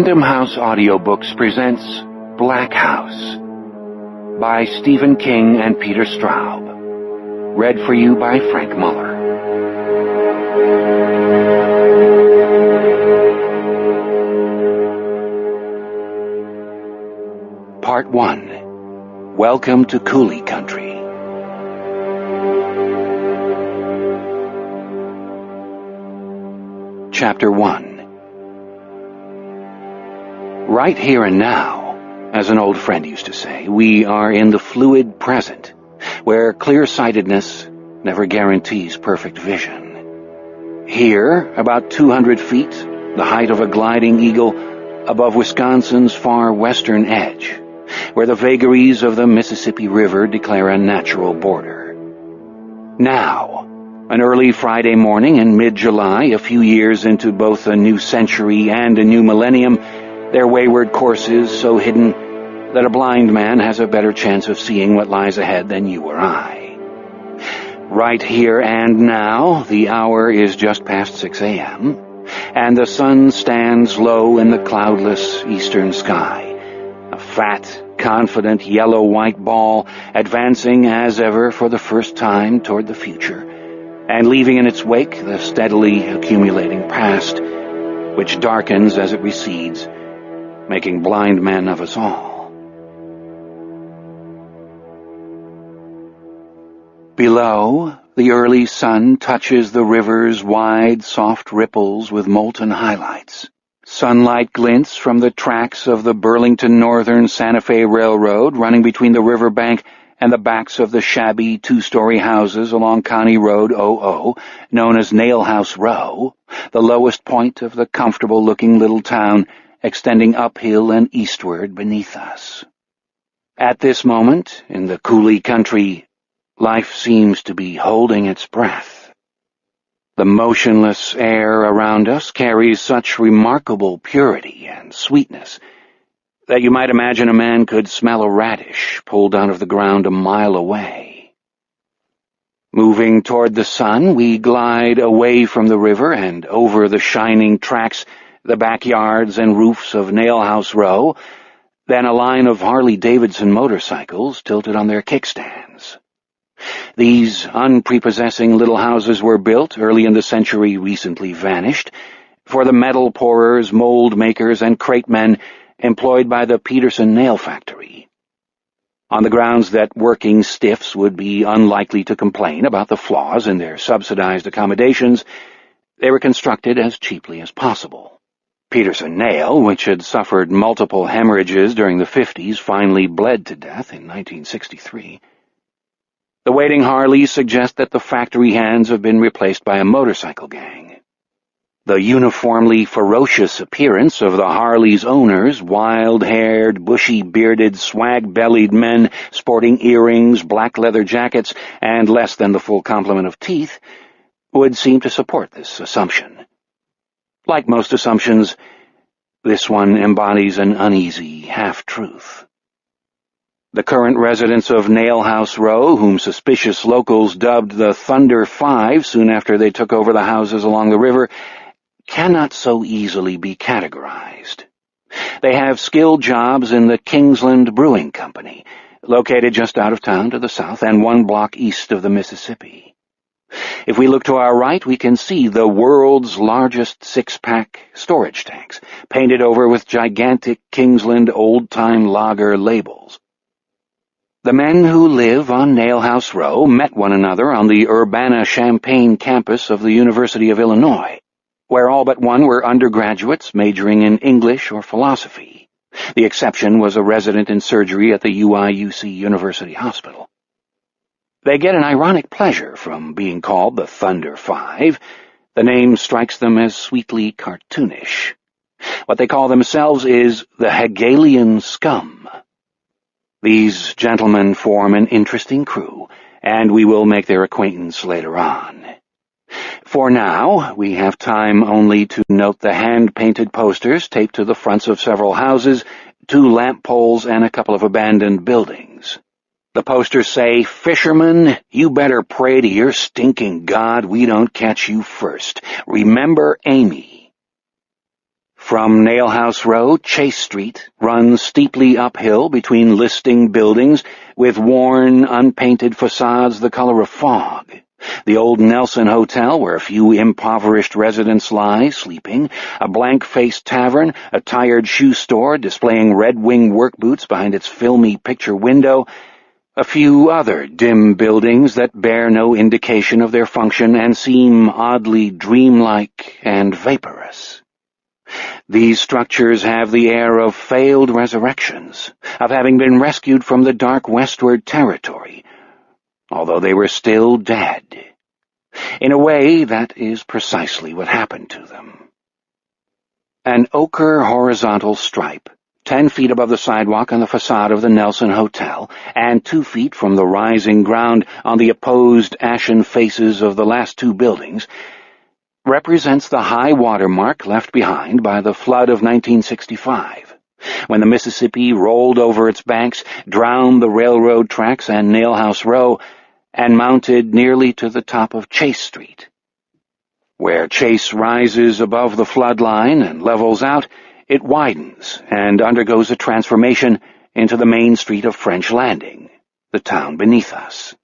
Random House Audiobooks presents Black House by Stephen King and Peter Straub. Read for you by Frank Muller. Part 1. Welcome to Coolie Country. Chapter 1. Right here and now, as an old friend used to say, we are in the fluid present, where clear-sightedness never guarantees perfect vision. Here, about 200 feet, the height of a gliding eagle, above Wisconsin's far western edge, where the vagaries of the Mississippi River declare a natural border. Now, an early Friday morning in mid-July, a few years into both a new century and a new millennium, their wayward courses so hidden that a blind man has a better chance of seeing what lies ahead than you or I. Right here and now, the hour is just past 6 a.m., and the sun stands low in the cloudless eastern sky, a fat, confident yellow-white ball advancing as ever for the first time toward the future, and leaving in its wake the steadily accumulating past, which darkens as it recedes, making blind men of us all. Below, the early sun touches the river's wide, soft ripples with molten highlights. Sunlight glints from the tracks of the Burlington Northern Santa Fe Railroad running between the riverbank and the backs of the shabby two-story houses along County Road 00, known as Nail House Row, the lowest point of the comfortable-looking little town extending uphill and eastward beneath us. At this moment, in the Coolie Country, life seems to be holding its breath. The motionless air around us carries such remarkable purity and sweetness that you might imagine a man could smell a radish pulled out of the ground a mile away. Moving toward the sun, we glide away from the river and over the shining tracks, the backyards and roofs of Nail House Row, then a line of Harley-Davidson motorcycles tilted on their kickstands. These unprepossessing little houses were built early in the century recently vanished for the metal pourers, mold makers, and crate men employed by the Peterson Nail Factory. On the grounds that working stiffs would be unlikely to complain about the flaws in their subsidized accommodations, they were constructed as cheaply as possible. Peterson Nail, which had suffered multiple hemorrhages during the 50s, finally bled to death in 1963. The waiting Harleys suggest that the factory hands have been replaced by a motorcycle gang. The uniformly ferocious appearance of the Harley's owners, wild-haired, bushy-bearded, swag-bellied men sporting earrings, black leather jackets, and less than the full complement of teeth, would seem to support this assumption. Like most assumptions, this one embodies an uneasy half-truth. The current residents of Nail House Row, whom suspicious locals dubbed the Thunder Five soon after they took over the houses along the river, cannot so easily be categorized. They have skilled jobs in the Kingsland Brewing Company, located just out of town to the south and 1 block east of the Mississippi. If we look to our right, we can see the world's largest 6-pack storage tanks, painted over with gigantic Kingsland old-time lager labels. The men who live on Nail House Row met one another on the Urbana-Champaign campus of the University of Illinois, where all but one were undergraduates majoring in English or philosophy. The exception was a resident in surgery at the UIUC University Hospital. They get an ironic pleasure from being called the Thunder Five. The name strikes them as sweetly cartoonish. What they call themselves is the Hegelian Scum. These gentlemen form an interesting crew, and we will make their acquaintance later on. For now, we have time only to note the hand-painted posters taped to the fronts of several houses, 2 lamp poles, and a couple of abandoned buildings. The posters say, "Fisherman, you better pray to your stinking God we don't catch you first. Remember Amy." From Nailhouse Row, Chase Street runs steeply uphill between listing buildings with worn, unpainted facades the color of fog. The old Nelson Hotel, where a few impoverished residents lie, sleeping, a blank-faced tavern, a tired shoe store displaying Red Wing work boots behind its filmy picture window, a few other dim buildings that bear no indication of their function and seem oddly dreamlike and vaporous. These structures have the air of failed resurrections, of having been rescued from the dark westward territory, although they were still dead. In a way, that is precisely what happened to them. An ochre horizontal stripe, 10 feet above the sidewalk on the facade of the Nelson Hotel, and 2 feet from the rising ground on the opposed ashen faces of the last two buildings, represents the high water mark left behind by the flood of 1965, when the Mississippi rolled over its banks, drowned the railroad tracks and Nailhouse Row, and mounted nearly to the top of Chase Street. Where Chase rises above the flood line and levels out, it widens and undergoes a transformation into the main street of French Landing, the town beneath us.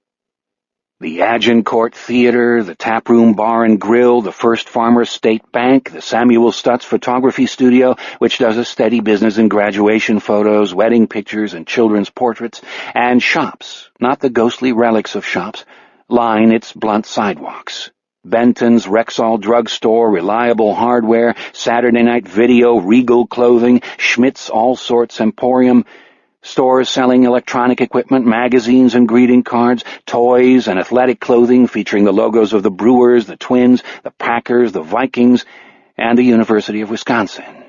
The Agincourt Theater, the Taproom Bar and Grill, the First Farmers State Bank, the Samuel Stutz Photography Studio, which does a steady business in graduation photos, wedding pictures, and children's portraits, and shops, not the ghostly relics of shops, line its blunt sidewalks. Benton's Rexall Drugstore, Reliable Hardware, Saturday Night Video, Regal Clothing, Schmidt's All Sorts Emporium, stores selling electronic equipment, magazines and greeting cards, toys and athletic clothing featuring the logos of the Brewers, the Twins, the Packers, the Vikings, and the University of Wisconsin.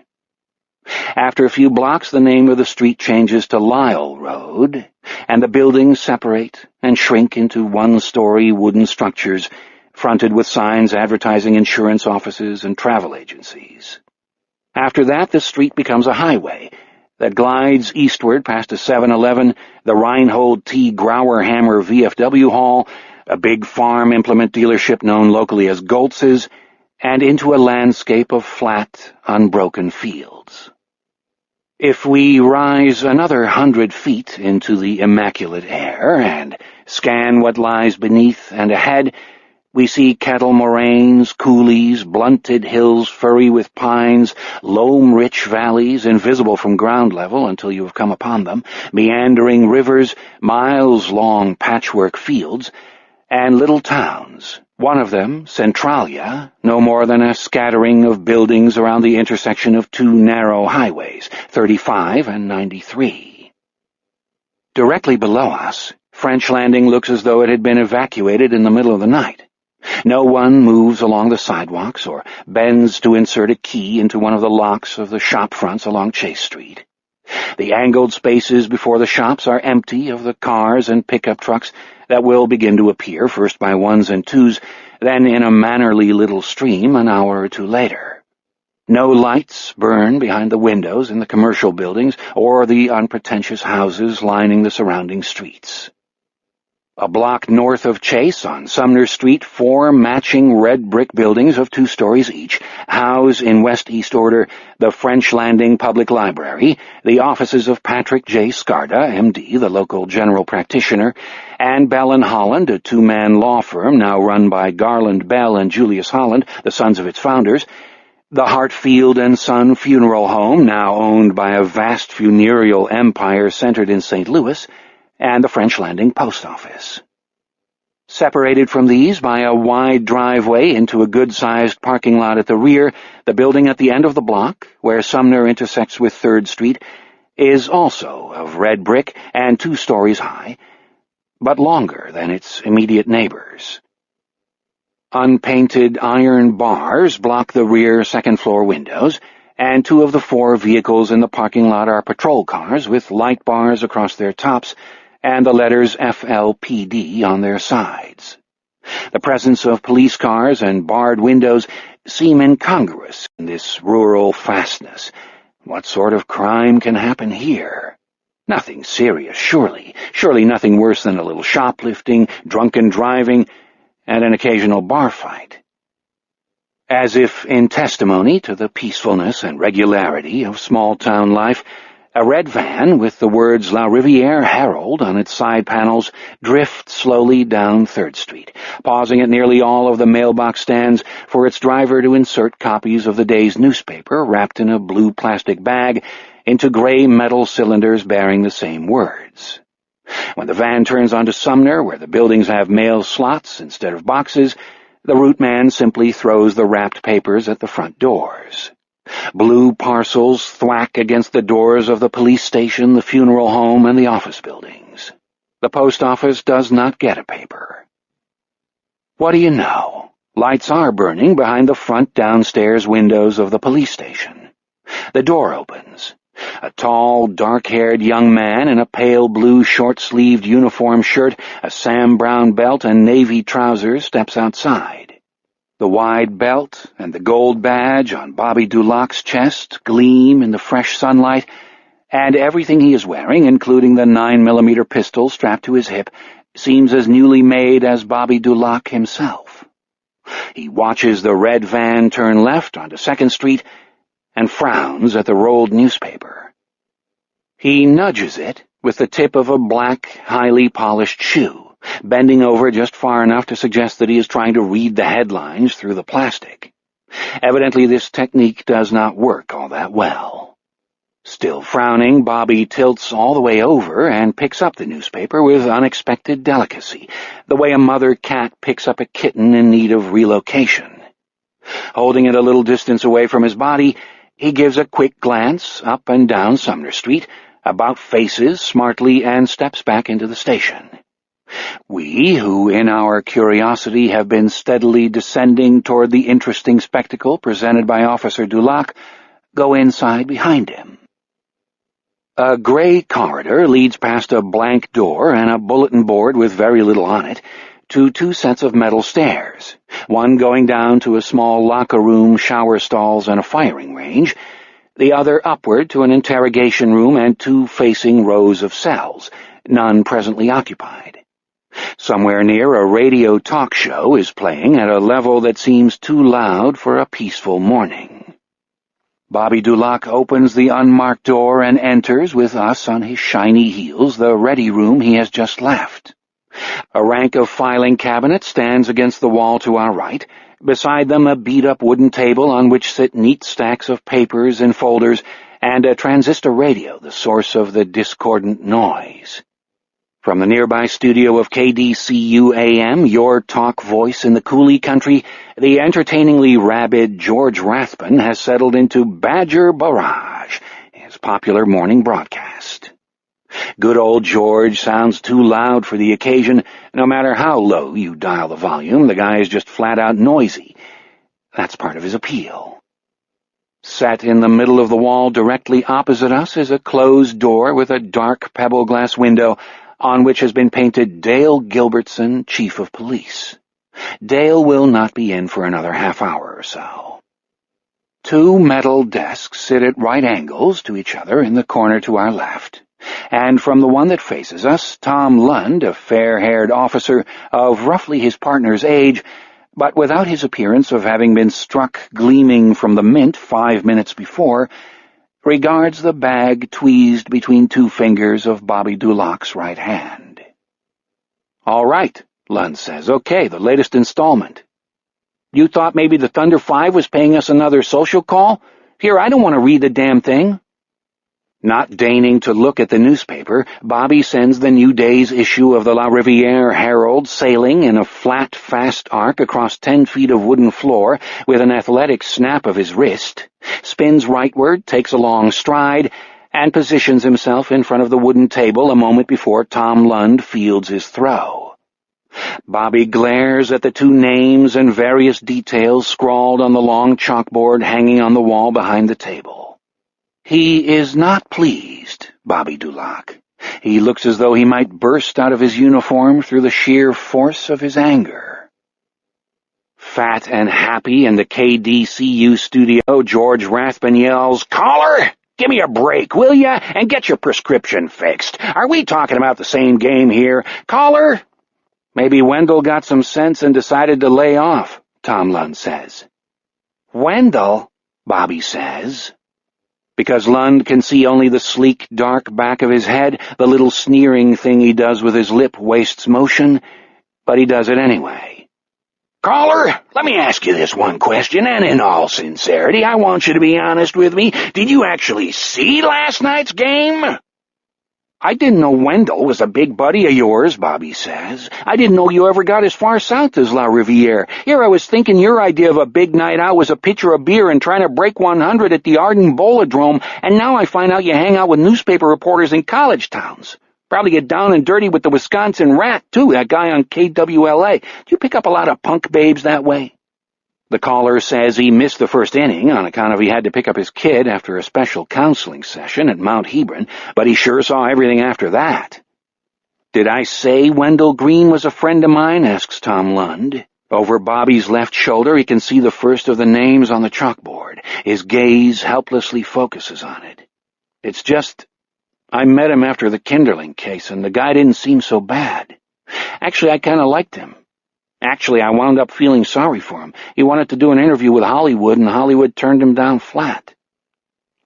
After a few blocks, the name of the street changes to Lyle Road, and the buildings separate and shrink into one-story wooden structures fronted with signs advertising insurance offices and travel agencies. After that, the street becomes a highway that glides eastward past a 7-Eleven, the Reinhold T. Grauerhammer VFW Hall, a big farm implement dealership known locally as Goltz's, and into a landscape of flat, unbroken fields. If we rise another 100 feet into the immaculate air and scan what lies beneath and ahead, we see kettle moraines, coulees, blunted hills furry with pines, loam-rich valleys invisible from ground level until you have come upon them, meandering rivers, miles-long patchwork fields, and little towns, one of them, Centralia, no more than a scattering of buildings around the intersection of two narrow highways, 35 and 93. Directly below us, French Landing looks as though it had been evacuated in the middle of the night. No one moves along the sidewalks or bends to insert a key into one of the locks of the shop fronts along Chase Street. The angled spaces before the shops are empty of the cars and pickup trucks that will begin to appear, first by ones and twos, then in a mannerly little stream an hour or two later. No lights burn behind the windows in the commercial buildings or the unpretentious houses lining the surrounding streets. A block north of Chase, on Sumner Street, 4 matching red brick buildings of 2 stories each house, in west-east order, the French Landing Public Library, the offices of Patrick J. Scarda, M.D., the local general practitioner, and Bell & Holland, a 2-man law firm now run by Garland Bell and Julius Holland, the sons of its founders, the Hartfield & Son Funeral Home, now owned by a vast funereal empire centered in St. Louis, and the French Landing Post Office. Separated from these by a wide driveway into a good-sized parking lot at the rear, the building at the end of the block, where Sumner intersects with 3rd Street, is also of red brick and 2 stories high, but longer than its immediate neighbors. Unpainted iron bars block the rear second-floor windows, and 2 of the 4 vehicles in the parking lot are patrol cars with light bars across their tops and the letters FLPD on their sides. The presence of police cars and barred windows seem incongruous in this rural fastness. What sort of crime can happen here? Nothing serious, surely. Surely nothing worse than a little shoplifting, drunken driving, and an occasional bar fight. As if in testimony to the peacefulness and regularity of small-town life, a red van with the words La Riviere Herald on its side panels drifts slowly down 3rd Street, pausing at nearly all of the mailbox stands for its driver to insert copies of the day's newspaper wrapped in a blue plastic bag into gray metal cylinders bearing the same words. When the van turns onto Sumner, where the buildings have mail slots instead of boxes, the route man simply throws the wrapped papers at the front doors. Blue parcels thwack against the doors of the police station, the funeral home, and the office buildings. The post office does not get a paper. What do you know? Lights are burning behind the front downstairs windows of the police station. The door opens. A tall, dark-haired young man in a pale blue short-sleeved uniform shirt, a Sam Brown belt, and navy trousers steps outside. The wide belt and the gold badge on Bobby Dulac's chest gleam in the fresh sunlight, and everything he is wearing, including the 9mm pistol strapped to his hip, seems as newly made as Bobby Dulac himself. He watches the red van turn left onto 2nd Street and frowns at the rolled newspaper. He nudges it with the tip of a black, highly polished shoe, bending over just far enough to suggest that he is trying to read the headlines through the plastic. Evidently, this technique does not work all that well. Still frowning, Bobby tilts all the way over and picks up the newspaper with unexpected delicacy, the way a mother cat picks up a kitten in need of relocation. Holding it a little distance away from his body, he gives a quick glance up and down Sumner Street, about faces smartly, and steps back into the station. We, who in our curiosity have been steadily descending toward the interesting spectacle presented by Officer Dulac, go inside behind him. A gray corridor leads past a blank door and a bulletin board with very little on it to 2 sets of metal stairs, one going down to a small locker room, shower stalls, and a firing range, the other upward to an interrogation room and 2 facing rows of cells, none presently occupied. Somewhere near, a radio talk show is playing at a level that seems too loud for a peaceful morning. Bobby Dulac opens the unmarked door and enters with us on his shiny heels the ready room he has just left. A rank of filing cabinets stands against the wall to our right, beside them a beat-up wooden table on which sit neat stacks of papers and folders, and a transistor radio, the source of the discordant noise. From the nearby studio of KDCU-AM, your talk voice in the Coulee Country, the entertainingly rabid George Rathbun has settled into Badger Barrage, his popular morning broadcast. Good old George sounds too loud for the occasion. No matter how low you dial the volume, the guy is just flat-out noisy. That's part of his appeal. Set in the middle of the wall directly opposite us is a closed door with a dark pebble-glass window on which has been painted Dale Gilbertson, Chief of Police. Dale will not be in for another half hour or so. 2 metal desks sit at right angles to each other in the corner to our left, and from the one that faces us, Tom Lund, a fair-haired officer of roughly his partner's age, but without his appearance of having been struck gleaming from the mint 5 minutes before, regards the bag tweezed between 2 fingers of Bobby Dulac's right hand. "All right," Lund says. "Okay, the latest installment. You thought maybe the Thunder 5 was paying us another social call? Here, I don't want to read the damn thing." Not deigning to look at the newspaper, Bobby sends the new day's issue of the La Riviere Herald sailing in a flat, fast arc across 10 feet of wooden floor with an athletic snap of his wrist, spins rightward, takes a long stride, and positions himself in front of the wooden table a moment before Tom Lund fields his throw. Bobby glares at the 2 names and various details scrawled on the long chalkboard hanging on the wall behind the table. He is not pleased, Bobby Dulac. He looks as though he might burst out of his uniform through the sheer force of his anger. Fat and happy in the KDCU studio, George Rathbun yells, "Caller, give me a break, will ya, and get your prescription fixed. Are we talking about the same game here? Caller?" "Maybe Wendell got some sense and decided to lay off," Tom Lund says. "Wendell," Bobby says. Because Lund can see only the sleek, dark back of his head, the little sneering thing he does with his lip wastes motion, but he does it anyway. "Caller, let me ask you this one question, and in all sincerity, I want you to be honest with me. Did you actually see last night's game?" "I didn't know Wendell was a big buddy of yours," Bobby says. "I didn't know you ever got as far south as La Riviere. Here I was thinking your idea of a big night out was a pitcher of beer and trying to break 100 at the Arden Bolodrome, and now I find out you hang out with newspaper reporters in college towns. Probably get down and dirty with the Wisconsin Rat, too, that guy on KWLA. Do you pick up a lot of punk babes that way?" The caller says he missed the first inning on account of he had to pick up his kid after a special counseling session at Mount Hebron, but he sure saw everything after that. "Did I say Wendell Green was a friend of mine?" asks Tom Lund. Over Bobby's left shoulder he can see the first of the names on the chalkboard. His gaze helplessly focuses on it. "It's just, I met him after the Kinderling case, and the guy didn't seem so bad. Actually, I kind of liked him. Actually, I wound up feeling sorry for him. He wanted to do an interview with Hollywood, and Hollywood turned him down flat."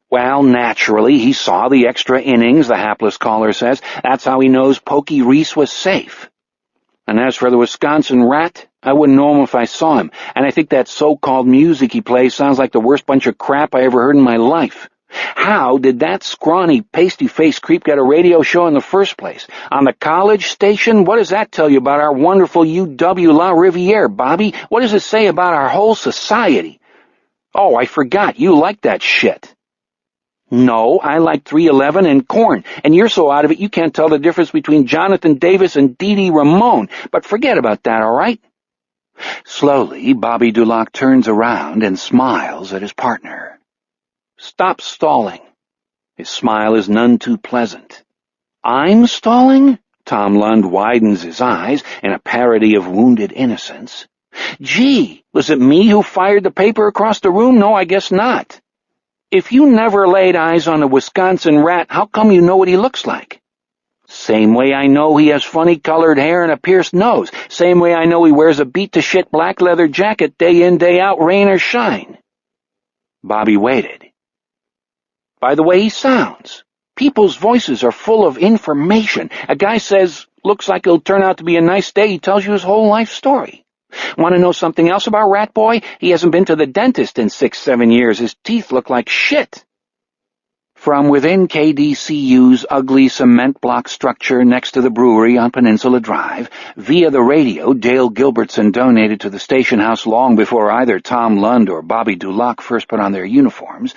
"Well, naturally, he saw the extra innings," the hapless caller says. "That's how he knows Pokey Reese was safe. And as for the Wisconsin Rat, I wouldn't know him if I saw him, and I think that so-called music he plays sounds like the worst bunch of crap I ever heard in my life. How did that scrawny, pasty-faced creep get a radio show in the first place? On the college station? What does that tell you about our wonderful UW La Riviere, Bobby? What does it say about our whole society? Oh, I forgot, you like that shit." "No, I like 311 and Korn, and you're so out of it you can't tell the difference between Jonathan Davis and Dee Dee Ramone, but forget about that, all right?" Slowly, Bobby Dulac turns around and smiles at his partner. "Stop stalling." His smile is none too pleasant. "I'm stalling?" Tom Lund widens his eyes in a parody of wounded innocence. "Gee, was it me who fired the paper across the room? No, I guess not. If you never laid eyes on a Wisconsin Rat, how come you know what he looks like?" "Same way I know he has funny-colored hair and a pierced nose. Same way I know he wears a beat-to-shit black leather jacket day in, day out, rain or shine." Bobby waited. "By the way he sounds. People's voices are full of information. A guy says, 'Looks like it'll turn out to be a nice day.' He tells you his whole life story. Want to know something else about Rat Boy? He hasn't been to the dentist in 6-7 years. His teeth look like shit." From within KDCU's ugly cement block structure next to the brewery on Peninsula Drive, via the radio Dale Gilbertson donated to the station house long before either Tom Lund or Bobby Dulac first put on their uniforms,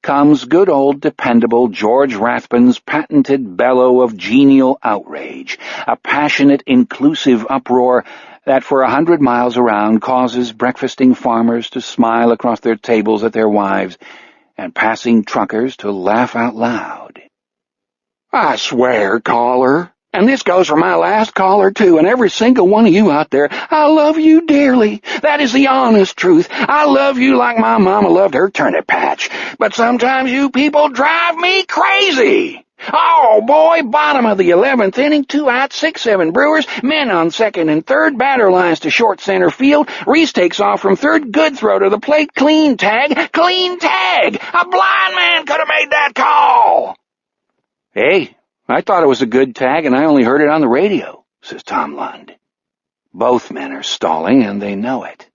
comes good old dependable George Rathbun's patented bellow of genial outrage, a passionate, inclusive uproar that for 100 miles around causes breakfasting farmers to smile across their tables at their wives and passing truckers to laugh out loud. "I swear, caller, and this goes for my last caller, too, and every single one of you out there, I love you dearly. That is the honest truth. I love you like my mama loved her turnip patch. But sometimes you people drive me crazy. Oh, boy, bottom of the 11th inning, 2 out, 6-7 Brewers, men on second and third, batter lines to short center field. Reese takes off from third, good throw to the plate, clean tag, clean tag. A blind man could have made that call." "Hey, I thought it was a good tag, and I only heard it on the radio," says Tom Lund. Both men are stalling, and they know it.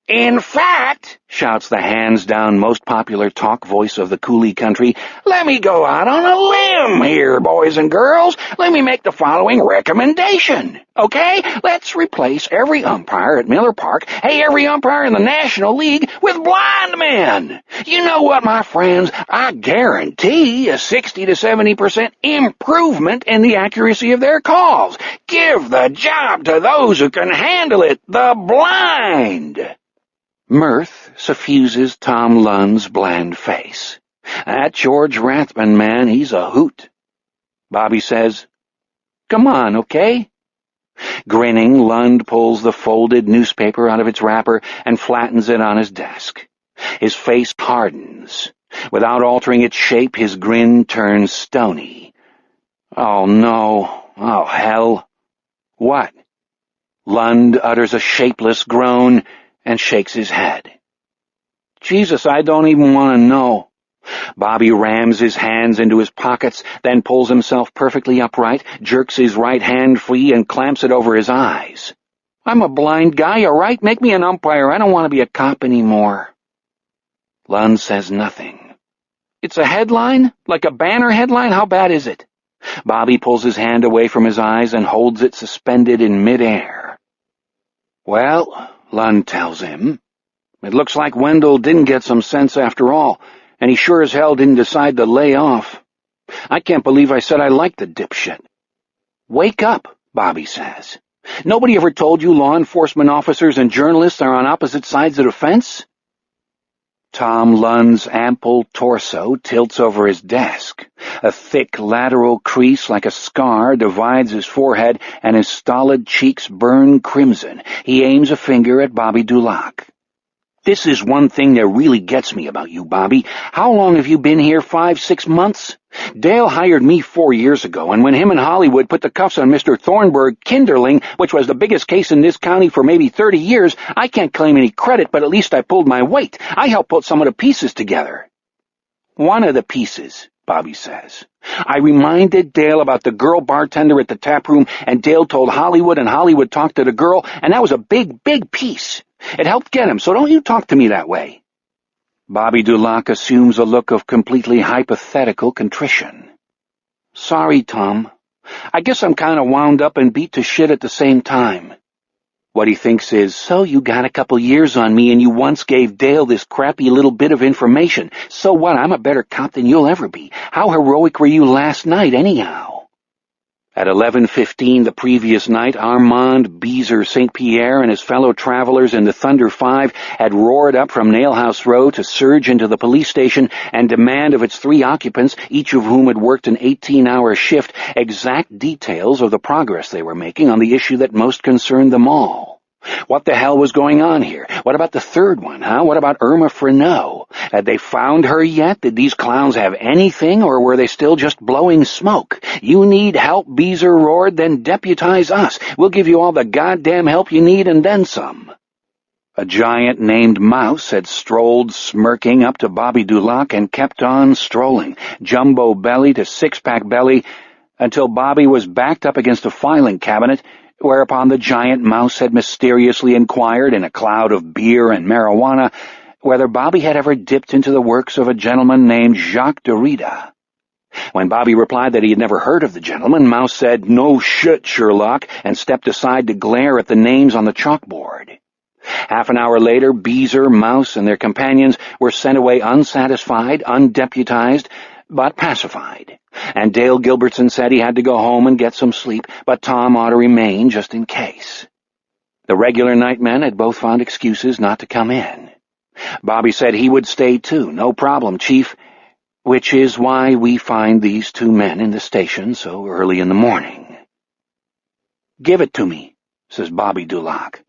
"In fact," shouts the hands-down most popular talk voice of the Coulee country, "let me go out on a limb here, boys and girls. Let me make the following recommendation. Okay? Let's replace every umpire at Miller Park, hey, every umpire in the National League, with blind men. You know what, my friends? I guarantee a 60 to 70% improvement in the accuracy of their calls. Give the job to those who can handle it, the blind." Mirth suffuses Tom Lund's bland face. That George Rathbun man, he's a hoot. Bobby says, "Come on, okay?" Grinning, Lund pulls the folded newspaper out of its wrapper and flattens it on his desk. His face hardens. Without altering its shape, his grin turns stony. "Oh, no. Oh, hell." "What?" Lund utters a shapeless groan and shakes his head. Jesus, I don't even want to know. Bobby rams his hands into his pockets, then pulls himself perfectly upright, jerks his right hand free, and clamps it over his eyes. I'm a blind guy, all right? Make me an umpire. I don't want to be a cop anymore. Lund says nothing. It's a headline? Like a banner headline? How bad is it? Bobby pulls his hand away from his eyes and holds it suspended in midair. Well, Lund tells him, it looks like Wendell didn't get some sense after all, and he sure as hell didn't decide to lay off. I can't believe I said I liked the dipshit. Wake up, Bobby says. Nobody ever told you law enforcement officers and journalists are on opposite sides of the fence? Tom Lund's ample torso tilts over his desk. A thick lateral crease like a scar divides his forehead, and his stolid cheeks burn crimson. He aims a finger at Bobby Dulac. This is one thing that really gets me about you, Bobby. How long have you been here? 5, 6 months? Dale hired me 4 years ago, and when him and Hollywood put the cuffs on Mr. Thornburg Kinderling, which was the biggest case in this county for maybe 30 years, I can't claim any credit, but at least I pulled my weight. I helped put some of the pieces together. One of the pieces, Bobby says. I reminded Dale about the girl bartender at the tap room, and Dale told Hollywood, and Hollywood talked to the girl, and that was a big, big piece. It helped get him, so don't you talk to me that way. Bobby Dulac assumes a look of completely hypothetical contrition. Sorry, Tom. I guess I'm kind of wound up and beat to shit at the same time. What he thinks is, so you got a couple years on me and you once gave Dale this crappy little bit of information. So what, I'm a better cop than you'll ever be. How heroic were you last night, anyhow? At 11:15 the previous night, Armand Beezer St. Pierre and his fellow travelers in the Thunder 5 had roared up from Nailhouse Row to surge into the police station and demand of its 3 occupants, each of whom had worked an 18-hour shift, exact details of the progress they were making on the issue that most concerned them all. What the hell was going on here? What about the third one, huh? What about Irma Freneau? Had they found her yet? Did these clowns have anything, or were they still just blowing smoke? You need help, Beezer roared, then deputize us. We'll give you all the goddamn help you need and then some. A giant named Mouse had strolled smirking up to Bobby Dulac and kept on strolling, jumbo belly to six-pack belly, until Bobby was backed up against a filing cabinet, whereupon the giant Mouse had mysteriously inquired in a cloud of beer and marijuana whether Bobby had ever dipped into the works of a gentleman named Jacques Derrida. When Bobby replied that he had never heard of the gentleman, Mouse said, "No shit, Sherlock," and stepped aside to glare at the names on the chalkboard. Half an hour later, Beezer, Mouse, and their companions were sent away unsatisfied, undeputized, but pacified, and Dale Gilbertson said he had to go home and get some sleep, but Tom ought to remain just in case. The regular nightmen had both found excuses not to come in. Bobby said he would stay too, no problem, Chief, which is why we find these 2 men in the station so early in the morning. Give it to me, says Bobby Dulac.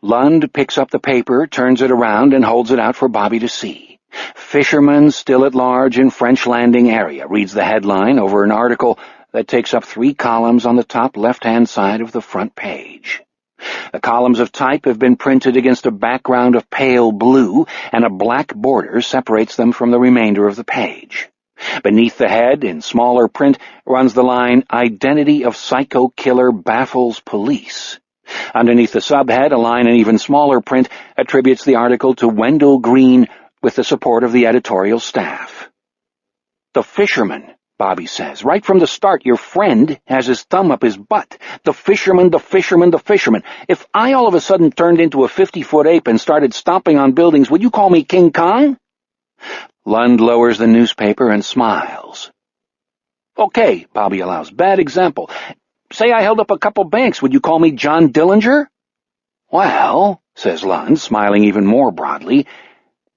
Lund picks up the paper, turns it around, and holds it out for Bobby to see. Fishermen still at large in French Landing area, reads the headline over an article that takes up 3 columns on the top left-hand side of the front page. The columns of type have been printed against a background of pale blue, and a black border separates them from the remainder of the page. Beneath the head, in smaller print, runs the line, "Identity of Psycho Killer Baffles Police." Underneath the subhead, a line in even smaller print attributes the article to Wendell Green with the support of the editorial staff. The fisherman, Bobby says. Right from the start, your friend has his thumb up his butt. The fisherman, the fisherman, the fisherman. If I all of a sudden turned into a 50-foot ape and started stomping on buildings, would you call me King Kong? Lund lowers the newspaper and smiles. Okay, Bobby allows. Bad example. Say I held up a couple banks, would you call me John Dillinger? Well, says Lund, smiling even more broadly,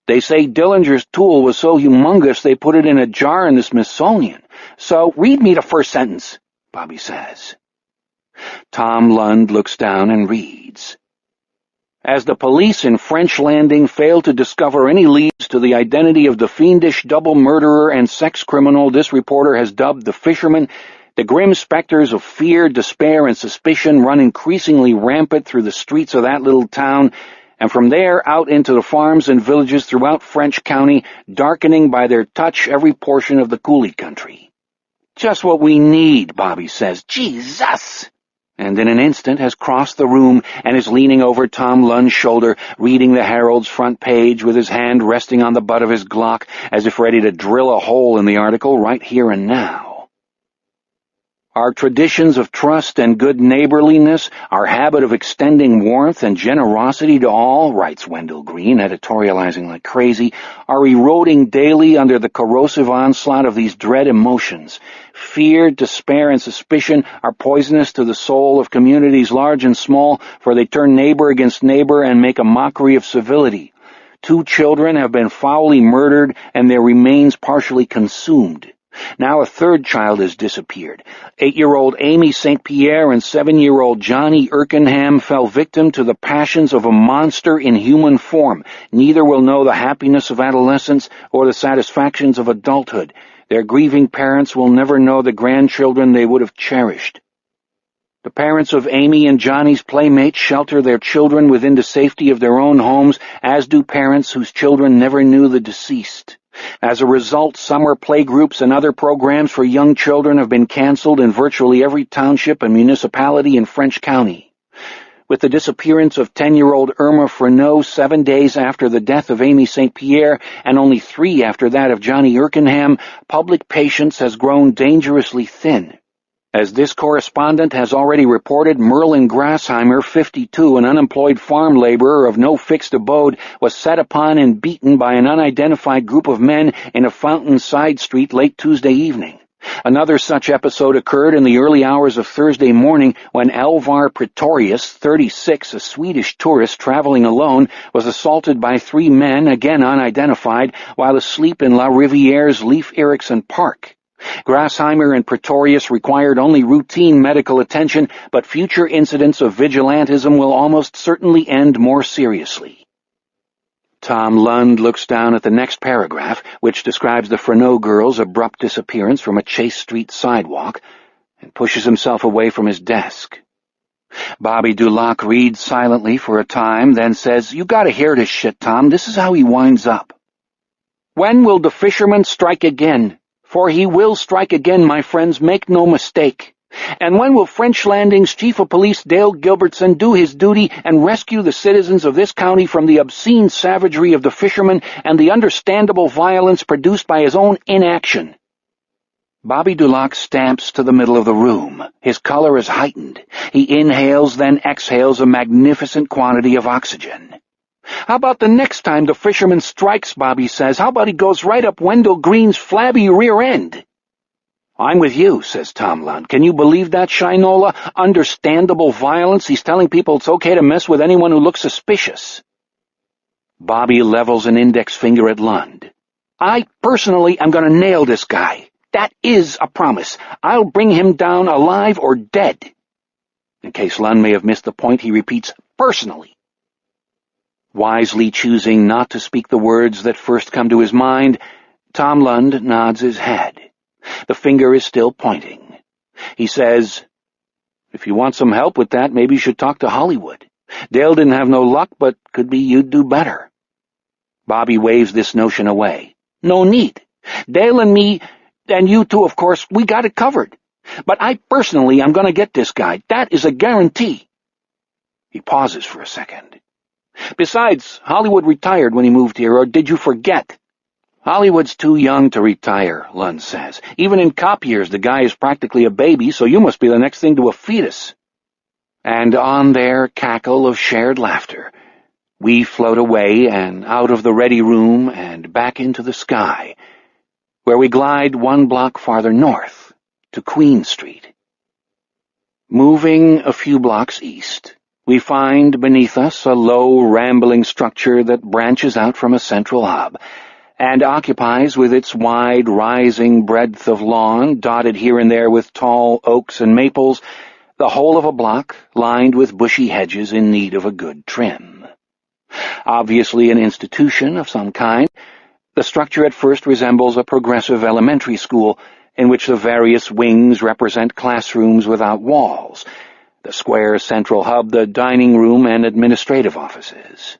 they say Dillinger's tool was so humongous they put it in a jar in the Smithsonian. So read me the first sentence, Bobby says. Tom Lund looks down and reads. As the police in French Landing fail to discover any leads to the identity of the fiendish double murderer and sex criminal this reporter has dubbed the fisherman, the grim specters of fear, despair, and suspicion run increasingly rampant through the streets of that little town, and from there out into the farms and villages throughout French County, darkening by their touch every portion of the Coulee country. "Just what we need," Bobby says. "Jesus!" And in an instant has crossed the room and is leaning over Tom Lunn's shoulder, reading the Herald's front page with his hand resting on the butt of his Glock, as if ready to drill a hole in the article right here and now. "Our traditions of trust and good neighborliness, our habit of extending warmth and generosity to all," writes Wendell Green, editorializing like crazy, "are eroding daily under the corrosive onslaught of these dread emotions. Fear, despair, and suspicion are poisonous to the soul of communities large and small, for they turn neighbor against neighbor and make a mockery of civility. 2 children have been foully murdered and their remains partially consumed. Now a 3rd child has disappeared. 8-year-old Amy St. Pierre and 7-year-old Johnny Erkenham fell victim to the passions of a monster in human form. Neither will know the happiness of adolescence or the satisfactions of adulthood. Their grieving parents will never know the grandchildren they would have cherished. The parents of Amy and Johnny's playmates shelter their children within the safety of their own homes, as do parents whose children never knew the deceased. As a result, summer playgroups and other programs for young children have been canceled in virtually every township and municipality in French County. With the disappearance of 10-year-old Irma Freneau 7 days after the death of Amy St. Pierre and only 3 after that of Johnny Erkenham, public patience has grown dangerously thin. As this correspondent has already reported, Merlin Grassheimer, 52, an unemployed farm laborer of no fixed abode, was set upon and beaten by an unidentified group of men in a Fountain side street late Tuesday evening. Another such episode occurred in the early hours of Thursday morning when Alvar Pretorius, 36, a Swedish tourist traveling alone, was assaulted by 3 men, again unidentified, while asleep in La Riviere's Leif Erikson Park. Grassheimer and Pretorius required only routine medical attention, but future incidents of vigilantism will almost certainly end more seriously. Tom Lund looks down at the next paragraph, which describes the Freneau girl's abrupt disappearance from a Chase Street sidewalk, and pushes himself away from his desk. Bobby Dulac reads silently for a time, then says, "You gotta hear this shit, Tom." This is how he winds up. "When will the fisherman strike again? For he will strike again, my friends, make no mistake. And when will French Landing's Chief of Police Dale Gilbertson do his duty and rescue the citizens of this county from the obscene savagery of the fisherman and the understandable violence produced by his own inaction?" Bobby Dulac stamps to the middle of the room. His color is heightened. He inhales, then exhales a magnificent quantity of oxygen. "How about the next time the fisherman strikes," Bobby says. "How about he goes right up Wendell Green's flabby rear end?" "I'm with you," says Tom Lund. "Can you believe that, Shinola? Understandable violence. He's telling people it's okay to mess with anyone who looks suspicious." Bobby levels an index finger at Lund. "I personally am going to nail this guy. That is a promise. I'll bring him down alive or dead." In case Lund may have missed the point, he repeats, "personally." Wisely choosing not to speak the words that first come to his mind, Tom Lund nods his head. The finger is still pointing. He says, "If you want some help with that, maybe you should talk to Hollywood. Dale didn't have no luck, but could be you'd do better." Bobby waves this notion away. "No need. Dale and me, and you too, of course, we got it covered. But I personally am going to get this guy. That is a guarantee." He pauses for a second. "Besides, Hollywood retired when he moved here, or did you forget?" "Hollywood's too young to retire," Lund says. "Even in cop years, the guy is practically a baby, so you must be the next thing to a fetus." And on their cackle of shared laughter, we float away and out of the ready room and back into the sky, where we glide 1 block farther north to Queen Street. Moving a few blocks east, we find beneath us a low, rambling structure that branches out from a central hub and occupies with its wide, rising breadth of lawn, dotted here and there with tall oaks and maples, the whole of a block lined with bushy hedges in need of a good trim. Obviously an institution of some kind, the structure at first resembles a progressive elementary school in which the various wings represent classrooms without walls, the square central hub the dining room and administrative offices.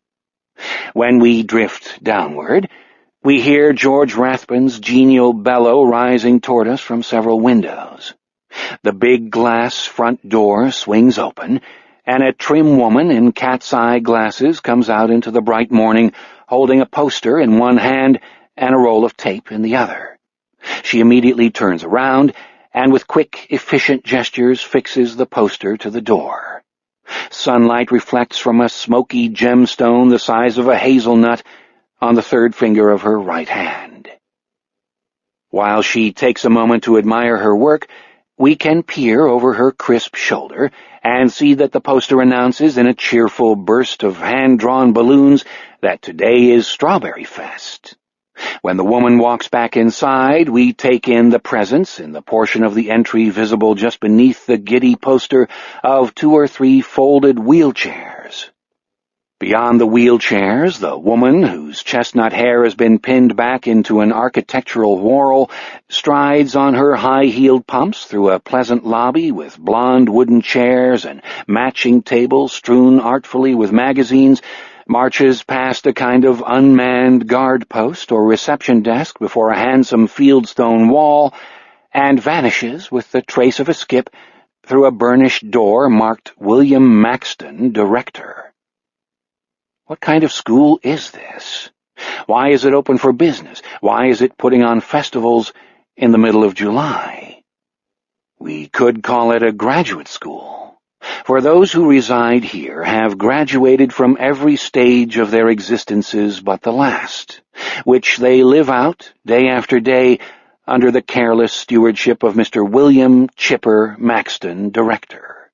When we drift downward, we hear George Rathbun's genial bellow rising toward us from several windows. The big glass front door swings open, and a trim woman in cat's eye glasses comes out into the bright morning, holding a poster in one hand and a roll of tape in the other. She immediately turns around and with quick, efficient gestures fixes the poster to the door. Sunlight reflects from a smoky gemstone the size of a hazelnut on the third finger of her right hand. While she takes a moment to admire her work, we can peer over her crisp shoulder and see that the poster announces in a cheerful burst of hand-drawn balloons that today is Strawberry Fest. When the woman walks back inside, we take in the presence, in the portion of the entry visible just beneath the giddy poster, of 2 or 3 folded wheelchairs. Beyond the wheelchairs, the woman, whose chestnut hair has been pinned back into an architectural whorl, strides on her high-heeled pumps through a pleasant lobby with blonde wooden chairs and matching tables strewn artfully with magazines, marches past a kind of unmanned guard post or reception desk before a handsome fieldstone wall, and vanishes with the trace of a skip through a burnished door marked William Maxton, Director. What kind of school is this? Why is it open for business? Why is it putting on festivals in the middle of July? We could call it a graduate school, for those who reside here have graduated from every stage of their existences but the last, which they live out day after day under the careless stewardship of Mr. William Chipper Maxton, Director.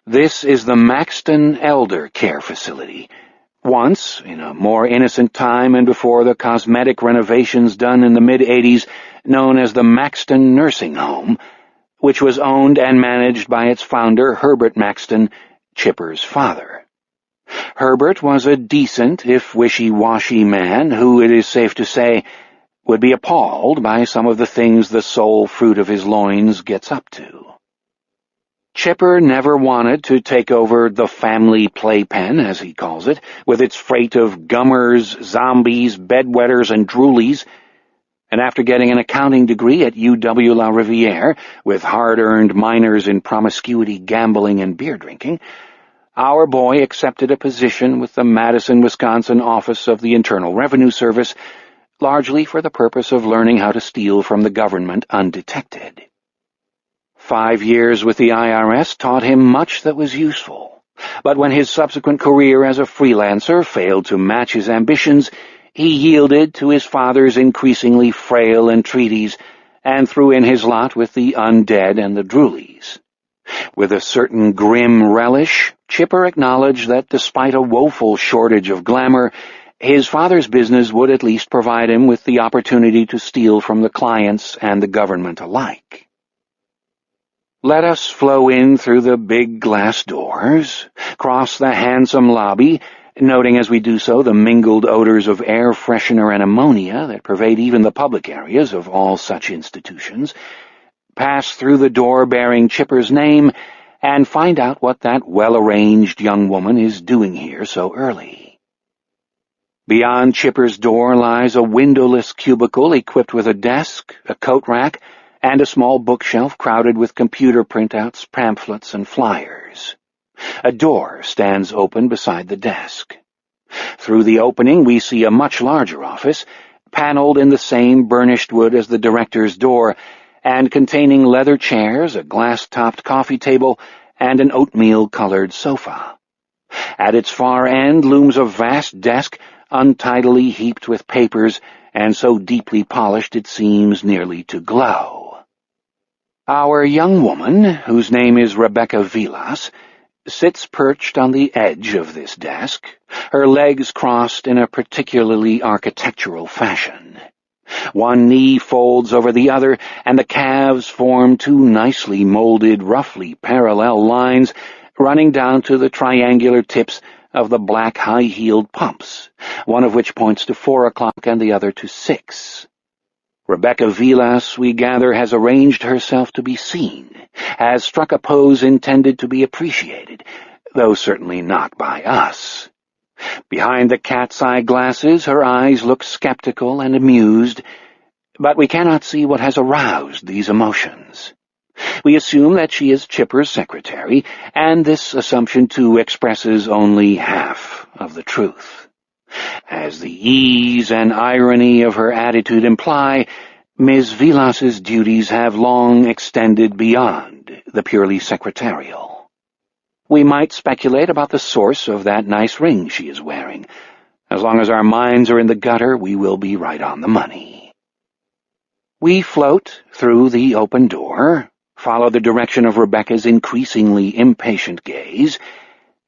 This is the Maxton Elder Care Facility, once, in a more innocent time and before the cosmetic renovations done in the mid-'80s, known as the Maxton Nursing Home, which was owned and managed by its founder, Herbert Maxton, Chipper's father. Herbert was a decent, if wishy-washy man who, it is safe to say, would be appalled by some of the things the sole fruit of his loins gets up to. Chipper never wanted to take over the family playpen, as he calls it, with its freight of gummers, zombies, bedwetters, and droolies, and after getting an accounting degree at UW-La Riviere, with hard-earned minors in promiscuity, gambling, and beer drinking, our boy accepted a position with the Madison, Wisconsin office of the Internal Revenue Service, largely for the purpose of learning how to steal from the government undetected. 5 years with the IRS taught him much that was useful, but when his subsequent career as a freelancer failed to match his ambitions, he yielded to his father's increasingly frail entreaties and threw in his lot with the undead and the droolies. With a certain grim relish, Chipper acknowledged that despite a woeful shortage of glamour, his father's business would at least provide him with the opportunity to steal from the clients and the government alike. Let us flow in through the big glass doors, cross the handsome lobby, noting as we do so the mingled odors of air freshener and ammonia that pervade even the public areas of all such institutions, pass through the door bearing Chipper's name, and find out what that well-arranged young woman is doing here so early. Beyond Chipper's door lies a windowless cubicle equipped with a desk, a coat rack, and a small bookshelf crowded with computer printouts, pamphlets, and flyers. A door stands open beside the desk. Through the opening we see a much larger office, paneled in the same burnished wood as the director's door, and containing leather chairs, a glass-topped coffee table, and an oatmeal-colored sofa. At its far end looms a vast desk, untidily heaped with papers, and so deeply polished it seems nearly to glow. Our young woman, whose name is Rebecca Vilas, sits perched on the edge of this desk, her legs crossed in a particularly architectural fashion. One knee folds over the other, and the calves form 2 nicely molded, roughly parallel lines running down to the triangular tips of the black high-heeled pumps, one of which points to 4 o'clock and the other to 6. Rebecca Vilas, we gather, has arranged herself to be seen, has struck a pose intended to be appreciated, though certainly not by us. Behind the cat's eye glasses, her eyes look skeptical and amused, but we cannot see what has aroused these emotions. We assume that she is Chipper's secretary, and this assumption, too, expresses only half of the truth. As the ease and irony of her attitude imply, Ms. Vilas's duties have long extended beyond the purely secretarial. We might speculate about the source of that nice ring she is wearing. As long as our minds are in the gutter, we will be right on the money. We float through the open door, follow the direction of Rebecca's increasingly impatient gaze,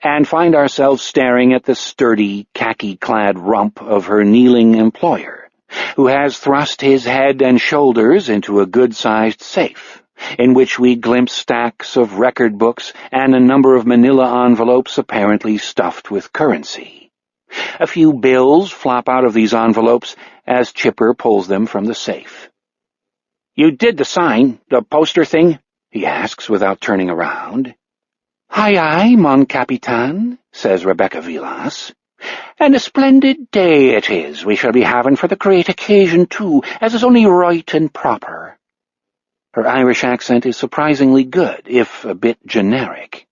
and find ourselves staring at the sturdy, khaki-clad rump of her kneeling employer, who has thrust his head and shoulders into a good-sized safe, in which we glimpse stacks of record books and a number of manila envelopes apparently stuffed with currency. A few bills flop out of these envelopes as Chipper pulls them from the safe. "You did the sign, the poster thing?" he asks without turning around. "Aye, mon capitan," says Rebecca Vilas. "And a splendid day it is we shall be having for the great occasion, too, as is only right and proper." Her Irish accent is surprisingly good, if a bit generic.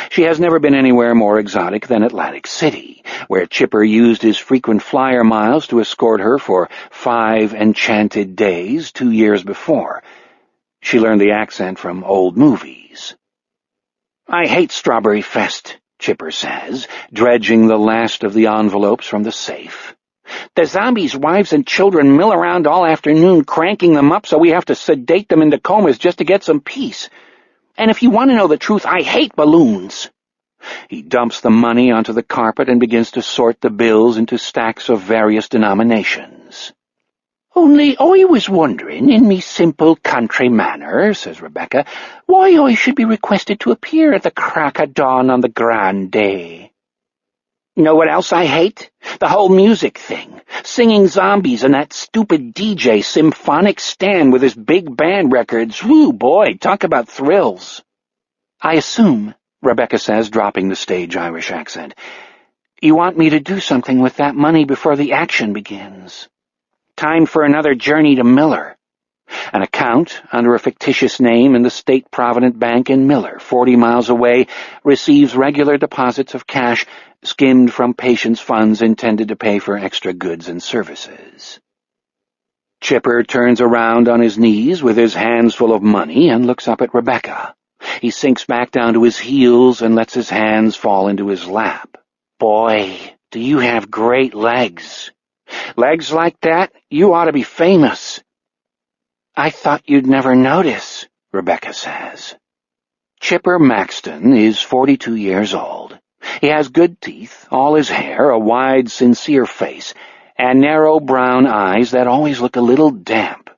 She has never been anywhere more exotic than Atlantic City, where Chipper used his frequent flyer miles to escort her for 5 enchanted days 2 years before. She learned the accent from old movies. "I hate Strawberry Fest," Chipper says, dredging the last of the envelopes from the safe. "The zombies' wives and children mill around all afternoon cranking them up so we have to sedate them into comas just to get some peace. And if you want to know the truth, I hate balloons." He dumps the money onto the carpet and begins to sort the bills into stacks of various denominations. "Only I was wondering, in me simple country manner," says Rebecca, "why I should be requested to appear at the crack of dawn on the grand day." "Know what else I hate? The whole music thing. Singing zombies and that stupid DJ Symphonic Stan with his big band records. Woo, boy, talk about thrills." "I assume," Rebecca says, dropping the stage Irish accent, "you want me to do something with that money before the action begins." "Time for another journey to Miller." An account under a fictitious name in the State-Provident Bank in Miller, 40 miles away, receives regular deposits of cash skimmed from patients' funds intended to pay for extra goods and services. Chipper turns around on his knees with his hands full of money and looks up at Rebecca. He sinks back down to his heels and lets his hands fall into his lap. "Boy, do you have great legs. Legs like that, you ought to be famous." "I thought you'd never notice," Rebecca says. Chipper Maxton is 42 years old. He has good teeth, all his hair, a wide, sincere face, and narrow brown eyes that always look a little damp.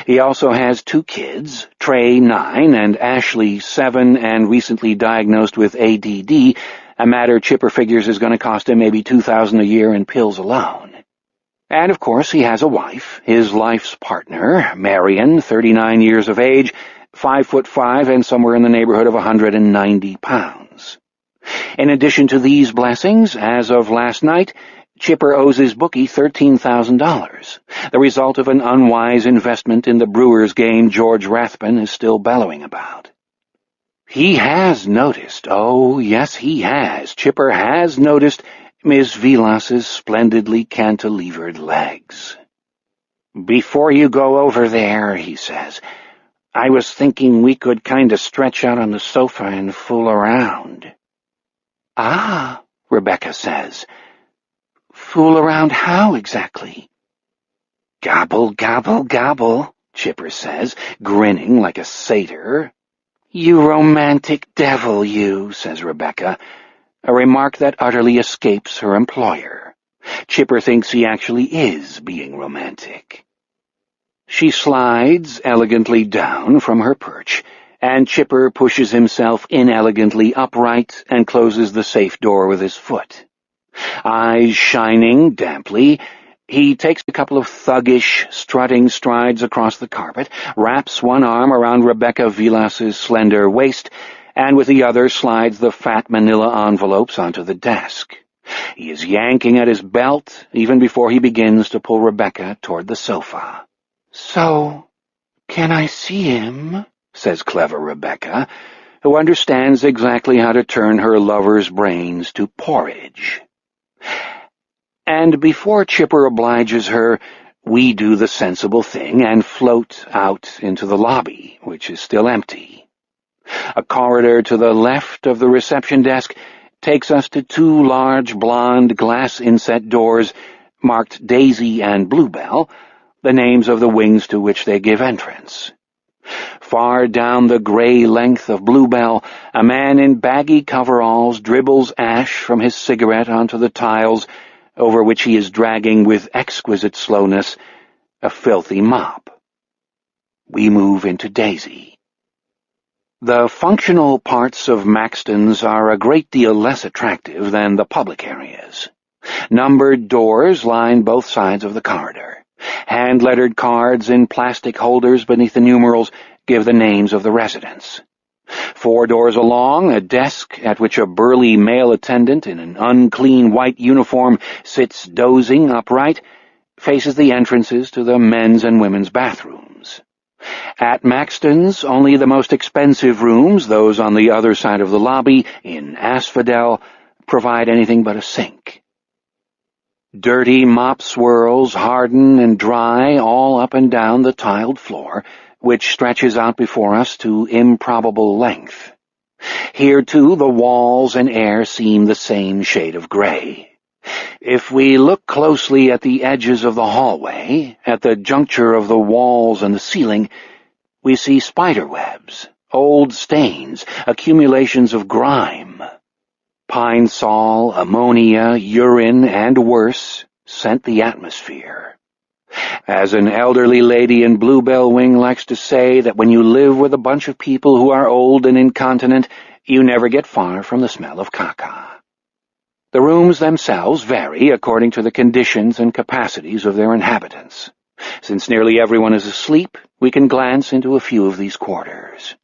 He also has 2 kids, Trey, 9, and Ashley, 7, and recently diagnosed with ADD, a matter Chipper figures is going to cost him maybe $2,000 a year in pills alone. And, of course, he has a wife, his life's partner, Marion, 39 years of age, 5'5" and somewhere in the neighborhood of 190 pounds. In addition to these blessings, as of last night, Chipper owes his bookie $13,000, the result of an unwise investment in the Brewers game George Rathbun is still bellowing about. He has noticed, oh, yes, he has, Chipper has noticed Miss Vilas's splendidly cantilevered legs. "Before you go over there," he says, "I was thinking we could kind of stretch out on the sofa and fool around." "Ah," Rebecca says. "Fool around how exactly?" "Gobble, gobble, gobble," Chipper says, grinning like a satyr. "You romantic devil, you," says Rebecca, a remark that utterly escapes her employer. Chipper thinks he actually is being romantic. She slides elegantly down from her perch, and Chipper pushes himself inelegantly upright and closes the safe door with his foot. Eyes shining damply, he takes a couple of thuggish, strutting strides across the carpet, wraps one arm around Rebecca Vilas's slender waist, and with the other slides the fat manila envelopes onto the desk. He is yanking at his belt even before he begins to pull Rebecca toward the sofa. "So, can I see him?" says clever Rebecca, who understands exactly how to turn her lover's brains to porridge. And before Chipper obliges her, we do the sensible thing and float out into the lobby, which is still empty. A corridor to the left of the reception desk takes us to two large blonde glass inset doors marked Daisy and Bluebell, the names of the wings to which they give entrance. Far down the gray length of Bluebell, a man in baggy coveralls dribbles ash from his cigarette onto the tiles, over which he is dragging with exquisite slowness a filthy mop. We move into Daisy. The functional parts of Maxton's are a great deal less attractive than the public areas. Numbered doors line both sides of the corridor. Hand-lettered cards in plastic holders beneath the numerals give the names of the residents. 4 doors along, a desk at which a burly male attendant in an unclean white uniform sits dozing upright, faces the entrances to the men's and women's bathrooms. At Maxton's, only the most expensive rooms, those on the other side of the lobby, in Asphodel, provide anything but a sink. Dirty mop swirls harden and dry all up and down the tiled floor, which stretches out before us to improbable length. Here, too, the walls and air seem the same shade of gray. If we look closely at the edges of the hallway, at the juncture of the walls and the ceiling, we see spiderwebs, old stains, accumulations of grime. Pine sol, ammonia, urine, and worse scent the atmosphere. As an elderly lady in Bluebell Wing likes to say, that when you live with a bunch of people who are old and incontinent, you never get far from the smell of caca. The rooms themselves vary according to the conditions and capacities of their inhabitants. Since nearly everyone is asleep, we can glance into a few of these quarters.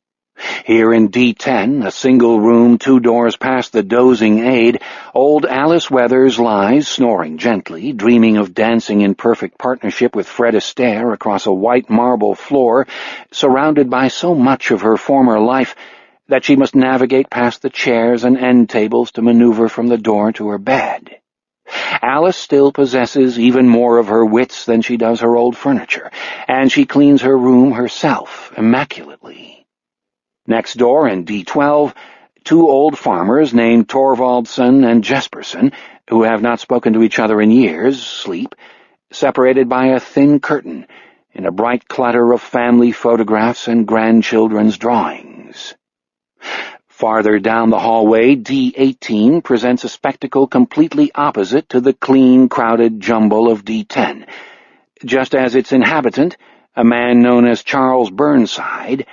Here in D10, a single room 2 doors past the dozing aide, old Alice Weathers lies, snoring gently, dreaming of dancing in perfect partnership with Fred Astaire across a white marble floor, surrounded by so much of her former life that she must navigate past the chairs and end tables to maneuver from the door to her bed. Alice still possesses even more of her wits than she does her old furniture, and she cleans her room herself immaculately. Next door in D12, 2 old farmers named Torvaldson and Jesperson, who have not spoken to each other in years, sleep, separated by a thin curtain, in a bright clutter of family photographs and grandchildren's drawings. Farther down the hallway, D18 presents a spectacle completely opposite to the clean, crowded jumble of D10, just as its inhabitant, a man known as Charles Burnside,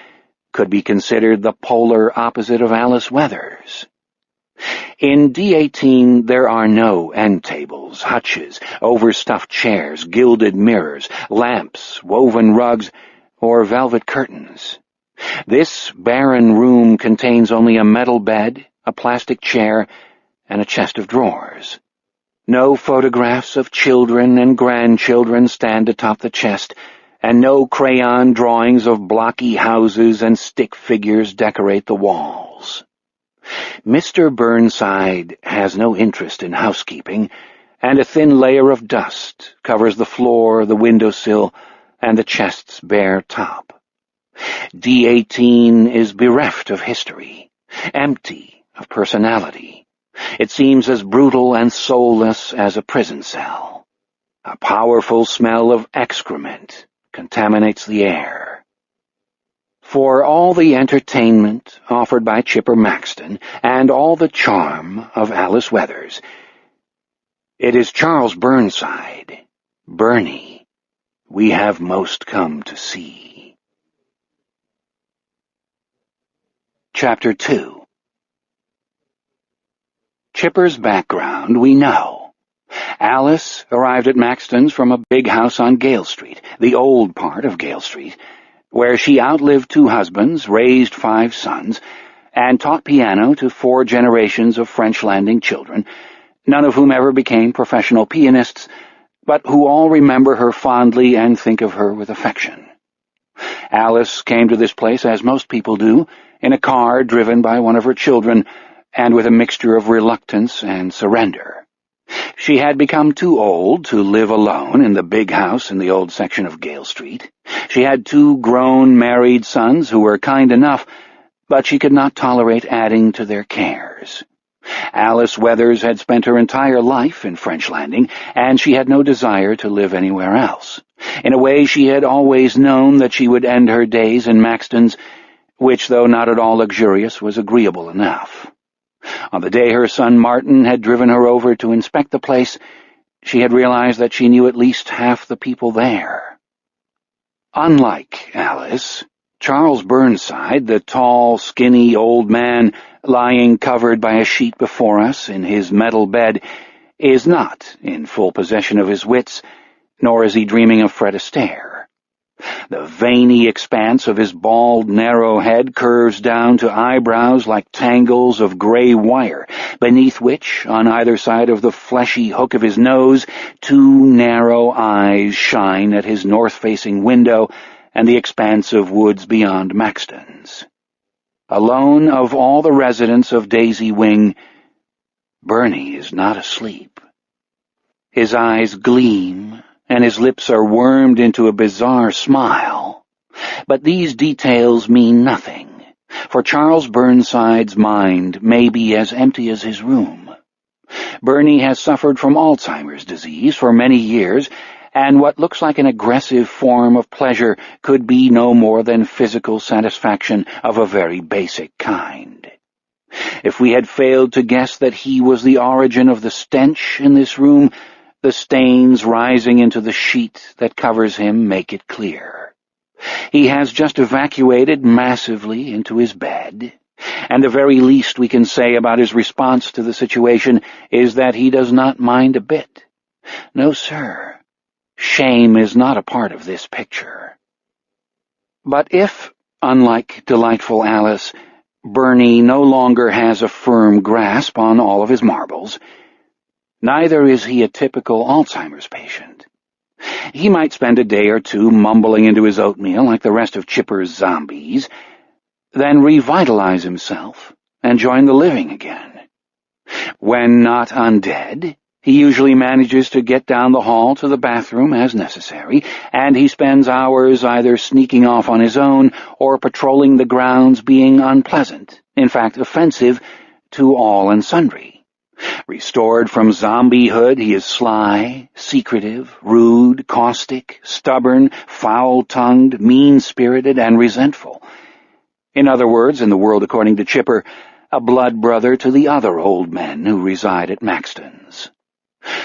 could be considered the polar opposite of Alice Weathers. In D18 there are no end tables, hutches, overstuffed chairs, gilded mirrors, lamps, woven rugs, or velvet curtains. This barren room contains only a metal bed, a plastic chair, and a chest of drawers. No photographs of children and grandchildren stand atop the chest, and no crayon drawings of blocky houses and stick figures decorate the walls. Mr. Burnside has no interest in housekeeping, and a thin layer of dust covers the floor, the windowsill, and the chest's bare top. D18 is bereft of history, empty of personality. It seems as brutal and soulless as a prison cell. A powerful smell of excrement contaminates the air. For all the entertainment offered by Chipper Maxton and all the charm of Alice Weathers, it is Charles Burnside, Bernie, we have most come to see. Chapter 2. Chipper's background we know. Alice arrived at Maxton's from a big house on Gale Street, the old part of Gale Street, where she outlived 2 husbands, raised 5 sons, and taught piano to 4 generations of French landing children, none of whom ever became professional pianists, but who all remember her fondly and think of her with affection. Alice came to this place, as most people do, in a car driven by one of her children, and with a mixture of reluctance and surrender. She had become too old to live alone in the big house in the old section of Gale Street. She had 2 grown married sons who were kind enough, but she could not tolerate adding to their cares. Alice Weathers had spent her entire life in French Landing, and she had no desire to live anywhere else. In a way, she had always known that she would end her days in Maxton's, which, though not at all luxurious, was agreeable enough. On the day her son Martin had driven her over to inspect the place, she had realized that she knew at least half the people there. Unlike Alice, Charles Burnside, the tall, skinny old man lying covered by a sheet before us in his metal bed, is not in full possession of his wits, nor is he dreaming of Fred Astaire. The veiny expanse of his bald, narrow head curves down to eyebrows like tangles of gray wire, beneath which, on either side of the fleshy hook of his nose, 2 narrow eyes shine at his north-facing window and the expanse of woods beyond Maxton's. Alone of all the residents of Daisy Wing, Bernie is not asleep. His eyes gleam, and his lips are wormed into a bizarre smile. But these details mean nothing, for Charles Burnside's mind may be as empty as his room. Bernie has suffered from Alzheimer's disease for many years, and what looks like an aggressive form of pleasure could be no more than physical satisfaction of a very basic kind. If we had failed to guess that he was the origin of the stench in this room, the stains rising into the sheet that covers him make it clear. He has just evacuated massively into his bed, and the very least we can say about his response to the situation is that he does not mind a bit. No, sir. Shame is not a part of this picture. But if, unlike delightful Alice, Bernie no longer has a firm grasp on all of his marbles, neither is he a typical Alzheimer's patient. He might spend a day or 2 mumbling into his oatmeal like the rest of Chipper's zombies, then revitalize himself and join the living again. When not undead, he usually manages to get down the hall to the bathroom as necessary, and he spends hours either sneaking off on his own or patrolling the grounds, being unpleasant, in fact offensive, to all and sundry. Restored from zombiehood, he is sly, secretive, rude, caustic, stubborn, foul-tongued, mean-spirited, and resentful. In other words, in the world according to Chipper, a blood brother to the other old men who reside at Maxton's.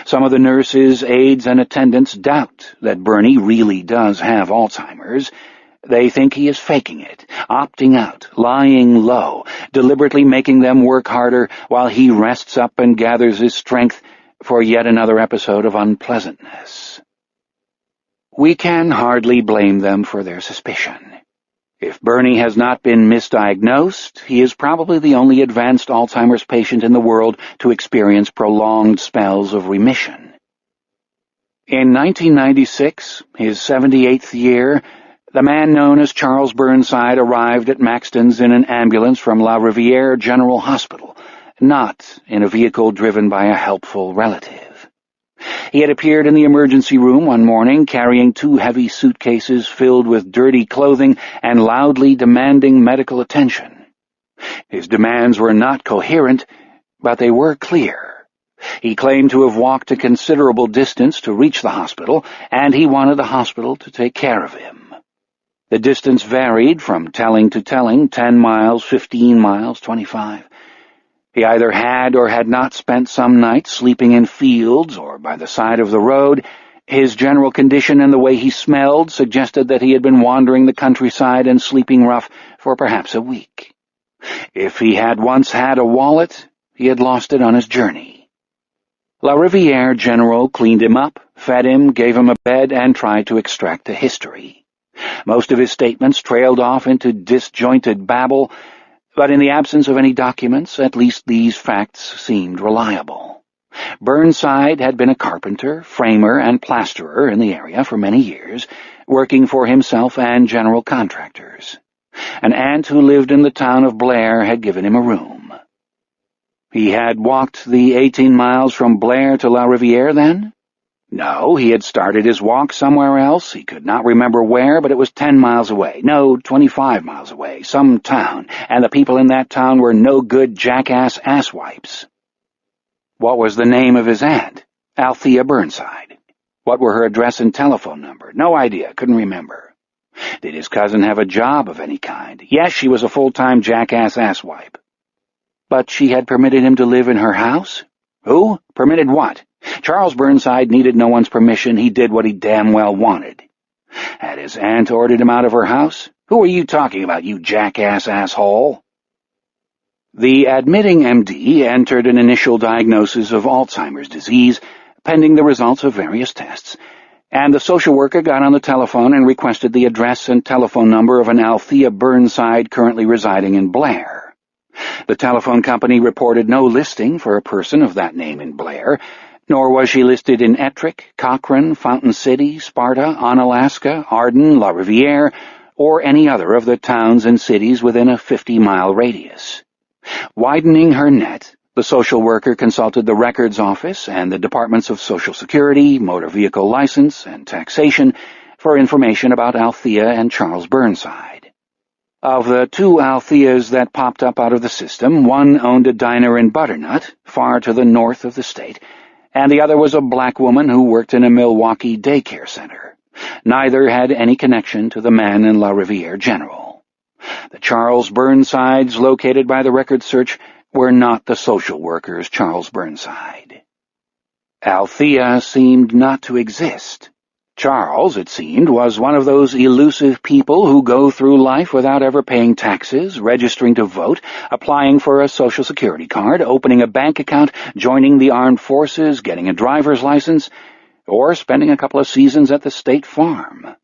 Some of the nurses, aides, and attendants doubt that Bernie really does have Alzheimer's. They think he is faking it, opting out, lying low, deliberately making them work harder while he rests up and gathers his strength for yet another episode of unpleasantness. We can hardly blame them for their suspicion. If Bernie has not been misdiagnosed, he is probably the only advanced Alzheimer's patient in the world to experience prolonged spells of remission. In 1996, his 78th year, the man known as Charles Burnside arrived at Maxton's in an ambulance from La Riviere General Hospital, not in a vehicle driven by a helpful relative. He had appeared in the emergency room one morning carrying 2 heavy suitcases filled with dirty clothing and loudly demanding medical attention. His demands were not coherent, but they were clear. He claimed to have walked a considerable distance to reach the hospital, and he wanted the hospital to take care of him. The distance varied from telling to telling, 10 miles, 15 miles, 25. He either had or had not spent some nights sleeping in fields or by the side of the road. His general condition and the way he smelled suggested that he had been wandering the countryside and sleeping rough for perhaps a week. If he had once had a wallet, he had lost it on his journey. La Riviere General cleaned him up, fed him, gave him a bed, and tried to extract a history. Most of his statements trailed off into disjointed babble, but in the absence of any documents, at least these facts seemed reliable. Burnside had been a carpenter, framer, and plasterer in the area for many years, working for himself and general contractors. An aunt who lived in the town of Blair had given him a room. He had walked the 18 miles from Blair to La Riviere, then? No, he had started his walk somewhere else. He could not remember where, but it was 10 miles away. No, 25 miles away, some town, and the people in that town were no good jackass asswipes. What was the name of his aunt? Althea Burnside. What were her address and telephone number? No idea, couldn't remember. Did his cousin have a job of any kind? Yes, she was a full-time jackass asswipe. But she had permitted him to live in her house? Who? Permitted what? Charles Burnside needed no one's permission. He did what he damn well wanted. Had his aunt ordered him out of her house? Who are you talking about, you jackass asshole? The admitting MD entered an initial diagnosis of Alzheimer's disease, pending the results of various tests, and the social worker got on the telephone and requested the address and telephone number of an Althea Burnside currently residing in Blair. The telephone company reported no listing for a person of that name in Blair, nor was she listed in Ettrick, Cochrane, Fountain City, Sparta, Onalaska, Arden, La Riviere, or any other of the towns and cities within a 50-mile radius. Widening her net, the social worker consulted the records office and the departments of Social Security, motor vehicle license, and taxation for information about Althea and Charles Burnside. Of the two Altheas that popped up out of the system, one owned a diner in Butternut, far to the north of the state, and the other was a black woman who worked in a Milwaukee daycare center. Neither had any connection to the man in La Riviere General. The Charles Burnsides located by the record search were not the social worker's Charles Burnside. Althea seemed not to exist. Charles, it seemed, was one of those elusive people who go through life without ever paying taxes, registering to vote, applying for a Social Security card, opening a bank account, joining the armed forces, getting a driver's license, or spending a couple of seasons at the state farm.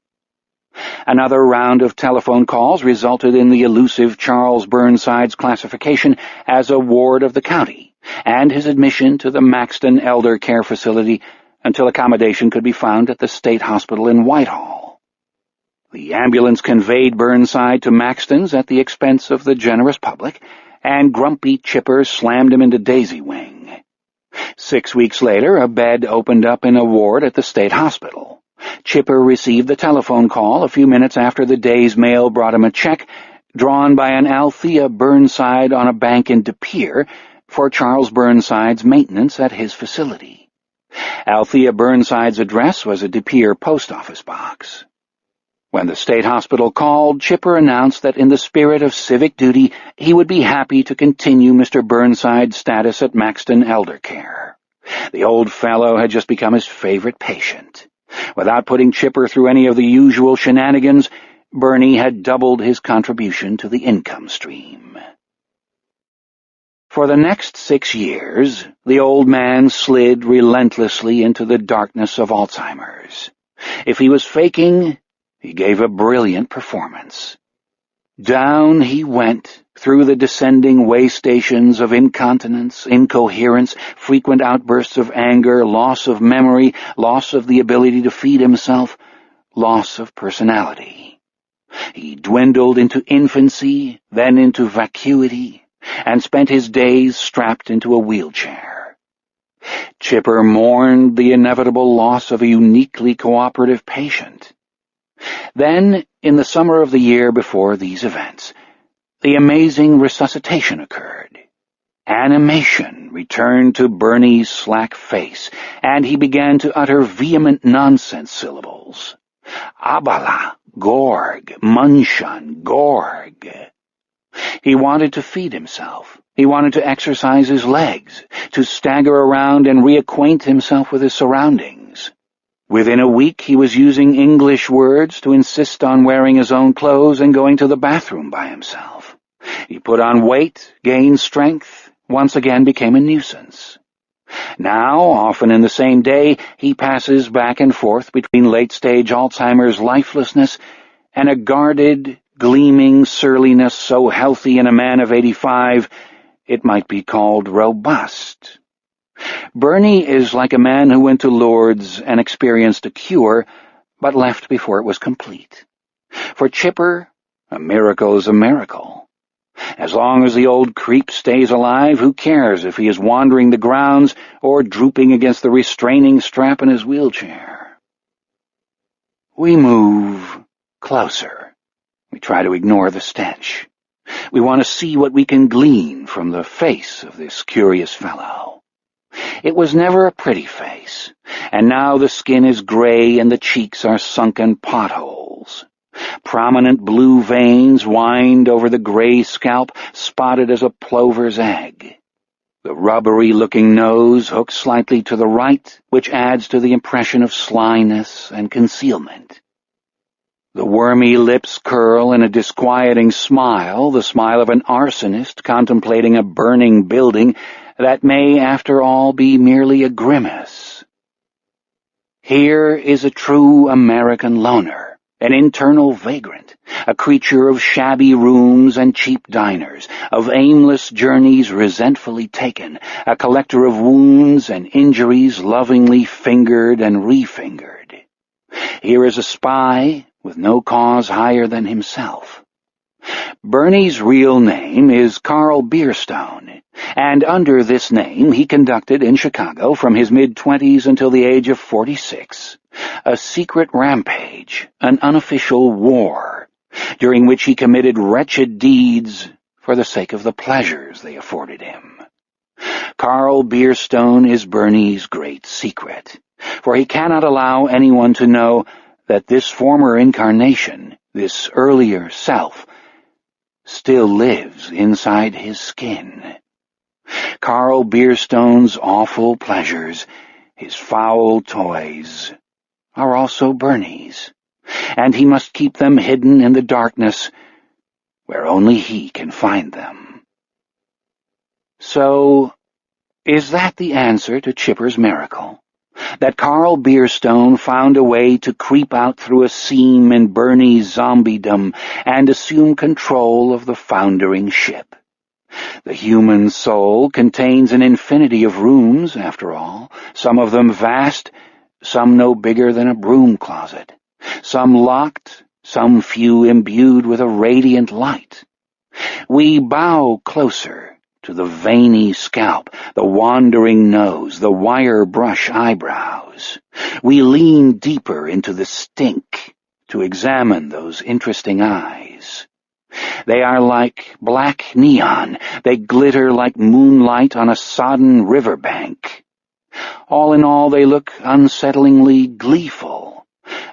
Another round of telephone calls resulted in the elusive Charles Burnside's classification as a ward of the county, and his admission to the Maxton Elder Care Facility until accommodation could be found at the state hospital in Whitehall. The ambulance conveyed Burnside to Maxton's at the expense of the generous public, and grumpy Chipper slammed him into Daisy Wing. 6 weeks later, a bed opened up in a ward at the state hospital. Chipper received the telephone call a few minutes after the day's mail brought him a check drawn by an Althea Burnside on a bank in De Pere for Charles Burnside's maintenance at his facility. Althea Burnside's address was a De Pere post office box. When the state hospital called, Chipper announced that in the spirit of civic duty he would be happy to continue Mr. Burnside's status at Maxton Elder Care. The old fellow had just become his favorite patient. Without putting Chipper through any of the usual shenanigans, Bernie had doubled his contribution to the income stream. For the next 6 years, the old man slid relentlessly into the darkness of Alzheimer's. If he was faking, he gave a brilliant performance. Down he went through the descending way stations of incontinence, incoherence, frequent outbursts of anger, loss of memory, loss of the ability to feed himself, loss of personality. He dwindled into infancy, then into vacuity, and spent his days strapped into a wheelchair. Chipper mourned the inevitable loss of a uniquely cooperative patient. Then, in the summer of the year before these events, the amazing resuscitation occurred. Animation returned to Bernie's slack face, and he began to utter vehement nonsense syllables. Abala, Gorg, Munshun, Gorg. He wanted to feed himself. He wanted to exercise his legs, to stagger around and reacquaint himself with his surroundings. Within a week he was using English words to insist on wearing his own clothes and going to the bathroom by himself. He put on weight, gained strength, once again became a nuisance. Now, often in the same day, he passes back and forth between late-stage Alzheimer's lifelessness and a guarded, gleaming surliness so healthy in a man of 85, it might be called robust. Bernie is like a man who went to Lourdes and experienced a cure, but left before it was complete. For Chipper, a miracle is a miracle. As long as the old creep stays alive, who cares if he is wandering the grounds or drooping against the restraining strap in his wheelchair? We move closer. We try to ignore the stench. We want to see what we can glean from the face of this curious fellow. It was never a pretty face, and now the skin is gray and the cheeks are sunken potholes. Prominent blue veins wind over the gray scalp, spotted as a plover's egg. The rubbery-looking nose hooks slightly to the right, which adds to the impression of slyness and concealment. The wormy lips curl in a disquieting smile, the smile of an arsonist contemplating a burning building that may, after all, be merely a grimace. Here is a true American loner, an internal vagrant, a creature of shabby rooms and cheap diners, of aimless journeys resentfully taken, a collector of wounds and injuries lovingly fingered and refingered. Here is a spy with no cause higher than himself. Bernie's real name is Carl Bierstone, and under this name he conducted in Chicago from his mid-20s until the age of 46 a secret rampage, an unofficial war, during which he committed wretched deeds for the sake of the pleasures they afforded him. Carl Bierstone is Bernie's great secret, for he cannot allow anyone to know that this former incarnation, this earlier self, still lives inside his skin. Carl Bierstone's awful pleasures, his foul toys, are also Bernie's, and he must keep them hidden in the darkness where only he can find them. So, is that the answer to Chipper's miracle? That Carl Bierstone found a way to creep out through a seam in Bernie's zombiedom and assume control of the foundering ship. The human soul contains an infinity of rooms, after all, some of them vast, some no bigger than a broom closet, some locked, some few imbued with a radiant light. We bow closer to the veiny scalp, the wandering nose, the wire brush eyebrows. We lean deeper into the stink to examine those interesting eyes. They are like black neon. They glitter like moonlight on a sodden riverbank. All in all, they look unsettlingly gleeful,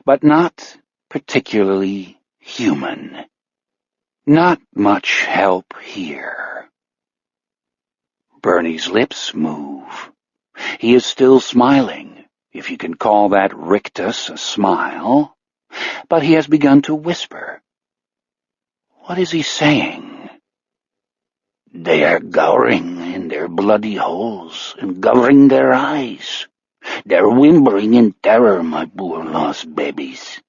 but not particularly human. Not much help here. Bernie's lips move. He is still smiling, if you can call that rictus a smile, but he has begun to whisper. What is he saying? They are gowering in their bloody holes and covering their eyes. They're whimpering in terror, my poor lost babies.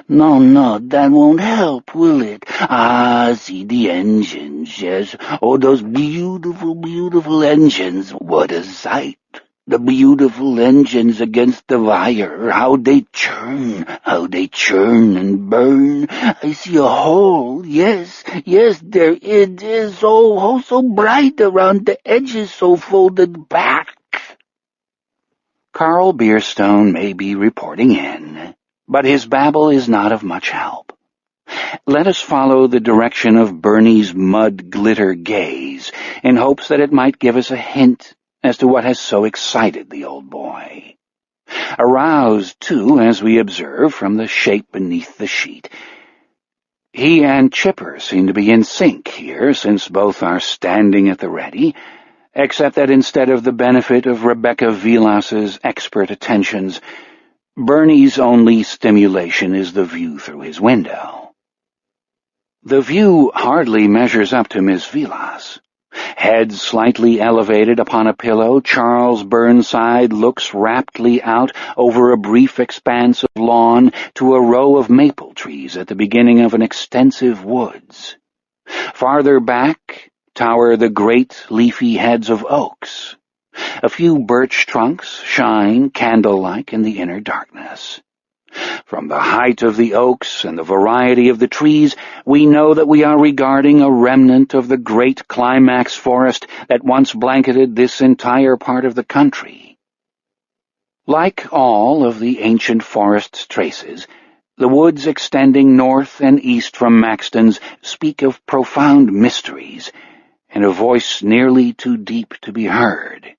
No, that won't help, will it? See the engines, yes. Oh, those beautiful, beautiful engines. What a sight. The beautiful engines against the wire. How they churn and burn. I see a hole. Yes, there it is. Oh, so bright around the edges, so folded back. Carl Bierstone may be reporting in, but his babble is not of much help. Let us follow the direction of Bernie's mud-glitter gaze in hopes that it might give us a hint as to what has so excited the old boy. Aroused, too, as we observe from the shape beneath the sheet. He and Chipper seem to be in sync here, since both are standing at the ready, except that instead of the benefit of Rebecca Vilas's expert attentions, Bernie's only stimulation is the view through his window. The view hardly measures up to Miss Vilas. Head slightly elevated upon a pillow, Charles Burnside looks raptly out over a brief expanse of lawn to a row of maple trees at the beginning of an extensive woods. Farther back tower the great leafy heads of oaks. A few birch trunks shine candle-like in the inner darkness. From the height of the oaks and the variety of the trees, we know that we are regarding a remnant of the great climax forest that once blanketed this entire part of the country. Like all of the ancient forest's traces, the woods extending north and east from Maxton's speak of profound mysteries, and a voice nearly too deep to be heard.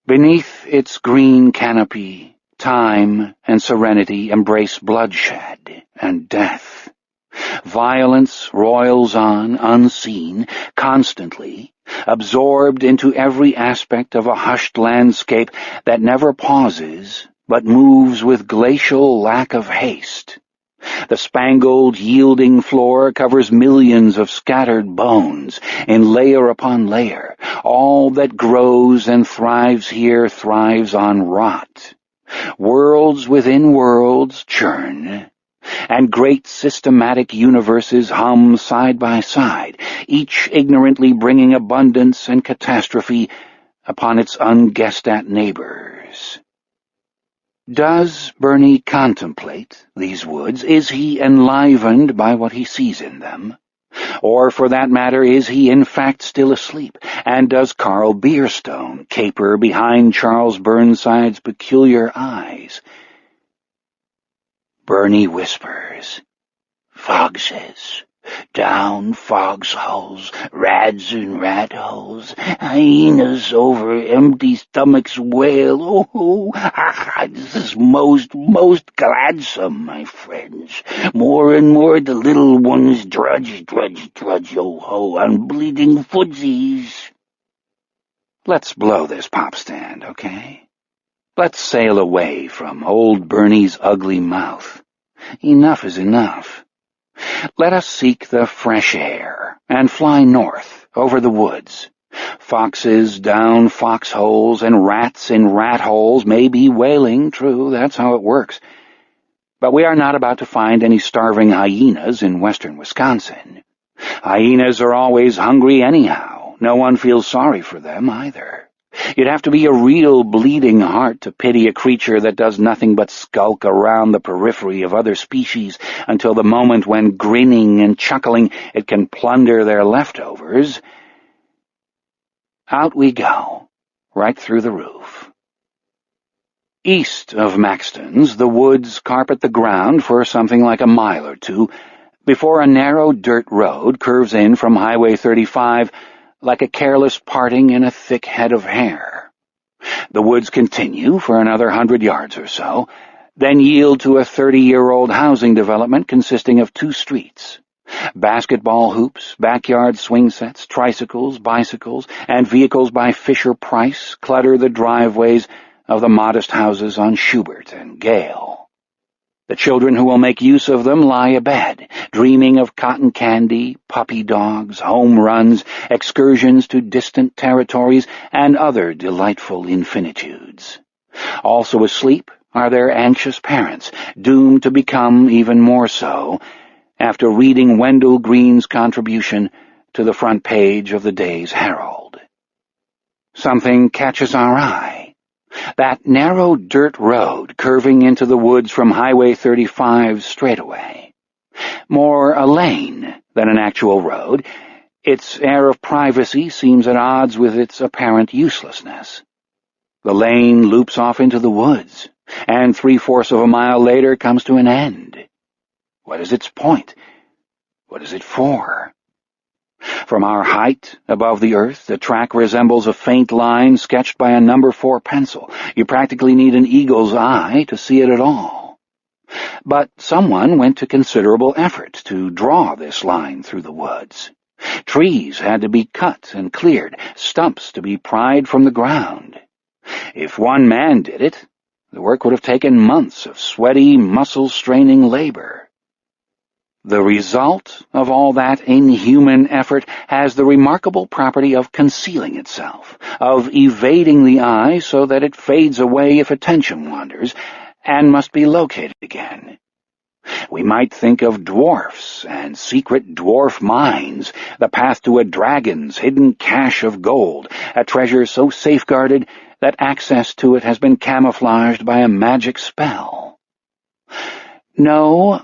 Beneath its green canopy, time and serenity embrace bloodshed and death. Violence roils on, unseen, constantly, absorbed into every aspect of a hushed landscape that never pauses, but moves with glacial lack of haste. The spangled, yielding floor covers millions of scattered bones in layer upon layer. All that grows and thrives here thrives on rot. Worlds within worlds churn, and great systematic universes hum side by side, each ignorantly bringing abundance and catastrophe upon its unguessed-at neighbors. Does Bernie contemplate these woods? Is he enlivened by what he sees in them? Or, for that matter, is he in fact still asleep? And does Carl Beerstone caper behind Charles Burnside's peculiar eyes? Bernie whispers, "Foxes, down foxholes, rats in rat holes, hyenas over empty stomachs wail. Oh, this is most gladsome, my friends. More and more the little ones drudge, oh ho, on bleeding footsies." Let's blow this pop stand, okay? Let's sail away from old Bernie's ugly mouth. Enough is enough. Let us seek the fresh air and fly north over the woods. Foxes down foxholes and rats in rat holes may be wailing, true, that's how it works. But we are not about to find any starving hyenas in western Wisconsin. Hyenas are always hungry anyhow. No one feels sorry for them either. You'd have to be a real bleeding heart to pity a creature that does nothing but skulk around the periphery of other species until the moment when, grinning and chuckling, it can plunder their leftovers. Out we go, right through the roof. East of Maxton's, the woods carpet the ground for something like a mile or two, before a narrow dirt road curves in from Highway 35 like a careless parting in a thick head of hair. The woods continue for another 100 yards or so, then yield to a 30-year-old housing development consisting of 2 streets. Basketball hoops, backyard swing sets, tricycles, bicycles, and vehicles by Fisher-Price clutter the driveways of the modest houses on Schubert and Gale. The children who will make use of them lie abed, dreaming of cotton candy, puppy dogs, home runs, excursions to distant territories, and other delightful infinitudes. Also asleep are their anxious parents, doomed to become even more so after reading Wendell Green's contribution to the front page of the day's Herald. Something catches our eye. That narrow dirt road curving into the woods from Highway 35 straightaway. More a lane than an actual road, its air of privacy seems at odds with its apparent uselessness. The lane loops off into the woods, and 3/4 of a mile later comes to an end. What is its point? What is it for? From our height above the earth, the track resembles a faint line sketched by a number 4 pencil. You practically need an eagle's eye to see it at all. But someone went to considerable effort to draw this line through the woods. Trees had to be cut and cleared, stumps to be pried from the ground. If one man did it, the work would have taken months of sweaty, muscle-straining labor. The result of all that inhuman effort has the remarkable property of concealing itself, of evading the eye so that it fades away if attention wanders, and must be located again. We might think of dwarfs and secret dwarf mines, the path to a dragon's hidden cache of gold, a treasure so safeguarded that access to it has been camouflaged by a magic spell. No,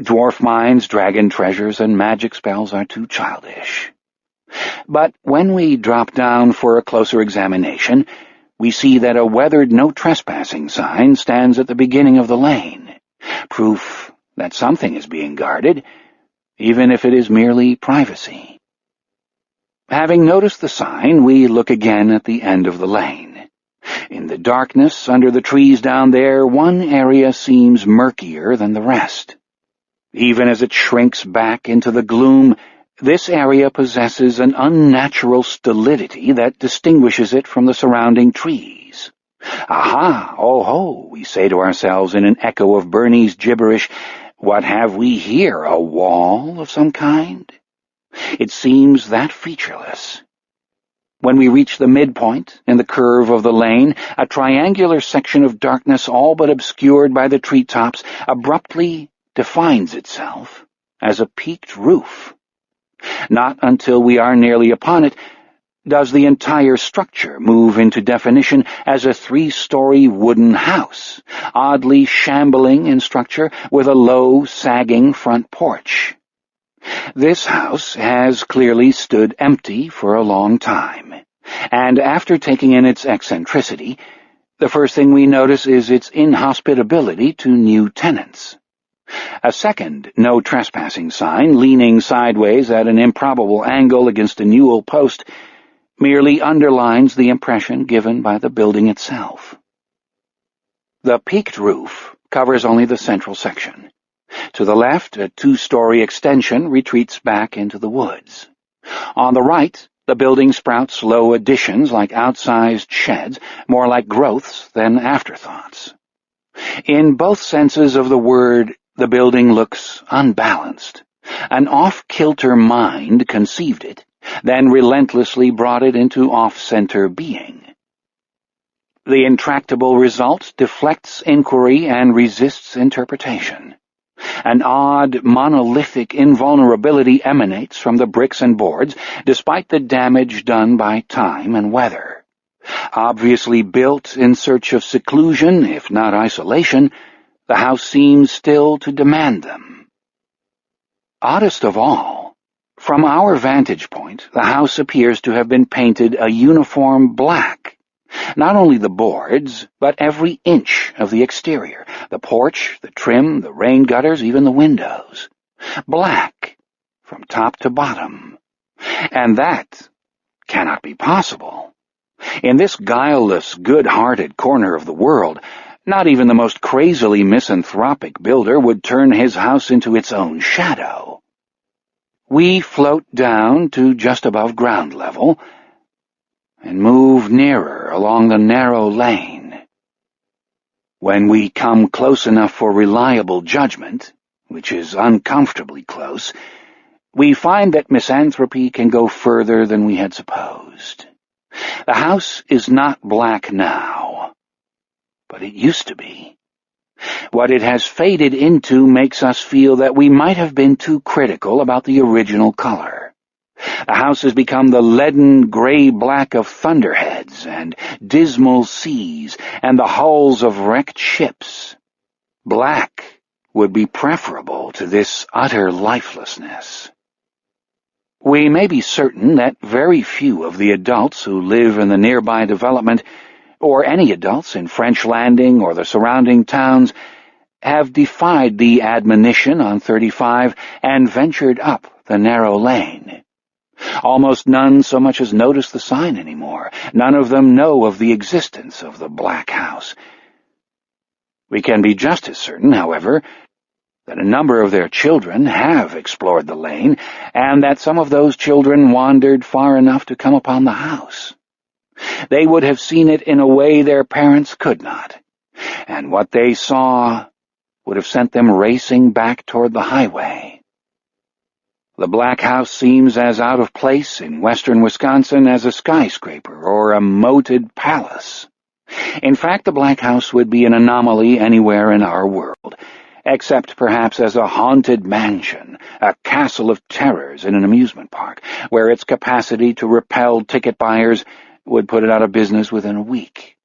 dwarf mines, dragon treasures, and magic spells are too childish. But when we drop down for a closer examination, we see that a weathered no trespassing sign stands at the beginning of the lane, proof that something is being guarded, even if it is merely privacy. Having noticed the sign, we look again at the end of the lane. In the darkness under the trees down there, one area seems murkier than the rest. Even as it shrinks back into the gloom, this area possesses an unnatural stolidity that distinguishes it from the surrounding trees. Aha, oh-ho, we say to ourselves in an echo of Bernie's gibberish, what have we here, a wall of some kind? It seems that featureless. When we reach the midpoint in the curve of the lane, a triangular section of darkness all but obscured by the treetops abruptly defines itself as a peaked roof. Not until we are nearly upon it does the entire structure move into definition as a 3-story wooden house, oddly shambling in structure with a low, sagging front porch. This house has clearly stood empty for a long time, and after taking in its eccentricity, the first thing we notice is its inhospitability to new tenants. A second no trespassing sign, leaning sideways at an improbable angle against a newel post, merely underlines the impression given by the building itself. The peaked roof covers only the central section. To the left, a 2-story extension retreats back into the woods. On the right, the building sprouts low additions like outsized sheds, more like growths than afterthoughts. In both senses of the word, the building looks unbalanced. An off-kilter mind conceived it, then relentlessly brought it into off-center being. The intractable result deflects inquiry and resists interpretation. An odd, monolithic invulnerability emanates from the bricks and boards, despite the damage done by time and weather. Obviously built in search of seclusion, if not isolation, the house seems still to demand them. Oddest of all, from our vantage point, the house appears to have been painted a uniform black. Not only the boards, but every inch of the exterior, the porch, the trim, the rain gutters, even the windows. Black, from top to bottom. And that cannot be possible. In this guileless, good-hearted corner of the world, not even the most crazily misanthropic builder would turn his house into its own shadow. We float down to just above ground level, and move nearer along the narrow lane. When we come close enough for reliable judgment, which is uncomfortably close, we find that misanthropy can go further than we had supposed. The house is not black now, but it used to be. What it has faded into makes us feel that we might have been too critical about the original color. The house has become the leaden gray-black of thunderheads and dismal seas and the hulls of wrecked ships. Black would be preferable to this utter lifelessness. We may be certain that very few of the adults who live in the nearby development, or any adults in French Landing or the surrounding towns, have defied the admonition on 35 and ventured up the narrow lane. Almost none so much as notice the sign anymore. None of them know of the existence of the Black House. We can be just as certain, however, that a number of their children have explored the lane, and that some of those children wandered far enough to come upon the house. They would have seen it in a way their parents could not, and what they saw would have sent them racing back toward the highway. The Black House seems as out of place in western Wisconsin as a skyscraper or a moated palace. In fact, the Black House would be an anomaly anywhere in our world, except perhaps as a haunted mansion, a castle of terrors in an amusement park, where its capacity to repel ticket buyers would put it out of business within a week.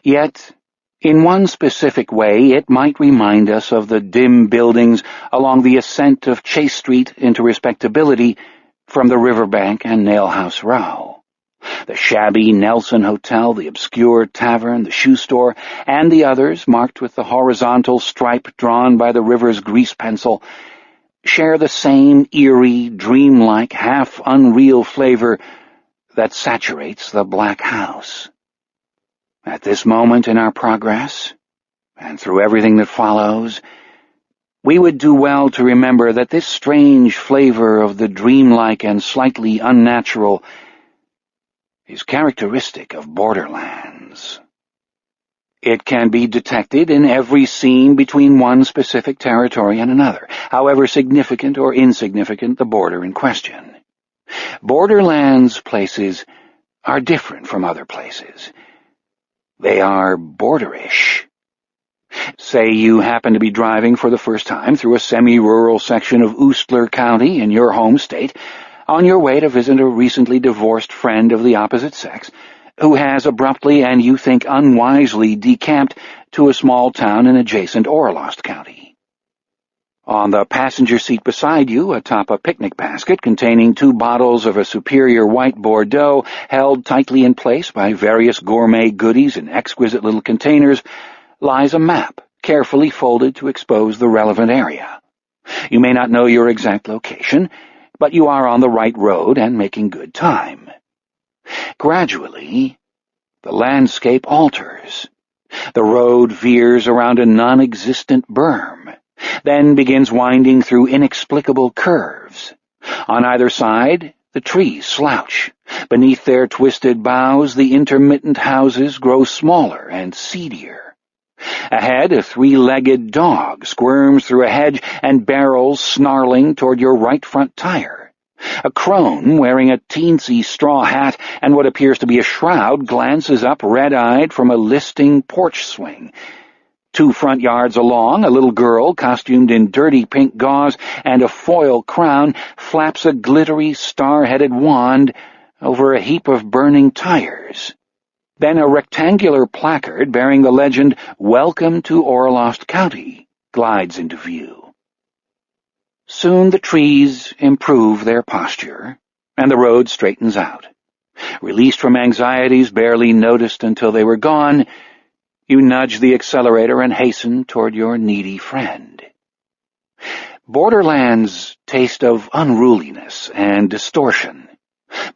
Yet, in one specific way, it might remind us of the dim buildings along the ascent of Chase Street into respectability from the riverbank and Nailhouse Row. The shabby Nelson Hotel, the obscure tavern, the shoe store, and the others, marked with the horizontal stripe drawn by the river's grease pencil, share the same eerie, dreamlike, half-unreal flavor that saturates the Black House. At this moment in our progress, and through everything that follows, we would do well to remember that this strange flavor of the dreamlike and slightly unnatural is characteristic of Borderlands. It can be detected in every scene between one specific territory and another, however significant or insignificant the border in question. Borderlands places are different from other places. They are borderish. Say you happen to be driving for the first time through a semi-rural section of Oostler County in your home state, on your way to visit a recently divorced friend of the opposite sex, who has abruptly and you think unwisely decamped to a small town in adjacent Orlost County. On the passenger seat beside you, atop a picnic basket containing 2 bottles of a superior white Bordeaux held tightly in place by various gourmet goodies in exquisite little containers, lies a map, carefully folded to expose the relevant area. You may not know your exact location, but you are on the right road and making good time. Gradually, the landscape alters. The road veers around a non-existent berm, then begins winding through inexplicable curves. On either side, the trees slouch. Beneath their twisted boughs, the intermittent houses grow smaller and seedier. Ahead, a 3-legged dog squirms through a hedge and barrels snarling toward your right front tire. A crone wearing a teensy straw hat and what appears to be a shroud glances up red-eyed from a listing porch swing. 2 front yards along, a little girl costumed in dirty pink gauze and a foil crown flaps a glittery star-headed wand over a heap of burning tires. Then a rectangular placard bearing the legend, "Welcome to Orlost County," glides into view. Soon the trees improve their posture, and the road straightens out. Released from anxieties barely noticed until they were gone, you nudge the accelerator and hasten toward your needy friend. Borderlands taste of unruliness and distortion.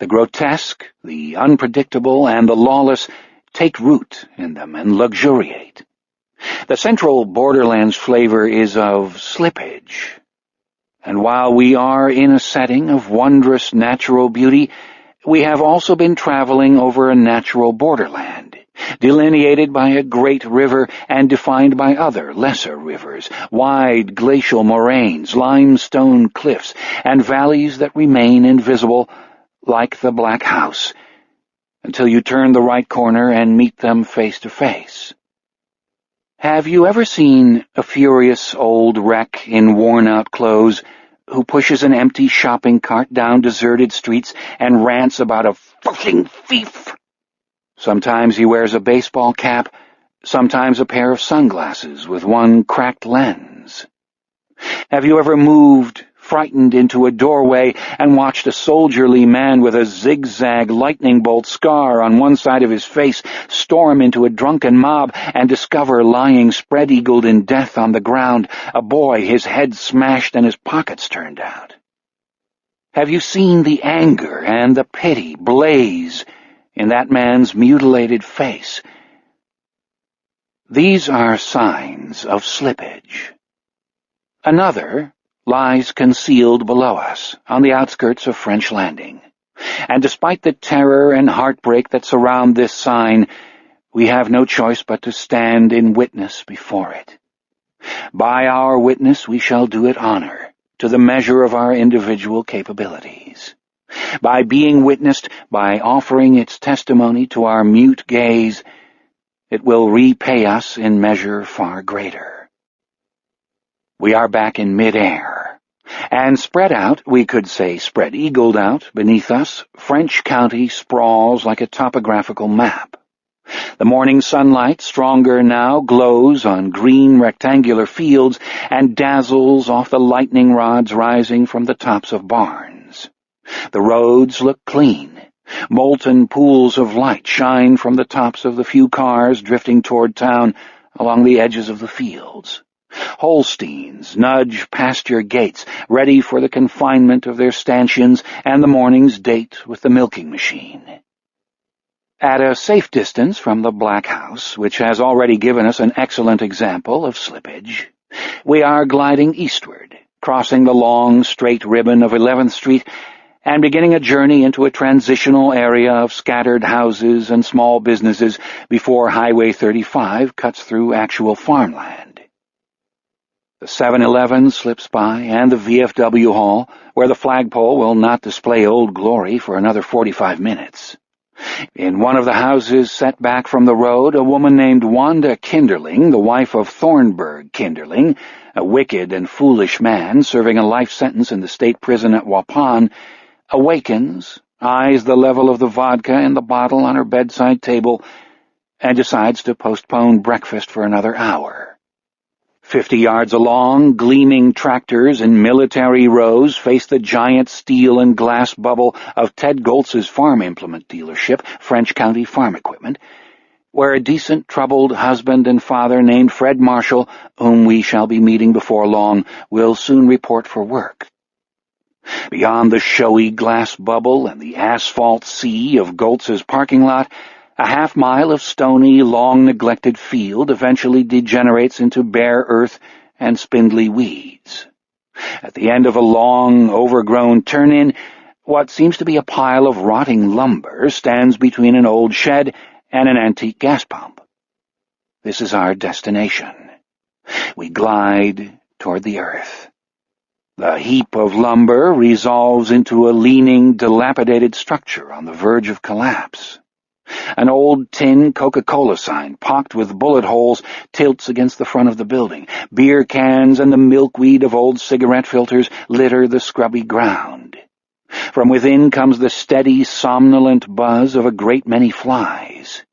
The grotesque, the unpredictable, and the lawless take root in them and luxuriate. The central Borderlands flavor is of slippage. And while we are in a setting of wondrous natural beauty, we have also been traveling over a natural borderland, delineated by a great river and defined by other lesser rivers, wide glacial moraines, limestone cliffs, and valleys that remain invisible like the Black House, until you turn the right corner and meet them face to face. Have you ever seen a furious old wreck in worn-out clothes who pushes an empty shopping cart down deserted streets and rants about a fucking thief? Sometimes he wears a baseball cap, sometimes a pair of sunglasses with one cracked lens. Have you ever moved frightened into a doorway and watched a soldierly man with a zigzag lightning bolt scar on one side of his face storm into a drunken mob and discover lying spread-eagled in death on the ground a boy, his head smashed and his pockets turned out? Have you seen the anger and the pity blaze in that man's mutilated face? These are signs of slippage. Another lies concealed below us, on the outskirts of French Landing. And despite the terror and heartbreak that surround this sign, we have no choice but to stand in witness before it. By our witness we shall do it honor, to the measure of our individual capabilities. By being witnessed, by offering its testimony to our mute gaze, it will repay us in measure far greater. We are back in mid-air, and spread out, we could say spread-eagled out, beneath us, French County sprawls like a topographical map. The morning sunlight, stronger now, glows on green rectangular fields and dazzles off the lightning rods rising from the tops of barns. The roads look clean. Molten pools of light shine from the tops of the few cars drifting toward town along the edges of the fields. Holsteins nudge past your gates, ready for the confinement of their stanchions and the morning's date with the milking machine. At a safe distance from the Black House, which has already given us an excellent example of slippage, we are gliding eastward, crossing the long, straight ribbon of 11th Street and beginning a journey into a transitional area of scattered houses and small businesses before Highway 35 cuts through actual farmland. The 7-Eleven slips by, and the VFW Hall, where the flagpole will not display Old Glory for another 45 minutes. In one of the houses set back from the road, a woman named Wanda Kinderling, the wife of Thornburg Kinderling, a wicked and foolish man serving a life sentence in the state prison at Waupun, awakens, eyes the level of the vodka in the bottle on her bedside table, and decides to postpone breakfast for another hour. 50 yards along, gleaming tractors in military rows face the giant steel and glass bubble of Ted Goltz's farm implement dealership, French County Farm Equipment, where a decent, troubled husband and father named Fred Marshall, whom we shall be meeting before long, will soon report for work. Beyond the showy glass bubble and the asphalt sea of Goltz's parking lot, a half-mile of stony, long-neglected field eventually degenerates into bare earth and spindly weeds. At the end of a long, overgrown turn-in, what seems to be a pile of rotting lumber stands between an old shed and an antique gas pump. This is our destination. We glide toward the earth. The heap of lumber resolves into a leaning, dilapidated structure on the verge of collapse. An old tin Coca-Cola sign, pocked with bullet holes, tilts against the front of the building. Beer cans and the milkweed of old cigarette filters litter the scrubby ground. From within comes the steady, somnolent buzz of a great many flies.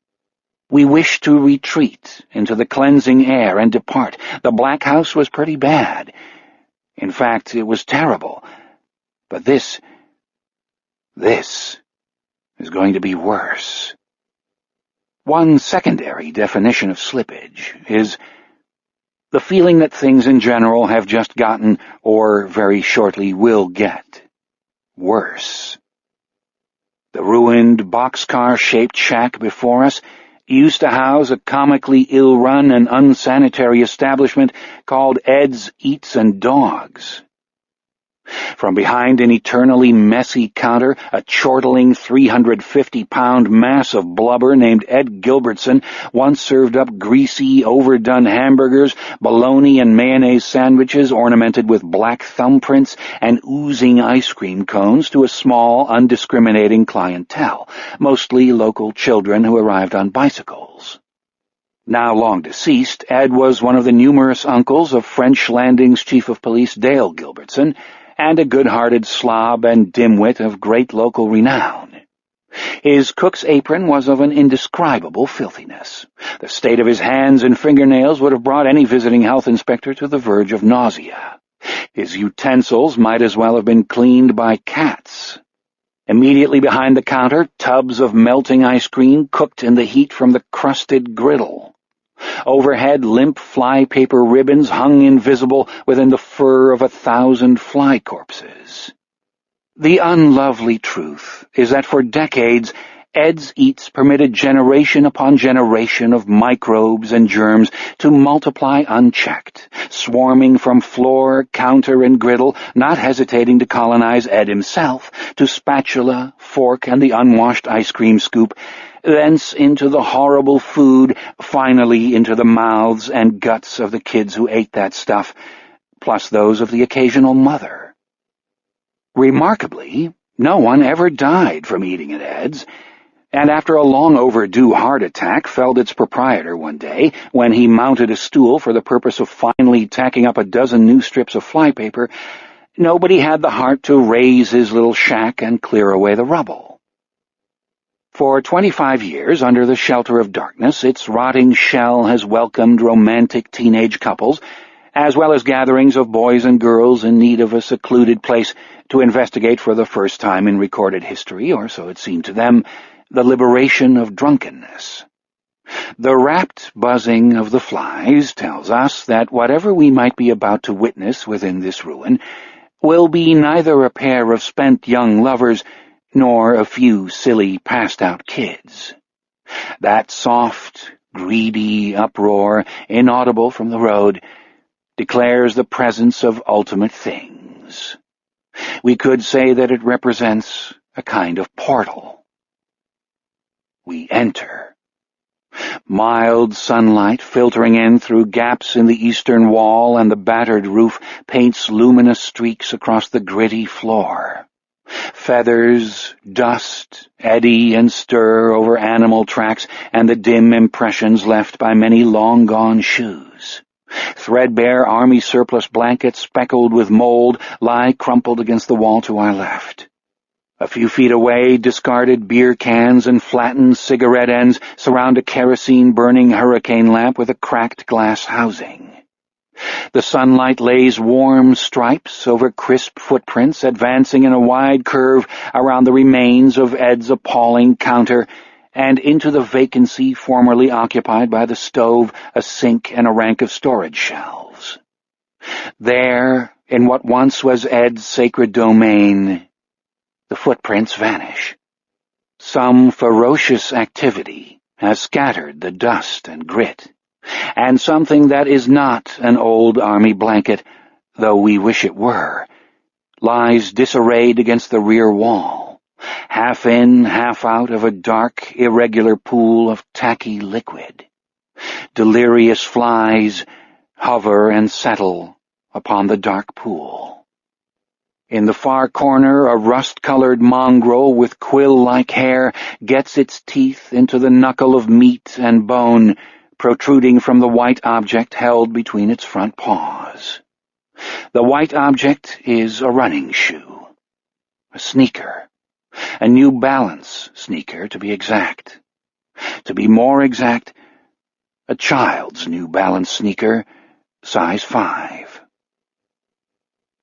We wish to retreat into the cleansing air and depart. The Black House was pretty bad. In fact, it was terrible. But this is going to be worse. One secondary definition of slippage is the feeling that things in general have just gotten, or very shortly will get, worse. The ruined boxcar-shaped shack before us used to house a comically ill-run and unsanitary establishment called Ed's Eats and Dogs. From behind an eternally messy counter, a chortling 350-pound mass of blubber named Ed Gilbertson once served up greasy, overdone hamburgers, bologna and mayonnaise sandwiches ornamented with black thumbprints, and oozing ice cream cones to a small, undiscriminating clientele, mostly local children who arrived on bicycles. Now long deceased, Ed was one of the numerous uncles of French Landing's chief of police Dale Gilbertson, and a good-hearted slob and dimwit of great local renown. His cook's apron was of an indescribable filthiness. The state of his hands and fingernails would have brought any visiting health inspector to the verge of nausea. His utensils might as well have been cleaned by cats. Immediately behind the counter, tubs of melting ice cream cooked in the heat from the crusted griddle. Overhead, limp fly-paper ribbons hung invisible within the fur of 1,000 fly corpses. The unlovely truth is that for decades, Ed's Eats permitted generation upon generation of microbes and germs to multiply unchecked, swarming from floor, counter, and griddle, not hesitating to colonize Ed himself, to spatula, fork, and the unwashed ice cream scoop, thence into the horrible food, finally into the mouths and guts of the kids who ate that stuff, plus those of the occasional mother. Remarkably, no one ever died from eating at Ed's. and after a long-overdue heart attack felled its proprietor one day when he mounted a stool for the purpose of finally tacking up a dozen new strips of flypaper, nobody had the heart to raise his little shack and clear away the rubble. For 25 years, under the shelter of darkness, its rotting shell has welcomed romantic teenage couples, as well as gatherings of boys and girls in need of a secluded place to investigate for the first time in recorded history, or so it seemed to them, the liberation of drunkenness. The rapt buzzing of the flies tells us that whatever we might be about to witness within this ruin will be neither a pair of spent young lovers nor a few silly passed-out kids. That soft, greedy uproar, inaudible from the road, declares the presence of ultimate things. We could say that it represents a kind of portal. We enter. Mild sunlight filtering in through gaps in the eastern wall and the battered roof paints luminous streaks across the gritty floor. Feathers, dust, eddy and stir over animal tracks and the dim impressions left by many long-gone shoes. Threadbare army surplus blankets speckled with mold lie crumpled against the wall to our left. A few feet away, discarded beer cans and flattened cigarette ends surround a kerosene-burning hurricane lamp with a cracked glass housing. The sunlight lays warm stripes over crisp footprints, advancing in a wide curve around the remains of Ed's appalling counter and into the vacancy formerly occupied by the stove, a sink, and a rank of storage shelves. There, in what once was Ed's sacred domain, the footprints vanish. Some ferocious activity has scattered the dust and grit, and something that is not an old army blanket, though we wish it were, lies disarrayed against the rear wall, half in, half out of a dark, irregular pool of tacky liquid. Delirious flies hover and settle upon the dark pool. In the far corner, a rust-colored mongrel with quill-like hair gets its teeth into the knuckle of meat and bone, protruding from the white object held between its front paws. The white object is a running shoe, a sneaker, a New Balance sneaker, to be exact. To be more exact, a child's New Balance sneaker, size 5.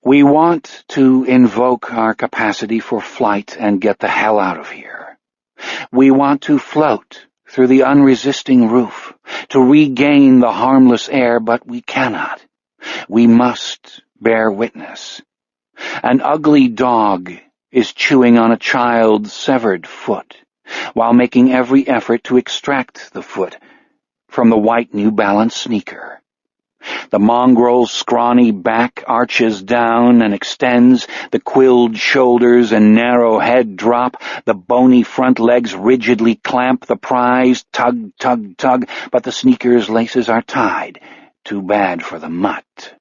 We want to invoke our capacity for flight and get the hell out of here. We want to float through the unresisting roof, to regain the harmless air, but we cannot. We must bear witness. An ugly dog is chewing on a child's severed foot, while making every effort to extract the foot from the white New Balance sneaker. The mongrel's scrawny back arches down and extends, the quilled shoulders and narrow head drop, the bony front legs rigidly clamp the prize, tug, tug, tug, but the sneaker's laces are tied. Too bad for the mutt.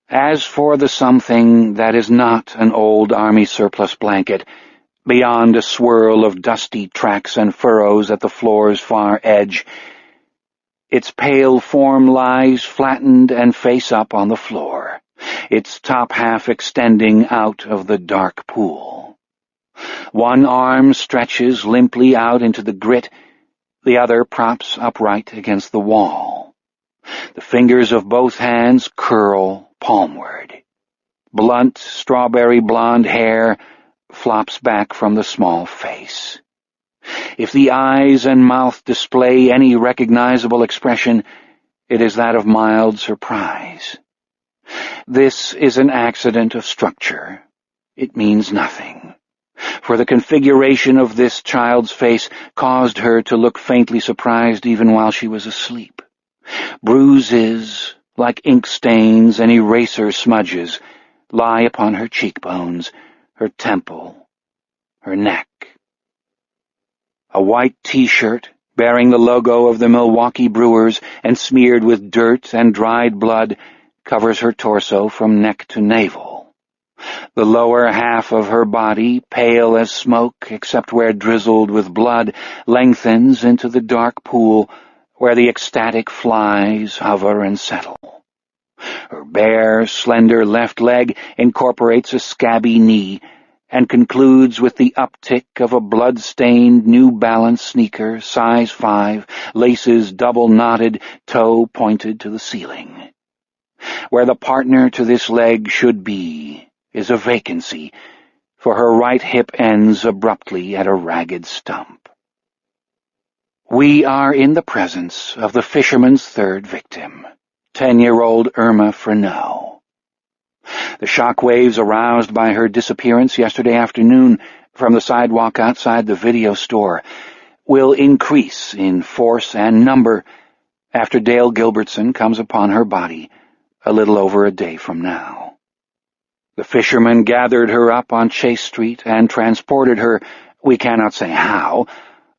As for the something that is not an old army surplus blanket, beyond a swirl of dusty tracks and furrows at the floor's far edge, its pale form lies flattened and face up on the floor, its top half extending out of the dark pool. One arm stretches limply out into the grit, the other props upright against the wall. The fingers of both hands curl palmward. Blunt, strawberry blonde hair flops back from the small face. If the eyes and mouth display any recognizable expression, it is that of mild surprise. This is an accident of structure. It means nothing, for the configuration of this child's face caused her to look faintly surprised even while she was asleep. Bruises, like ink stains and eraser smudges, lie upon her cheekbones, her temple, her neck. A white T-shirt, bearing the logo of the Milwaukee Brewers and smeared with dirt and dried blood, covers her torso from neck to navel. The lower half of her body, pale as smoke except where drizzled with blood, lengthens into the dark pool where the ecstatic flies hover and settle. Her bare, slender left leg incorporates a scabby knee and concludes with the uptick of a blood-stained New Balance sneaker, size 5, laces double-knotted, toe pointed to the ceiling. Where the partner to this leg should be is a vacancy, for her right hip ends abruptly at a ragged stump. We are in the presence of the fisherman's third victim, 10-year-old Irma Freneau. The shock waves aroused by her disappearance yesterday afternoon from the sidewalk outside the video store will increase in force and number after Dale Gilbertson comes upon her body a little over a day from now. The fisherman gathered her up on Chase Street and transported her, we cannot say how,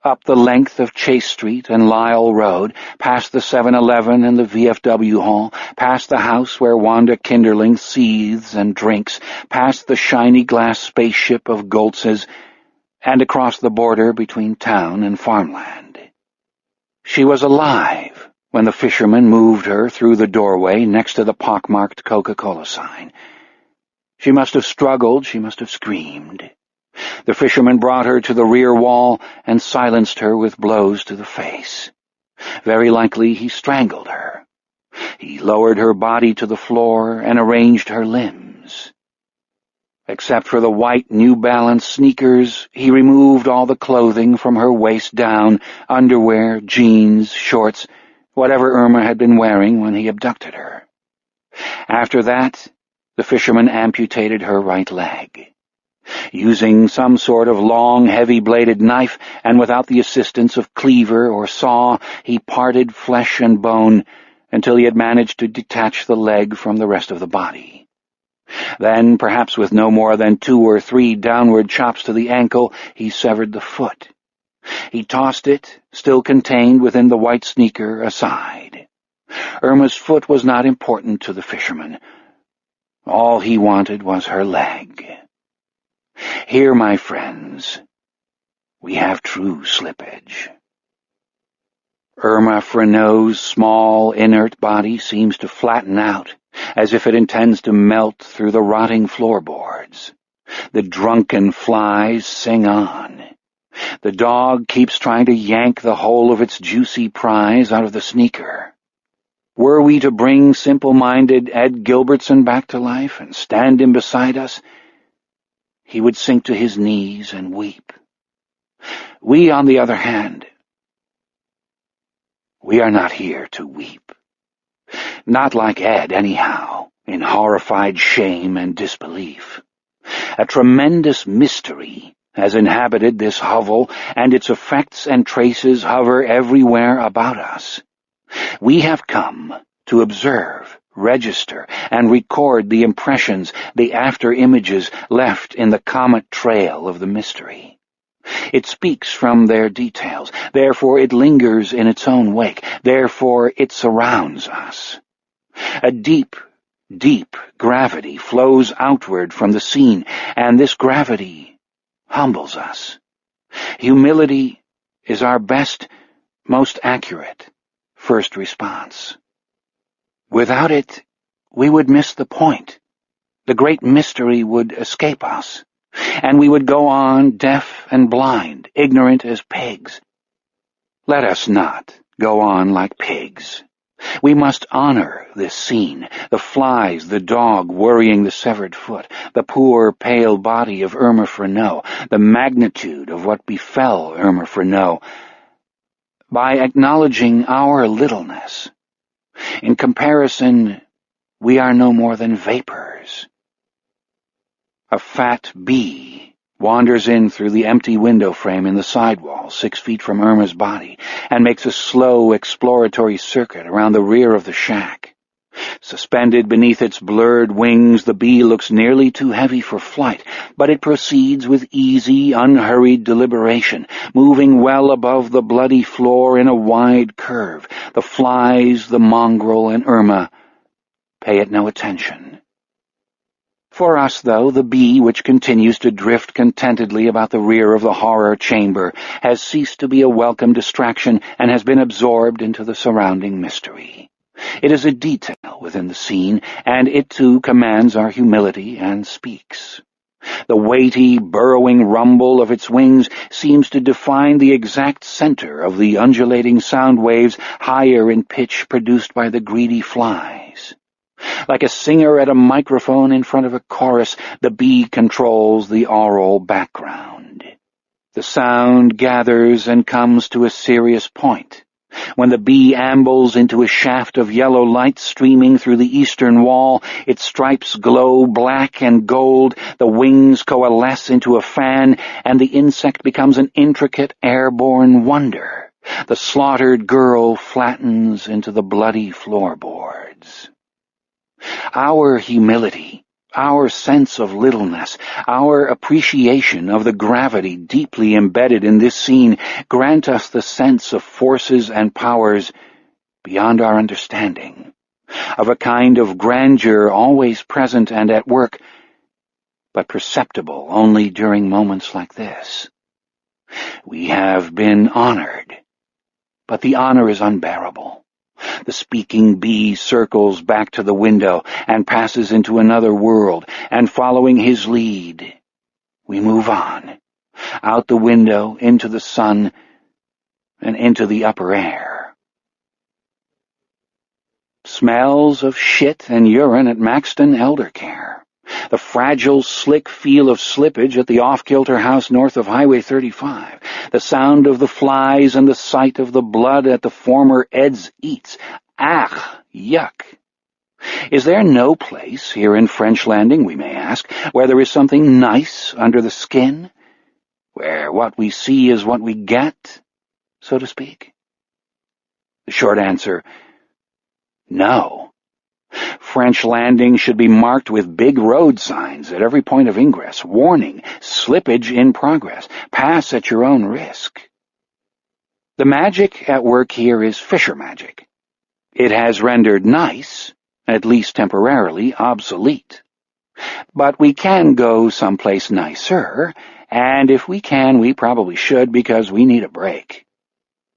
up the length of Chase Street and Lyle Road, past the 7-Eleven and the VFW Hall, past the house where Wanda Kinderling seethes and drinks, past the shiny glass spaceship of Goltz's, and across the border between town and farmland. She was alive when the fisherman moved her through the doorway next to the pockmarked Coca-Cola sign. She must have struggled, she must have screamed. The fisherman brought her to the rear wall and silenced her with blows to the face. Very likely he strangled her. He lowered her body to the floor and arranged her limbs. Except for the white New Balance sneakers, he removed all the clothing from her waist down, underwear, jeans, shorts, whatever Irma had been wearing when he abducted her. After that, the fisherman amputated her right leg. Using some sort of long, heavy-bladed knife, and without the assistance of cleaver or saw, he parted flesh and bone until he had managed to detach the leg from the rest of the body. Then, perhaps with no more than 2 or 3 downward chops to the ankle, he severed the foot. He tossed it, still contained within the white sneaker, aside. Irma's foot was not important to the fisherman. All he wanted was her leg. Here, my friends, we have true slippage. Irma Freneau's small, inert body seems to flatten out, as if it intends to melt through the rotting floorboards. The drunken flies sing on. The dog keeps trying to yank the whole of its juicy prize out of the sneaker. Were we to bring simple-minded Ed Gilbertson back to life and stand him beside us, he would sink to his knees and weep. We, on the other hand, we are not here to weep. Not like Ed, anyhow, in horrified shame and disbelief. A tremendous mystery has inhabited this hovel, and its effects and traces hover everywhere about us. We have come to observe, register, and record the impressions, the after-images left in the comet trail of the mystery. It speaks from their details, therefore it lingers in its own wake, therefore it surrounds us. A deep, deep gravity flows outward from the scene, and this gravity humbles us. Humility is our best, most accurate first response. Without it, we would miss the point. The great mystery would escape us, and we would go on deaf and blind, ignorant as pigs. Let us not go on like pigs. We must honor this scene, the flies, the dog worrying the severed foot, the poor, pale body of Irma Freneau, the magnitude of what befell Irma Freneau, by acknowledging our littleness. In comparison, we are no more than vapors. A fat bee wanders in through the empty window frame in the sidewall 6 feet from Irma's body and makes a slow exploratory circuit around the rear of the shack. Suspended beneath its blurred wings, the bee looks nearly too heavy for flight, but it proceeds with easy, unhurried deliberation, moving well above the bloody floor in a wide curve. The flies, the mongrel, and Irma pay it no attention. For us, though, the bee, which continues to drift contentedly about the rear of the horror chamber, has ceased to be a welcome distraction and has been absorbed into the surrounding mystery. It is a detail within the scene, and it too commands our humility and speaks. The weighty, burrowing rumble of its wings seems to define the exact center of the undulating sound waves higher in pitch produced by the greedy flies. Like a singer at a microphone in front of a chorus, the bee controls the aural background. The sound gathers and comes to a serious point. When the bee ambles into a shaft of yellow light streaming through the eastern wall, its stripes glow black and gold, the wings coalesce into a fan, and the insect becomes an intricate airborne wonder. The slaughtered girl flattens into the bloody floorboards. Our humility, our sense of littleness, our appreciation of the gravity deeply embedded in this scene grant us the sense of forces and powers beyond our understanding, of a kind of grandeur always present and at work, but perceptible only during moments like this. We have been honored, but the honor is unbearable. The speaking bee circles back to the window and passes into another world, and following his lead, we move on, out the window, into the sun, and into the upper air. Smells of shit and urine at Maxton Elder Care. The fragile, slick feel of slippage at the off-kilter house north of Highway 35. The sound of the flies and the sight of the blood at the former Ed's Eats. Ah, yuck. Is there no place here in French Landing, we may ask, where there is something nice under the skin? Where what we see is what we get, so to speak? The short answer, no. French Landing should be marked with big road signs at every point of ingress. Warning, slippage in progress. Pass at your own risk. The magic at work here is fisher magic. It has rendered nice, at least temporarily, obsolete. But we can go someplace nicer, and if we can, we probably should, because we need a break.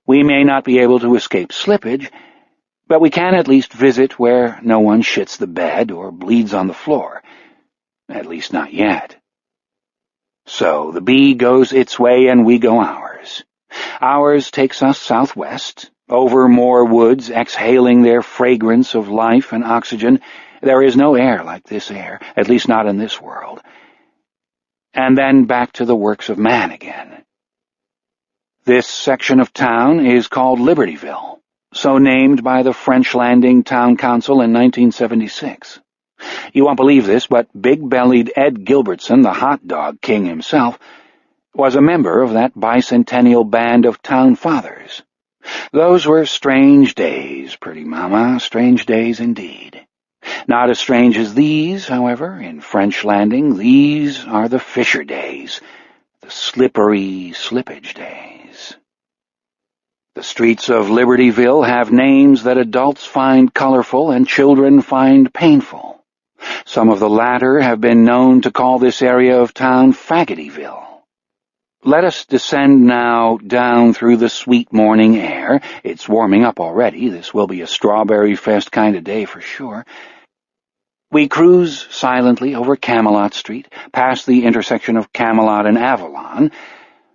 We may not be able to escape slippage, but we can at least visit where no one shits the bed or bleeds on the floor. At least not yet. So the bee goes its way and we go ours. Ours takes us southwest, over more woods exhaling their fragrance of life and oxygen. There is no air like this air, at least not in this world. And then back to the works of man again. This section of town is called Libertyville, so named by the French Landing Town Council in 1976. You won't believe this, but big-bellied Ed Gilbertson, the hot dog king himself, was a member of that bicentennial band of town fathers. Those were strange days, pretty mama, strange days indeed. Not as strange as these, however. In French Landing, these are the Fisher days, the slippery slippage days. The streets of Libertyville have names that adults find colorful and children find painful. Some of the latter have been known to call this area of town Faggotyville. Let us descend now down through the sweet morning air. It's warming up already. This will be a strawberry fest kind of day for sure. We cruise silently over Camelot Street, past the intersection of Camelot and Avalon,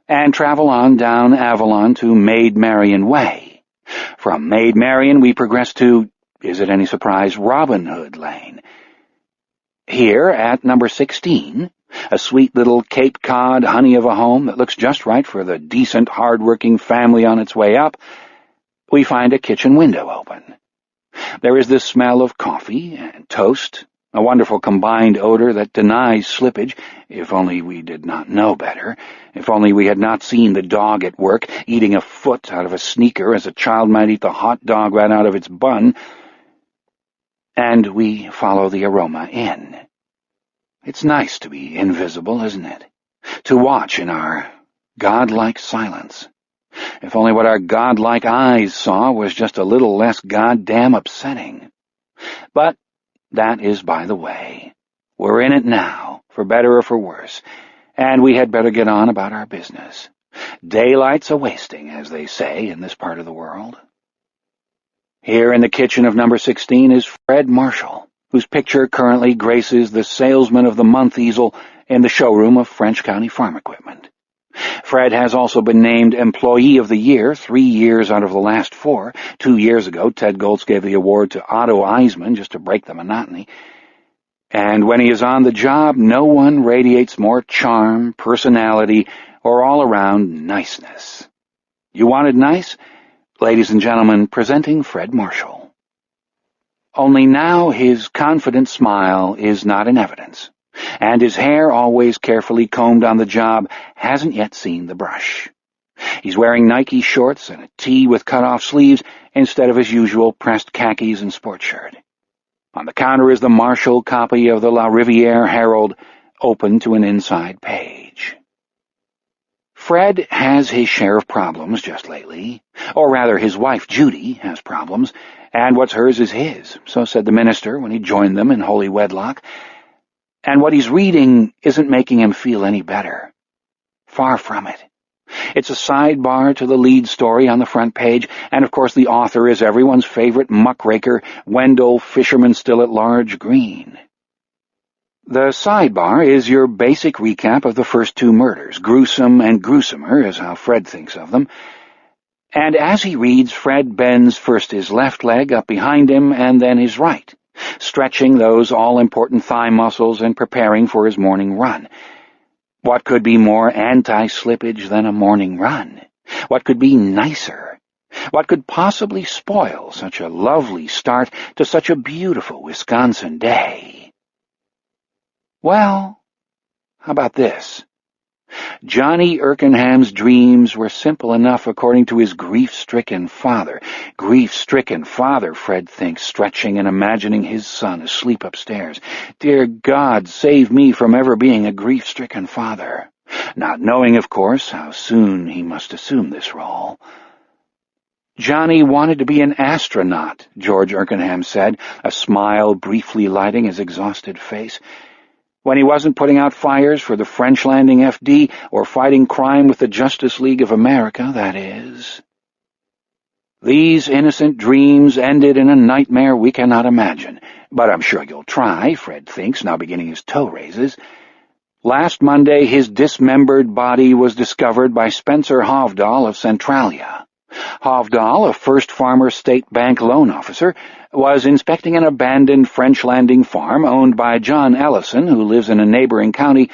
and travel on down Avalon to Maid Marian Way. From Maid Marian we progress to, is it any surprise, Robin Hood Lane. Here, at number 16, a sweet little Cape Cod honey of a home that looks just right for the decent, hard-working family on its way up, we find a kitchen window open. There is the smell of coffee and toast, a wonderful combined odor that denies slippage, if only we did not know better, if only we had not seen the dog at work, eating a foot out of a sneaker as a child might eat the hot dog right out of its bun. And we follow the aroma in. It's nice to be invisible, isn't it? To watch in our godlike silence. If only what our godlike eyes saw was just a little less goddamn upsetting. But that is by the way. We're in it now, for better or for worse, and we had better get on about our business. Daylight's a-wasting, as they say in this part of the world. Here in the kitchen of number 16 is Fred Marshall, whose picture currently graces the Salesman of the Month easel in the showroom of French County Farm Equipment. Fred has also been named Employee of the Year 3 years out of the last 4. 2 years ago, Ted Goltz gave the award to Otto Eisman just to break the monotony. And when he is on the job, no one radiates more charm, personality, or all-around niceness. You wanted nice? Ladies and gentlemen, presenting Fred Marshall. Only now his confident smile is not in evidence, and his hair, always carefully combed on the job, hasn't yet seen the brush. He's wearing Nike shorts and a tee with cut-off sleeves instead of his usual pressed khakis and sports shirt. On the counter is the Marshall copy of the La Riviere Herald, open to an inside page. Fred has his share of problems just lately, or rather his wife Judy has problems, and what's hers is his, so said the minister when he joined them in holy wedlock. And what he's reading isn't making him feel any better. Far from it. It's a sidebar to the lead story on the front page, and of course the author is everyone's favorite muckraker, Wendell Fisherman Still-at-Large Green. The sidebar is your basic recap of the first 2 murders. Gruesome and gruesomer is how Fred thinks of them. And as he reads, Fred bends first his left leg up behind him and then his right, stretching those all-important thigh muscles and preparing for his morning run. What could be more anti-slippage than a morning run? What could be nicer? What could possibly spoil such a lovely start to such a beautiful Wisconsin day? Well, how about this? Johnny Erkenham's dreams were simple enough according to his grief-stricken father. Grief-stricken father, Fred thinks, stretching and imagining his son asleep upstairs. Dear God, save me from ever being a grief-stricken father. Not knowing, of course, how soon he must assume this role. Johnny wanted to be an astronaut, George Erkenham said, a smile briefly lighting his exhausted face. When he wasn't putting out fires for the French Landing FD or fighting crime with the Justice League of America, that is. These innocent dreams ended in a nightmare we cannot imagine, but I'm sure you'll try, Fred thinks, now beginning his toe raises. Last Monday, his dismembered body was discovered by Spencer Hovdahl of Centralia. Hovdahl, a First Farmer State Bank loan officer, was inspecting an abandoned French Landing farm owned by John Ellison, who lives in a neighboring county,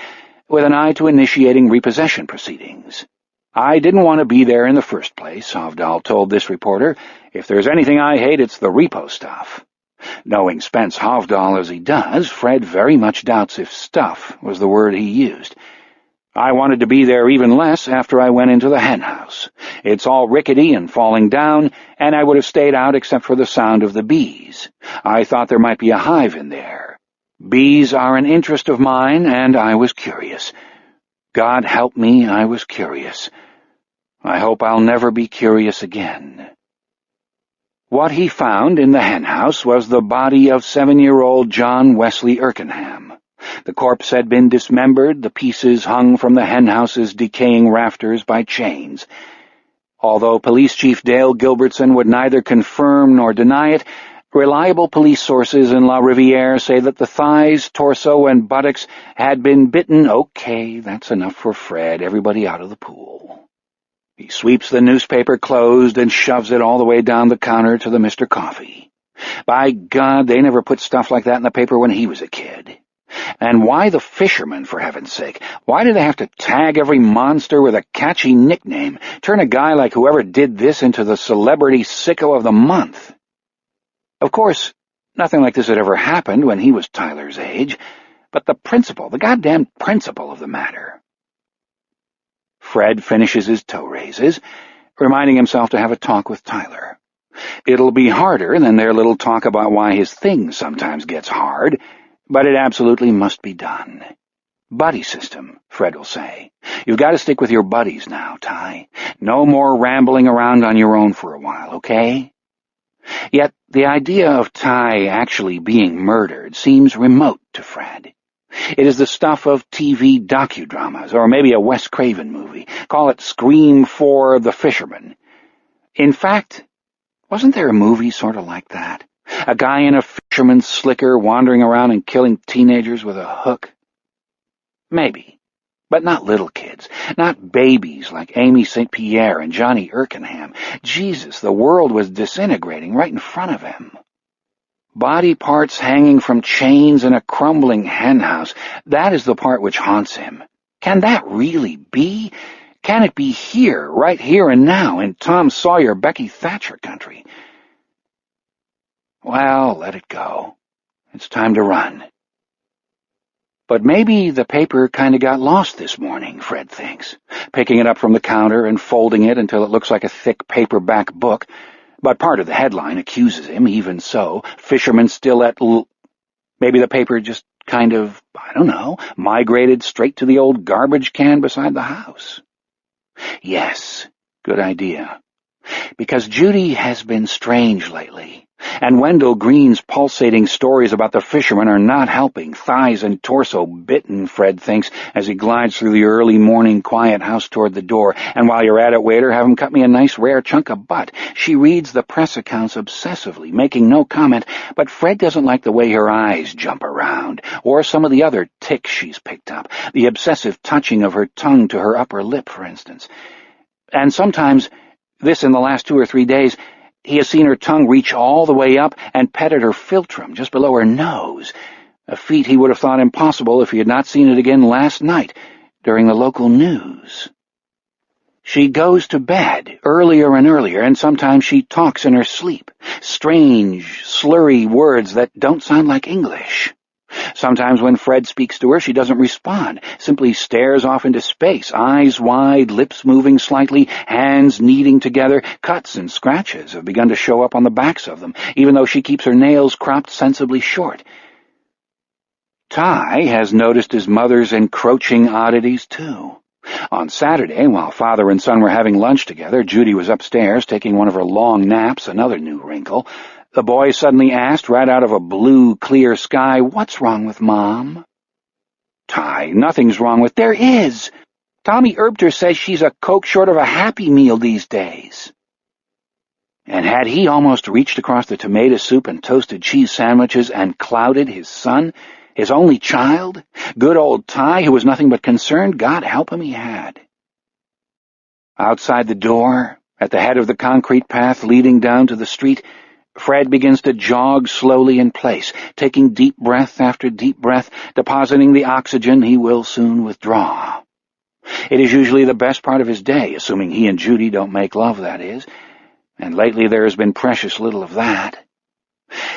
with an eye to initiating repossession proceedings. I didn't want to be there in the first place, Hovdahl told this reporter. If there's anything I hate, it's the repo stuff. Knowing Spence Hovdahl as he does, Fred very much doubts if stuff was the word he used. I wanted to be there even less after I went into the henhouse. It's all rickety and falling down, and I would have stayed out except for the sound of the bees. I thought there might be a hive in there. Bees are an interest of mine, and I was curious. God help me, I was curious. I hope I'll never be curious again. What he found in the henhouse was the body of 7-year-old John Wesley Erkenham. The corpse had been dismembered, the pieces hung from the henhouse's decaying rafters by chains. Although Police Chief Dale Gilbertson would neither confirm nor deny it, reliable police sources in La Riviere say that the thighs, torso, and buttocks had been bitten. Okay, that's enough for Fred. Everybody out of the pool. He sweeps the newspaper closed and shoves it all the way down the counter to the Mr. Coffee. By God, they never put stuff like that in the paper when he was a kid. And why the fishermen, for heaven's sake? Why do they have to tag every monster with a catchy nickname, turn a guy like whoever did this into the celebrity sicko of the month? Of course, nothing like this had ever happened when he was Tyler's age, but the principle, the goddamn principle of the matter. Fred finishes his toe raises, reminding himself to have a talk with Tyler. It'll be harder than their little talk about why his thing sometimes gets hard, but it absolutely must be done. Buddy system, Fred will say. You've got to stick with your buddies now, Ty. No more rambling around on your own for a while, okay? Yet the idea of Ty actually being murdered seems remote to Fred. It is the stuff of TV docudramas, or maybe a Wes Craven movie. Call it Scream 4 The Fisherman. In fact, wasn't there a movie sort of like that? A guy in a fisherman's slicker wandering around and killing teenagers with a hook? Maybe, but not little kids, not babies like Amy St. Pierre and Johnny Erkenham. Jesus, the world was disintegrating right in front of him. Body parts hanging from chains in a crumbling henhouse, that is the part which haunts him. Can that really be? Can it be here, right here and now, in Tom Sawyer, Becky Thatcher country? Well, let it go. It's time to run. But maybe the paper kind of got lost this morning, Fred thinks, picking it up from the counter and folding it until it looks like a thick paperback book. But part of the headline accuses him, even so, fisherman still at Maybe the paper just kind of, I don't know, migrated straight to the old garbage can beside the house. Yes, good idea. Because Judy has been strange lately, and Wendell Green's pulsating stories about the fisherman are not helping. Thighs and torso bitten, Fred thinks, as he glides through the early morning quiet house toward the door. And while you're at it, waiter, have him cut me a nice rare chunk of butt. She reads the press accounts obsessively, making no comment, but Fred doesn't like the way her eyes jump around, or some of the other tics she's picked up, the obsessive touching of her tongue to her upper lip, for instance. And sometimes, this in the last 2 or 3 days, he has seen her tongue reach all the way up and petted her philtrum just below her nose, a feat he would have thought impossible if he had not seen it again last night during the local news. She goes to bed earlier and earlier, and sometimes she talks in her sleep, strange, slurry words that don't sound like English. Sometimes when Fred speaks to her, she doesn't respond, simply stares off into space, eyes wide, lips moving slightly, hands kneading together. Cuts and scratches have begun to show up on the backs of them, even though she keeps her nails cropped sensibly short. Ty has noticed his mother's encroaching oddities, too. On Saturday, while father and son were having lunch together, Judy was upstairs taking one of her long naps, another new wrinkle. The boy suddenly asked, right out of a blue, clear sky, "What's wrong with Mom?" Ty, "Nothing's wrong with—" "There is! Tommy Erbter says she's a Coke short of a Happy Meal these days." And had he almost reached across the tomato soup and toasted cheese sandwiches and clouded his son, his only child? Good old Ty, who was nothing but concerned? God help him, he had. Outside the door, at the head of the concrete path leading down to the street, Fred begins to jog slowly in place, taking deep breath after deep breath, depositing the oxygen he will soon withdraw. It is usually the best part of his day, assuming he and Judy don't make love, that is, and lately there has been precious little of that.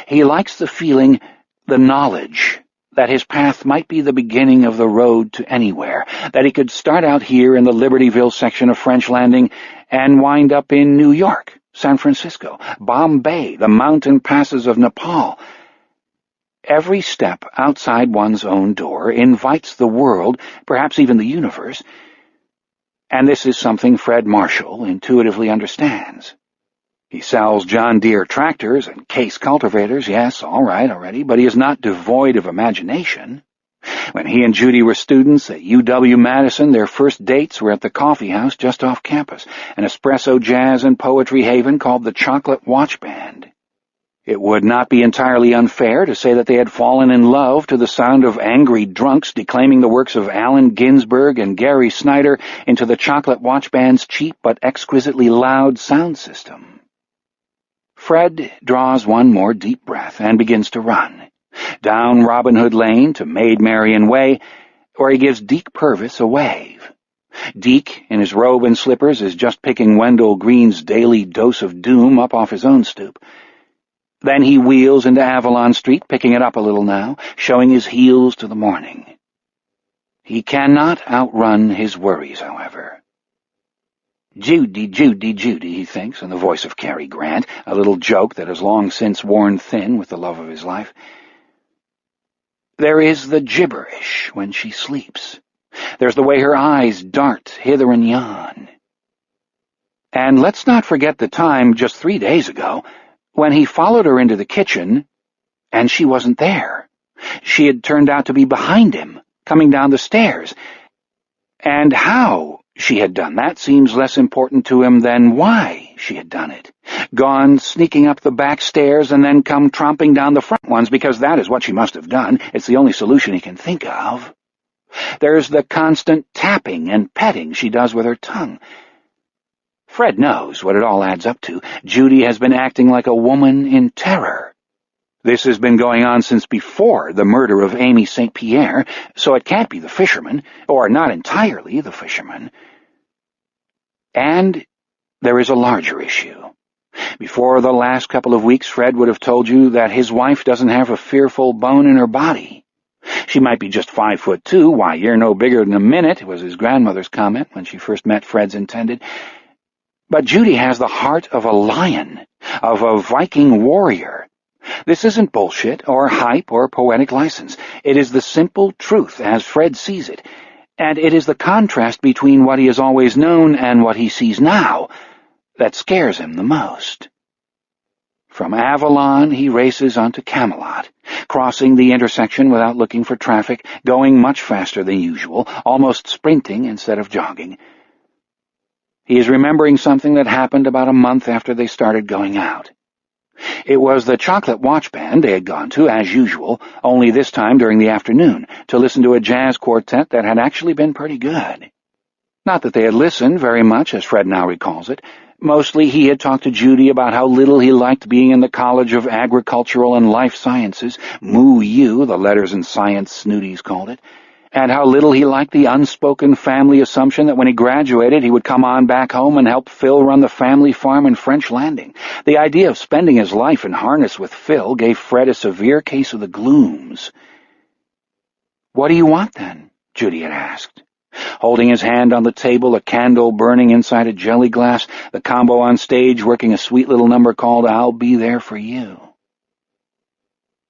He likes the feeling, the knowledge, that his path might be the beginning of the road to anywhere, that he could start out here in the Libertyville section of French Landing and wind up in New York, San Francisco, Bombay, the mountain passes of Nepal. Every step outside one's own door invites the world, perhaps even the universe, and this is something Fred Marshall intuitively understands. He sells John Deere tractors and case cultivators, yes, all right already, but he is not devoid of imagination. When he and Judy were students at UW-Madison, their first dates were at the coffee house just off campus, an espresso jazz and poetry haven called the Chocolate Watch Band. It would not be entirely unfair to say that they had fallen in love to the sound of angry drunks declaiming the works of Allen Ginsberg and Gary Snyder into the Chocolate Watch Band's cheap but exquisitely loud sound system. Fred draws one more deep breath and begins to run. Down Robin Hood Lane to Maid Marian Way, where he gives Deke Purvis a wave. Deke, in his robe and slippers, is just picking Wendell Green's daily dose of doom up off his own stoop. Then he wheels into Avalon Street, picking it up a little now, showing his heels to the morning. He cannot outrun his worries, however. Judy, Judy, Judy, he thinks, in the voice of Cary Grant, a little joke that has long since worn thin with the love of his life. There is the gibberish when she sleeps. There's the way her eyes dart hither and yon. And let's not forget the time just 3 days ago when he followed her into the kitchen and she wasn't there. She had turned out to be behind him, coming down the stairs. And how she had done that seems less important to him than why she had done it. Gone sneaking up the back stairs and then come tromping down the front ones, because that is what she must have done. It's the only solution he can think of. There's the constant tapping and petting she does with her tongue. Fred knows what it all adds up to. Judy has been acting like a woman in terror. This has been going on since before the murder of Amy St. Pierre, so it can't be the fisherman, or not entirely the fisherman. And there is a larger issue. Before the last couple of weeks, Fred would have told you that his wife doesn't have a fearful bone in her body. She might be just 5'2". Why, you're no bigger than a minute, was his grandmother's comment when she first met Fred's intended. But Judy has the heart of a lion, of a Viking warrior. This isn't bullshit or hype or poetic license. It is the simple truth as Fred sees it, and it is the contrast between what he has always known and what he sees now that scares him the most. From Avalon, he races onto Camelot, crossing the intersection without looking for traffic, going much faster than usual, almost sprinting instead of jogging. He is remembering something that happened about a month after they started going out. It was the chocolate watch band they had gone to, as usual, only this time during the afternoon, to listen to a jazz quartet that had actually been pretty good. Not that they had listened very much, as Fred now recalls it. Mostly he had talked to Judy about how little he liked being in the College of Agricultural and Life Sciences, MooU, the letters and science snooties called it, and how little he liked the unspoken family assumption that when he graduated he would come on back home and help Phil run the family farm in French Landing. The idea of spending his life in harness with Phil gave Fred a severe case of the glooms. "What do you want, then?" Judy had asked. Holding his hand on the table, a candle burning inside a jelly glass, the combo on stage working a sweet little number called "I'll Be There for You."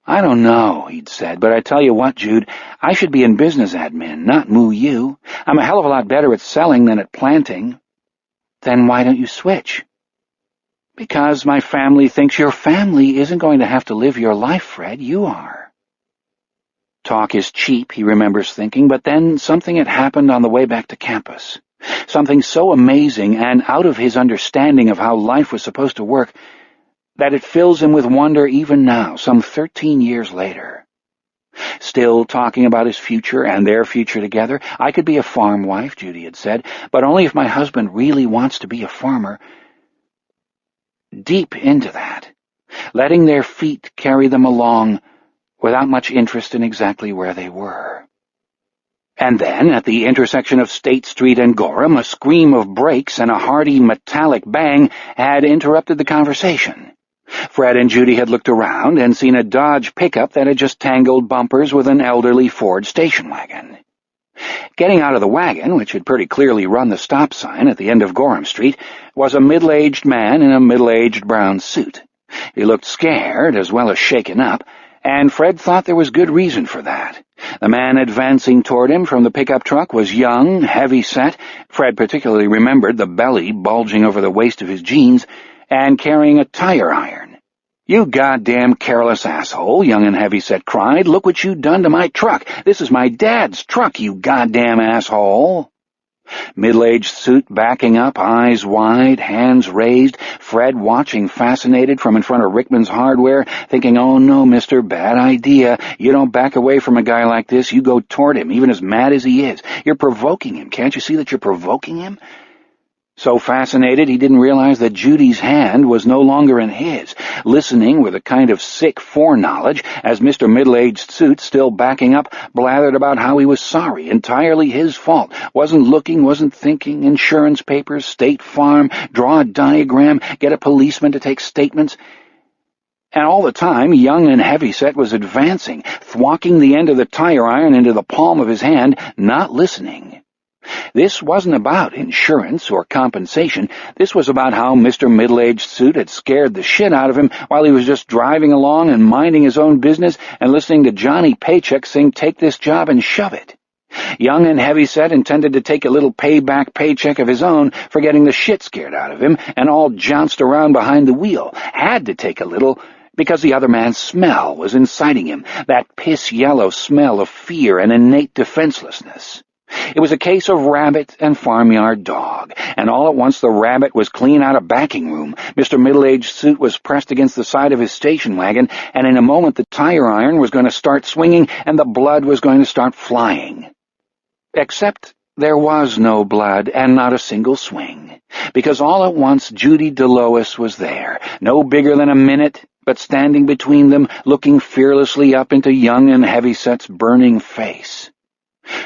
"I don't know," he'd said, "but I tell you what, Jude, I should be in business admin, not MooU. I'm a hell of a lot better at selling than at planting." "Then why don't you switch?" "Because my family thinks your family isn't going to have to live your life, Fred. You are." Talk is cheap, he remembers thinking, but then something had happened on the way back to campus. Something so amazing and out of his understanding of how life was supposed to work that it fills him with wonder even now, some 13 years later. Still talking about his future and their future together. "I could be a farm wife," Judy had said, "but only if my husband really wants to be a farmer." Deep into that, letting their feet carry them along without much interest in exactly where they were. And then, at the intersection of State Street and Gorham, a scream of brakes and a hearty metallic bang had interrupted the conversation. Fred and Judy had looked around and seen a Dodge pickup that had just tangled bumpers with an elderly Ford station wagon. Getting out of the wagon, which had pretty clearly run the stop sign at the end of Gorham Street, was a middle-aged man in a middle-aged brown suit. He looked scared as well as shaken up, and Fred thought there was good reason for that. The man advancing toward him from the pickup truck was young, heavy-set. Fred particularly remembered the belly bulging over the waist of his jeans, and carrying a tire iron. "You goddamn careless asshole," young and heavy-set cried. "Look what you done to my truck. This is my dad's truck, you goddamn asshole." Middle-aged suit backing up, eyes wide, hands raised, Fred watching fascinated from in front of Rickman's Hardware, thinking, "Oh no, mister, bad idea. You don't back away from a guy like this. You go toward him, even as mad as he is. You're provoking him. Can't you see that you're provoking him?" So fascinated he didn't realize that Judy's hand was no longer in his, listening with a kind of sick foreknowledge as Mr. Middle-Aged Suit, still backing up, blathered about how he was sorry, entirely his fault, wasn't looking, wasn't thinking, insurance papers, State Farm, draw a diagram, get a policeman to take statements. And all the time, young and heavyset was advancing, thwacking the end of the tire iron into the palm of his hand, not listening. This wasn't about insurance or compensation. This was about how Mr. Middle-Aged Suit had scared the shit out of him while he was just driving along and minding his own business and listening to Johnny Paycheck sing "Take This Job and Shove It." Young and heavyset intended to take a little payback paycheck of his own for getting the shit scared out of him and all jounced around behind the wheel. Had to take a little because the other man's smell was inciting him, that piss-yellow smell of fear and innate defenselessness. It was a case of rabbit and farmyard dog, and all at once the rabbit was clean out of backing room. Mr. Middle-Aged Suit was pressed against the side of his station wagon, and in a moment the tire iron was going to start swinging and the blood was going to start flying. Except there was no blood and not a single swing, because all at once Judy DeLois was there, no bigger than a minute, but standing between them, looking fearlessly up into young and Heavyset's burning face.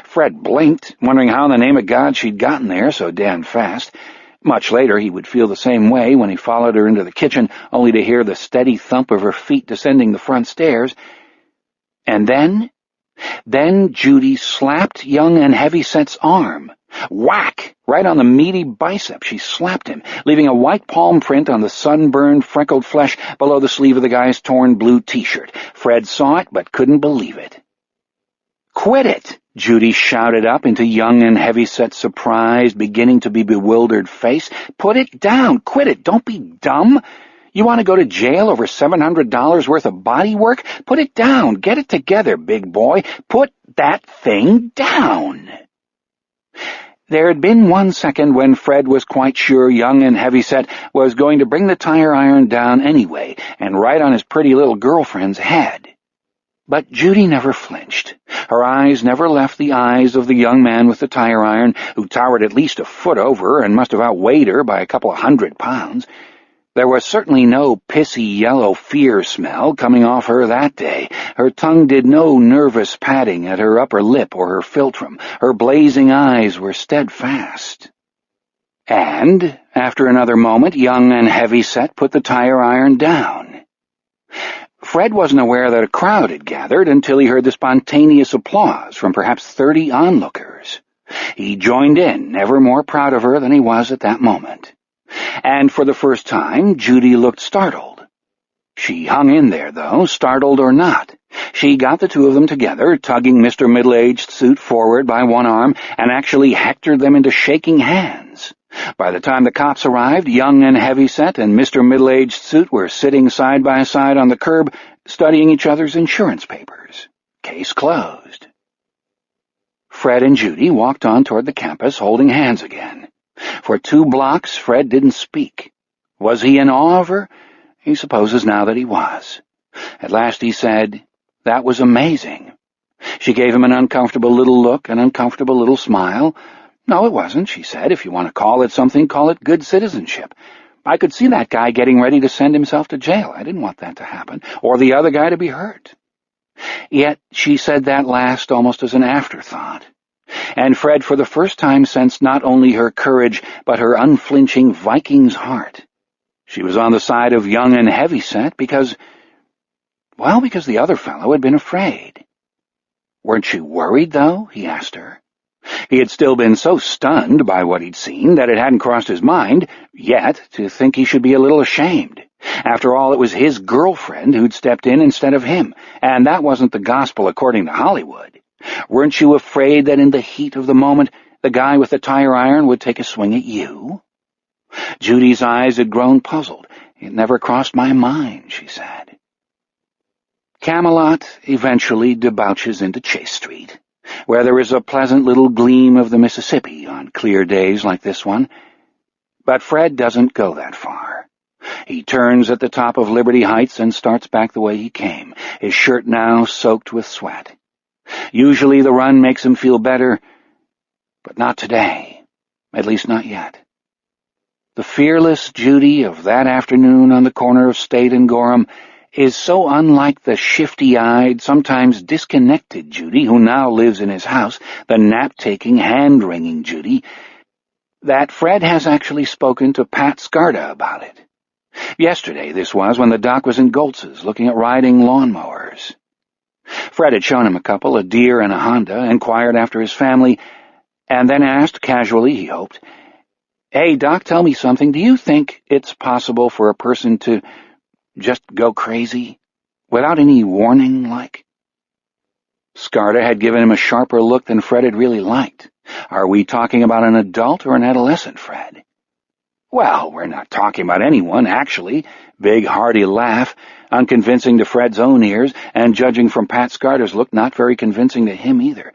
Fred blinked, wondering how in the name of God she'd gotten there so damn fast. Much later he would feel the same way when he followed her into the kitchen, only to hear the steady thump of her feet descending the front stairs. And then Judy slapped young and Heavyset's arm. Whack! Right on the meaty bicep she slapped him, leaving a white palm print on the sunburned, freckled flesh below the sleeve of the guy's torn blue t-shirt. Fred saw it, but couldn't believe it. "Quit it!" Judy shouted up into young and Heavyset's surprised, beginning to be bewildered face. "Put it down! Quit it! Don't be dumb! You want to go to jail over $700 worth of body work? Put it down! Get it together, big boy! Put that thing down!" There had been 1 second when Fred was quite sure young and Heavyset was going to bring the tire iron down anyway, and right on his pretty little girlfriend's head. But Judy never flinched. Her eyes never left the eyes of the young man with the tire iron, who towered at least a foot over her and must have outweighed her by a couple of 100 pounds. There was certainly no pissy yellow fear smell coming off her that day. Her tongue did no nervous patting at her upper lip or her philtrum. Her blazing eyes were steadfast. And, after another moment, young and Heavyset put the tire iron down. Fred wasn't aware that a crowd had gathered until he heard the spontaneous applause from perhaps 30 onlookers. He joined in, never more proud of her than he was at that moment. And for the first time, Judy looked startled. She hung in there, though, startled or not. She got the two of them together, tugging Mr. Middle-Aged Suit forward by one arm, and actually hectored them into shaking hands. By the time the cops arrived, young and Heavyset and Mr. Middle-Aged Suit were sitting side by side on the curb, studying each other's insurance papers. Case closed. Fred and Judy walked on toward the campus, holding hands again. For 2 blocks, Fred didn't speak. Was he in awe of her? He supposes now that he was. At last he said, "That was amazing." She gave him an uncomfortable little look, an uncomfortable little smile. "No, it wasn't," she said. "If you want to call it something, call it good citizenship. I could see that guy getting ready to send himself to jail. I didn't want that to happen, or the other guy to be hurt." Yet she said that last almost as an afterthought. And Fred for the first time sensed not only her courage, but her unflinching Viking's heart. She was on the side of young and Heavyset because the other fellow had been afraid. "Weren't you worried, though?" he asked her. He had still been so stunned by what he'd seen that it hadn't crossed his mind yet to think he should be a little ashamed. After all, it was his girlfriend who'd stepped in instead of him, and that wasn't the gospel according to Hollywood. "Weren't you afraid that in the heat of the moment the guy with the tire iron would take a swing at you?" Judy's eyes had grown puzzled. "It never crossed my mind," she said. Camelot eventually debouches into Chase Street, where there is a pleasant little gleam of the Mississippi on clear days like this one. But Fred doesn't go that far. He turns at the top of Liberty Heights and starts back the way he came, his shirt now soaked with sweat. Usually the run makes him feel better, but not today, at least not yet. The fearless Judy of that afternoon on the corner of State and Gorham is so unlike the shifty-eyed, sometimes disconnected Judy who now lives in his house, the nap-taking, hand-wringing Judy, that Fred has actually spoken to Pat Scarda about it. Yesterday this was, when the doc was in Goltz's looking at riding lawnmowers. Fred had shown him a couple, a Deere and a Honda, inquired after his family, and then asked, casually, he hoped, "Hey, Doc, tell me something. Do you think it's possible for a person to just go crazy, without any warning, like?" Scarda had given him a sharper look than Fred had really liked. "Are we talking about an adult or an adolescent, Fred?" Well, we're not talking about anyone, actually. Big, hearty laugh, unconvincing to Fred's own ears, and judging from Pat Scarter's look, not very convincing to him either.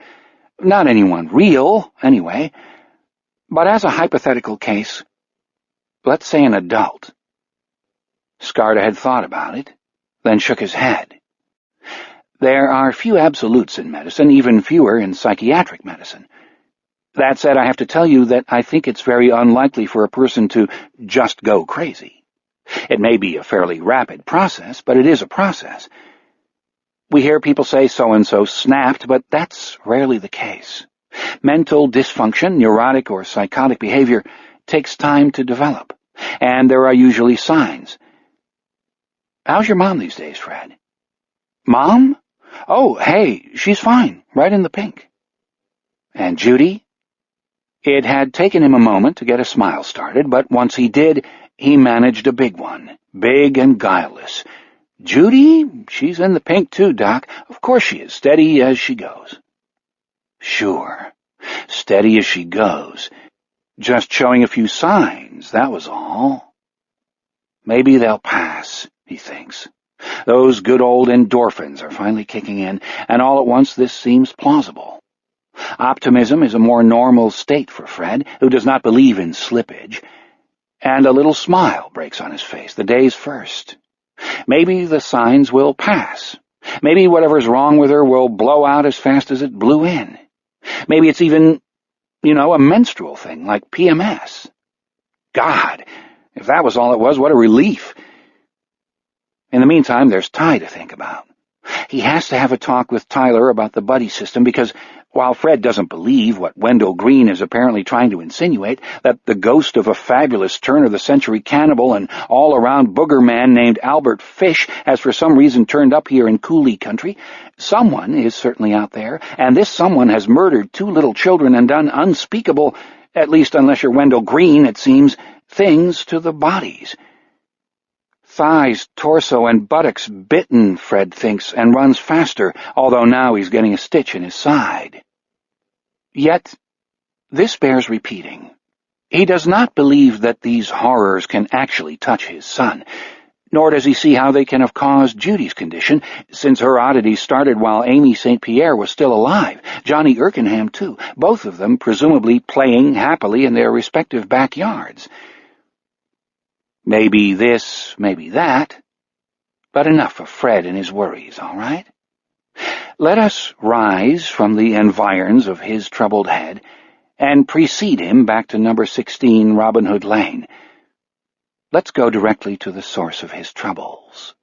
Not anyone real, anyway. But as a hypothetical case, let's say an adult. Scarter had thought about it, then shook his head. There are few absolutes in medicine, even fewer in psychiatric medicine. That said, I have to tell you that I think it's very unlikely for a person to just go crazy. It may be a fairly rapid process, but it is a process. We hear people say so-and-so snapped, but that's rarely the case. Mental dysfunction, neurotic or psychotic behavior, takes time to develop, and there are usually signs. How's your mom these days, Fred? Mom? Oh, hey, she's fine, right in the pink. And Judy? It had taken him a moment to get a smile started, but once he did, he managed a big one, big and guileless. Judy? She's in the pink too, Doc. Of course she is, steady as she goes. Sure, steady as she goes. Just showing a few signs, that was all. Maybe they'll pass, he thinks. Those good old endorphins are finally kicking in, and all at once this seems plausible. Optimism is a more normal state for Fred, who does not believe in slippage, and a little smile breaks on his face, the day's first. Maybe the signs will pass. Maybe whatever's wrong with her will blow out as fast as it blew in. Maybe it's even, a menstrual thing, like PMS. God, if that was all it was, what a relief. In the meantime, there's Ty to think about. He has to have a talk with Tyler about the buddy system because, while Fred doesn't believe what Wendell Green is apparently trying to insinuate, that the ghost of a fabulous turn-of-the-century cannibal and all-around booger man named Albert Fish has for some reason turned up here in Cooley country, someone is certainly out there, and this someone has murdered 2 little children and done unspeakable, at least unless you're Wendell Green, it seems, things to the bodies. Thighs, torso, and buttocks bitten, Fred thinks, and runs faster, although now he's getting a stitch in his side. Yet, this bears repeating. He does not believe that these horrors can actually touch his son, nor does he see how they can have caused Judy's condition, since her oddities started while Amy St. Pierre was still alive, Johnny Erkenham too, both of them presumably playing happily in their respective backyards. Maybe this, maybe that, but enough of Fred and his worries, all right? Let us rise from the environs of his troubled head and precede him back to number 16 Robin Hood Lane. Let's go directly to the source of his troubles.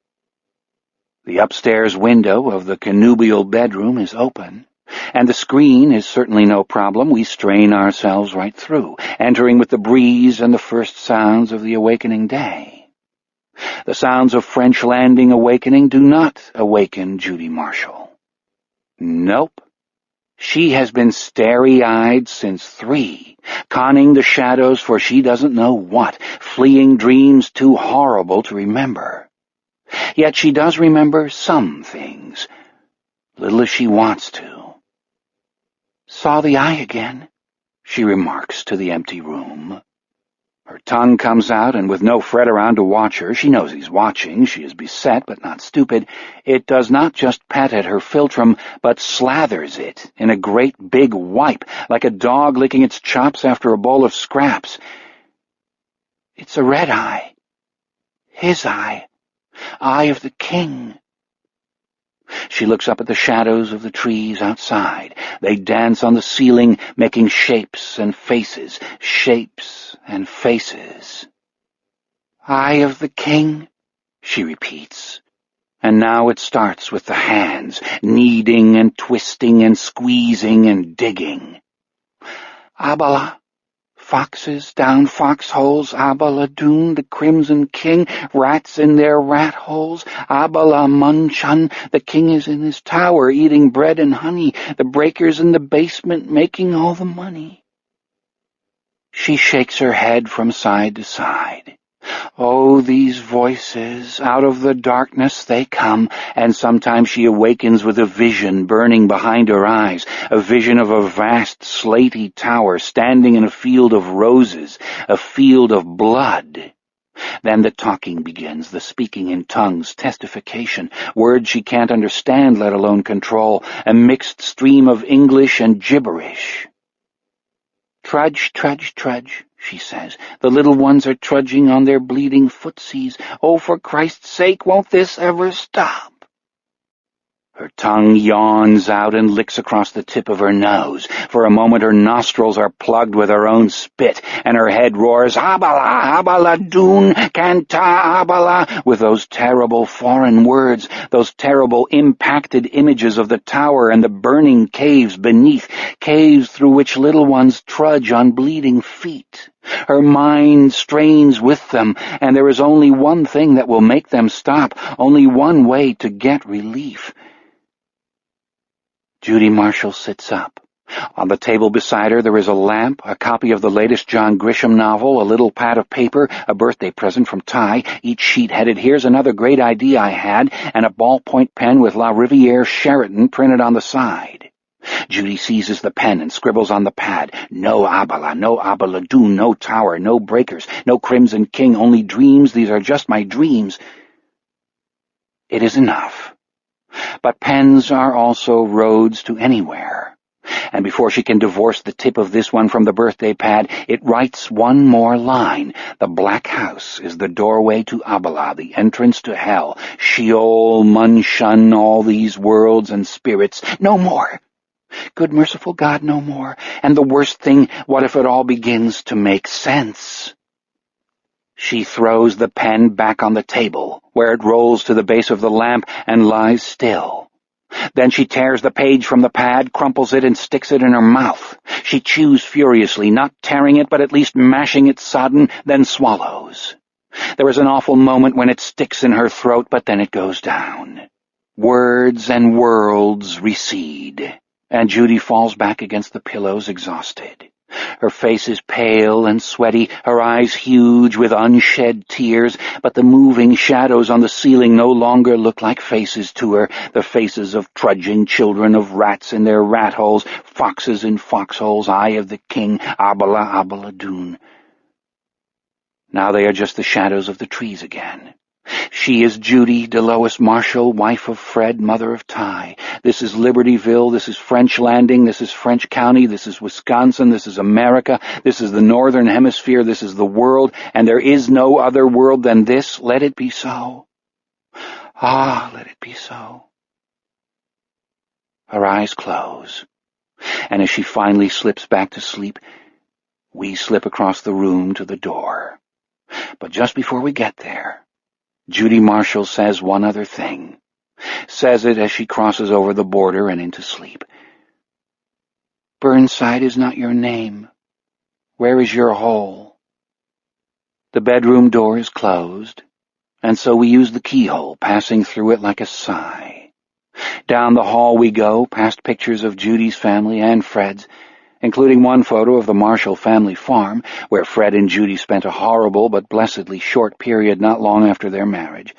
The upstairs window of the connubial bedroom is open, and the screen is certainly no problem. We strain ourselves right through, entering with the breeze and the first sounds of the awakening day. The sounds of French Landing awakening do not awaken Judy Marshall. Nope. She has been starry-eyed since 3, conning the shadows for she doesn't know what, fleeing dreams too horrible to remember. Yet she does remember some things, little as she wants to. Saw the eye again, she remarks to the empty room. Her tongue comes out, and with no Fred around to watch her, she knows he's watching. She is beset, but not stupid. It does not just pat at her philtrum, but slathers it in a great big wipe, like a dog licking its chops after a bowl of scraps. It's a red eye. His eye. Eye of the king. She looks up at the shadows of the trees outside. They dance on the ceiling, making shapes and faces, shapes and faces. Eye of the king, she repeats. And now it starts with the hands, kneading and twisting and squeezing and digging. Abala. Foxes down foxholes, Abaladoon, the Crimson King, rats in their rat holes, Abala Munchun, the king is in his tower eating bread and honey, the breakers in the basement making all the money. She shakes her head from side to side. Oh, these voices, out of the darkness they come, and sometimes she awakens with a vision burning behind her eyes, a vision of a vast slaty tower standing in a field of roses, a field of blood. Then the talking begins, the speaking in tongues, testification, words she can't understand, let alone control, a mixed stream of English and gibberish. "Trudge, trudge, trudge," she says. "The little ones are trudging on their bleeding footsies. Oh, for Christ's sake, won't this ever stop?" Her tongue yawns out and licks across the tip of her nose. For a moment her nostrils are plugged with her own spit, and her head roars, "Abala, abala, doon, canta, abala," with those terrible foreign words, those terrible impacted images of the tower and the burning caves beneath, caves through which little ones trudge on bleeding feet. Her mind strains with them, and there is only one thing that will make them stop, only one way to get relief. Judy Marshall sits up. On the table beside her there is a lamp, a copy of the latest John Grisham novel, a little pad of paper, a birthday present from Ty, each sheet headed, "Here's another great idea I had," and a ballpoint pen with La Riviere Sheraton printed on the side. Judy seizes the pen and scribbles on the pad, "No Abala, no Abaladoon, no tower, no breakers, no Crimson King, only dreams, these are just my dreams." It is enough. But pens are also roads to anywhere. And before she can divorce the tip of this one from the birthday pad, it writes one more line. "The black house is the doorway to Abala, the entrance to hell. Sheol, Munshun, all these worlds and spirits. No more. Good merciful God, no more. And the worst thing, what if it all begins to make sense?" She throws the pen back on the table, where it rolls to the base of the lamp and lies still. Then she tears the page from the pad, crumples it, and sticks it in her mouth. She chews furiously, not tearing it, but at least mashing it sodden, then swallows. There is an awful moment when it sticks in her throat, but then it goes down. Words and worlds recede, and Judy falls back against the pillows exhausted. Her face is pale and sweaty, her eyes huge with unshed tears, but the moving shadows on the ceiling no longer look like faces to her, the faces of trudging children, of rats in their rat holes, foxes in foxholes, Eye of the King, Abala, Abaladoon. Now they are just the shadows of the trees again. She is Judy DeLois Marshall, wife of Fred, mother of Ty. This is Libertyville, this is French Landing, this is French County, this is Wisconsin, this is America, this is the Northern Hemisphere, this is the world, and there is no other world than this. Let it be so. Ah, let it be so. Her eyes close, and as she finally slips back to sleep, we slip across the room to the door. But just before we get there, Judy Marshall says one other thing, says it as she crosses over the border and into sleep. "Burnside is not your name. Where is your hole?" The bedroom door is closed, and so we use the keyhole, passing through it like a sigh. Down the hall we go, past pictures of Judy's family and Fred's, including one photo of the Marshall family farm, where Fred and Judy spent a horrible but blessedly short period not long after their marriage.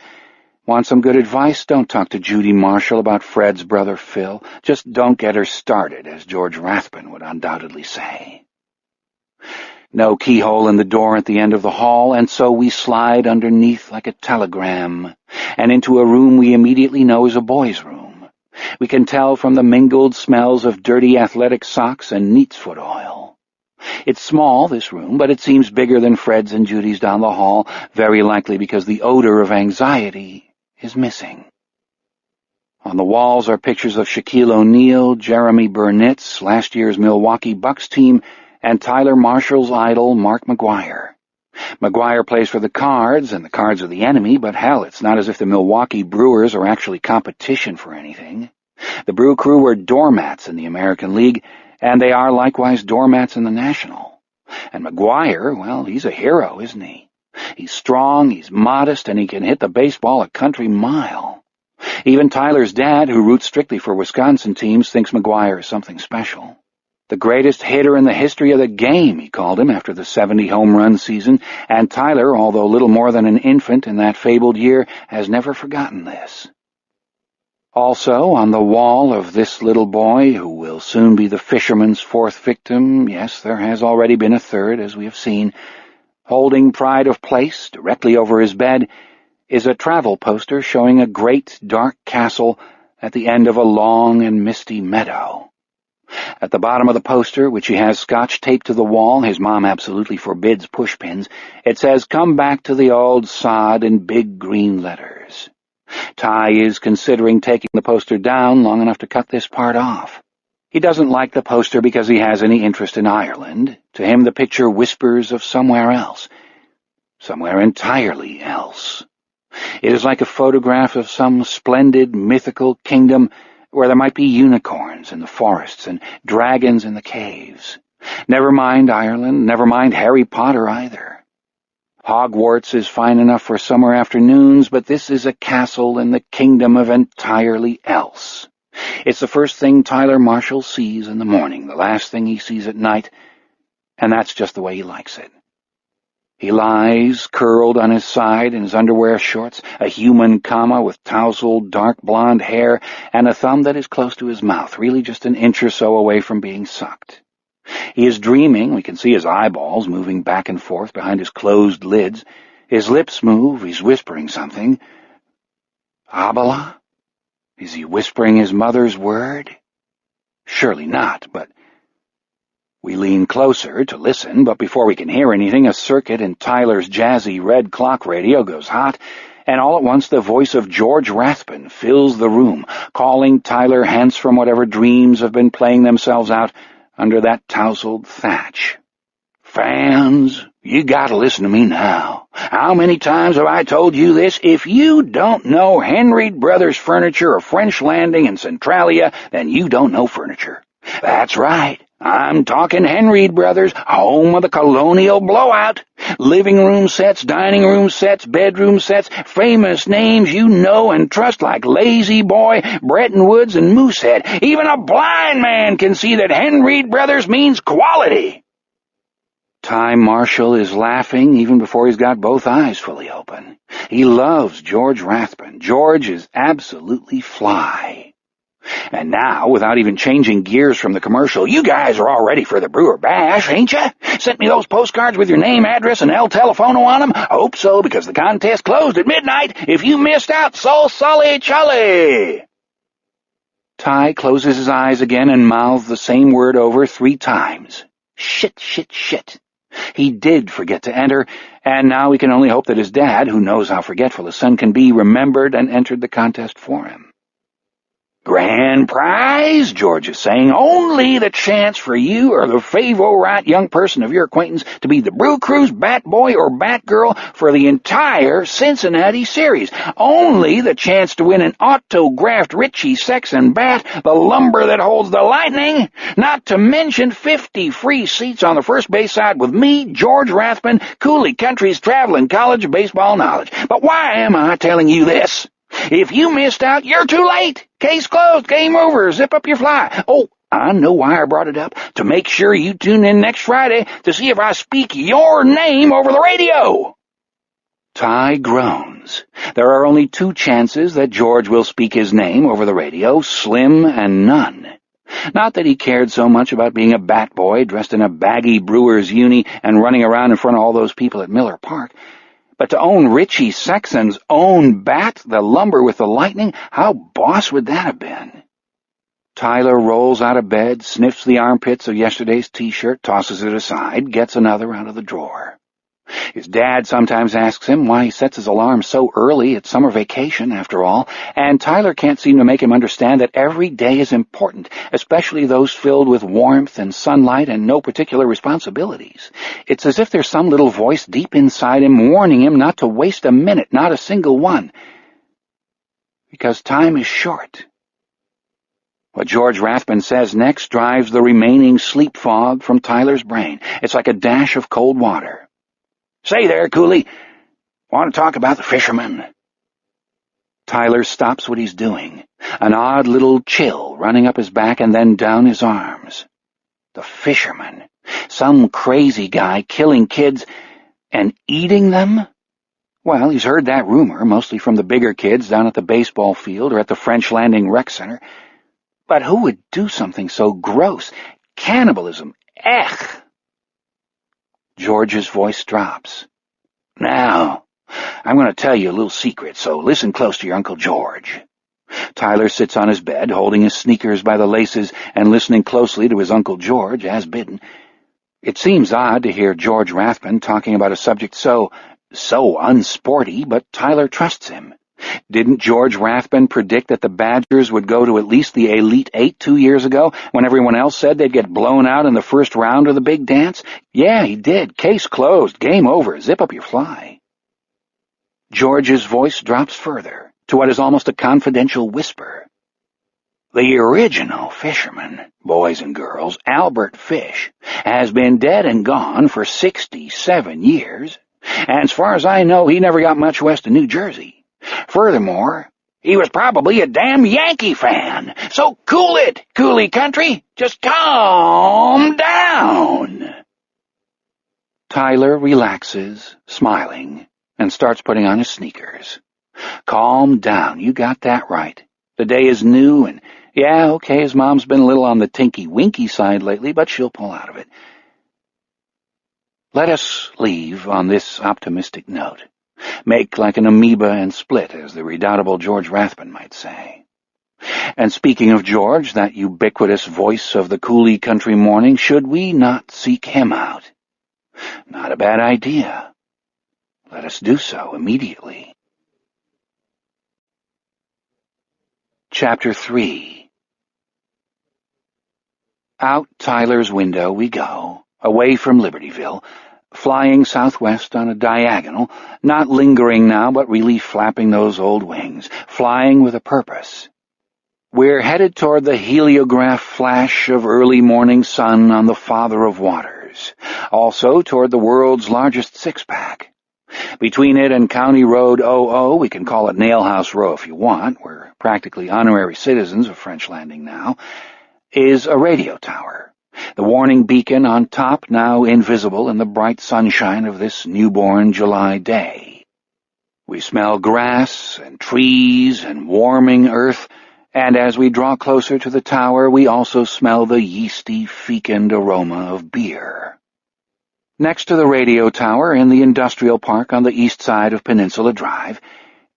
Want some good advice? Don't talk to Judy Marshall about Fred's brother Phil. Just don't get her started, as George Rathbun would undoubtedly say. No keyhole in the door at the end of the hall, and so we slide underneath like a telegram, and into a room we immediately know is a boy's room. We can tell from the mingled smells of dirty athletic socks and neat's foot oil. It's small, this room, but it seems bigger than Fred's and Judy's down the hall, very likely because the odor of anxiety is missing. On the walls are pictures of Shaquille O'Neal, Jeremy Burnett's last year's Milwaukee Bucks team, and Tyler Marshall's idol, Mark McGuire. McGuire plays for the Cards, and the Cards are the enemy, but hell, it's not as if the Milwaukee Brewers are actually competition for anything. The Brew Crew were doormats in the American League, and they are likewise doormats in the National. And McGuire, well, he's a hero, isn't he? He's strong, he's modest, and he can hit the baseball a country mile. Even Tyler's dad, who roots strictly for Wisconsin teams, thinks McGuire is something special. The greatest hitter in the history of the game, he called him after the 70 home run season, and Tyler, although little more than an infant in that fabled year, has never forgotten this. Also, on the wall of this little boy, who will soon be the fisherman's fourth victim, yes, there has already been a third, as we have seen, holding pride of place directly over his bed, is a travel poster showing a great dark castle at the end of a long and misty meadow. At the bottom of the poster, which he has scotch taped to the wall, his mom absolutely forbids pushpins, it says, "Come back to the old sod," in big green letters. Ty is considering taking the poster down long enough to cut this part off. He doesn't like the poster because he has any interest in Ireland. To him, the picture whispers of somewhere else, somewhere entirely else. It is like a photograph of some splendid mythical kingdom where there might be unicorns in the forests and dragons in the caves. Never mind Ireland, never mind Harry Potter either. Hogwarts is fine enough for summer afternoons, but this is a castle in the kingdom of entirely else. It's the first thing Tyler Marshall sees in the morning, the last thing he sees at night, and that's just the way he likes it. He lies, curled on his side in his underwear shorts, a human comma with tousled dark blonde hair and a thumb that is close to his mouth, really just an inch or so away from being sucked. He is dreaming. We can see his eyeballs moving back and forth behind his closed lids. His lips move. He's whispering something. Abala? Is he whispering his mother's word? Surely not, but we lean closer to listen, but before we can hear anything, a circuit in Tyler's jazzy red clock radio goes hot, and all at once the voice of George Rathbun fills the room, calling Tyler hence from whatever dreams have been playing themselves out under that tousled thatch. "Fans, you gotta listen to me now. How many times have I told you this? If you don't know Henry Brothers Furniture of French Landing and Centralia, then you don't know furniture. That's right. I'm talking Henry Brothers, home of the colonial blowout. Living room sets, dining room sets, bedroom sets, famous names you know and trust like Lazy Boy, Bretton Woods, and Moosehead. Even a blind man can see that Henry Brothers means quality." Ty Marshall is laughing even before he's got both eyes fully open. He loves George Rathbun. George is absolutely fly. And now, without even changing gears from the commercial, "You guys are all ready for the Brewer Bash, ain't you? Sent me those postcards with your name, address, and El Telefono on them? Hope so, because the contest closed at midnight. If you missed out, so sully chully." Ty closes his eyes again and mouths the same word over 3 times. Shit, shit, shit. He did forget to enter, and now we can only hope that his dad, who knows how forgetful his son can be, remembered and entered the contest for him. "Grand prize," George is saying, "only the chance for you or the favorite young person of your acquaintance to be the Brew Crew's Bat Boy or Bat Girl for the entire Cincinnati series. Only the chance to win an autographed Richie Sexton bat, the lumber that holds the lightning. Not to mention 50 free seats on the first base side with me, George Rathbun, Cooley Country's traveling college of baseball knowledge. But why am I telling you this? If you missed out, you're too late. Case closed, game over, zip up your fly. Oh, I know why I brought it up. To make sure you tune in next Friday to see if I speak your name over the radio." Ty groans. There are only 2 chances that George will speak his name over the radio, slim and none. Not that he cared so much about being a bat boy dressed in a baggy brewer's uni and running around in front of all those people at Miller Park. But to own Richie Sexton's own bat, the lumber with the lightning, how boss would that have been? Tyler rolls out of bed, sniffs the armpits of yesterday's T-shirt, tosses it aside, gets another out of the drawer. His dad sometimes asks him why he sets his alarm so early. It's summer vacation, after all, and Tyler can't seem to make him understand that every day is important, especially those filled with warmth and sunlight and no particular responsibilities. It's as if there's some little voice deep inside him warning him not to waste a minute, not a single one, because time is short. What George Rathbun says next drives the remaining sleep fog from Tyler's brain. It's like a dash of cold water. "Say there, Cooley. Want to talk about the fisherman?" Tyler stops what he's doing, an odd little chill running up his back and then down his arms. The fisherman. Some crazy guy killing kids and eating them? Well, he's heard that rumor, mostly from the bigger kids down at the baseball field or at the French Landing Rec Center. But who would do something so gross? Cannibalism. Ech! George's voice drops. Now, I'm going to tell you a little secret, so listen close to your Uncle George. Tyler sits on his bed, holding his sneakers by the laces and listening closely to his Uncle George, as bidden. It seems odd to hear George Rathbun talking about a subject so unsporty, but Tyler trusts him. Didn't George Rathbun predict that the Badgers would go to at least the Elite Eight 2 years ago, when everyone else said they'd get blown out in the first round of the big dance? Yeah, he did. Case closed. Game over. Zip up your fly. George's voice drops further, to what is almost a confidential whisper. The original fisherman, boys and girls, Albert Fish, has been dead and gone for 67 years, and as far as I know, he never got much west of New Jersey. Furthermore, he was probably a damn Yankee fan. So cool it, Coolie Country. Just calm down. Tyler relaxes, smiling, and starts putting on his sneakers. Calm down, you got that right. The day is new, and yeah, okay, his mom's been a little on the tinky-winky side lately, but she'll pull out of it. Let us leave on this optimistic note. Make like an amoeba and split, as the redoubtable George Rathbun might say. And speaking of George, that ubiquitous voice of the Coolie Country morning, should we not seek him out? Not a bad idea. Let us do so immediately. Chapter 3. Out Tyler's window we go, away from Libertyville, flying southwest on a diagonal, not lingering now but really flapping those old wings, flying with a purpose. We're headed toward the heliograph flash of early morning sun on the Father of Waters, also toward the world's largest six-pack. Between it and County Road 00, we can call it Nailhouse Row if you want, we're practically honorary citizens of French Landing now, is a radio tower. The warning beacon on top now invisible in the bright sunshine of this newborn July day. We smell grass and trees and warming earth, and as we draw closer to the tower we also smell the yeasty, fecund aroma of beer. Next to the radio tower in the industrial park on the east side of Peninsula Drive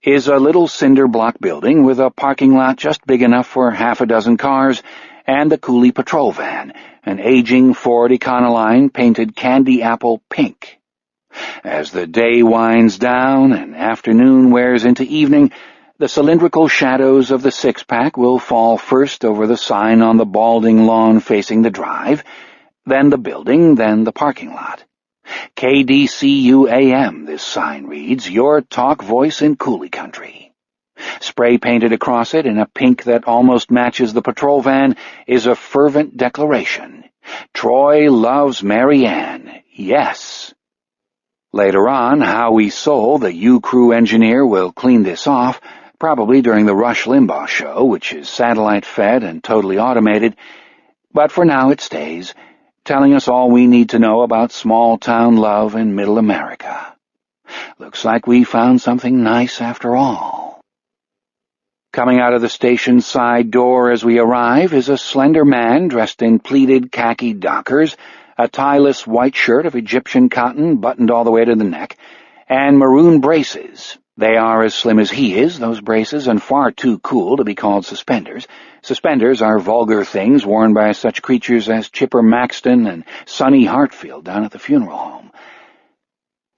is a little cinder block building with a parking lot just big enough for half a dozen cars and the Coolie patrol van, an aging Ford Econoline painted candy apple pink. As the day winds down and afternoon wears into evening, the cylindrical shadows of the six-pack will fall first over the sign on the balding lawn facing the drive, then the building, then the parking lot. KDCU-AM, this sign reads, your talk voice in Coolie Country. Spray-painted across it in a pink that almost matches the patrol van is a fervent declaration. Troy loves Mary Ann, yes. Later on, Howie Soul, the U-Crew engineer, will clean this off, probably during the Rush Limbaugh show, which is satellite-fed and totally automated, but for now it stays, telling us all we need to know about small-town love in Middle America. Looks like we found something nice after all. Coming out of the station's side door as we arrive is a slender man dressed in pleated khaki dockers, a tieless white shirt of Egyptian cotton buttoned all the way to the neck, and maroon braces. They are as slim as he is, those braces, and far too cool to be called suspenders. Suspenders are vulgar things worn by such creatures as Chipper Maxton and Sonny Hartfield down at the funeral home.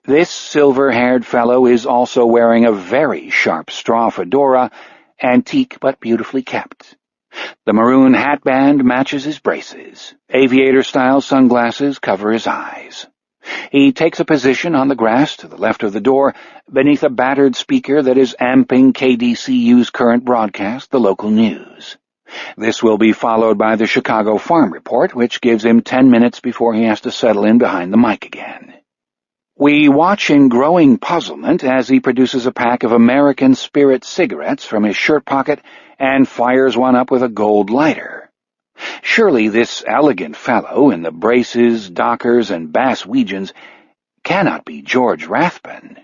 This silver-haired fellow is also wearing a very sharp straw fedora, antique but beautifully kept. The maroon hatband matches his braces. Aviator-style sunglasses cover his eyes. He takes a position on the grass to the left of the door, beneath a battered speaker that is amping KDCU's current broadcast, the local news. This will be followed by the Chicago Farm Report, which gives him 10 minutes before he has to settle in behind the mic again. We watch in growing puzzlement as he produces a pack of American Spirit cigarettes from his shirt pocket and fires one up with a gold lighter. Surely this elegant fellow in the braces, dockers, and bass-weegians cannot be George Rathbun.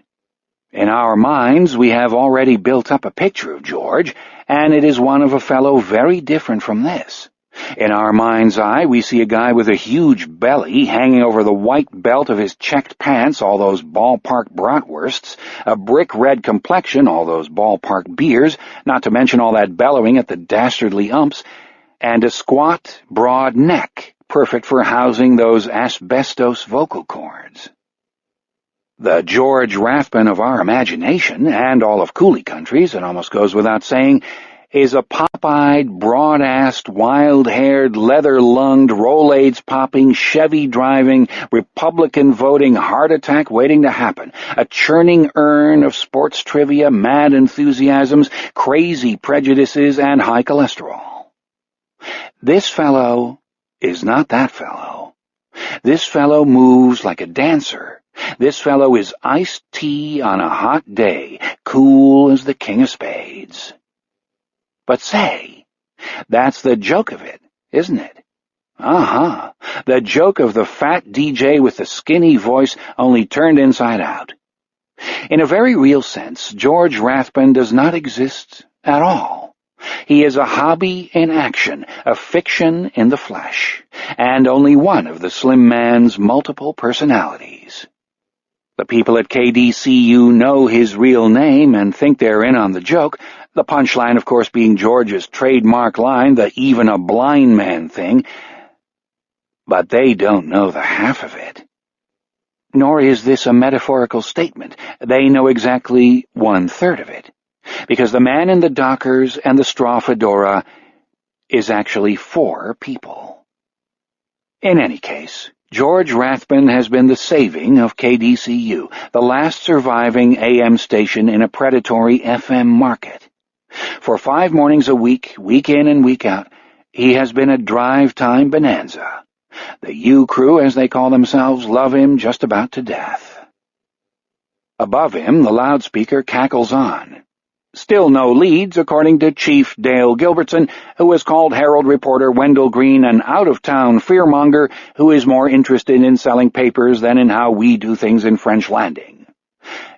In our minds we have already built up a picture of George, and it is one of a fellow very different from this. In our mind's eye we see a guy with a huge belly hanging over the white belt of his checked pants, all those ballpark bratwursts, a brick-red complexion, all those ballpark beers, not to mention all that bellowing at the dastardly umps, and a squat, broad neck, perfect for housing those asbestos vocal cords. The George Rathbun of our imagination, and all of Coolie countries, it almost goes without saying, is a pop-eyed, broad-assed, wild-haired, leather-lunged, Rolaids-popping, Chevy-driving, Republican-voting heart attack waiting to happen, a churning urn of sports trivia, mad enthusiasms, crazy prejudices, and high cholesterol. This fellow is not that fellow. This fellow moves like a dancer. This fellow is iced tea on a hot day, cool as the king of spades. But say, that's the joke of it, isn't it? The joke of the fat DJ with the skinny voice only turned inside out. In a very real sense, George Rathbun does not exist at all. He is a hobby in action, a fiction in the flesh, and only one of the slim man's multiple personalities. The people at KDCU know his real name and think they're in on the joke, the punchline, of course, being George's trademark line, the even a blind man thing, but they don't know the half of it. Nor is this a metaphorical statement. They know exactly 1/3 of it, because the man in the dockers and the straw fedora is actually 4 people. In any case, George Rathbun has been the saving of KDCU, the last surviving AM station in a predatory FM market. For 5 mornings a week, week in and week out, he has been a drive-time bonanza. The U-Crew, as they call themselves, love him just about to death. Above him, the loudspeaker cackles on. Still no leads, according to Chief Dale Gilbertson, who has called Herald reporter Wendell Green an out-of-town fearmonger who is more interested in selling papers than in how we do things in French Landing.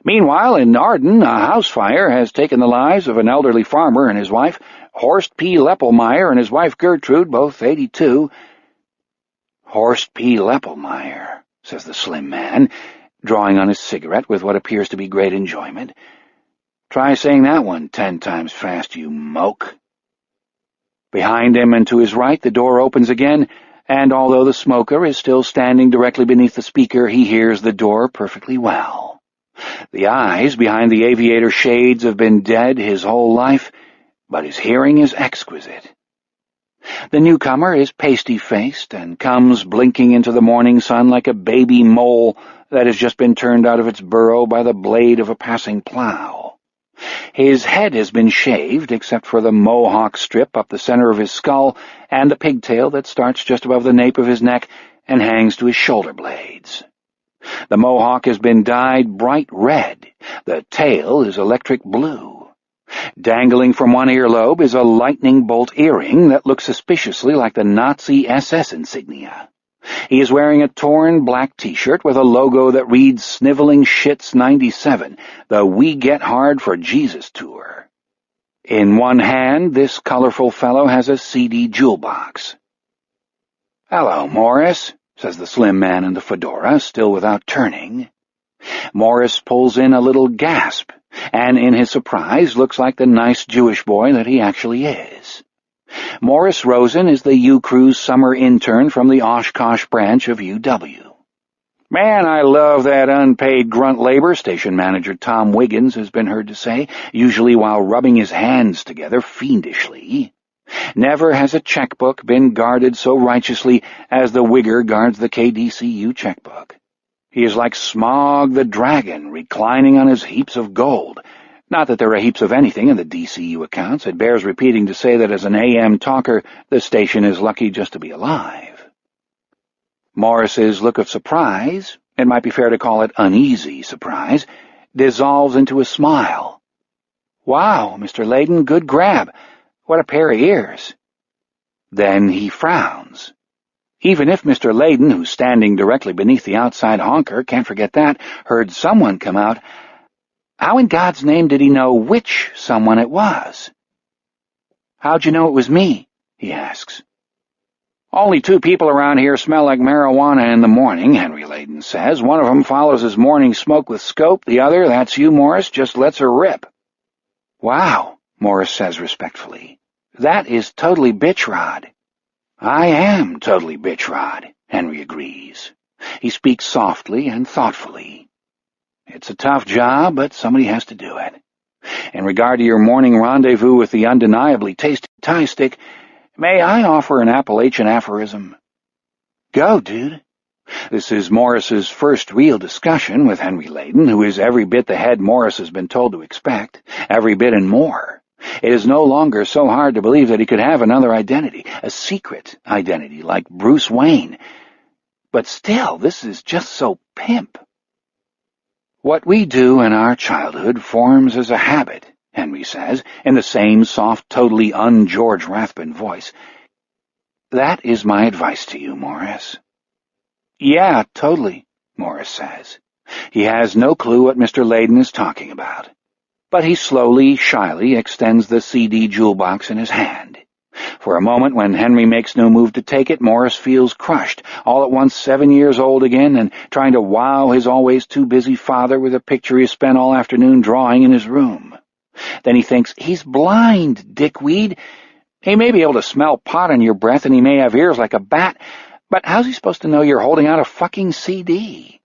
Meanwhile, in Arden, a house fire has taken the lives of an elderly farmer and his wife, Horst P. Leppelmeyer, and his wife Gertrude, both 82. Horst P. Leppelmeyer, says the slim man, drawing on his cigarette with what appears to be great enjoyment. Try saying that one 10 times fast, you moke. Behind him and to his right, the door opens again, and although the smoker is still standing directly beneath the speaker, he hears the door perfectly well. The eyes behind the aviator shades have been dead his whole life, but his hearing is exquisite. The newcomer is pasty-faced and comes blinking into the morning sun like a baby mole that has just been turned out of its burrow by the blade of a passing plow. His head has been shaved, except for the mohawk strip up the center of his skull and the pigtail that starts just above the nape of his neck and hangs to his shoulder blades. The mohawk has been dyed bright red. The tail is electric blue. Dangling from one earlobe is a lightning bolt earring that looks suspiciously like the Nazi SS insignia. He is wearing a torn black T-shirt with a logo that reads Sniveling Shits 97, the We Get Hard for Jesus tour. In one hand, this colorful fellow has a CD jewel box. "Hello, Morris," says the slim man in the fedora, still without turning. Morris pulls in a little gasp, and in his surprise looks like the nice Jewish boy that he actually is. Morris Rosen is the U-Crew's summer intern from the Oshkosh branch of UW. "Man, I love that unpaid grunt labor," station manager Tom Wiggins has been heard to say, usually while rubbing his hands together fiendishly. Never has a checkbook been guarded so righteously as the Wigger guards the KDCU checkbook. He is like Smog the Dragon, reclining on his heaps of gold. Not that there are heaps of anything in the DCU accounts. It bears repeating to say that as an AM talker, the station is lucky just to be alive. Morris's look of surprise, it might be fair to call it uneasy surprise, dissolves into a smile. "Wow, Mr. Layden, good grab. What a pair of ears." Then he frowns. Even if Mr. Layden, who's standing directly beneath the outside honker, can't forget that, heard someone come out, how in God's name did he know which someone it was? How'd you know it was me? He asks. Only 2 people around here smell like marijuana in the morning, Henry Layden says. One of them follows his morning smoke with scope. The other, that's you, Morris, just lets her rip. Wow, Morris says respectfully. That is totally bitch-rod. I am totally bitch-rod, Henry agrees. He speaks softly and thoughtfully. It's a tough job, but somebody has to do it. In regard to your morning rendezvous with the undeniably tasty tie stick, may I offer an Appalachian aphorism? Go, dude. This is Morris's first real discussion with Henry Layden, who is every bit the head Morris has been told to expect, every bit and more. It is no longer so hard to believe that he could have another identity, a secret identity like Bruce Wayne. But still, this is just so pimp. What we do in our childhood forms as a habit, Henry says, in the same soft, totally un-George Rathbun voice. That is my advice to you, Morris. Yeah, totally, Morris says. He has no clue what Mr. Layden is talking about. But he slowly, shyly extends the CD jewel box in his hand. For a moment, when Henry makes no move to take it, Morris feels crushed, all at once 7 years old again, and trying to wow his always too busy father with a picture he spent all afternoon drawing in his room. Then he thinks, he's blind, dickweed. He may be able to smell pot in your breath, and he may have ears like a bat, but how's he supposed to know you're holding out a fucking CD?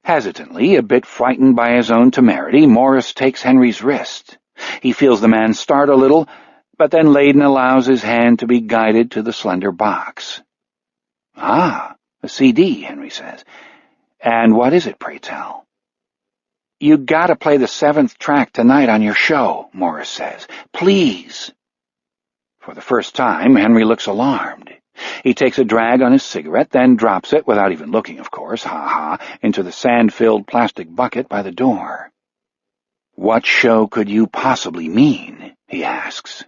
Hesitantly, a bit frightened by his own temerity, Morris takes Henry's wrist. He feels the man start a little, but then Layden allows his hand to be guided to the slender box. Ah, a CD, Henry says. And what is it, pray tell? You gotta play the 7th track tonight on your show, Morris says. Please. For the first time, Henry looks alarmed. He takes a drag on his cigarette, then drops it, without even looking, of course, into the sand-filled plastic bucket by the door. What show could you possibly mean? He asks.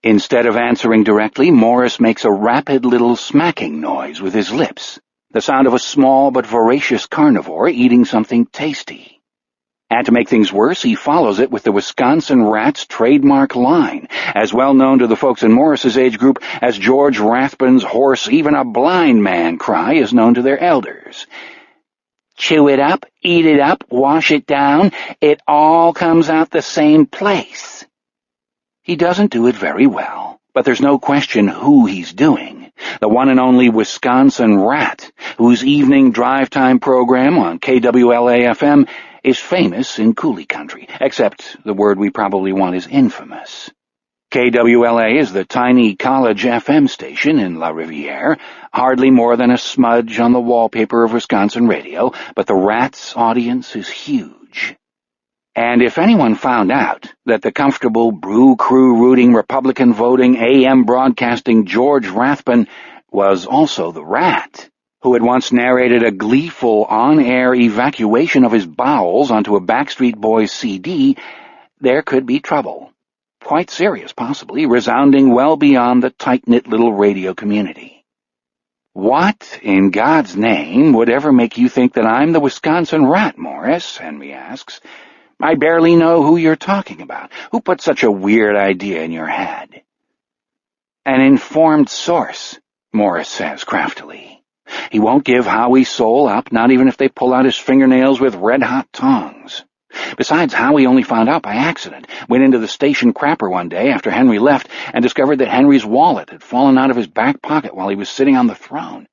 Instead of answering directly, Morris makes a rapid little smacking noise with his lips, the sound of a small but voracious carnivore eating something tasty. And to make things worse, he follows it with the Wisconsin Rat's trademark line, as well known to the folks in Morris's age group as George Rathbun's hoarse, even a blind man cry is known to their elders. Chew it up, eat it up, wash it down, it all comes out the same place. He doesn't do it very well, but there's no question who he's doing. The one and only Wisconsin Rat, whose evening drive time program on KWLA-FM is famous in Coulee country, except the word we probably want is infamous. KWLA is the tiny college FM station in La Riviere, hardly more than a smudge on the wallpaper of Wisconsin radio, but the Rat's audience is huge. And if anyone found out that the comfortable brew crew rooting Republican voting AM broadcasting George Rathbun was also the Rat, who had once narrated a gleeful on-air evacuation of his bowels onto a Backstreet Boys CD, there could be trouble. Quite serious, possibly, resounding well beyond the tight-knit little radio community. What, in God's name, would ever make you think that I'm the Wisconsin Rat, Morris? Henry asks. I barely know who you're talking about. Who put such a weird idea in your head? An informed source, Morris says craftily. He won't give Howie's soul up, not even if they pull out his fingernails with red-hot tongs. Besides, Howie only found out by accident, went into the station crapper one day after Henry left and discovered that Henry's wallet had fallen out of his back pocket while he was sitting on the throne.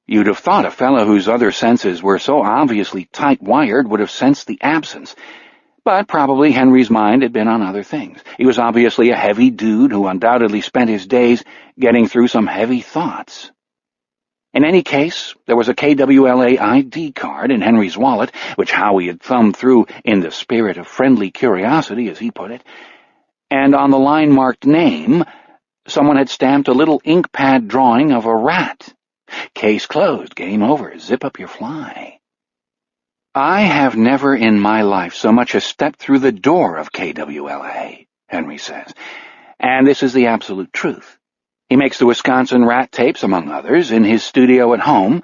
You'd have thought a fellow whose other senses were so obviously tight-wired would have sensed the absence, but probably Henry's mind had been on other things. He was obviously a heavy dude who undoubtedly spent his days getting through some heavy thoughts. In any case, there was a KWLA ID card in Henry's wallet, which Howie had thumbed through in the spirit of friendly curiosity, as he put it, and on the line marked name, someone had stamped a little ink pad drawing of a rat. Case closed, game over, zip up your fly. I have never in my life so much as stepped through the door of KWLA, Henry says, and this is the absolute truth. He makes the Wisconsin rat tapes, among others, in his studio at home,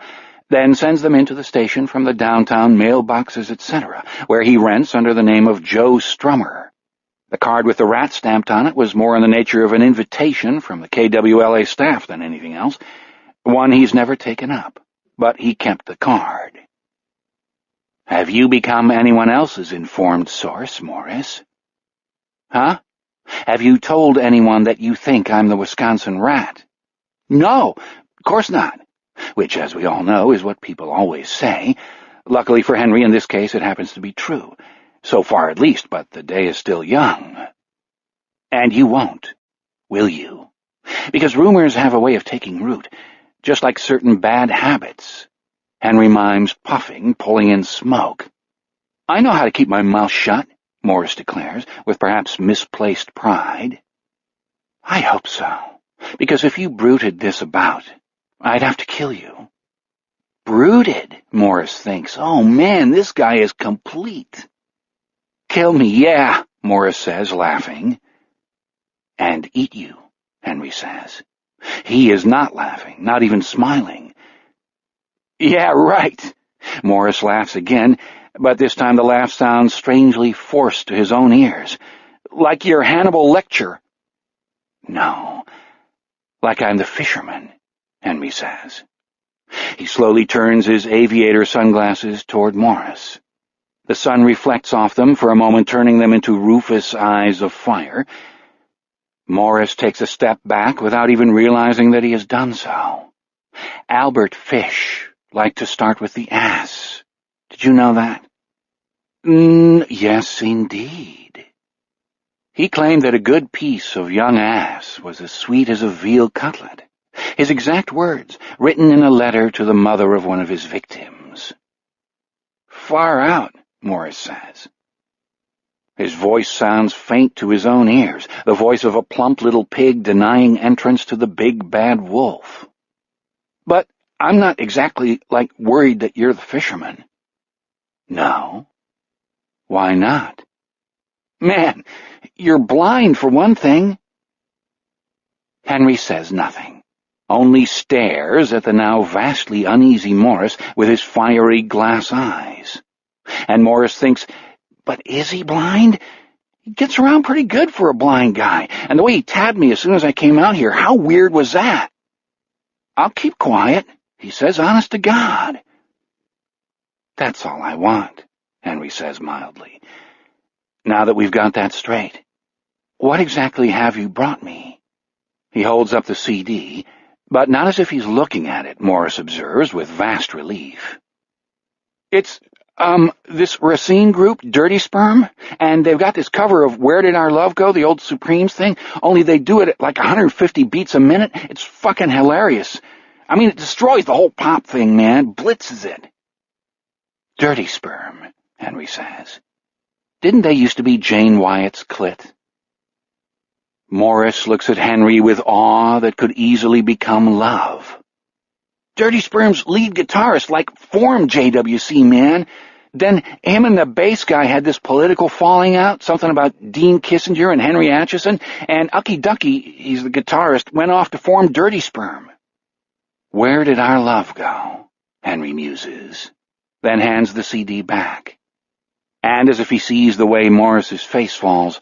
then sends them into the station from the downtown mailboxes, etc., where he rents under the name of Joe Strummer. The card with the rat stamped on it was more in the nature of an invitation from the KWLA staff than anything else, one he's never taken up, but he kept the card. Have you become anyone else's informed source, Morris? Huh? Have you told anyone that you think I'm the Wisconsin rat? No, of course not. Which, as we all know, is what people always say. Luckily for Henry, in this case, it happens to be true. So far, at least, but the day is still young. And you won't, will you? Because rumors have a way of taking root, just like certain bad habits. Henry mimes puffing, pulling in smoke. I know how to keep my mouth shut, Morris declares, with perhaps misplaced pride. I hope so, because if you bruited this about, I'd have to kill you. Brooded, Morris thinks. Oh, man, this guy is complete. Kill me, yeah, Morris says, laughing. And eat you, Henry says. He is not laughing, not even smiling. Yeah, right. Morris laughs again, but this time the laugh sounds strangely forced to his own ears. Like your Hannibal Lecter. No, like I'm the fisherman, Henry says. He slowly turns his aviator sunglasses toward Morris. The sun reflects off them for a moment, turning them into rufous eyes of fire. Morris takes a step back without even realizing that he has done so. Albert Fish liked to start with the ass. Did you know that? Yes, indeed. He claimed that a good piece of young ass was as sweet as a veal cutlet. His exact words, written in a letter to the mother of one of his victims. Far out, Morris says. His voice sounds faint to his own ears, the voice of a plump little pig denying entrance to the big bad wolf. But I'm not exactly, worried that you're the fisherman. No? Why not? Man, you're blind for one thing. Henry says nothing, only stares at the now vastly uneasy Morris with his fiery glass eyes. And Morris thinks, but is he blind? He gets around pretty good for a blind guy, and the way he tabbed me as soon as I came out here, how weird was that? I'll keep quiet, he says, honest to God. That's all I want, Henry says mildly. Now that we've got that straight, what exactly have you brought me? He holds up the CD, but not as if he's looking at it, Morris observes with vast relief. It's, this Racine group, Dirty Sperm, and they've got this cover of Where Did Our Love Go, the old Supremes thing, only they do it at 150 beats a minute. It's fucking hilarious. I mean, it destroys the whole pop thing, man, blitzes it. Dirty Sperm, Henry says. Didn't they used to be Jane Wyatt's clit? Morris looks at Henry with awe that could easily become love. Dirty Sperm's lead guitarist, formed JWC, man. Then him and the bass guy had this political falling out, something about Dean Kissinger and Henry Atchison, and Ucky Ducky, he's the guitarist, went off to form Dirty Sperm. Where did our love go? Henry muses, then hands the CD back. And as if he sees the way Morris's face falls,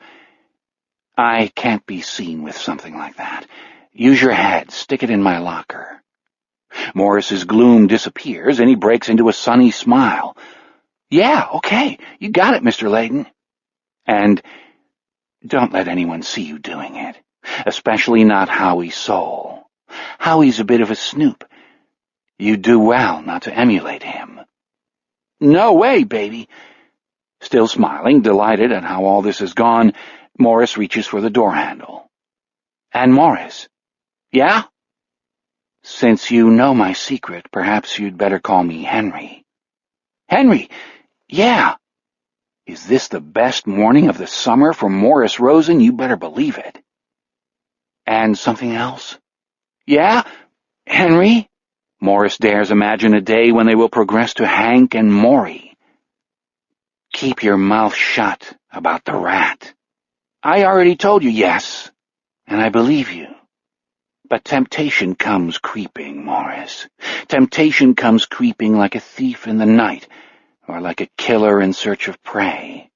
I can't be seen with something like that. Use your head, stick it in my locker. Morris's gloom disappears, and he breaks into a sunny smile. Yeah, okay, you got it, Mr. Layton. And don't let anyone see you doing it, especially not Howie Soul. Howie's a bit of a snoop. You'd do well not to emulate him. No way, baby. Still smiling, delighted at how all this has gone, Morris reaches for the door handle. And Morris. Yeah? Since you know my secret, perhaps you'd better call me Henry. Henry? Yeah. Is this the best morning of the summer for Morris Rosen? You better believe it. And something else? Yeah? Henry? Morris dares imagine a day when they will progress to Hank and Maury. Keep your mouth shut about the rat. I already told you yes, and I believe you. But temptation comes creeping, Morris. Temptation comes creeping like a thief in the night, or like a killer in search of prey.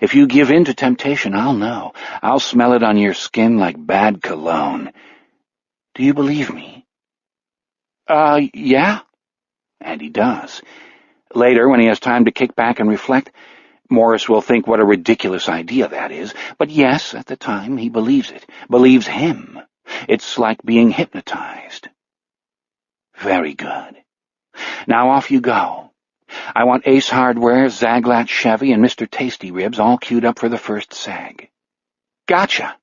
If you give in to temptation, I'll know. I'll smell it on your skin like bad cologne. Do you believe me? Yeah? And he does. Later, when he has time to kick back and reflect, Morris will think what a ridiculous idea that is. But yes, at the time, he believes it. Believes him. It's like being hypnotized. Very good. Now off you go. I want Ace Hardware, Zaglat Chevy, and Mr. Tasty Ribs all queued up for the first sag. Gotcha.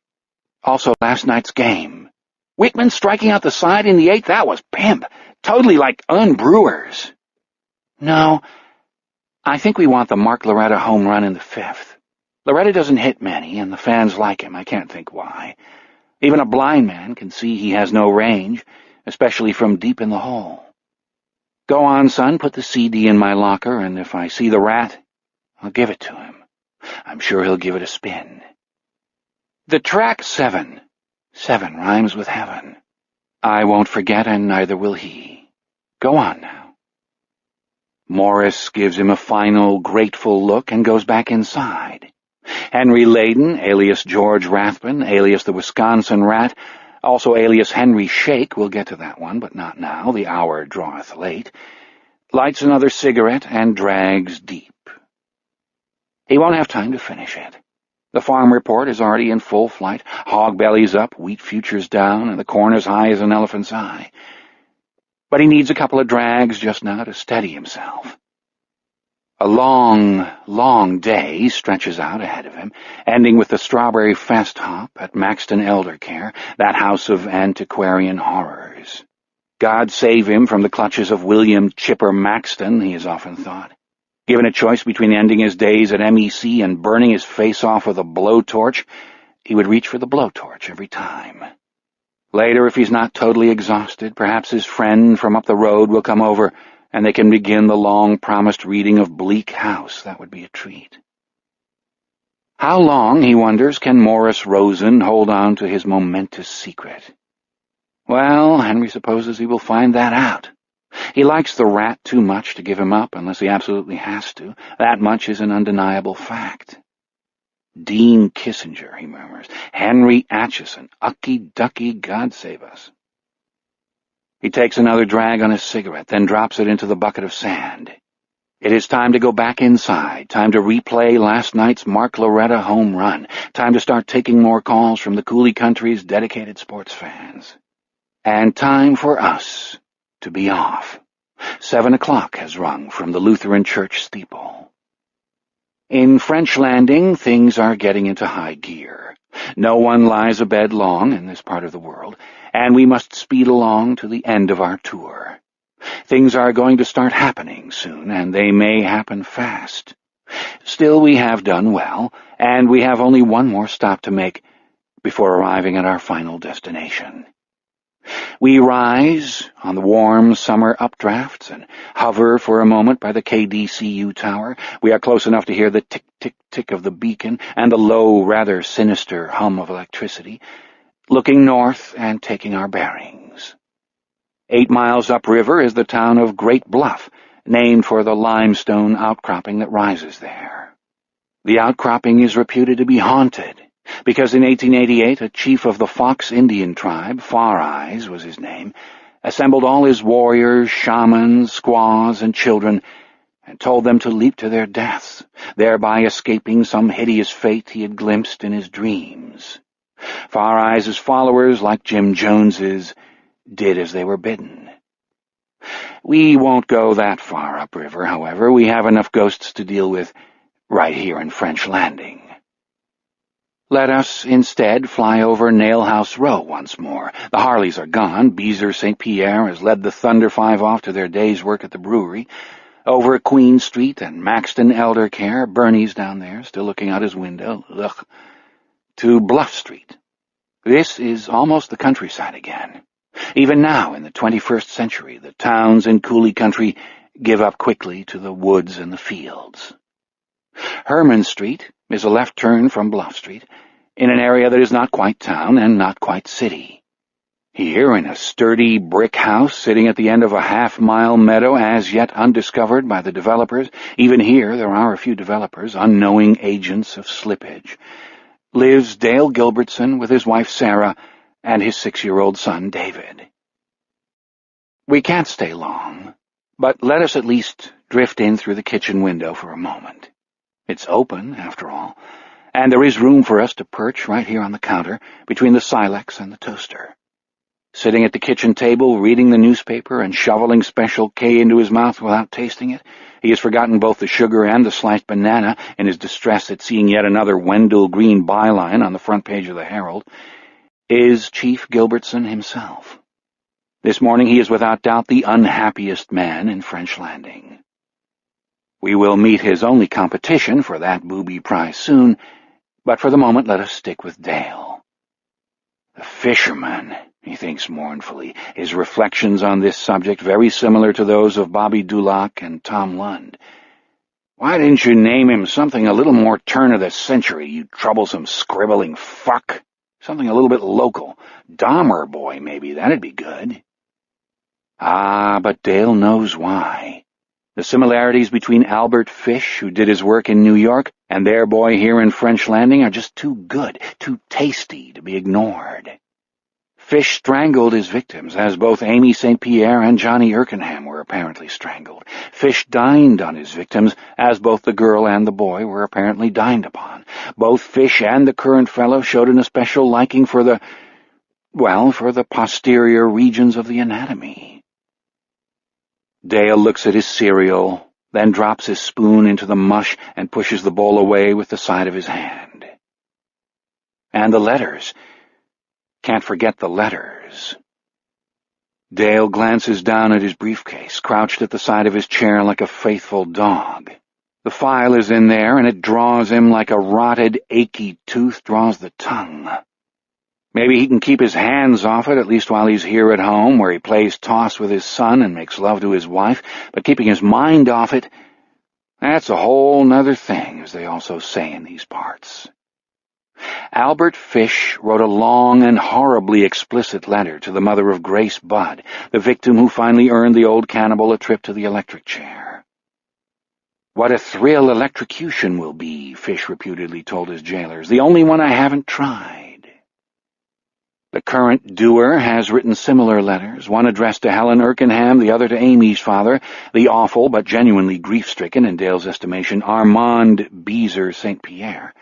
Also last night's game. Whitman striking out the side in the 8th, that was pimp. Totally like Unbrewers. No, I think we want the Mark Loretta home run in the 5th. Loretta doesn't hit many, and the fans like him. I can't think why. Even a blind man can see he has no range, especially from deep in the hole. Go on, son, put the CD in my locker, and if I see the rat, I'll give it to him. I'm sure he'll give it a spin. The track 7. 7 rhymes with heaven. I won't forget, and neither will he. Go on now. Morris gives him a final, grateful look and goes back inside. Henry Layden, alias George Rathbun, alias the Wisconsin Rat, also alias Henry Shake, we'll get to that one, but not now, the hour draweth late, lights another cigarette and drags deep. He won't have time to finish it. The farm report is already in full flight, hog bellies up, wheat futures down, and the corn as high as an elephant's eye. But he needs a couple of drags just now to steady himself. A long, long day stretches out ahead of him, ending with the Strawberry Fest Hop at Maxton Elder Care, that house of antiquarian horrors. God save him from the clutches of William Chipper Maxton, he has often thought. Given a choice between ending his days at MEC and burning his face off with a blowtorch, he would reach for the blowtorch every time. Later, if he's not totally exhausted, perhaps his friend from up the road will come over and they can begin the long-promised reading of Bleak House. That would be a treat. How long, he wonders, can Morris Rosen hold on to his momentous secret? Well, Henry supposes he will find that out. He likes the rat too much to give him up unless he absolutely has to. That much is an undeniable fact. Dean Kissinger, he murmurs. Henry Atchison. Ucky ducky, God save us. He takes another drag on his cigarette, then drops it into the bucket of sand. It is time to go back inside, time to replay last night's Mark Loretta home run, time to start taking more calls from the Coulee Country's dedicated sports fans. And time for us to be off. 7 o'clock has rung from the Lutheran church steeple. In French Landing, things are getting into high gear. No one lies abed long in this part of the world, and we must speed along to the end of our tour. Things are going to start happening soon, and they may happen fast. Still, we have done well, and we have only one more stop to make before arriving at our final destination. We rise on the warm summer updrafts and hover for a moment by the KDCU tower. We are close enough to hear the tick-tick-tick of the beacon and the low, rather sinister hum of electricity, looking north and taking our bearings. 8 miles upriver is the town of Great Bluff, named for the limestone outcropping that rises there. The outcropping is reputed to be haunted, because in 1888 a chief of the Fox Indian tribe, Far Eyes was his name, assembled all his warriors, shamans, squaws, and children, and told them to leap to their deaths, thereby escaping some hideous fate he had glimpsed in his dreams. Far Eyes' followers, like Jim Jones's, did as they were bidden. We won't go that far upriver, however. We have enough ghosts to deal with right here in French Landing. Let us, instead, fly over Nailhouse Row once more. The Harleys are gone. Beezer St. Pierre has led the Thunder Five off to their day's work at the brewery. Over Queen Street and Maxton Elder Care, Bernie's down there, still looking out his window, to Bluff Street. This is almost the countryside again. Even now, in the 21st century, the towns in Coulee Country give up quickly to the woods and the fields. Herman Street is a left turn from Bluff Street, in an area that is not quite town and not quite city. Here, in a sturdy brick house sitting at the end of a half-mile meadow as yet undiscovered by the developers, even here there are a few developers, unknowing agents of slippage, lives Dale Gilbertson with his wife Sarah and his 6-year-old son David. We can't stay long, but let us at least drift in through the kitchen window for a moment. It's open, after all, and there is room for us to perch right here on the counter between the Silex and the toaster. Sitting at the kitchen table, reading the newspaper and shoveling Special K into his mouth without tasting it, he has forgotten both the sugar and the sliced banana in his distress at seeing yet another Wendell Green byline on the front page of the Herald, is Chief Gilbertson himself. This morning he is without doubt the unhappiest man in French Landing. We will meet his only competition for that booby prize soon, but for the moment let us stick with Dale. The fisherman, he thinks mournfully, his reflections on this subject very similar to those of Bobby Dulac and Tom Lund. Why didn't you name him something a little more turn of the century, you troublesome scribbling fuck? Something a little bit local. Dahmer boy, maybe, that'd be good. Ah, but Dale knows why. The similarities between Albert Fish, who did his work in New York, and their boy here in French Landing are just too good, too tasty to be ignored. Fish strangled his victims, as both Amy St. Pierre and Johnny Erkenham were apparently strangled. Fish dined on his victims, as both the girl and the boy were apparently dined upon. Both Fish and the current fellow showed an especial liking for the posterior regions of the anatomy. Dale looks at his cereal, then drops his spoon into the mush and pushes the bowl away with the side of his hand. And the letters. Can't forget the letters. Dale glances down at his briefcase, crouched at the side of his chair like a faithful dog. The file is in there, and it draws him like a rotted, achy tooth draws the tongue. Maybe he can keep his hands off it, at least while he's here at home, where he plays toss with his son and makes love to his wife, but keeping his mind off it, that's a whole nother thing, as they also say in these parts. Albert Fish wrote a long and horribly explicit letter to the mother of Grace Budd, the victim who finally earned the old cannibal a trip to the electric chair. What a thrill electrocution will be, Fish reputedly told his jailers, the only one I haven't tried. The current doer has written similar letters, one addressed to Helen Erkenham, the other to Amy's father, the awful but genuinely grief-stricken, in Dale's estimation, Armand Beezer St. Pierre.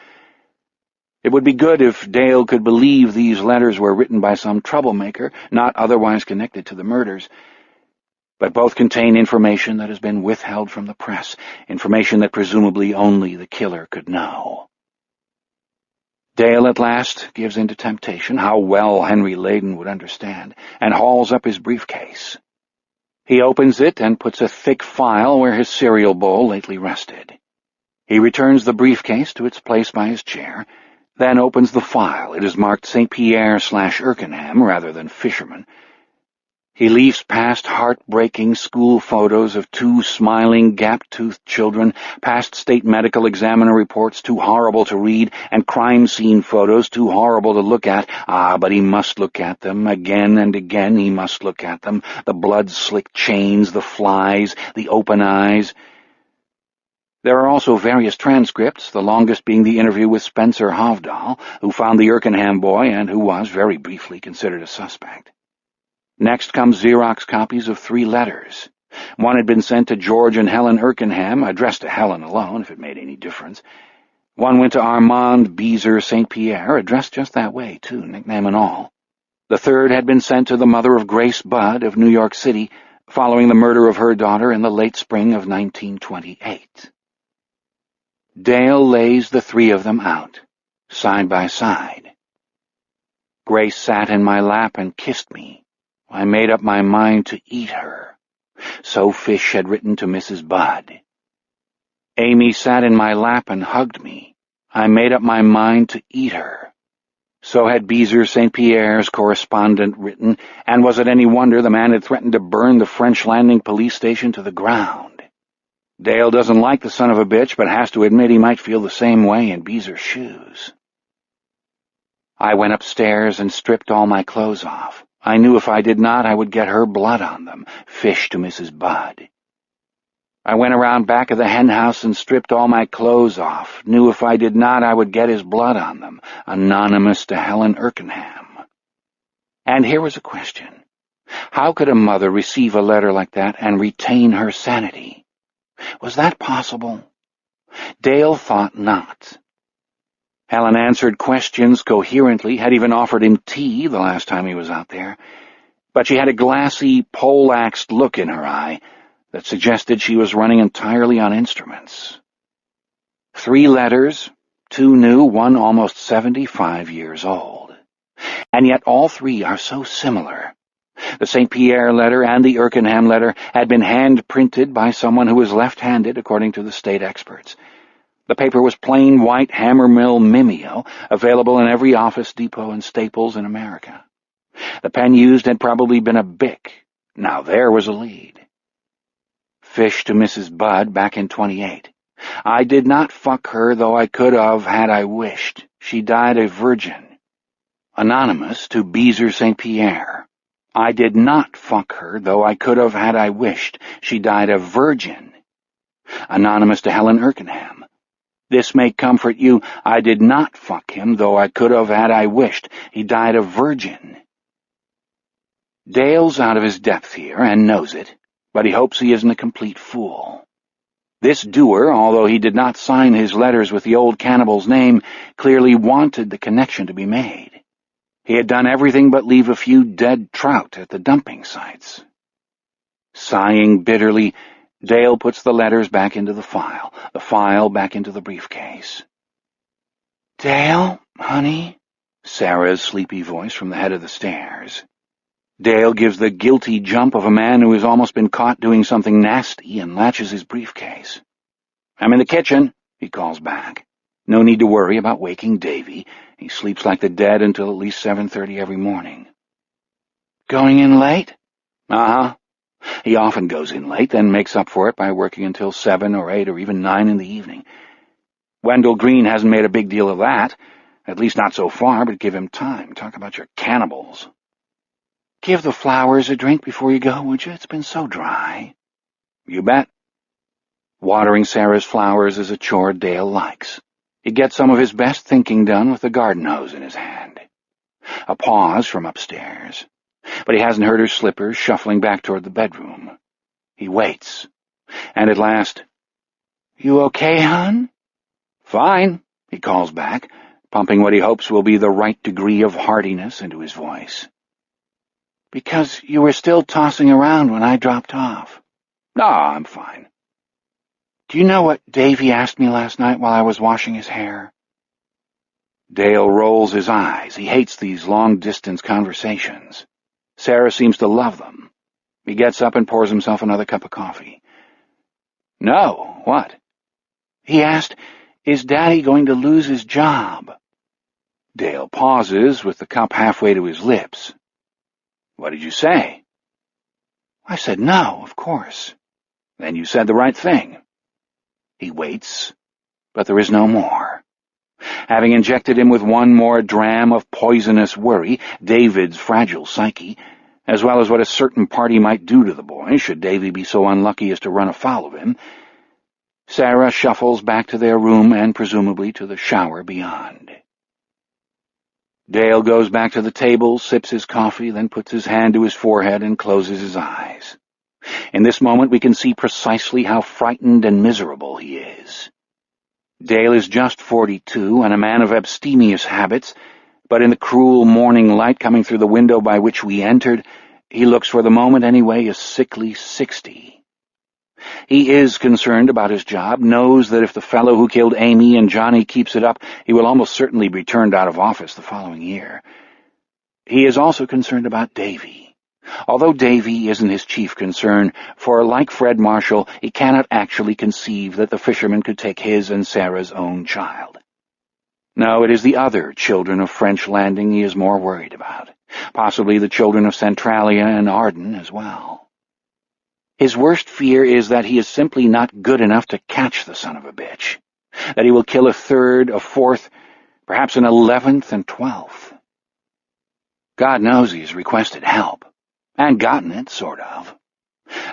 It would be good if Dale could believe these letters were written by some troublemaker, not otherwise connected to the murders, but both contain information that has been withheld from the press, information that presumably only the killer could know. Dale at last gives in to temptation, how well Henry Layden would understand, and hauls up his briefcase. He opens it and puts a thick file where his cereal bowl lately rested. He returns the briefcase to its place by his chair, then opens the file. It is marked St. Pierre/Erkenham rather than Fisherman. He leaves past heartbreaking school photos of 2 smiling, gap-toothed children, past state medical examiner reports too horrible to read, and crime scene photos too horrible to look at. Ah, but he must look at them. Again and again he must look at them. The blood-slicked chains, the flies, the open eyes. There are also various transcripts, the longest being the interview with Spencer Hovdahl, who found the Erkenham boy and who was, very briefly, considered a suspect. Next comes Xerox copies of 3 letters. One had been sent to George and Helen Erkenham, addressed to Helen alone, if it made any difference. One went to Armand Beezer St. Pierre, addressed just that way, too, nickname and all. The third had been sent to the mother of Grace Budd of New York City, following the murder of her daughter in the late spring of 1928. Dale lays the 3 of them out, side by side. Grace sat in my lap and kissed me. I made up my mind to eat her. So Fish had written to Mrs. Budd. Amy sat in my lap and hugged me. I made up my mind to eat her. So had Beezer St. Pierre's correspondent written, and was it any wonder the man had threatened to burn the French Landing police station to the ground? Dale doesn't like the son of a bitch, but has to admit he might feel the same way in Beezer's shoes. I went upstairs and stripped all my clothes off. I knew if I did not, I would get her blood on them. Fish to Mrs. Budd. I went around back of the hen house and stripped all my clothes off. Knew if I did not, I would get his blood on them. Anonymous to Helen Erkenham. And here was a question. How could a mother receive a letter like that and retain her sanity? Was that possible? Dale thought not. Helen answered questions coherently, had even offered him tea the last time he was out there, but she had a glassy, poleaxed look in her eye that suggested she was running entirely on instruments. 3 letters, 2 new, one almost 75 years old. And yet all 3 are so similar. The St. Pierre letter and the Erkenham letter had been hand-printed by someone who was left-handed, according to the state experts. The paper was plain white hammer-mill mimeo, available in every office depot and Staples in America. The pen used had probably been a Bic. Now there was a lead. Fish to Mrs. Budd back in 28. I did not fuck her, though I could have had I wished. She died a virgin. Anonymous to Beezer St. Pierre. I did not fuck her, though I could have had I wished. She died a virgin. Anonymous to Helen Erkenham. This may comfort you. I did not fuck him, though I could have had I wished. He died a virgin. Dale's out of his depth here, and knows it, but he hopes he isn't a complete fool. This doer, although he did not sign his letters with the old cannibal's name, clearly wanted the connection to be made. He had done everything but leave a few dead trout at the dumping sites. Sighing bitterly, Dale puts the letters back into the file back into the briefcase. Dale, honey? Sarah's sleepy voice from the head of the stairs. Dale gives the guilty jump of a man who has almost been caught doing something nasty and latches his briefcase. I'm in the kitchen, he calls back. No need to worry about waking Davy. He sleeps like the dead until at least 7:30 every morning. Going in late? Uh-huh. He often goes in late, then makes up for it by working until 7 or 8 or even 9 in the evening. Wendell Green hasn't made a big deal of that, at least not so far, but give him time. Talk about your cannibals. Give the flowers a drink before you go, would you? It's been so dry. You bet. Watering Sarah's flowers is a chore Dale likes. He gets some of his best thinking done with the garden hose in his hand. A pause from upstairs. But he hasn't heard her slippers shuffling back toward the bedroom. He waits. And at last, You okay, hon? Fine, he calls back, pumping what he hopes will be the right degree of heartiness into his voice. Because you were still tossing around when I dropped off. No, I'm fine. Do you know what Davy asked me last night while I was washing his hair? Dale rolls his eyes. He hates these long-distance conversations. Sarah seems to love them. He gets up and pours himself another cup of coffee. No, what? He asked, Is Daddy going to lose his job? Dale pauses with the cup halfway to his lips. What did you say? I said no, of course. Then you said the right thing. He waits, but there is no more. Having injected him with one more dram of poisonous worry, David's fragile psyche, as well as what a certain party might do to the boy should Davy be so unlucky as to run afoul of him, Sarah shuffles back to their room and presumably to the shower beyond. Dale goes back to the table, sips his coffee, then puts his hand to his forehead and closes his eyes. In this moment we can see precisely how frightened and miserable he is. Dale is just 42 and a man of abstemious habits, but in the cruel morning light coming through the window by which we entered, he looks for the moment anyway a sickly 60. He is concerned about his job, knows that if the fellow who killed Amy and Johnny keeps it up, he will almost certainly be turned out of office the following year. He is also concerned about Davy. Although Davy isn't his chief concern, for, like Fred Marshall, he cannot actually conceive that the fisherman could take his and Sarah's own child. No, it is the other children of French Landing he is more worried about, possibly the children of Centralia and Arden as well. His worst fear is that he is simply not good enough to catch the son of a bitch, that he will kill a third, a fourth, perhaps an 11th and 12th. God knows he's requested help. And gotten it, sort of.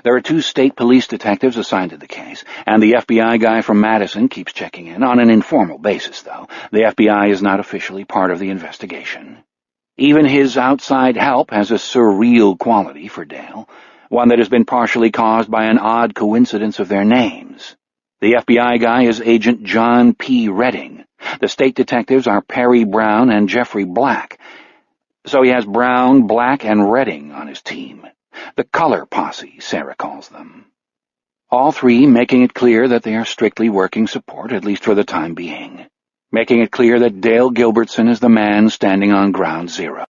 There are 2 state police detectives assigned to the case, and the FBI guy from Madison keeps checking in, on an informal basis, though. The FBI is not officially part of the investigation. Even his outside help has a surreal quality for Dale, one that has been partially caused by an odd coincidence of their names. The FBI guy is Agent John P. Redding. The state detectives are Perry Brown and Jeffrey Black. So he has Brown, Black, and Redding on his team. The color posse, Sarah calls them. All 3 making it clear that they are strictly working support, at least for the time being. Making it clear that Dale Gilbertson is the man standing on ground zero.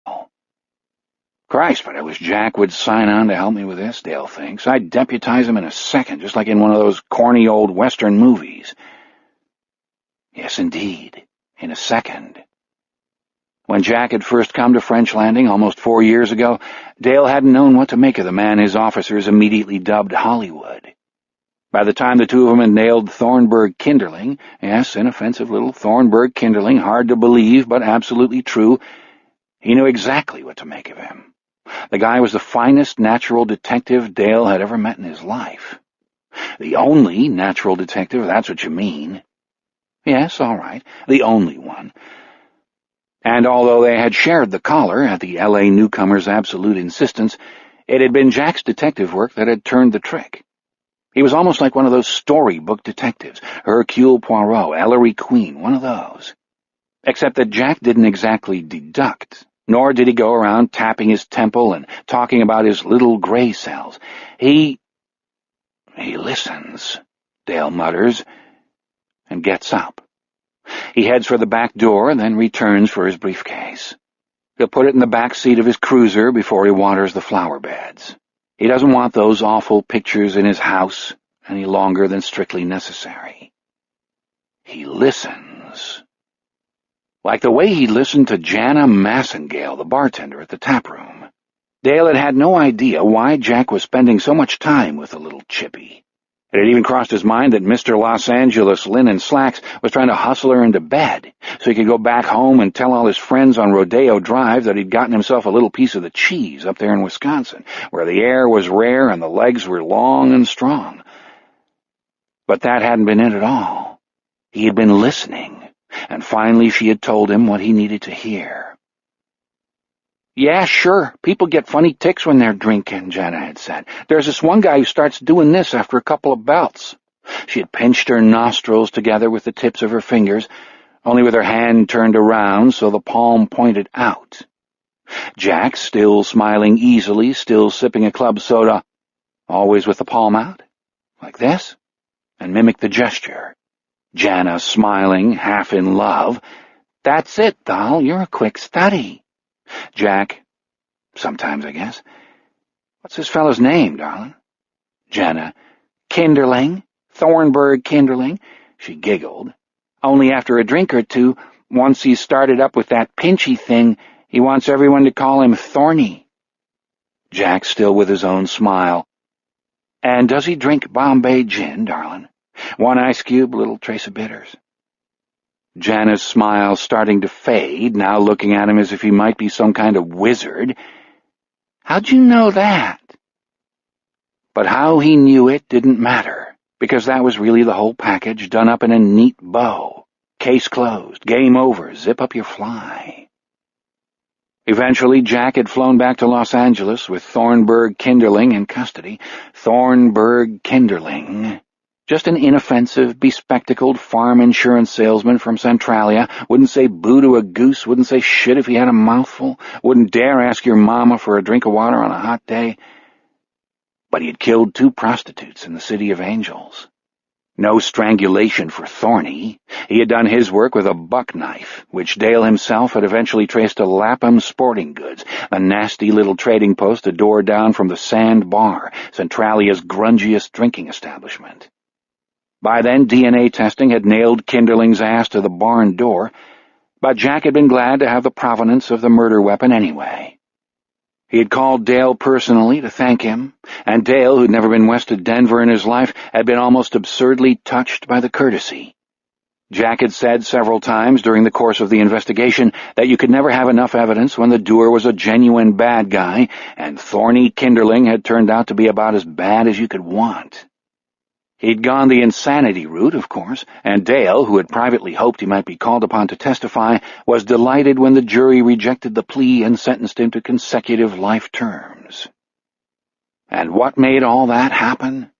Christ, but I wish Jack would sign on to help me with this, Dale thinks. I'd deputize him in a second, just like in one of those corny old Western movies. Yes, indeed, in a second. When Jack had first come to French Landing almost 4 years ago, Dale hadn't known what to make of the man his officers immediately dubbed Hollywood. By the time the 2 of them had nailed Thornburg Kinderling, yes, inoffensive little Thornburg Kinderling, hard to believe but absolutely true, he knew exactly what to make of him. The guy was the finest natural detective Dale had ever met in his life. The only natural detective, that's what you mean. Yes, all right, the only one. And although they had shared the collar at the L.A. newcomer's absolute insistence, it had been Jack's detective work that had turned the trick. He was almost like one of those storybook detectives, Hercule Poirot, Ellery Queen, one of those. Except that Jack didn't exactly deduct, nor did he go around tapping his temple and talking about his little gray cells. He listens, Dale mutters, and gets up. He heads for the back door and then returns for his briefcase. He'll put it in the back seat of his cruiser before he waters the flower beds. He doesn't want those awful pictures in his house any longer than strictly necessary. He listens. Like the way he listened to Jana Massengale, the bartender at the tap room. Dale had no idea why Jack was spending so much time with the little chippy. It had even crossed his mind that Mr. Los Angeles Linen Slacks was trying to hustle her into bed so he could go back home and tell all his friends on Rodeo Drive that he'd gotten himself a little piece of the cheese up there in Wisconsin, where the air was rare and the legs were long and strong. But that hadn't been it at all. He had been listening, and finally she had told him what he needed to hear. "Yeah, sure, people get funny tics when they're drinking," Jana had said. "There's this one guy who starts doing this after a couple of bouts." She had pinched her nostrils together with the tips of her fingers, only with her hand turned around so the palm pointed out. Jack, still smiling easily, still sipping a club soda, always with the palm out, like this, and mimicked the gesture. Jana smiling, half in love. "That's it, doll, you're a quick study." Jack, "Sometimes, I guess. What's this fellow's name, darling?" Jana, "Kinderling, Thornburg Kinderling." She giggled. "Only after a drink or two, once he's started up with that pinchy thing, he wants everyone to call him Thorny." Jack, still with his own smile. "And does he drink Bombay gin, darling? 1 ice cube, a little trace of bitters." Jana's smile starting to fade, now looking at him as if he might be some kind of wizard. "How'd you know that?" But how he knew it didn't matter, because that was really the whole package done up in a neat bow. Case closed, game over, zip up your fly. Eventually, Jack had flown back to Los Angeles with Thornburg Kinderling in custody. Thornburg Kinderling. Just an inoffensive, bespectacled farm insurance salesman from Centralia, wouldn't say boo to a goose, wouldn't say shit if he had a mouthful, wouldn't dare ask your mama for a drink of water on a hot day. But he had killed 2 prostitutes in the City of Angels. No strangulation for Thorny. He had done his work with a buck knife, which Dale himself had eventually traced to Lapham Sporting Goods, a nasty little trading post a door down from the Sand Bar, Centralia's grungiest drinking establishment. By then, DNA testing had nailed Kinderling's ass to the barn door, but Jack had been glad to have the provenance of the murder weapon anyway. He had called Dale personally to thank him, and Dale, who'd never been west of Denver in his life, had been almost absurdly touched by the courtesy. Jack had said several times during the course of the investigation that you could never have enough evidence when the doer was a genuine bad guy, and Thorny Kinderling had turned out to be about as bad as you could want. He'd gone the insanity route, of course, and Dale, who had privately hoped he might be called upon to testify, was delighted when the jury rejected the plea and sentenced him to consecutive life terms. And what made all that happen?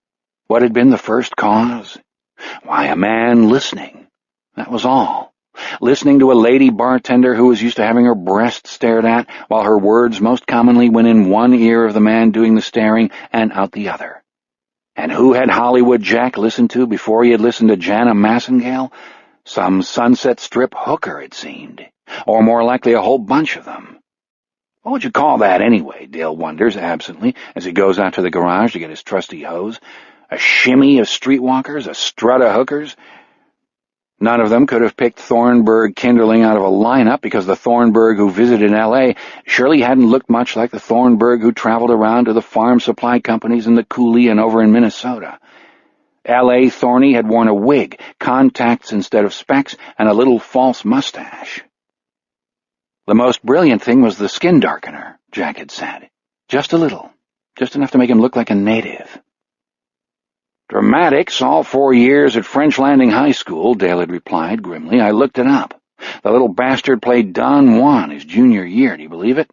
What had been the first cause? Why, a man listening. That was all. Listening to a lady bartender who was used to having her breast stared at, while her words most commonly went in one ear of the man doing the staring and out the other. And who had Hollywood Jack listened to before he had listened to Jana Massengale? Some Sunset Strip hooker, it seemed. Or more likely a whole bunch of them. What would you call that anyway, Dale wonders absently, as he goes out to the garage to get his trusty hose. A shimmy of streetwalkers? A strut of hookers? None of them could have picked Thornburg Kinderling out of a lineup because the Thornburg who visited L.A. surely hadn't looked much like the Thornburg who traveled around to the farm supply companies in the Coulee and over in Minnesota. L.A. Thorny had worn a wig, contacts instead of specs, and a little false mustache. The most brilliant thing was the skin darkener, Jack had said. Just a little. Just enough to make him look like a native. Dramatics, all 4 years at French Landing High School, Dale had replied grimly. I looked it up. The little bastard played Don Juan his junior year, do you believe it?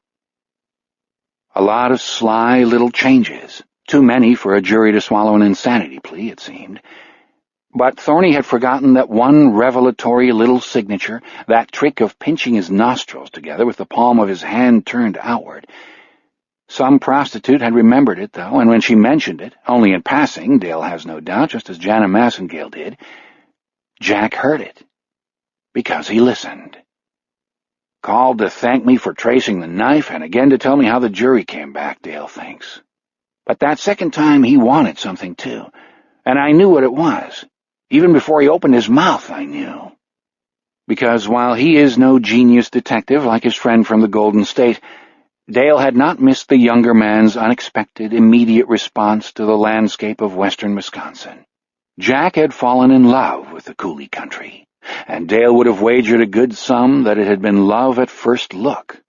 A lot of sly little changes. Too many for a jury to swallow an insanity plea, it seemed. But Thorny had forgotten that one revelatory little signature, that trick of pinching his nostrils together with the palm of his hand turned outward. Some prostitute had remembered it, though, and when she mentioned it, only in passing, Dale has no doubt, just as Jana Massengale did, Jack heard it. Because he listened. Called to thank me for tracing the knife, and again to tell me how the jury came back, Dale thinks. But that second time he wanted something, too, and I knew what it was. Even before he opened his mouth, I knew. Because while he is no genius detective like his friend from the Golden State, Dale had not missed the younger man's unexpected, immediate response to the landscape of western Wisconsin. Jack had fallen in love with the Coulee country, and Dale would have wagered a good sum that it had been love at first look.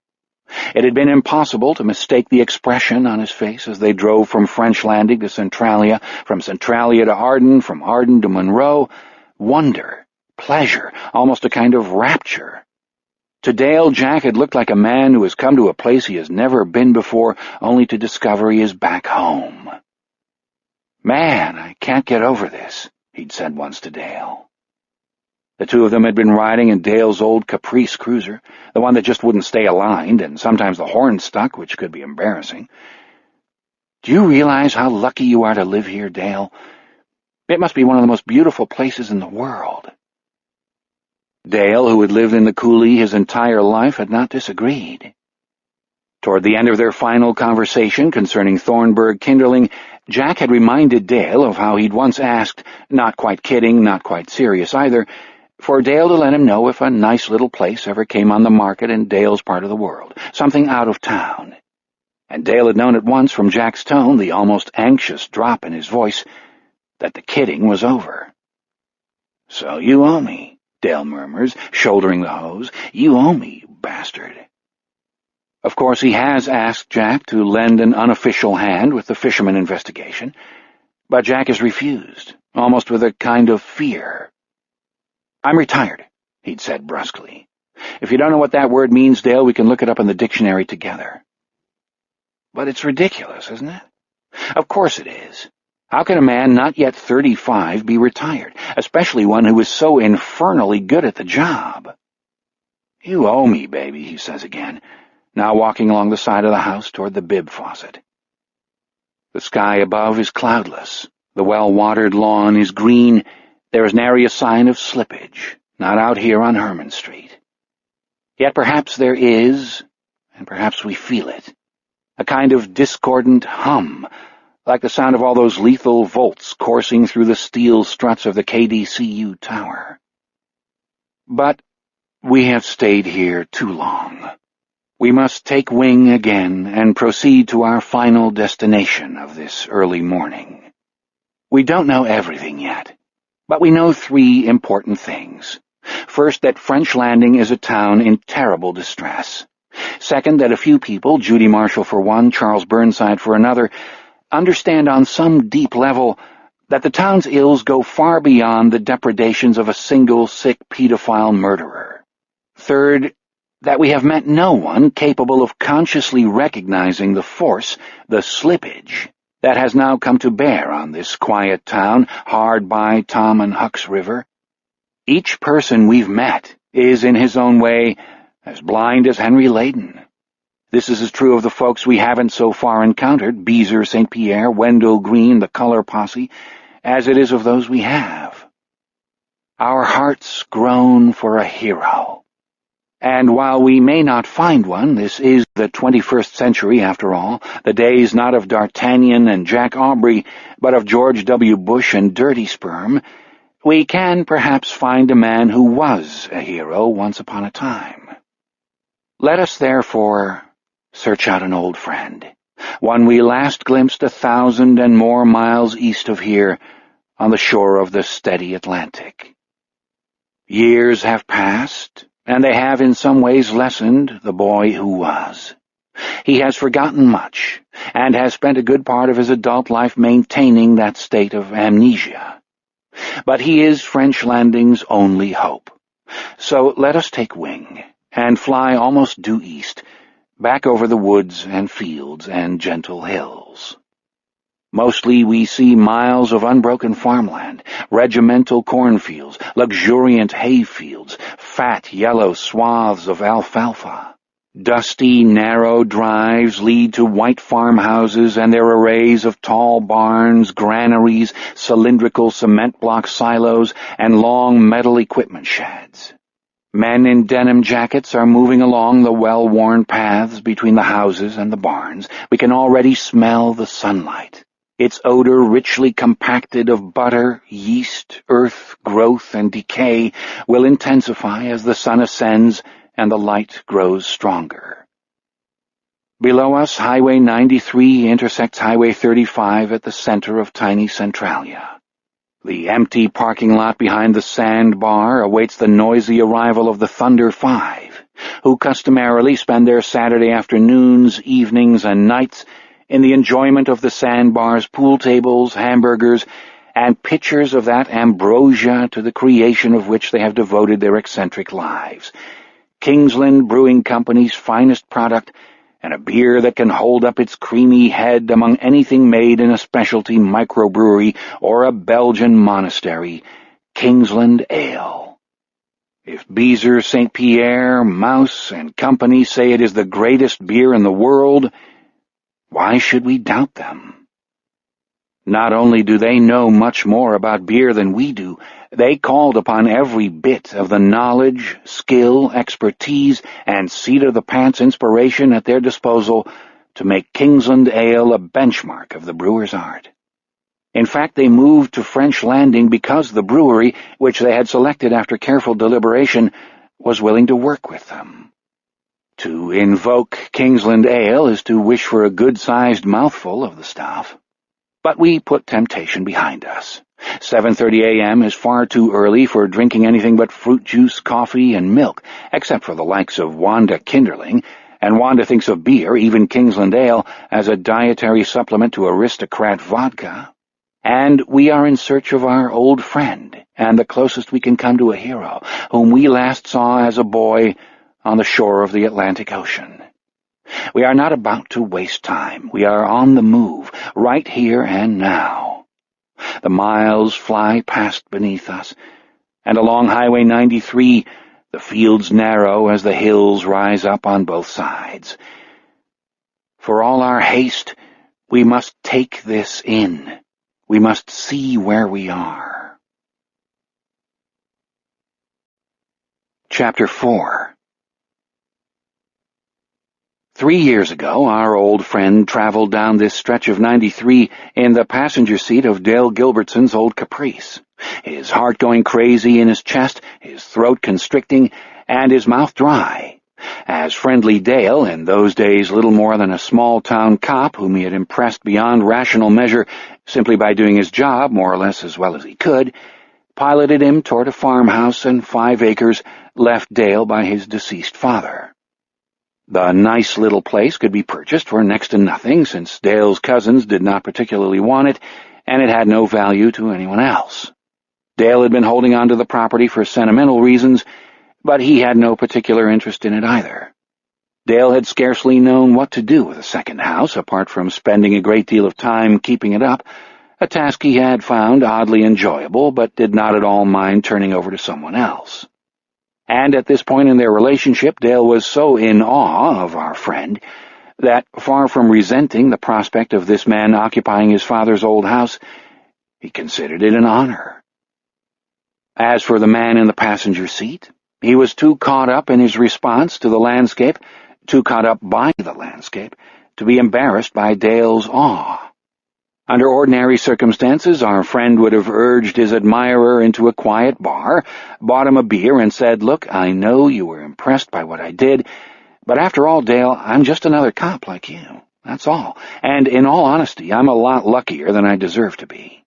It had been impossible to mistake the expression on his face as they drove from French Landing to Centralia, from Centralia to Arden, from Arden to Monroe. Wonder, pleasure, almost a kind of rapture. To Dale, Jack had looked like a man who has come to a place he has never been before, only to discover he is back home. Man, I can't get over this, he'd said once to Dale. The two of them had been riding in Dale's old Caprice cruiser, the one that just wouldn't stay aligned, and sometimes the horn stuck, which could be embarrassing. Do you realize how lucky you are to live here, Dale? It must be one of the most beautiful places in the world. Dale, who had lived in the Coulee his entire life, had not disagreed. Toward the end of their final conversation concerning Thornburg Kinderling, Jack had reminded Dale of how he'd once asked, not quite kidding, not quite serious either, for Dale to let him know if a nice little place ever came on the market in Dale's part of the world, something out of town. And Dale had known at once from Jack's tone, the almost anxious drop in his voice, that the kidding was over. So you owe me, Dale murmurs, shouldering the hose. You owe me, you bastard. Of course, he has asked Jack to lend an unofficial hand with the fisherman investigation, but Jack has refused, almost with a kind of fear. I'm retired, he'd said brusquely. If you don't know what that word means, Dale, we can look it up in the dictionary together. But it's ridiculous, isn't it? Of course it is. How can a man not yet 35 be retired, especially one who is so infernally good at the job? You owe me, baby, he says again, now walking along the side of the house toward the bib faucet. The sky above is cloudless. The well-watered lawn is green. There is nary a sign of slippage, not out here on Herman Street. Yet perhaps there is, and perhaps we feel it, a kind of discordant hum, like the sound of all those lethal volts coursing through the steel struts of the KDCU tower. But we have stayed here too long. We must take wing again and proceed to our final destination of this early morning. We don't know everything yet, But we know 3 important things. First, that French Landing is a town in terrible distress. Second, that a few people, Judy Marshall for one, Charles Burnside for another, understand on some deep level that the town's ills go far beyond the depredations of a single sick pedophile murderer. Third, that we have met no one capable of consciously recognizing the force, the slippage, that has now come to bear on this quiet town hard by Tom and Huck's River. Each person we've met is, in his own way, as blind as Henry Layden. This is as true of the folks we haven't so far encountered, Beezer, St. Pierre, Wendell Green, the Color Posse, as it is of those we have. Our hearts groan for a hero. And while we may not find one, this is the 21st century after all, the days not of D'Artagnan and Jack Aubrey, but of George W. Bush and Dirty Sperm, we can perhaps find a man who was a hero once upon a time. Let us therefore search out an old friend, one we last glimpsed 1,000 and more miles east of here, on the shore of the steady Atlantic. Years have passed, and they have in some ways lessened the boy who was. He has forgotten much, and has spent a good part of his adult life maintaining that state of amnesia. But he is French Landing's only hope. So let us take wing, and fly almost due east, back over the woods and fields and gentle hills. Mostly we see miles of unbroken farmland, regimental cornfields, luxuriant hayfields, fat yellow swaths of alfalfa. Dusty, narrow drives lead to white farmhouses and their arrays of tall barns, granaries, cylindrical cement block silos, and long metal equipment sheds. Men in denim jackets are moving along the well-worn paths between the houses and the barns. We can already smell the sunlight. Its odor, richly compacted of butter, yeast, earth, growth, and decay, will intensify as the sun ascends and the light grows stronger. Below us, Highway 93 intersects Highway 35 at the center of tiny Centralia. The empty parking lot behind the sandbar awaits the noisy arrival of the Thunder Five, who customarily spend their Saturday afternoons, evenings, and nights in the enjoyment of the sandbar's pool tables, hamburgers, and pitchers of that ambrosia to the creation of which they have devoted their eccentric lives. Kingsland Brewing Company's finest product, and a beer that can hold up its creamy head among anything made in a specialty microbrewery or a Belgian monastery, Kingsland Ale. If Beezer, St. Pierre, Mouse, and company say it is the greatest beer in the world, why should we doubt them? Not only do they know much more about beer than we do, they called upon every bit of the knowledge, skill, expertise, and seat-of-the-pants inspiration at their disposal to make Kingsland Ale a benchmark of the brewer's art. In fact, they moved to French Landing because the brewery, which they had selected after careful deliberation, was willing to work with them. To invoke Kingsland Ale is to wish for a good-sized mouthful of the stuff. But we put temptation behind us. 7:30 a.m. is far too early for drinking anything but fruit juice, coffee, and milk, except for the likes of Wanda Kinderling, and Wanda thinks of beer, even Kingsland Ale, as a dietary supplement to aristocrat vodka. And we are in search of our old friend, and the closest we can come to a hero, whom we last saw as a boy on the shore of the Atlantic Ocean. We are not about to waste time. We are on the move, right here and now. The miles fly past beneath us, and along Highway 93 the fields narrow as the hills rise up on both sides. For all our haste, we must take this in. We must see where we are. Chapter 4. 3 years ago, our old friend traveled down this stretch of 93 in the passenger seat of Dale Gilbertson's old Caprice, his heart going crazy in his chest, his throat constricting, and his mouth dry, as friendly Dale, in those days little more than a small-town cop whom he had impressed beyond rational measure simply by doing his job more or less as well as he could, piloted him toward a farmhouse and 5 acres left Dale by his deceased father. The nice little place could be purchased for next to nothing, since Dale's cousins did not particularly want it, and it had no value to anyone else. Dale had been holding on to the property for sentimental reasons, but he had no particular interest in it either. Dale had scarcely known what to do with a second house, apart from spending a great deal of time keeping it up, a task he had found oddly enjoyable, but did not at all mind turning over to someone else. And at this point in their relationship, Dale was so in awe of our friend that, far from resenting the prospect of this man occupying his father's old house, he considered it an honor. As for the man in the passenger seat, he was too caught up in his response to the landscape, too caught up by the landscape, to be embarrassed by Dale's awe. Under ordinary circumstances, our friend would have urged his admirer into a quiet bar, bought him a beer, and said, "Look, I know you were impressed by what I did, but after all, Dale, I'm just another cop like you. That's all. And in all honesty, I'm a lot luckier than I deserve to be."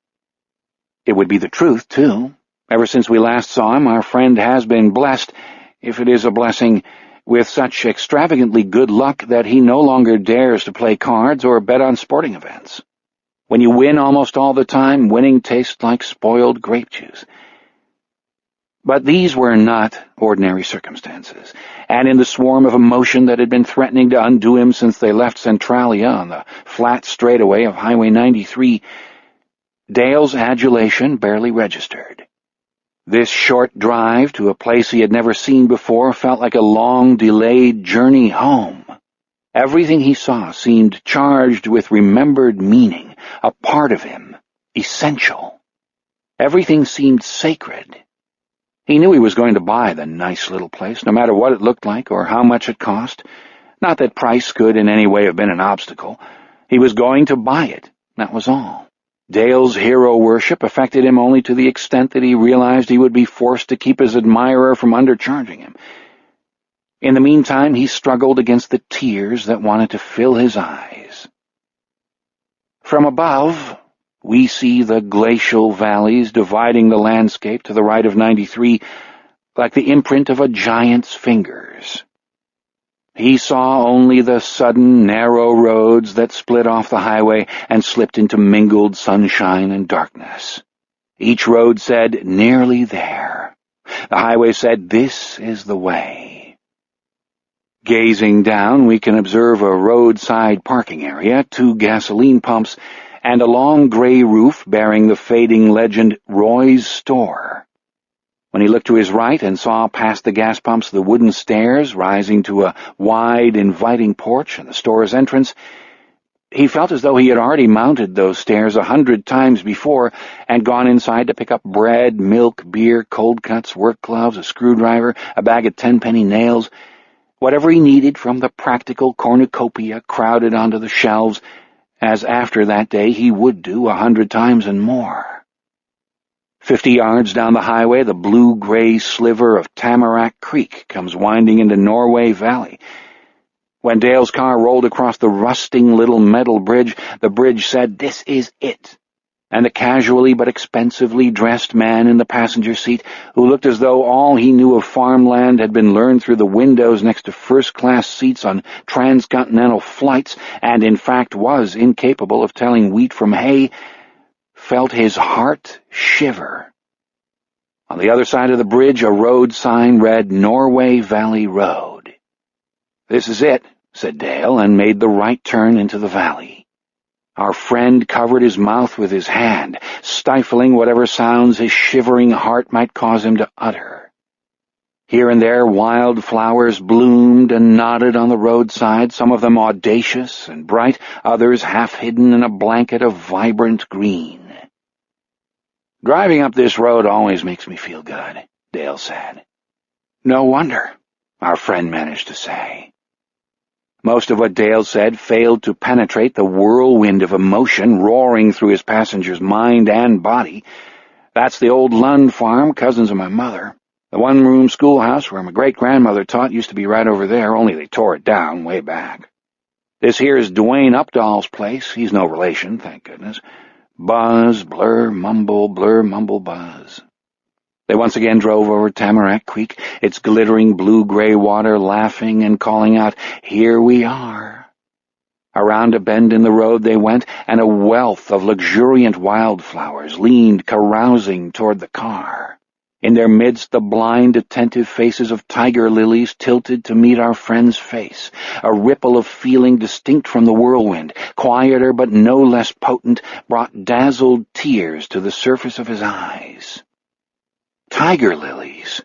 It would be the truth, too. Ever since we last saw him, our friend has been blessed, if it is a blessing, with such extravagantly good luck that he no longer dares to play cards or bet on sporting events. When you win almost all the time, winning tastes like spoiled grape juice. But these were not ordinary circumstances, and in the swarm of emotion that had been threatening to undo him since they left Centralia on the flat straightaway of Highway 93, Dale's adulation barely registered. This short drive to a place he had never seen before felt like a long-delayed journey home. Everything he saw seemed charged with remembered meaning, a part of him, essential. Everything seemed sacred. He knew he was going to buy the nice little place, no matter what it looked like or how much it cost. Not that price could in any way have been an obstacle. He was going to buy it, that was all. Dale's hero worship affected him only to the extent that he realized he would be forced to keep his admirer from undercharging him. In the meantime, he struggled against the tears that wanted to fill his eyes. From above, we see the glacial valleys dividing the landscape to the right of 93 like the imprint of a giant's fingers. He saw only the sudden, narrow roads that split off the highway and slipped into mingled sunshine and darkness. Each road said, "Nearly there." The highway said, "This is the way." Gazing down, we can observe a roadside parking area, 2 gasoline pumps, and a long gray roof bearing the fading legend, "Roy's Store." When he looked to his right and saw past the gas pumps the wooden stairs rising to a wide, inviting porch and the store's entrance, he felt as though he had already mounted those stairs 100 times before and gone inside to pick up bread, milk, beer, cold cuts, work gloves, a screwdriver, a bag of 10-penny nails, whatever he needed from the practical cornucopia crowded onto the shelves, as after that day he would do 100 times and more. 50 yards down the highway, the blue-gray sliver of Tamarack Creek comes winding into Norway Valley. When Dale's car rolled across the rusting little metal bridge, the bridge said, "This is it." And the casually but expensively dressed man in the passenger seat, who looked as though all he knew of farmland had been learned through the windows next to first-class seats on transcontinental flights, and in fact was incapable of telling wheat from hay, felt his heart shiver. On the other side of the bridge, a road sign read Norway Valley Road. "This is it," said Dale, and made the right turn into the valley. Our friend covered his mouth with his hand, stifling whatever sounds his shivering heart might cause him to utter. Here and there wild flowers bloomed and nodded on the roadside, some of them audacious and bright, others half hidden in a blanket of vibrant green. "Driving up this road always makes me feel good," Dale said. "No wonder," our friend managed to say. Most of what Dale said failed to penetrate the whirlwind of emotion roaring through his passenger's mind and body. "That's the old Lund farm, cousins of my mother. The one-room schoolhouse where my great-grandmother taught used to be right over there, only they tore it down way back. This here's Dwayne Updahl's place. He's no relation, thank goodness. Buzz, blur, mumble, buzz. They once again drove over Tamarack Creek, its glittering blue-gray water laughing and calling out, "Here we are." Around a bend in the road they went, and a wealth of luxuriant wildflowers leaned carousing toward the car. In their midst the blind, attentive faces of tiger lilies tilted to meet our friend's face. A ripple of feeling distinct from the whirlwind, quieter but no less potent, brought dazzled tears to the surface of his eyes. Tiger lilies?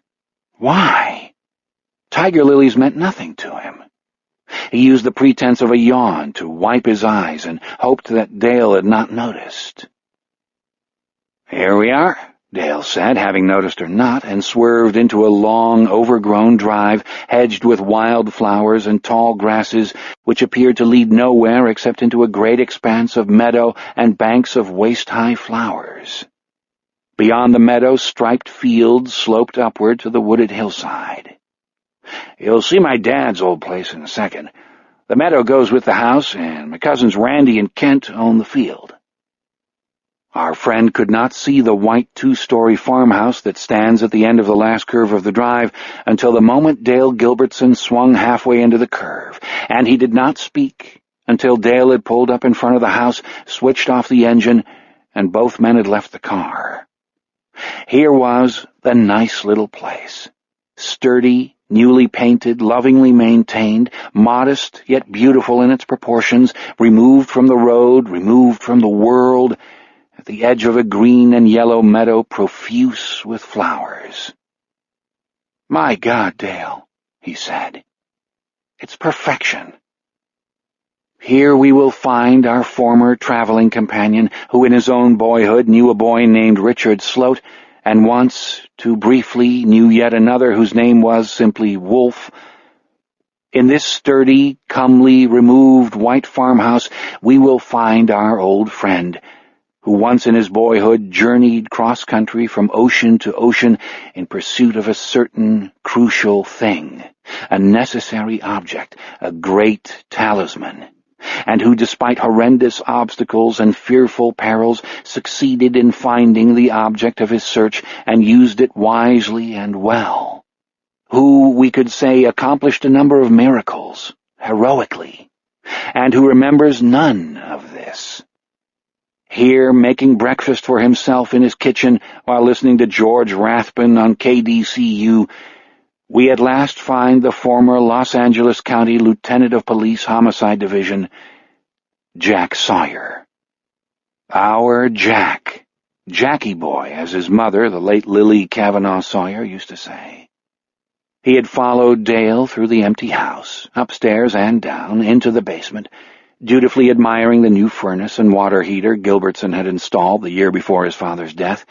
Why? Tiger lilies meant nothing to him. He used the pretense of a yawn to wipe his eyes and hoped that Dale had not noticed. "Here we are," Dale said, having noticed her not, and swerved into a long, overgrown drive hedged with wildflowers and tall grasses which appeared to lead nowhere except into a great expanse of meadow and banks of waist-high flowers. Beyond the meadow, striped fields sloped upward to the wooded hillside. "You'll see my dad's old place in a second. The meadow goes with the house, and my cousins Randy and Kent own the field." Our friend could not see the white two-story farmhouse that stands at the end of the last curve of the drive until the moment Dale Gilbertson swung halfway into the curve, and he did not speak until Dale had pulled up in front of the house, switched off the engine, and both men had left the car. Here was the nice little place, sturdy, newly painted, lovingly maintained, modest yet beautiful in its proportions, removed from the road, removed from the world, at the edge of a green and yellow meadow profuse with flowers. "My God, Dale," he said, "it's perfection. Here we will find our former traveling companion, who in his own boyhood knew a boy named Richard Sloat, and once, too briefly, knew yet another whose name was simply Wolfe. In this sturdy, comely, removed white farmhouse we will find our old friend, who once in his boyhood journeyed cross-country from ocean to ocean in pursuit of a certain crucial thing, a necessary object, a great talisman, and who, despite horrendous obstacles and fearful perils, succeeded in finding the object of his search and used it wisely and well, who, we could say, accomplished a number of miracles, heroically, and who remembers none of this. Here, making breakfast for himself in his kitchen while listening to George Rathbun on KDCU, we at last find the former Los Angeles County Lieutenant of Police Homicide Division, Jack Sawyer. Our Jack. Jackie boy, as his mother, the late Lily Kavanaugh Sawyer, used to say. He had followed Dale through the empty house, upstairs and down, into the basement, dutifully admiring the new furnace and water heater Gilbertson had installed the year before his father's death,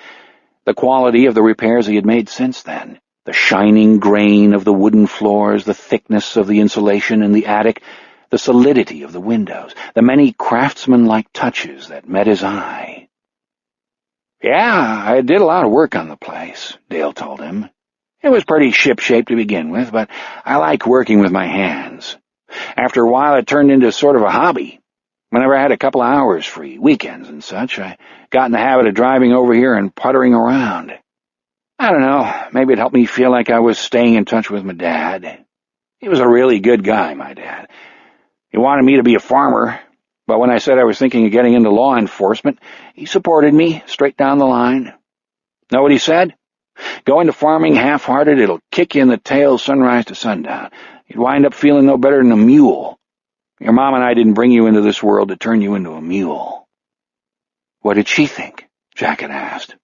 the quality of the repairs he had made since then, the shining grain of the wooden floors, the thickness of the insulation in the attic, the solidity of the windows, the many craftsman-like touches that met his eye. "Yeah, I did a lot of work on the place," Dale told him. "It was pretty ship-shape to begin with, but I like working with my hands. After a while it turned into sort of a hobby. Whenever I had a couple of hours free, weekends and such, I got in the habit of driving over here and puttering around. I don't know, maybe it helped me feel like I was staying in touch with my dad. He was a really good guy, my dad. He wanted me to be a farmer, but when I said I was thinking of getting into law enforcement, he supported me straight down the line. Know what he said? Go into farming half-hearted, it'll kick you in the tail sunrise to sundown. You'd wind up feeling no better than a mule. Your mom and I didn't bring you into this world to turn you into a mule." "What did she think?" Jack had asked.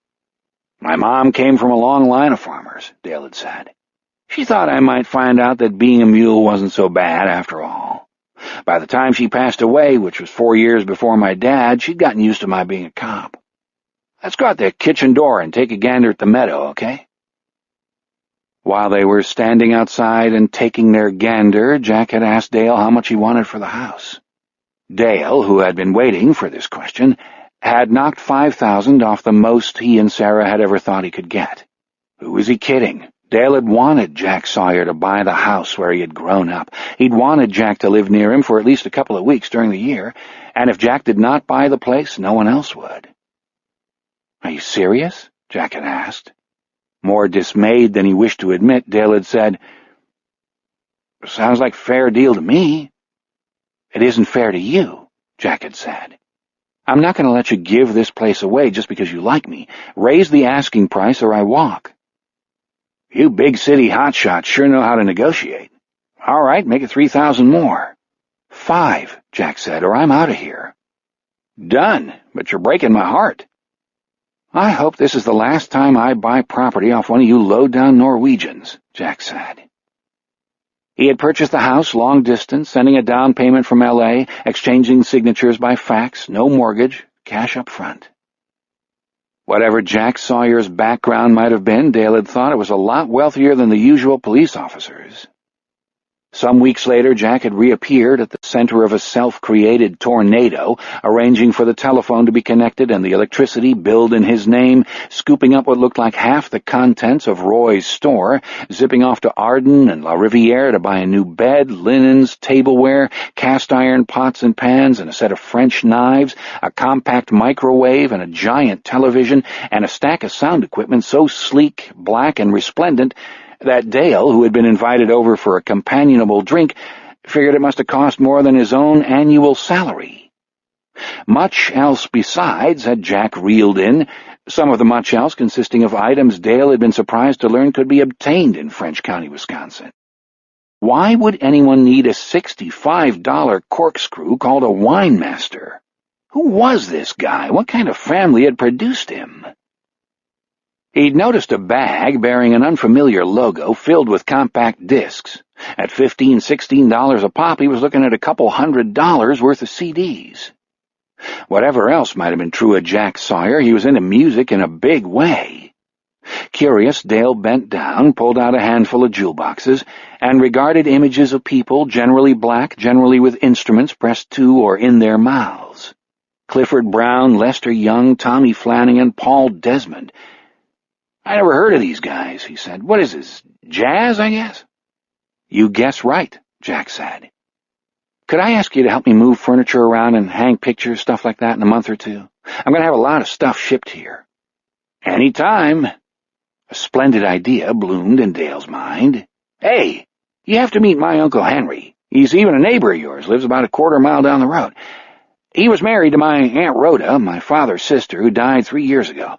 "My mom came from a long line of farmers," Dale had said. "She thought I might find out that being a mule wasn't so bad after all. By the time she passed away, which was 4 years before my dad, she'd gotten used to my being a cop. Let's go out the kitchen door and take a gander at the meadow, okay?" While they were standing outside and taking their gander, Jack had asked Dale how much he wanted for the house. Dale, who had been waiting for this question, had knocked $5,000 off the most he and Sarah had ever thought he could get. Who was he kidding? Dale had wanted Jack Sawyer to buy the house where he had grown up. He'd wanted Jack to live near him for at least a couple of weeks during the year, and if Jack did not buy the place, no one else would. "Are you serious?" Jack had asked. More dismayed than he wished to admit, Dale had said, "Sounds like a fair deal to me." "It isn't fair to you," Jack had said. "I'm not going to let you give this place away just because you like me. Raise the asking price or I walk." "You big city hotshots sure know how to negotiate. All right, make it 3,000 more." "5," Jack said, "or I'm out of here." "Done, but you're breaking my heart." "I hope this is the last time I buy property off one of you low-down Norwegians," Jack said. He had purchased the house long distance, sending a down payment from L.A., exchanging signatures by fax, no mortgage, cash up front. Whatever Jack Sawyer's background might have been, Dale had thought it was a lot wealthier than the usual police officers. Some weeks later, Jack had reappeared at the center of a self-created tornado, arranging for the telephone to be connected and the electricity billed in his name, scooping up what looked like half the contents of Roy's store, zipping off to Arden and La Riviere to buy a new bed, linens, tableware, cast-iron pots and pans, and a set of French knives, a compact microwave and a giant television, and a stack of sound equipment so sleek, black, and resplendent that Dale, who had been invited over for a companionable drink, figured it must have cost more than his own annual salary. Much else besides had Jack reeled in, some of the much else consisting of items Dale had been surprised to learn could be obtained in French County, Wisconsin. Why would anyone need a $65 corkscrew called a wine master? Who was this guy? What kind of family had produced him? He'd noticed a bag bearing an unfamiliar logo filled with compact discs. At $15, $16 a pop, he was looking at a couple $100 worth of CDs. Whatever else might have been true of Jack Sawyer, he was into music in a big way. Curious, Dale bent down, pulled out a handful of jewel boxes, and regarded images of people, generally black, generally with instruments pressed to or in their mouths. Clifford Brown, Lester Young, Tommy Flanagan, Paul Desmond. "I never heard of these guys," he said. "What is this, jazz, I guess?" "You guess right," Jack said. "Could I ask you to help me move furniture around and hang pictures, stuff like that, in a month or two? I'm going to have a lot of stuff shipped here." "Any time." A splendid idea bloomed in Dale's mind. "Hey, you have to meet my Uncle Henry. He's even a neighbor of yours, lives about a quarter-mile down the road. He was married to my Aunt Rhoda, my father's sister, who died 3 years ago.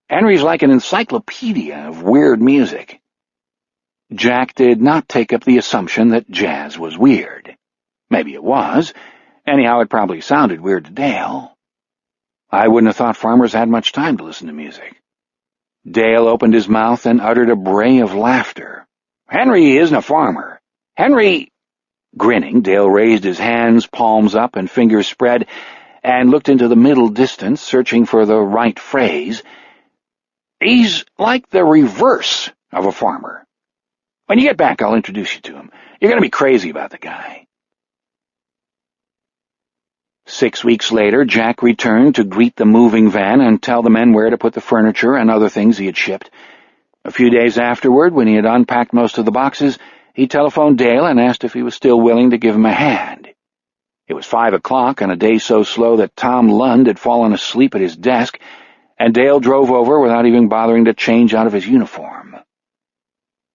Henry's like an encyclopedia of weird music." Jack did not take up the assumption that jazz was weird. Maybe it was. Anyhow, it probably sounded weird to Dale. "I wouldn't have thought farmers had much time to listen to music." Dale opened his mouth and uttered a bray of laughter. "Henry isn't a farmer. Henry—" Grinning, Dale raised his hands, palms up and fingers spread, and looked into the middle distance, searching for the right phrase. "He's like the reverse of a farmer. When you get back, I'll introduce you to him. You're going to be crazy about the guy." 6 weeks later, Jack returned to greet the moving van and tell the men where to put the furniture and other things he had shipped. A few days afterward, when he had unpacked most of the boxes, he telephoned Dale and asked if he was still willing to give him a hand. It was 5 o'clock on a day so slow that Tom Lund had fallen asleep at his desk, and Dale drove over without even bothering to change out of his uniform.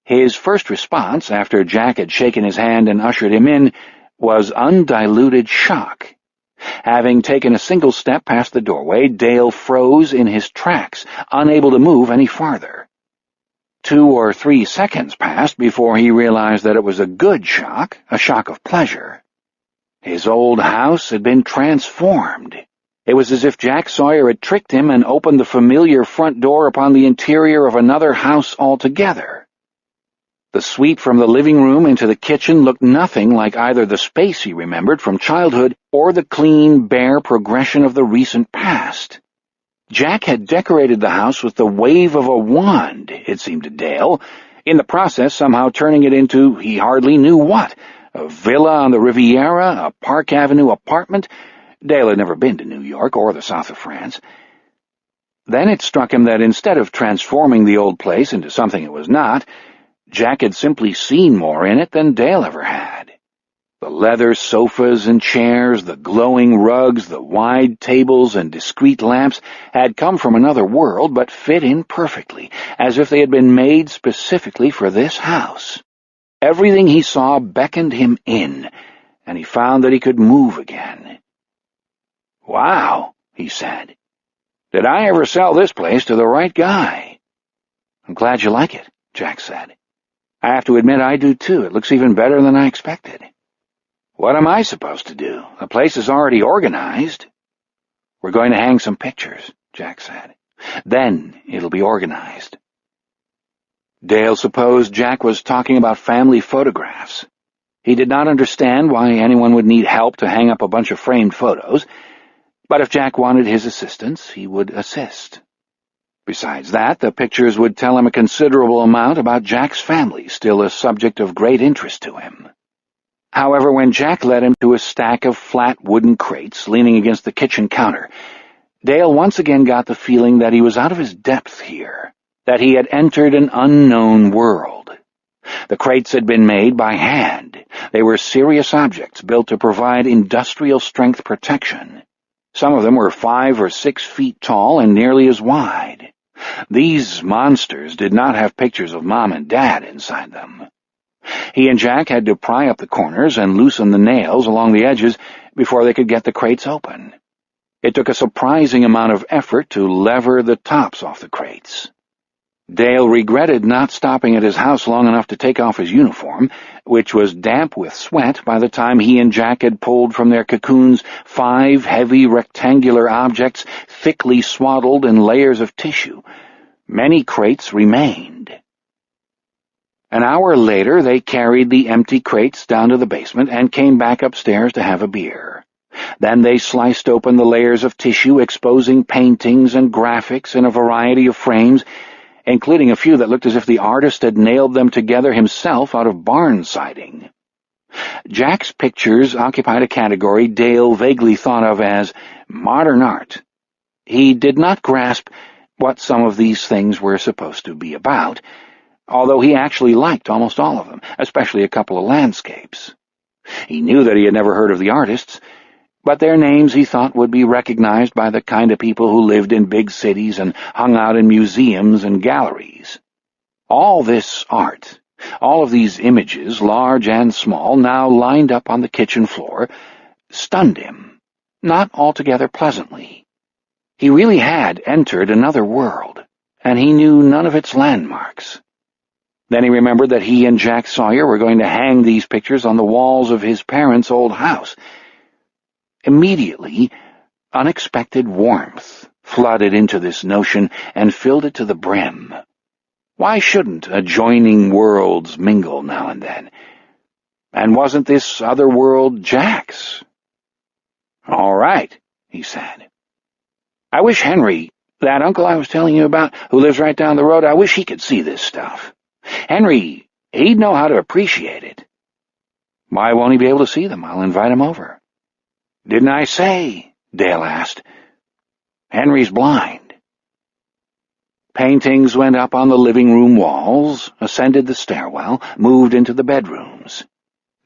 His first response, after Jack had shaken his hand and ushered him in, was undiluted shock. Having taken a single step past the doorway, Dale froze in his tracks, unable to move any farther. 2 or 3 seconds passed before he realized that it was a good shock, a shock of pleasure. His old house had been transformed. It was as if Jack Sawyer had tricked him and opened the familiar front door upon the interior of another house altogether. The sweep from the living room into the kitchen looked nothing like either the space he remembered from childhood or the clean, bare progression of the recent past. Jack had decorated the house with the wave of a wand, it seemed to Dale, in the process somehow turning it into he hardly knew what, a villa on the Riviera, a Park Avenue apartment. Dale had never been to New York or the south of France. Then it struck him that instead of transforming the old place into something it was not, Jack had simply seen more in it than Dale ever had. The leather sofas and chairs, the glowing rugs, the wide tables and discreet lamps had come from another world but fit in perfectly, as if they had been made specifically for this house. Everything he saw beckoned him in, and he found that he could move again. "Wow," he said. "Did I ever sell this place to the right guy?" "I'm glad you like it," Jack said. "I have to admit I do too. It looks even better than I expected." "What am I supposed to do? The place is already organized." "We're going to hang some pictures," Jack said. "Then it'll be organized." Dale supposed Jack was talking about family photographs. He did not understand why anyone would need help to hang up a bunch of framed photos, but if Jack wanted his assistance, he would assist. Besides that, the pictures would tell him a considerable amount about Jack's family, still a subject of great interest to him. However, when Jack led him to a stack of flat wooden crates leaning against the kitchen counter, Dale once again got the feeling that he was out of his depth here, that he had entered an unknown world. The crates had been made by hand. They were serious objects built to provide industrial-strength protection. Some of them were 5 or 6 feet tall and nearly as wide. These monsters did not have pictures of Mom and Dad inside them. He and Jack had to pry up the corners and loosen the nails along the edges before they could get the crates open. It took a surprising amount of effort to lever the tops off the crates. Dale regretted not stopping at his house long enough to take off his uniform, which was damp with sweat by the time he and Jack had pulled from their cocoons 5 heavy rectangular objects thickly swaddled in layers of tissue. Many crates remained. An hour later, they carried the empty crates down to the basement and came back upstairs to have a beer. Then they sliced open the layers of tissue, exposing paintings and graphics in a variety of frames, including a few that looked as if the artist had nailed them together himself out of barn siding. Jack's pictures occupied a category Dale vaguely thought of as modern art. He did not grasp what some of these things were supposed to be about, although he actually liked almost all of them, especially a couple of landscapes. He knew that he had never heard of the artists, but their names he thought would be recognized by the kind of people who lived in big cities and hung out in museums and galleries. All this art, all of these images, large and small, now lined up on the kitchen floor, stunned him, not altogether pleasantly. He really had entered another world, and he knew none of its landmarks. Then he remembered that he and Jack Sawyer were going to hang these pictures on the walls of his parents' old house. Immediately, unexpected warmth flooded into this notion and filled it to the brim. Why shouldn't adjoining worlds mingle now and then? And wasn't this other world Jack's? "All right," he said. "I wish Henry, that uncle I was telling you about, who lives right down the road, I wish he could see this stuff. Henry, he'd know how to appreciate it." "Why won't he be able to see them? I'll invite him over." "Didn't I say?" Dale asked. "Henry's blind." Paintings went up on the living room walls, ascended the stairwell, moved into the bedrooms.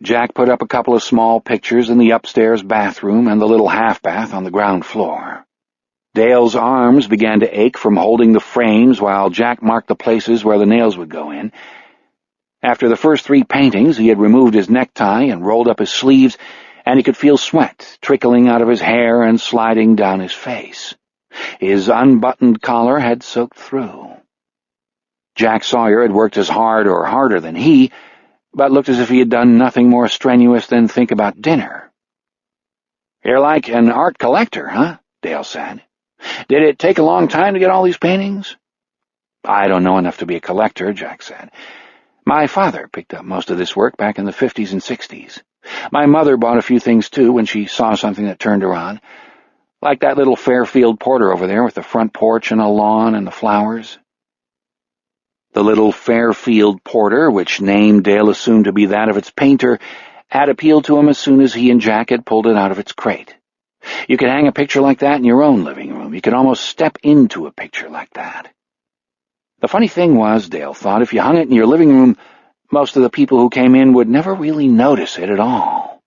Jack put up a couple of small pictures in the upstairs bathroom and the little half-bath on the ground floor. Dale's arms began to ache from holding the frames while Jack marked the places where the nails would go in. After the first 3 paintings, he had removed his necktie and rolled up his sleeves, and he could feel sweat trickling out of his hair and sliding down his face. His unbuttoned collar had soaked through. Jack Sawyer had worked as hard or harder than he, but looked as if he had done nothing more strenuous than think about dinner. "You're like an art collector, huh?" Dale said. "Did it take a long time to get all these paintings?" "I don't know enough to be a collector," Jack said. "My father picked up most of this work back in the 50s and 60s. My mother bought a few things, too, when she saw something that turned her on, like that little Fairfield Porter over there with the front porch and a lawn and the flowers." The little Fairfield Porter, which name Dale assumed to be that of its painter, had appealed to him as soon as he and Jack had pulled it out of its crate. You could hang a picture like that in your own living room. You could almost step into a picture like that. The funny thing was, Dale thought, if you hung it in your living room, most of the people who came in would never really notice it at all.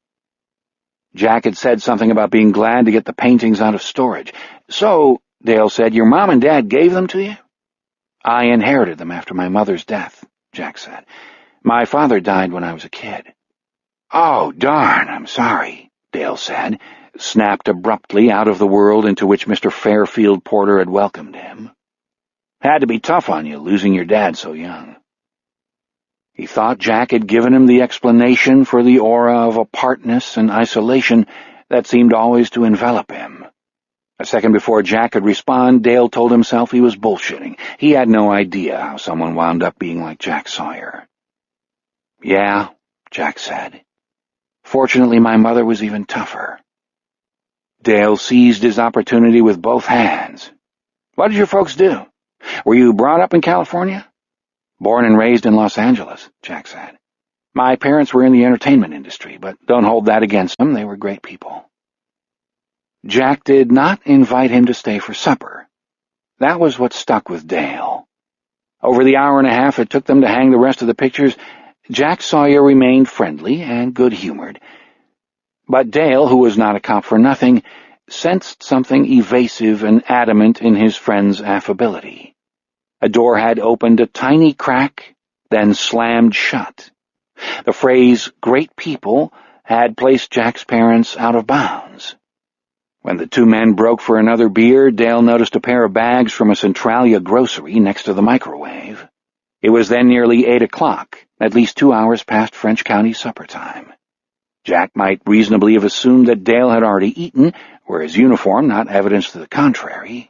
Jack had said something about being glad to get the paintings out of storage. "So," Dale said, "your mom and dad gave them to you?" "I inherited them after my mother's death," Jack said. "My father died when I was a kid." "Oh, darn, I'm sorry," Dale said, snapped abruptly out of the world into which Mr. Fairfield Porter had welcomed him. "Had to be tough on you, losing your dad so young." He thought Jack had given him the explanation for the aura of apartness and isolation that seemed always to envelop him. A second before Jack could respond, Dale told himself he was bullshitting. He had no idea how someone wound up being like Jack Sawyer. "Yeah," Jack said. "Fortunately, my mother was even tougher." Dale seized his opportunity with both hands. "What did your folks do? Were you brought up in California?" "Born and raised in Los Angeles," Jack said. "My parents were in the entertainment industry, but don't hold that against them. They were great people." Jack did not invite him to stay for supper. That was what stuck with Dale. Over the hour and a half it took them to hang the rest of the pictures, Jack Sawyer remained friendly and good-humored. But Dale, who was not a cop for nothing, sensed something evasive and adamant in his friend's affability. A door had opened a tiny crack, then slammed shut. The phrase, "great people," had placed Jack's parents out of bounds. When the two men broke for another beer, Dale noticed a pair of bags from a Centralia grocery next to the microwave. It was then nearly 8 o'clock, at least 2 hours past French County supper time. Jack might reasonably have assumed that Dale had already eaten, were his uniform not evidence to the contrary.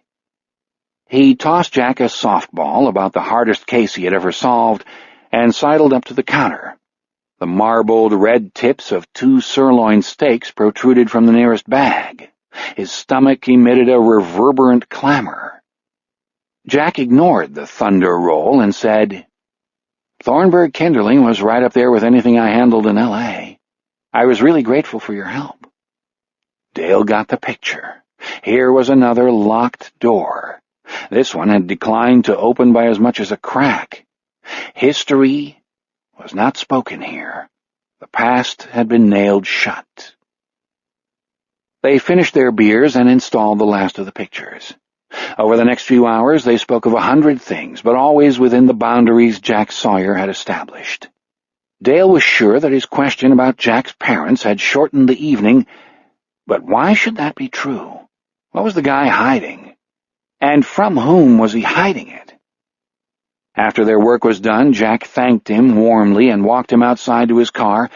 He tossed Jack a softball about the hardest case he had ever solved and sidled up to the counter. The marbled red tips of 2 sirloin steaks protruded from the nearest bag. His stomach emitted a reverberant clamor. Jack ignored the thunder roll and said, "Thornburg Kindling was right up there with anything I handled in L.A. I was really grateful for your help." Dale got the picture. Here was another locked door. This one had declined to open by as much as a crack. History was not spoken here. The past had been nailed shut. They finished their beers and installed the last of the pictures. Over the next few hours they spoke of 100 things, but always within the boundaries Jack Sawyer had established. Dale was sure that his question about Jack's parents had shortened the evening, but why should that be true? What was the guy hiding? And from whom was he hiding it? After their work was done, Jack thanked him warmly and walked him outside to his car,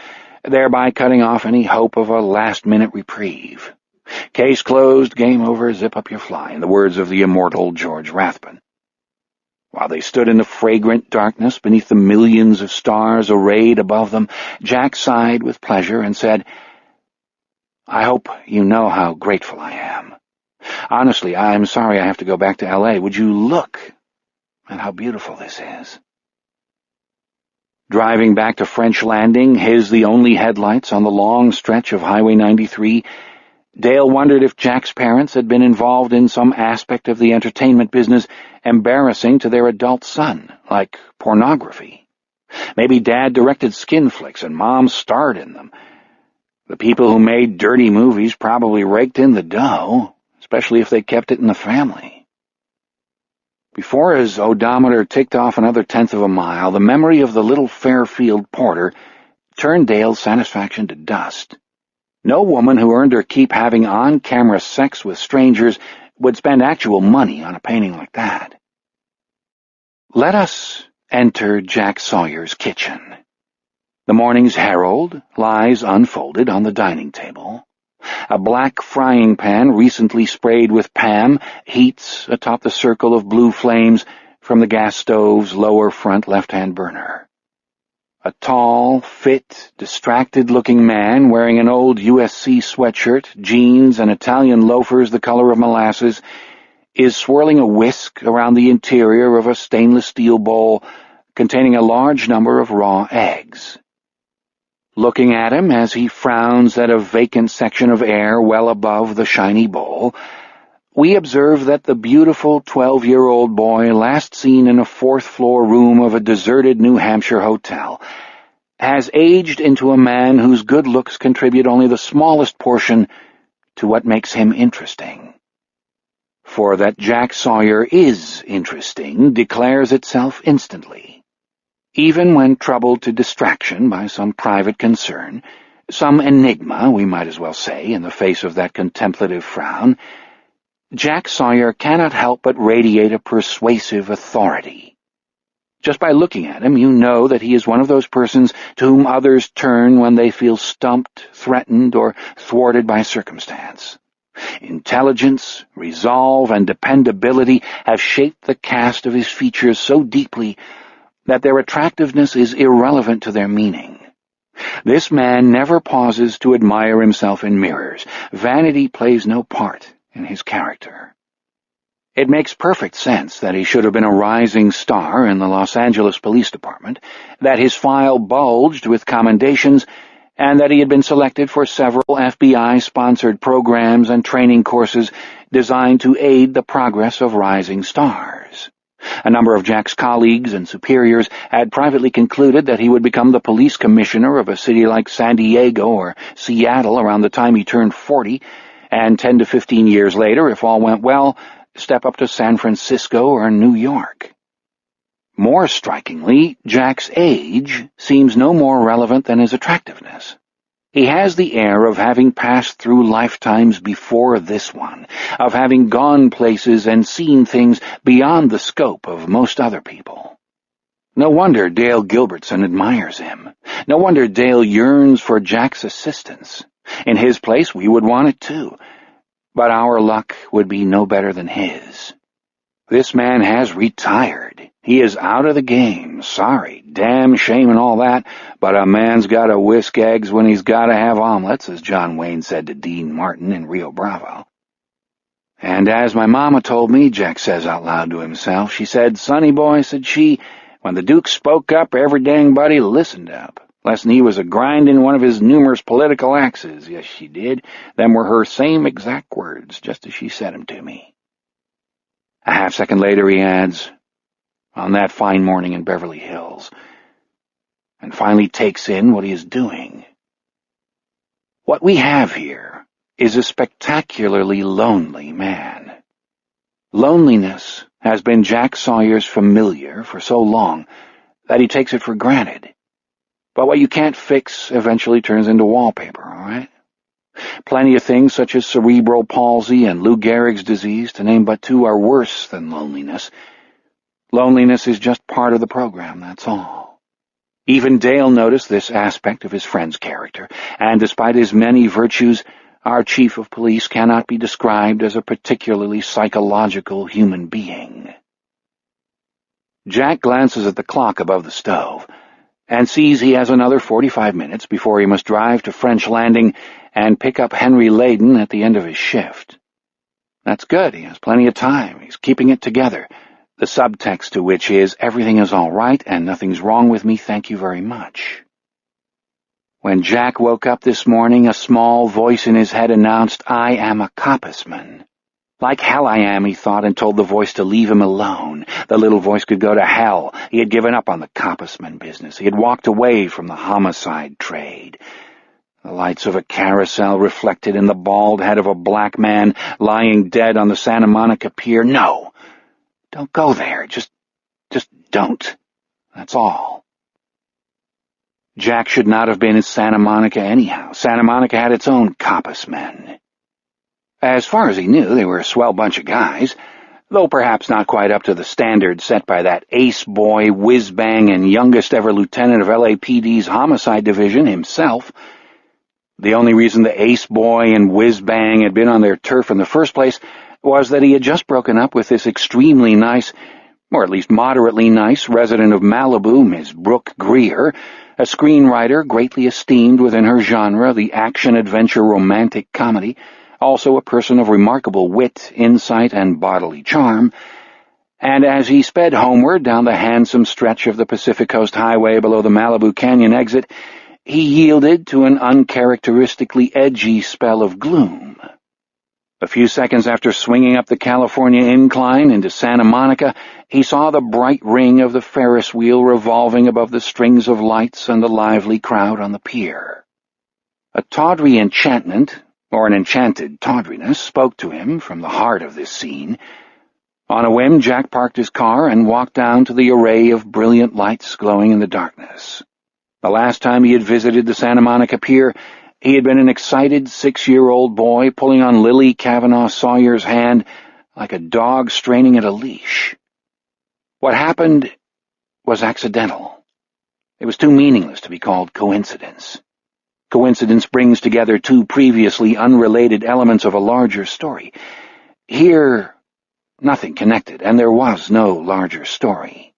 thereby cutting off any hope of a last-minute reprieve. Case closed, game over, zip up your fly, in the words of the immortal George Rathbun. While they stood in the fragrant darkness beneath the millions of stars arrayed above them, Jack sighed with pleasure and said, "I hope you know how grateful I am. Honestly, I'm sorry I have to go back to L.A. Would you look at how beautiful this is?" Driving back to French Landing, his the only headlights on the long stretch of Highway 93, Dale wondered if Jack's parents had been involved in some aspect of the entertainment business embarrassing to their adult son, like pornography. Maybe Dad directed skin flicks and Mom starred in them. The people who made dirty movies probably raked in the dough, especially if they kept it in the family. Before his odometer ticked off another 1/10 of a mile, the memory of the little Fairfield Porter turned Dale's satisfaction to dust. No woman who earned her keep having on-camera sex with strangers would spend actual money on a painting like that. Let us enter Jack Sawyer's kitchen. The morning's Herald lies unfolded on the dining table. A black frying pan recently sprayed with Pam heats atop the circle of blue flames from the gas stove's lower front left-hand burner. A tall, fit, distracted-looking man wearing an old USC sweatshirt, jeans, and Italian loafers the color of molasses is swirling a whisk around the interior of a stainless steel bowl containing a large number of raw eggs. Looking at him as he frowns at a vacant section of air well above the shiny bowl, we observe that the beautiful 12-year-old boy last seen in a fourth-floor room of a deserted New Hampshire hotel has aged into a man whose good looks contribute only the smallest portion to what makes him interesting. For that Jack Sawyer is interesting declares itself instantly. Even when troubled to distraction by some private concern, some enigma, we might as well say, in the face of that contemplative frown, Jack Sawyer cannot help but radiate a persuasive authority. Just by looking at him, you know that he is one of those persons to whom others turn when they feel stumped, threatened, or thwarted by circumstance. Intelligence, resolve, and dependability have shaped the cast of his features so deeply that their attractiveness is irrelevant to their meaning. This man never pauses to admire himself in mirrors. Vanity plays no part in his character. It makes perfect sense that he should have been a rising star in the Los Angeles Police Department, that his file bulged with commendations, and that he had been selected for several FBI-sponsored programs and training courses designed to aid the progress of rising stars. A number of Jack's colleagues and superiors had privately concluded that he would become the police commissioner of a city like San Diego or Seattle around the time he turned 40, and 10 to 15 years later, if all went well, step up to San Francisco or New York. More strikingly, Jack's age seems no more relevant than his attractiveness. He has the air of having passed through lifetimes before this one, of having gone places and seen things beyond the scope of most other people. No wonder Dale Gilbertson admires him. No wonder Dale yearns for Jack's assistance. In his place, we would want it too. But our luck would be no better than his. This man has retired. He is out of the game. Sorry, damn shame and all that, but a man's got to whisk eggs when he's got to have omelets, as John Wayne said to Dean Martin in Rio Bravo. And as my mama told me, Jack says out loud to himself, she said, "Sonny boy," said she, "when the Duke spoke up, every dang buddy listened up. Less'n he was a-grinding one of his numerous political axes. Yes, she did. Them were her same exact words, just as she said 'em to me." A half-second later he adds, "on that fine morning in Beverly Hills," and finally takes in what he is doing. What we have here is a spectacularly lonely man. Loneliness has been Jack Sawyer's familiar for so long that he takes it for granted. But what you can't fix eventually turns into wallpaper, all right? Plenty of things such as cerebral palsy and Lou Gehrig's disease, to name but two, are worse than loneliness. Loneliness is just part of the program, that's all. Even Dale noticed this aspect of his friend's character, and despite his many virtues, our chief of police cannot be described as a particularly psychological human being. Jack glances at the clock above the stove, and sees he has another 45 minutes before he must drive to French Landing and pick up Henry Layden at the end of his shift. That's good, he has plenty of time, he's keeping it together, the subtext to which is, "everything is all right and nothing's wrong with me, thank you very much." When Jack woke up this morning, a small voice in his head announced, "I am a coppisman." Like hell I am, he thought, and told the voice to leave him alone. The little voice could go to hell. He had given up on the coppisman business. He had walked away from the homicide trade. The lights of a carousel reflected in the bald head of a black man lying dead on the Santa Monica Pier. No, don't go there. Just don't. That's all. Jack should not have been in Santa Monica anyhow. Santa Monica had its own coppismen. As far as he knew, they were a swell bunch of guys, though perhaps not quite up to the standard set by that ace boy, whiz-bang, and youngest-ever lieutenant of LAPD's homicide division himself. The only reason the ace boy and whiz-bang had been on their turf in the first place was that he had just broken up with this extremely nice, or at least moderately nice, resident of Malibu, Miss Brooke Greer, a screenwriter greatly esteemed within her genre, the action-adventure romantic comedy, also a person of remarkable wit, insight, and bodily charm, and as he sped homeward down the handsome stretch of the Pacific Coast Highway below the Malibu Canyon exit, he yielded to an uncharacteristically edgy spell of gloom. A few seconds after swinging up the California incline into Santa Monica, he saw the bright ring of the Ferris wheel revolving above the strings of lights and the lively crowd on the pier. A tawdry enchantment, or an enchanted tawdriness, spoke to him from the heart of this scene. On a whim, Jack parked his car and walked down to the array of brilliant lights glowing in the darkness. The last time he had visited the Santa Monica pier, he had been an excited 6-year-old boy pulling on Lily Kavanaugh Sawyer's hand like a dog straining at a leash. What happened was accidental. It was too meaningless to be called coincidence. Coincidence brings together two previously unrelated elements of a larger story. Here, nothing connected, and there was no larger story.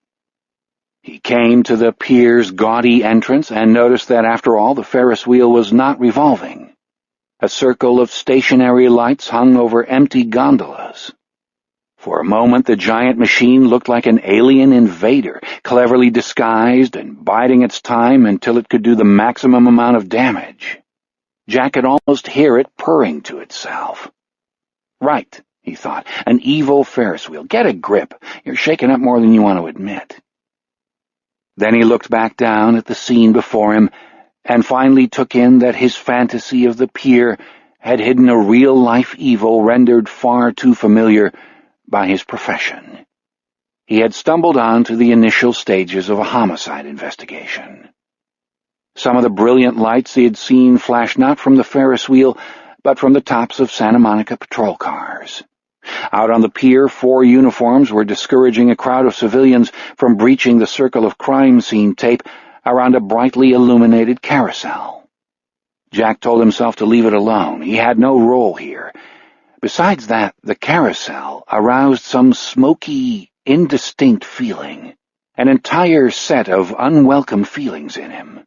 He came to the pier's gaudy entrance and noticed that, after all, the Ferris wheel was not revolving. A circle of stationary lights hung over empty gondolas. For a moment, the giant machine looked like an alien invader, cleverly disguised and biding its time until it could do the maximum amount of damage. Jack could almost hear it purring to itself. Right, he thought, an evil Ferris wheel. Get a grip. You're shaking up more than you want to admit. Then he looked back down at the scene before him and finally took in that his fantasy of the pier had hidden a real-life evil rendered far too familiar by his profession. He had stumbled on to the initial stages of a homicide investigation. Some of the brilliant lights he had seen flashed not from the Ferris wheel, but from the tops of Santa Monica patrol cars. Out on the pier, 4 uniforms were discouraging a crowd of civilians from breaching the circle of crime scene tape around a brightly illuminated carousel. Jack told himself to leave it alone. He had no role here. Besides that, the carousel aroused some smoky, indistinct feeling, an entire set of unwelcome feelings in him.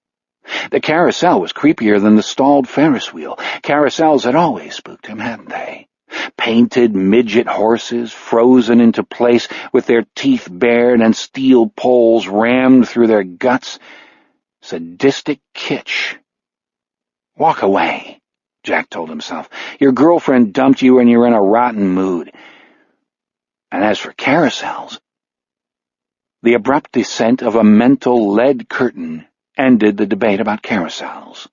The carousel was creepier than the stalled Ferris wheel. Carousels had always spooked him, hadn't they? Painted midget horses, frozen into place with their teeth bared and steel poles rammed through their guts. Sadistic kitsch. Walk away, Jack told himself. Your girlfriend dumped you and you're in a rotten mood. And as for carousels, the abrupt descent of a mental lead curtain ended the debate about carousels.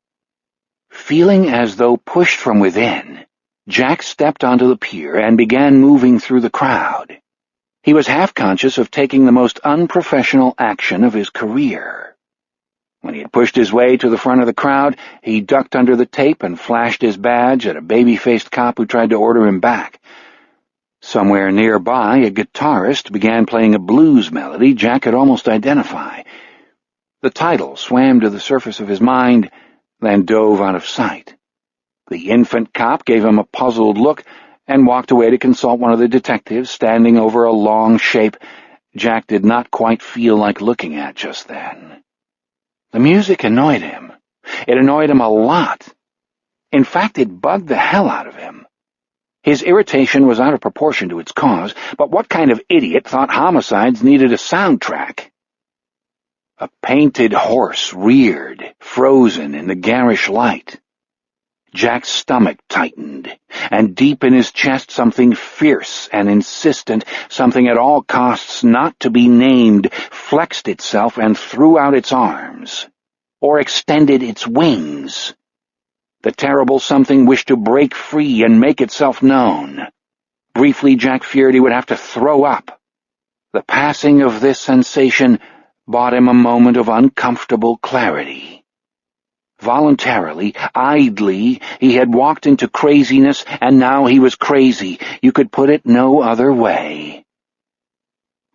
Feeling as though pushed from within, Jack stepped onto the pier and began moving through the crowd. He was half-conscious of taking the most unprofessional action of his career. When he had pushed his way to the front of the crowd, he ducked under the tape and flashed his badge at a baby-faced cop who tried to order him back. Somewhere nearby, a guitarist began playing a blues melody Jack could almost identify. The title swam to the surface of his mind, then dove out of sight. The infant cop gave him a puzzled look and walked away to consult one of the detectives standing over a long shape Jack did not quite feel like looking at just then. The music annoyed him. It annoyed him a lot. In fact, it bugged the hell out of him. His irritation was out of proportion to its cause, but what kind of idiot thought homicides needed a soundtrack? A painted horse reared, frozen in the garish light. Jack's stomach tightened, and deep in his chest something fierce and insistent, something at all costs not to be named, flexed itself and threw out its arms, or extended its wings. The terrible something wished to break free and make itself known. Briefly, Jack feared he would have to throw up. The passing of this sensation bought him a moment of uncomfortable clarity. Voluntarily, idly, he had walked into craziness, and now he was crazy. You could put it no other way.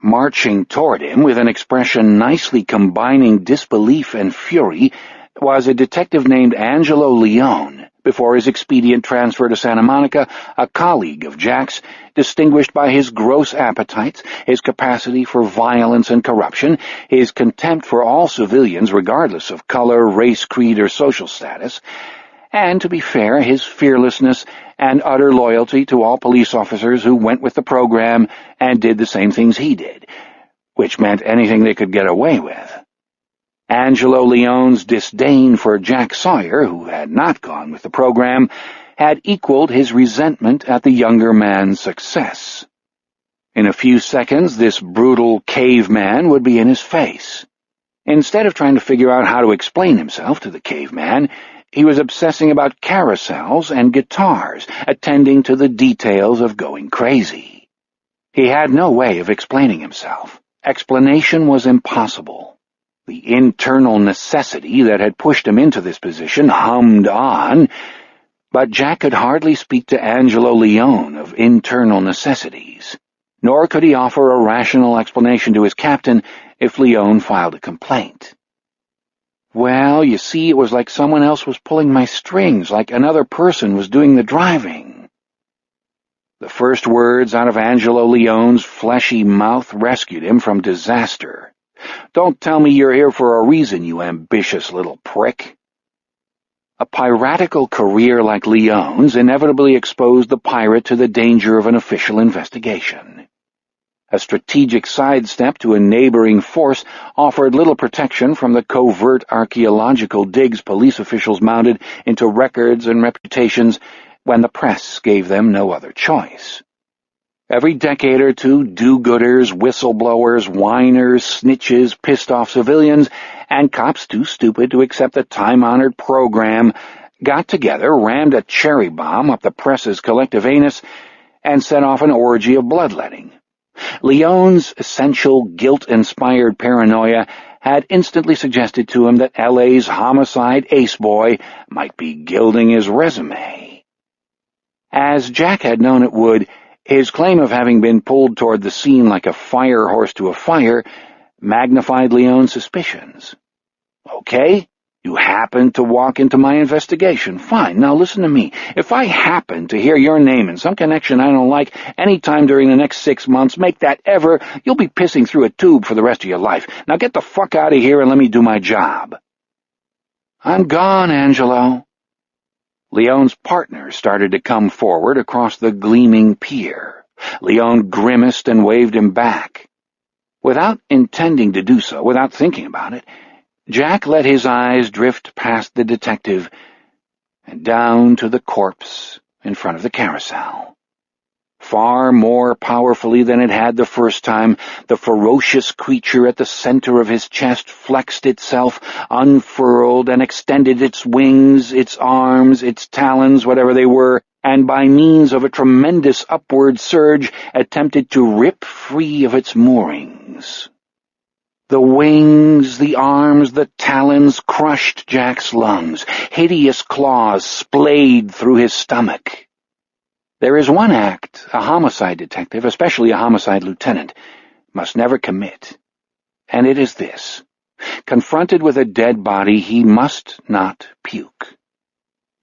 Marching toward him, with an expression nicely combining disbelief and fury, was a detective named Angelo Leone, before his expedient transfer to Santa Monica, a colleague of Jack's, distinguished by his gross appetites, his capacity for violence and corruption, his contempt for all civilians regardless of color, race, creed, or social status, and, to be fair, his fearlessness and utter loyalty to all police officers who went with the program and did the same things he did, which meant anything they could get away with. Angelo Leone's disdain for Jack Sawyer, who had not gone with the program, had equaled his resentment at the younger man's success. In a few seconds, this brutal caveman would be in his face. Instead of trying to figure out how to explain himself to the caveman, he was obsessing about carousels and guitars, attending to the details of going crazy. He had no way of explaining himself. Explanation was impossible. The internal necessity that had pushed him into this position hummed on, but Jack could hardly speak to Angelo Leone of internal necessities, nor could he offer a rational explanation to his captain if Leone filed a complaint. "Well, you see, it was like someone else was pulling my strings, like another person was doing the driving." The first words out of Angelo Leone's fleshy mouth rescued him from disaster. "Don't tell me you're here for a reason, you ambitious little prick." A piratical career like Leone's inevitably exposed the pirate to the danger of an official investigation. A strategic sidestep to a neighboring force offered little protection from the covert archaeological digs police officials mounted into records and reputations when the press gave them no other choice. Every decade or two, do-gooders, whistleblowers, whiners, snitches, pissed-off civilians, and cops too stupid to accept the time-honored program got together, rammed a cherry bomb up the press's collective anus, and set off an orgy of bloodletting. Leone's essential guilt-inspired paranoia had instantly suggested to him that L.A.'s homicide ace boy might be gilding his resume. As Jack had known it would, his claim of having been pulled toward the scene like a fire horse to a fire magnified Leone's suspicions. "Okay, you happened to walk into my investigation. Fine, now listen to me. If I happen to hear your name in some connection I don't like any time during the next 6 months, make that ever, you'll be pissing through a tube for the rest of your life. Now get the fuck out of here and let me do my job." "I'm gone, Angelo." Leone's partner started to come forward across the gleaming pier. Leone grimaced and waved him back. Without intending to do so, without thinking about it, Jack let his eyes drift past the detective and down to the corpse in front of the carousel. Far more powerfully than it had the first time, the ferocious creature at the center of his chest flexed itself, unfurled, and extended its wings, its arms, its talons, whatever they were, and by means of a tremendous upward surge attempted to rip free of its moorings. The wings, the arms, the talons crushed Jack's lungs. Hideous claws splayed through his stomach. There is one act a homicide detective, especially a homicide lieutenant, must never commit, and it is this. Confronted with a dead body, he must not puke.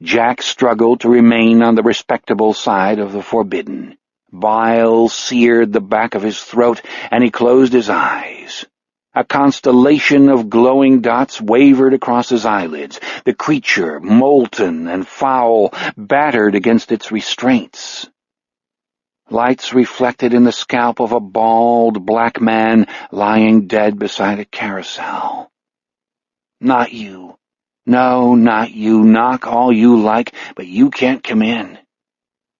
Jack struggled to remain on the respectable side of the forbidden. Bile seared the back of his throat, and he closed his eyes. A constellation of glowing dots wavered across his eyelids, the creature, molten and foul, battered against its restraints. Lights reflected in the scalp of a bald black man lying dead beside a carousel. "Not you. No, not you. Knock all you like, but you can't come in."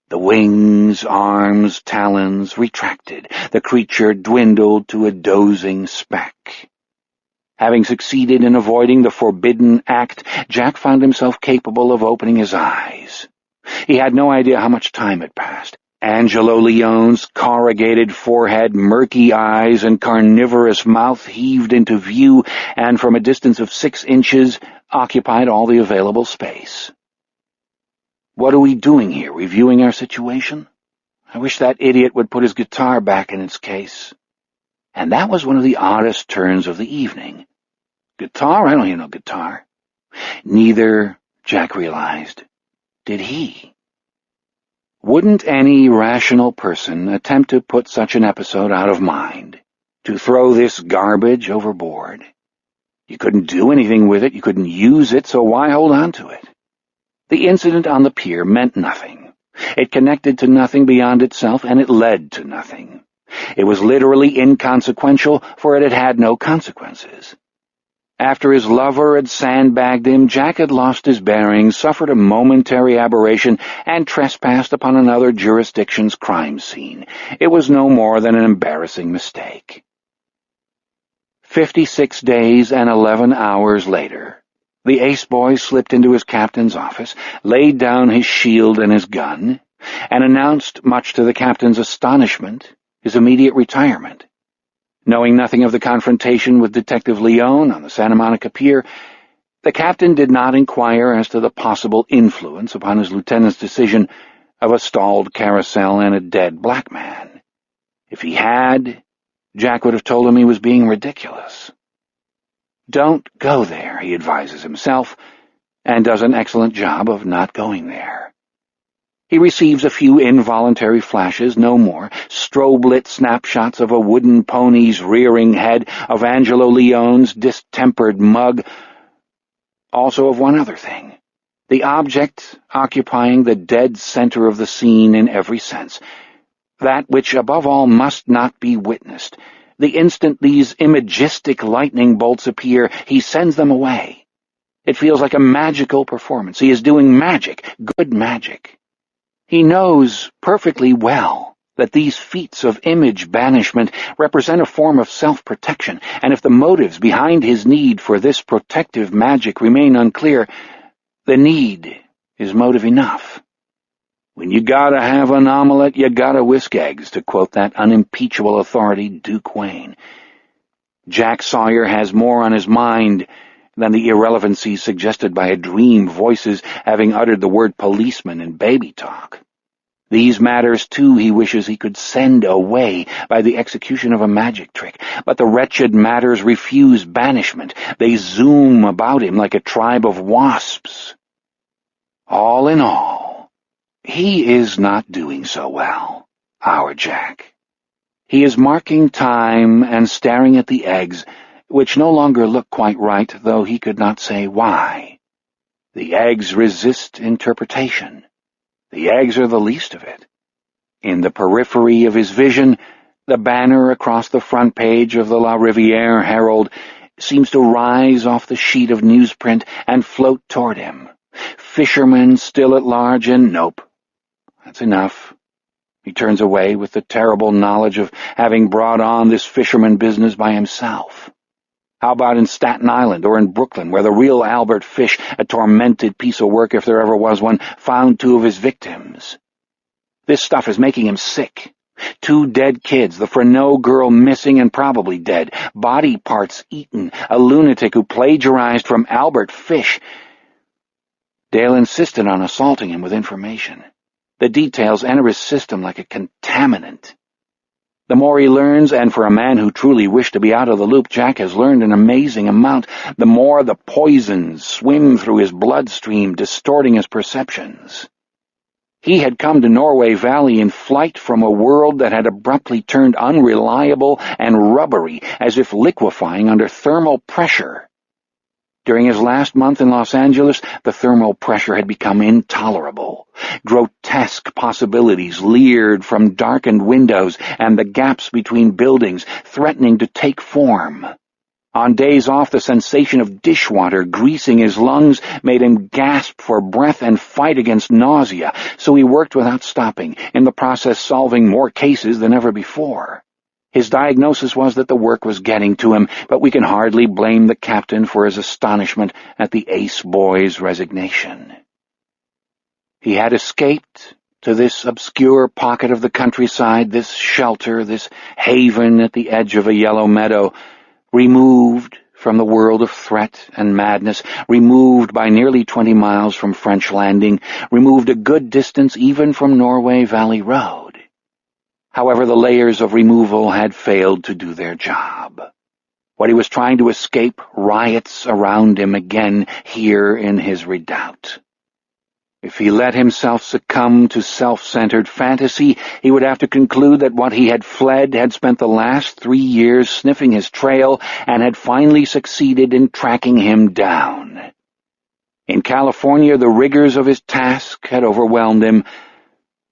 The wings, arms, talons retracted. The creature dwindled to a dozing speck. Having succeeded in avoiding the forbidden act, Jack found himself capable of opening his eyes. He had no idea how much time had passed. Angelo Leone's corrugated forehead, murky eyes, and carnivorous mouth heaved into view, and from a distance of 6 inches occupied all the available space. "What are we doing here, reviewing our situation? I wish that idiot would put his guitar back in its case." And that was one of the oddest turns of the evening. Guitar? I don't hear no guitar. Neither, Jack realized, did he. Wouldn't any rational person attempt to put such an episode out of mind, to throw this garbage overboard? You couldn't do anything with it, you couldn't use it, so why hold on to it? The incident on the pier meant nothing. It connected to nothing beyond itself, and it led to nothing. It was literally inconsequential, for it had had no consequences. After his lover had sandbagged him, Jack had lost his bearings, suffered a momentary aberration, and trespassed upon another jurisdiction's crime scene. It was no more than an embarrassing mistake. 56 days and 11 hours later, the ace boy slipped into his captain's office, laid down his shield and his gun, and announced, much to the captain's astonishment, his immediate retirement. Knowing nothing of the confrontation with Detective Leone on the Santa Monica Pier, the captain did not inquire as to the possible influence upon his lieutenant's decision of a stalled carousel and a dead black man. If he had, Jack would have told him he was being ridiculous. Don't go there, he advises himself, and does an excellent job of not going there. He receives a few involuntary flashes, no more, strobe-lit snapshots of a wooden pony's rearing head, of Angelo Leone's distempered mug, also of one other thing, the object occupying the dead center of the scene in every sense, that which above all must not be witnessed. The instant these imagistic lightning bolts appear, he sends them away. It feels like a magical performance. He is doing magic, good magic. He knows perfectly well that these feats of image banishment represent a form of self-protection, and if the motives behind his need for this protective magic remain unclear, the need is motive enough. When you gotta have an omelet, you gotta whisk eggs, to quote that unimpeachable authority, Duke Wayne. Jack Sawyer has more on his mind than the irrelevancies suggested by a dream voices having uttered the word policeman in baby talk. These matters, too, he wishes he could send away by the execution of a magic trick, but the wretched matters refuse banishment. They zoom about him like a tribe of wasps. All in all, he is not doing so well, our Jack. He is marking time and staring at the eggs, which no longer look quite right, though he could not say why. The eggs resist interpretation. The eggs are the least of it. In the periphery of his vision, the banner across the front page of the La Riviere Herald seems to rise off the sheet of newsprint and float toward him. Fishermen still at large, and nope. That's enough. He turns away with the terrible knowledge of having brought on this fisherman business by himself. How about in Staten Island or in Brooklyn, where the real Albert Fish, a tormented piece of work if there ever was one, found 2 of his victims? This stuff is making him sick. 2 dead kids, the Freneau girl missing and probably dead, body parts eaten, a lunatic who plagiarized from Albert Fish. Dale insisted on assaulting him with information. The details enter his system like a contaminant. The more he learns, and for a man who truly wished to be out of the loop, Jack has learned an amazing amount, the more the poisons swim through his bloodstream, distorting his perceptions. He had come to Norway Valley in flight from a world that had abruptly turned unreliable and rubbery, as if liquefying under thermal pressure. During his last month in Los Angeles, the thermal pressure had become intolerable. Grotesque possibilities leered from darkened windows and the gaps between buildings, threatening to take form. On days off, the sensation of dishwater greasing his lungs made him gasp for breath and fight against nausea, so he worked without stopping, in the process solving more cases than ever before. His diagnosis was that the work was getting to him, but we can hardly blame the captain for his astonishment at the ace boy's resignation. He had escaped to this obscure pocket of the countryside, this shelter, this haven at the edge of a yellow meadow, removed from the world of threat and madness, removed by nearly 20 miles from French Landing, removed a good distance even from Norway Valley Road. However, the layers of removal had failed to do their job. What he was trying to escape riots around him again here in his redoubt. If he let himself succumb to self-centered fantasy, he would have to conclude that what he had fled had spent the last 3 years sniffing his trail and had finally succeeded in tracking him down. In California, the rigors of his task had overwhelmed him.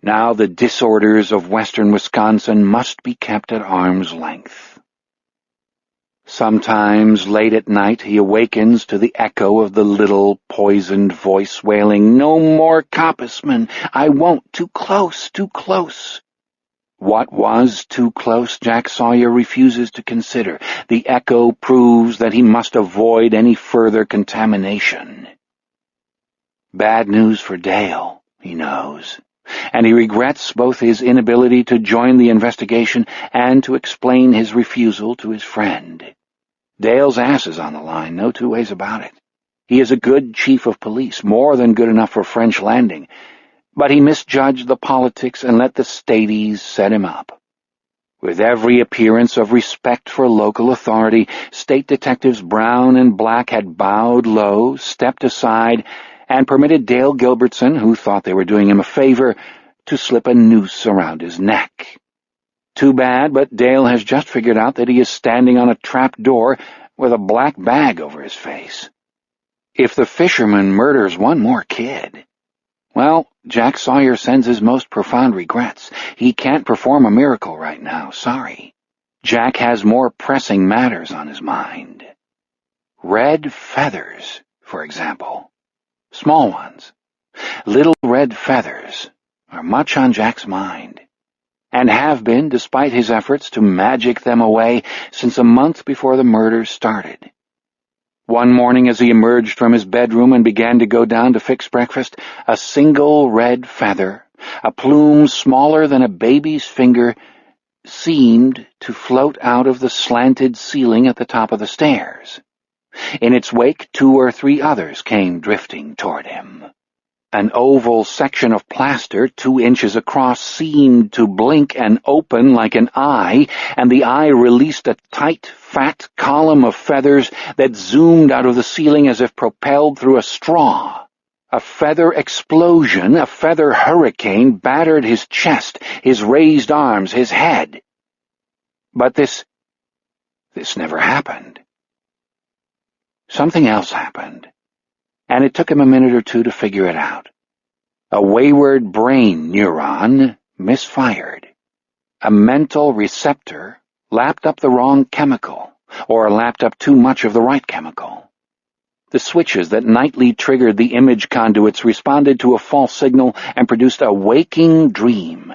Now the disorders of western Wisconsin must be kept at arm's length. Sometimes, late at night, he awakens to the echo of the little, poisoned voice wailing, "No more coppismen! I won't! Too close! Too close!" What was too close, Jack Sawyer refuses to consider. The echo proves that he must avoid any further contamination. Bad news for Dale, he knows, and he regrets both his inability to join the investigation and to explain his refusal to his friend. Dale's ass is on the line, no two ways about it. He is a good chief of police, more than good enough for French Landing, but he misjudged the politics and let the Stadies set him up. With every appearance of respect for local authority, State Detectives Brown and Black had bowed low, stepped aside, and permitted Dale Gilbertson, who thought they were doing him a favor, to slip a noose around his neck. Too bad, but Dale has just figured out that he is standing on a trap door with a black bag over his face. If the fisherman murders one more kid... Well, Jack Sawyer sends his most profound regrets. He can't perform a miracle right now, sorry. Jack has more pressing matters on his mind. Red feathers, for example. Small ones. Little red feathers are much on Jack's mind, and have been despite his efforts to magic them away since a month before the murder started. One morning as he emerged from his bedroom and began to go down to fix breakfast, a single red feather, a plume smaller than a baby's finger, seemed to float out of the slanted ceiling at the top of the stairs. In its wake, 2 or 3 others came drifting toward him. An oval section of plaster 2 inches across seemed to blink and open like an eye, and the eye released a tight, fat column of feathers that zoomed out of the ceiling as if propelled through a straw. A feather explosion, a feather hurricane, battered his chest, his raised arms, his head. But this never happened. Something else happened, and it took him a minute or 2 to figure it out. A wayward brain neuron misfired. A mental receptor lapped up the wrong chemical, or lapped up too much of the right chemical. The switches that nightly triggered the image conduits responded to a false signal and produced a waking dream.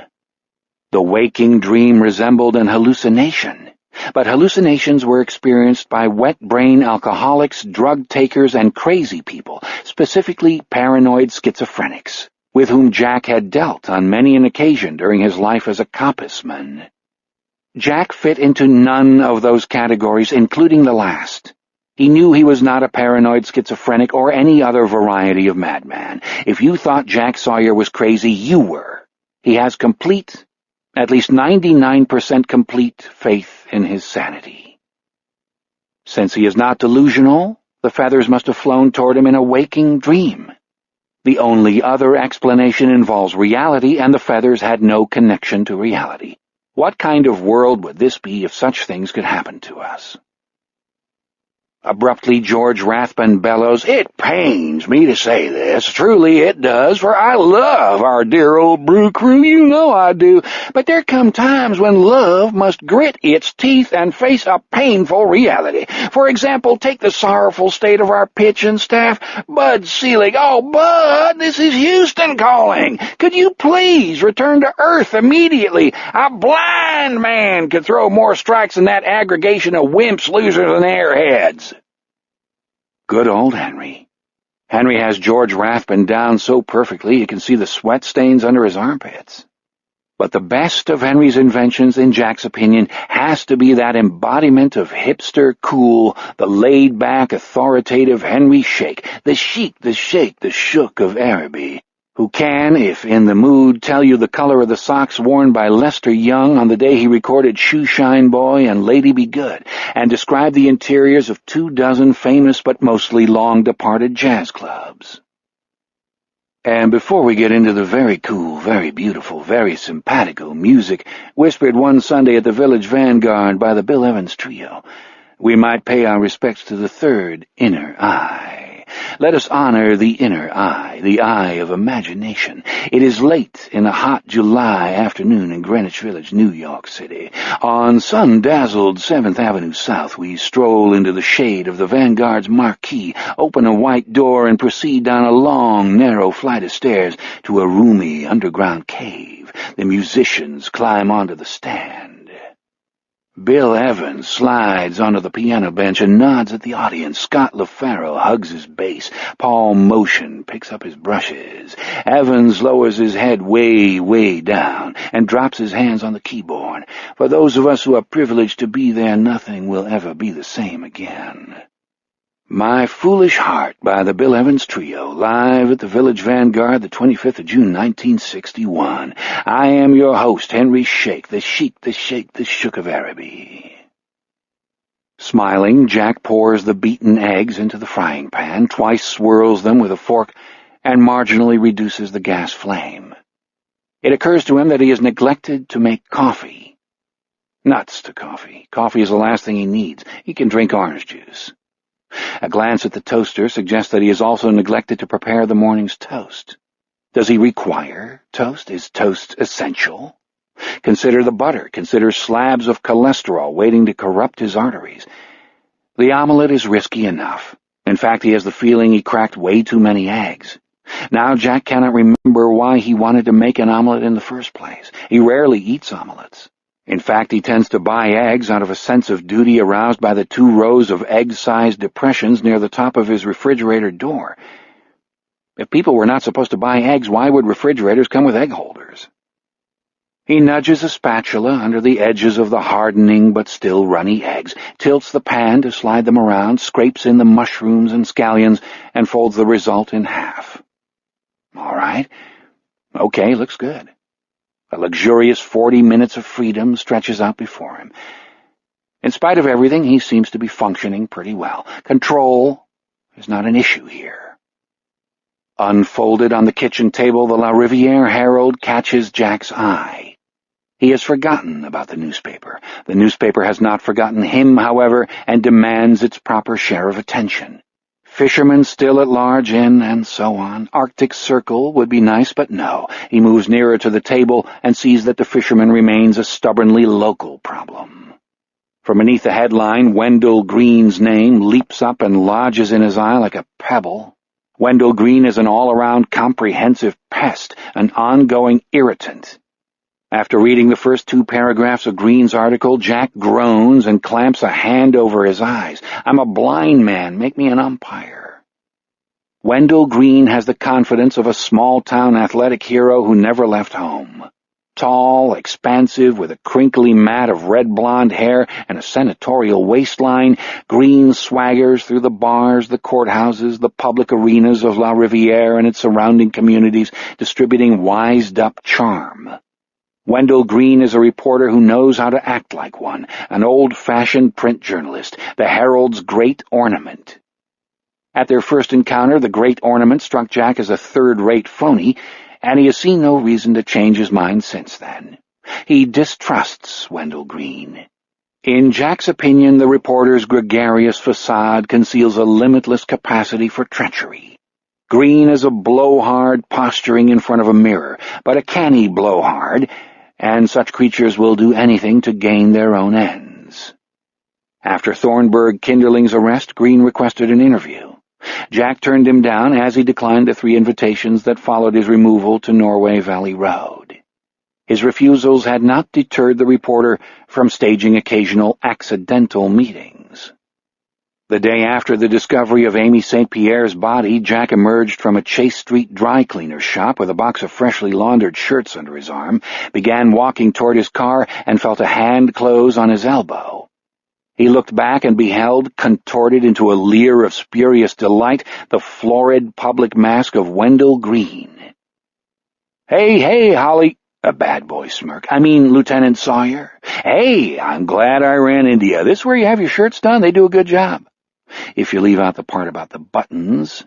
The waking dream resembled an hallucination, but hallucinations were experienced by wet-brain alcoholics, drug-takers, and crazy people, specifically paranoid schizophrenics, with whom Jack had dealt on many an occasion during his life as a coppisman. Jack fit into none of those categories, including the last. He knew he was not a paranoid schizophrenic or any other variety of madman. If you thought Jack Sawyer was crazy, you were. He has complete, at least 99% complete faith in his sanity. Since he is not delusional, the feathers must have flown toward him in a waking dream. The only other explanation involves reality, and the feathers had no connection to reality. What kind of world would this be if such things could happen to us? Abruptly, George Rathbun bellows, "It pains me to say this, truly it does, for I love our dear old brew crew, you know I do, but there come times when love must grit its teeth and face a painful reality. For example, take the sorrowful state of our pitching staff. Bud Selig, oh, Bud, this is Houston calling. Could you please return to Earth immediately? A blind man could throw more strikes than that aggregation of wimps, losers, and airheads." Good old Henry. Henry has George Rathbun down so perfectly you can see the sweat stains under his armpits. But the best of Henry's inventions, in Jack's opinion, has to be that embodiment of hipster cool, the laid-back, authoritative Henry Shake, the chic, the shake, the shook of Araby, who can, if in the mood, tell you the color of the socks worn by Lester Young on the day he recorded Shoeshine Boy and Lady Be Good, and describe the interiors of 24 famous but mostly long-departed jazz clubs. And before we get into the very cool, very beautiful, very simpatico music whispered one Sunday at the Village Vanguard by the Bill Evans Trio, we might pay our respects to the third inner eye, Let us honor the inner eye, the eye of imagination. It is late in a hot July afternoon in Greenwich Village, New York City. On sun-dazzled 7th Avenue South, we stroll into the shade of the Vanguard's marquee, open a white door, and proceed down a long, narrow flight of stairs to a roomy underground cave. The musicians climb onto the stand. Bill Evans slides onto the piano bench and nods at the audience. Scott LaFaro hugs his bass. Paul Motion picks up his brushes. Evans lowers his head way down and drops his hands on the keyboard. For those of us who are privileged to be there, nothing will ever be the same again. My Foolish Heart by the Bill Evans Trio, live at the Village Vanguard, the 25th of June, 1961. I am your host, Henry Shake, the Sheik, the Shake, the Shook of Araby. Smiling, Jack pours the beaten eggs into the frying pan, twice swirls them with a fork, and marginally reduces the gas flame. It occurs to him that he has neglected to make coffee. Nuts to coffee. Coffee is the last thing he needs. He can drink orange juice. A glance at the toaster suggests that he has also neglected to prepare the morning's toast. Does he require toast? Is toast essential? Consider the butter. Consider slabs of cholesterol waiting to corrupt his arteries. The omelet is risky enough. In fact, he has the feeling he cracked way too many eggs. Now Jack cannot remember why he wanted to make an omelet in the first place. He rarely eats omelets. In fact, he tends to buy eggs out of a sense of duty aroused by the 2 rows of egg-sized depressions near the top of his refrigerator door. If people were not supposed to buy eggs, why would refrigerators come with egg holders? He nudges a spatula under the edges of the hardening but still runny eggs, tilts the pan to slide them around, scrapes in the mushrooms and scallions, and folds the result in half. All right. Okay, looks good. A luxurious 40 minutes of freedom stretches out before him. In spite of everything, he seems to be functioning pretty well. Control is not an issue here. Unfolded on the kitchen table, the La Riviere Herald catches Jack's eye. He has forgotten about the newspaper. The newspaper has not forgotten him, however, and demands its proper share of attention. Fishermen still at large in, and so on. Arctic Circle would be nice, but no. He moves nearer to the table and sees that the fisherman remains a stubbornly local problem. From beneath the headline, Wendell Green's name leaps up and lodges in his eye like a pebble. Wendell Green is an all-around comprehensive pest, an ongoing irritant. After reading the first 2 paragraphs of Green's article, Jack groans and clamps a hand over his eyes. I'm a blind man. Make me an umpire. Wendell Green has the confidence of a small-town athletic hero who never left home. Tall, expansive, with a crinkly mat of red-blonde hair and a senatorial waistline, Green swaggers through the bars, the courthouses, the public arenas of La Riviere and its surrounding communities, distributing wised-up charm. Wendell Green is a reporter who knows how to act like one, an old-fashioned print journalist, the Herald's great ornament. At their first encounter, the great ornament struck Jack as a third-rate phony, and he has seen no reason to change his mind since then. He distrusts Wendell Green. In Jack's opinion, the reporter's gregarious facade conceals a limitless capacity for treachery. Green is a blowhard posturing in front of a mirror, but a canny blowhard, and such creatures will do anything to gain their own ends. After Thornburg Kinderling's arrest, Green requested an interview. Jack turned him down as he declined the 3 invitations that followed his removal to Norway Valley Road. His refusals had not deterred the reporter from staging occasional accidental meetings. The day after the discovery of Amy St. Pierre's body, Jack emerged from a Chase Street dry cleaner's shop with a box of freshly laundered shirts under his arm, began walking toward his car, and felt a hand close on his elbow. He looked back and beheld, contorted into a leer of spurious delight, the florid public mask of Wendell Green. Hey, Holly, a bad boy smirk. I mean, Lieutenant Sawyer. Hey, I'm glad I ran into you. This where you have your shirts done? They do a good job. If you leave out the part about the buttons.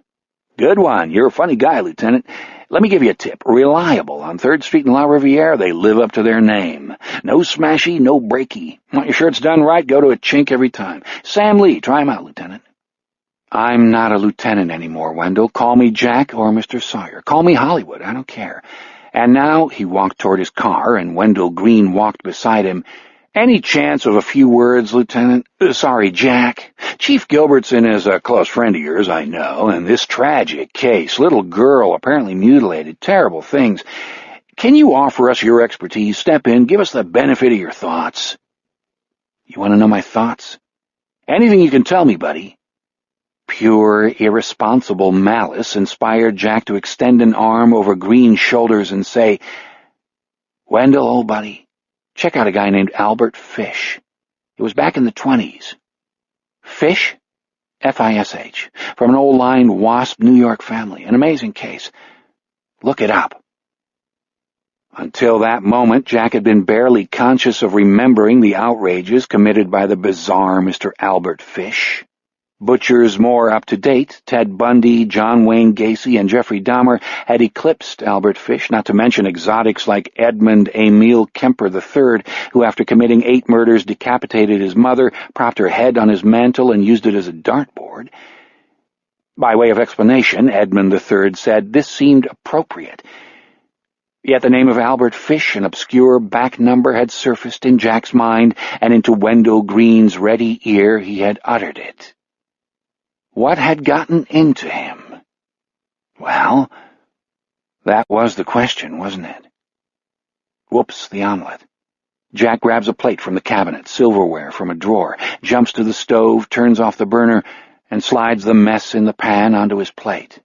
Good one. You're a funny guy, Lieutenant. Let me give you a tip. Reliable on 3rd Street in La Riviere, they live up to their name. No smashy, no breaky. Want your shirts done right, go to a chink every time. Sam Lee, try him out, Lieutenant. I'm not a lieutenant anymore, Wendell. Call me Jack or Mr. Sawyer. Call me Hollywood. I don't care. And now he walked toward his car, and Wendell Green walked beside him. Any chance of a few words, Lieutenant? Sorry, Jack. Chief Gilbertson is a close friend of yours, I know, and this tragic case, little girl apparently mutilated, terrible things. Can you offer us your expertise? Step in, give us the benefit of your thoughts. You want to know my thoughts? Anything you can tell me, buddy. Pure, irresponsible malice inspired Jack to extend an arm over Green's shoulders and say, Wendell, old buddy, check out a guy named Albert Fish. It was back in the 20s. Fish? F-I-S-H. From an old-line WASP New York family. An amazing case. Look it up. Until that moment, Jack had been barely conscious of remembering the outrages committed by the bizarre Mr. Albert Fish. Butchers more up-to-date, Ted Bundy, John Wayne Gacy, and Jeffrey Dahmer had eclipsed Albert Fish, not to mention exotics like Edmund Emil Kemper III, who after committing 8 murders decapitated his mother, propped her head on his mantle, and used it as a dartboard. By way of explanation, Edmund III said this seemed appropriate. Yet the name of Albert Fish, an obscure back number, had surfaced in Jack's mind, and into Wendell Green's ready ear he had uttered it. What had gotten into him? Well, that was the question, wasn't it? Whoops, the omelet. Jack grabs a plate from the cabinet, silverware from a drawer, jumps to the stove, turns off the burner, and slides the mess in the pan onto his plate.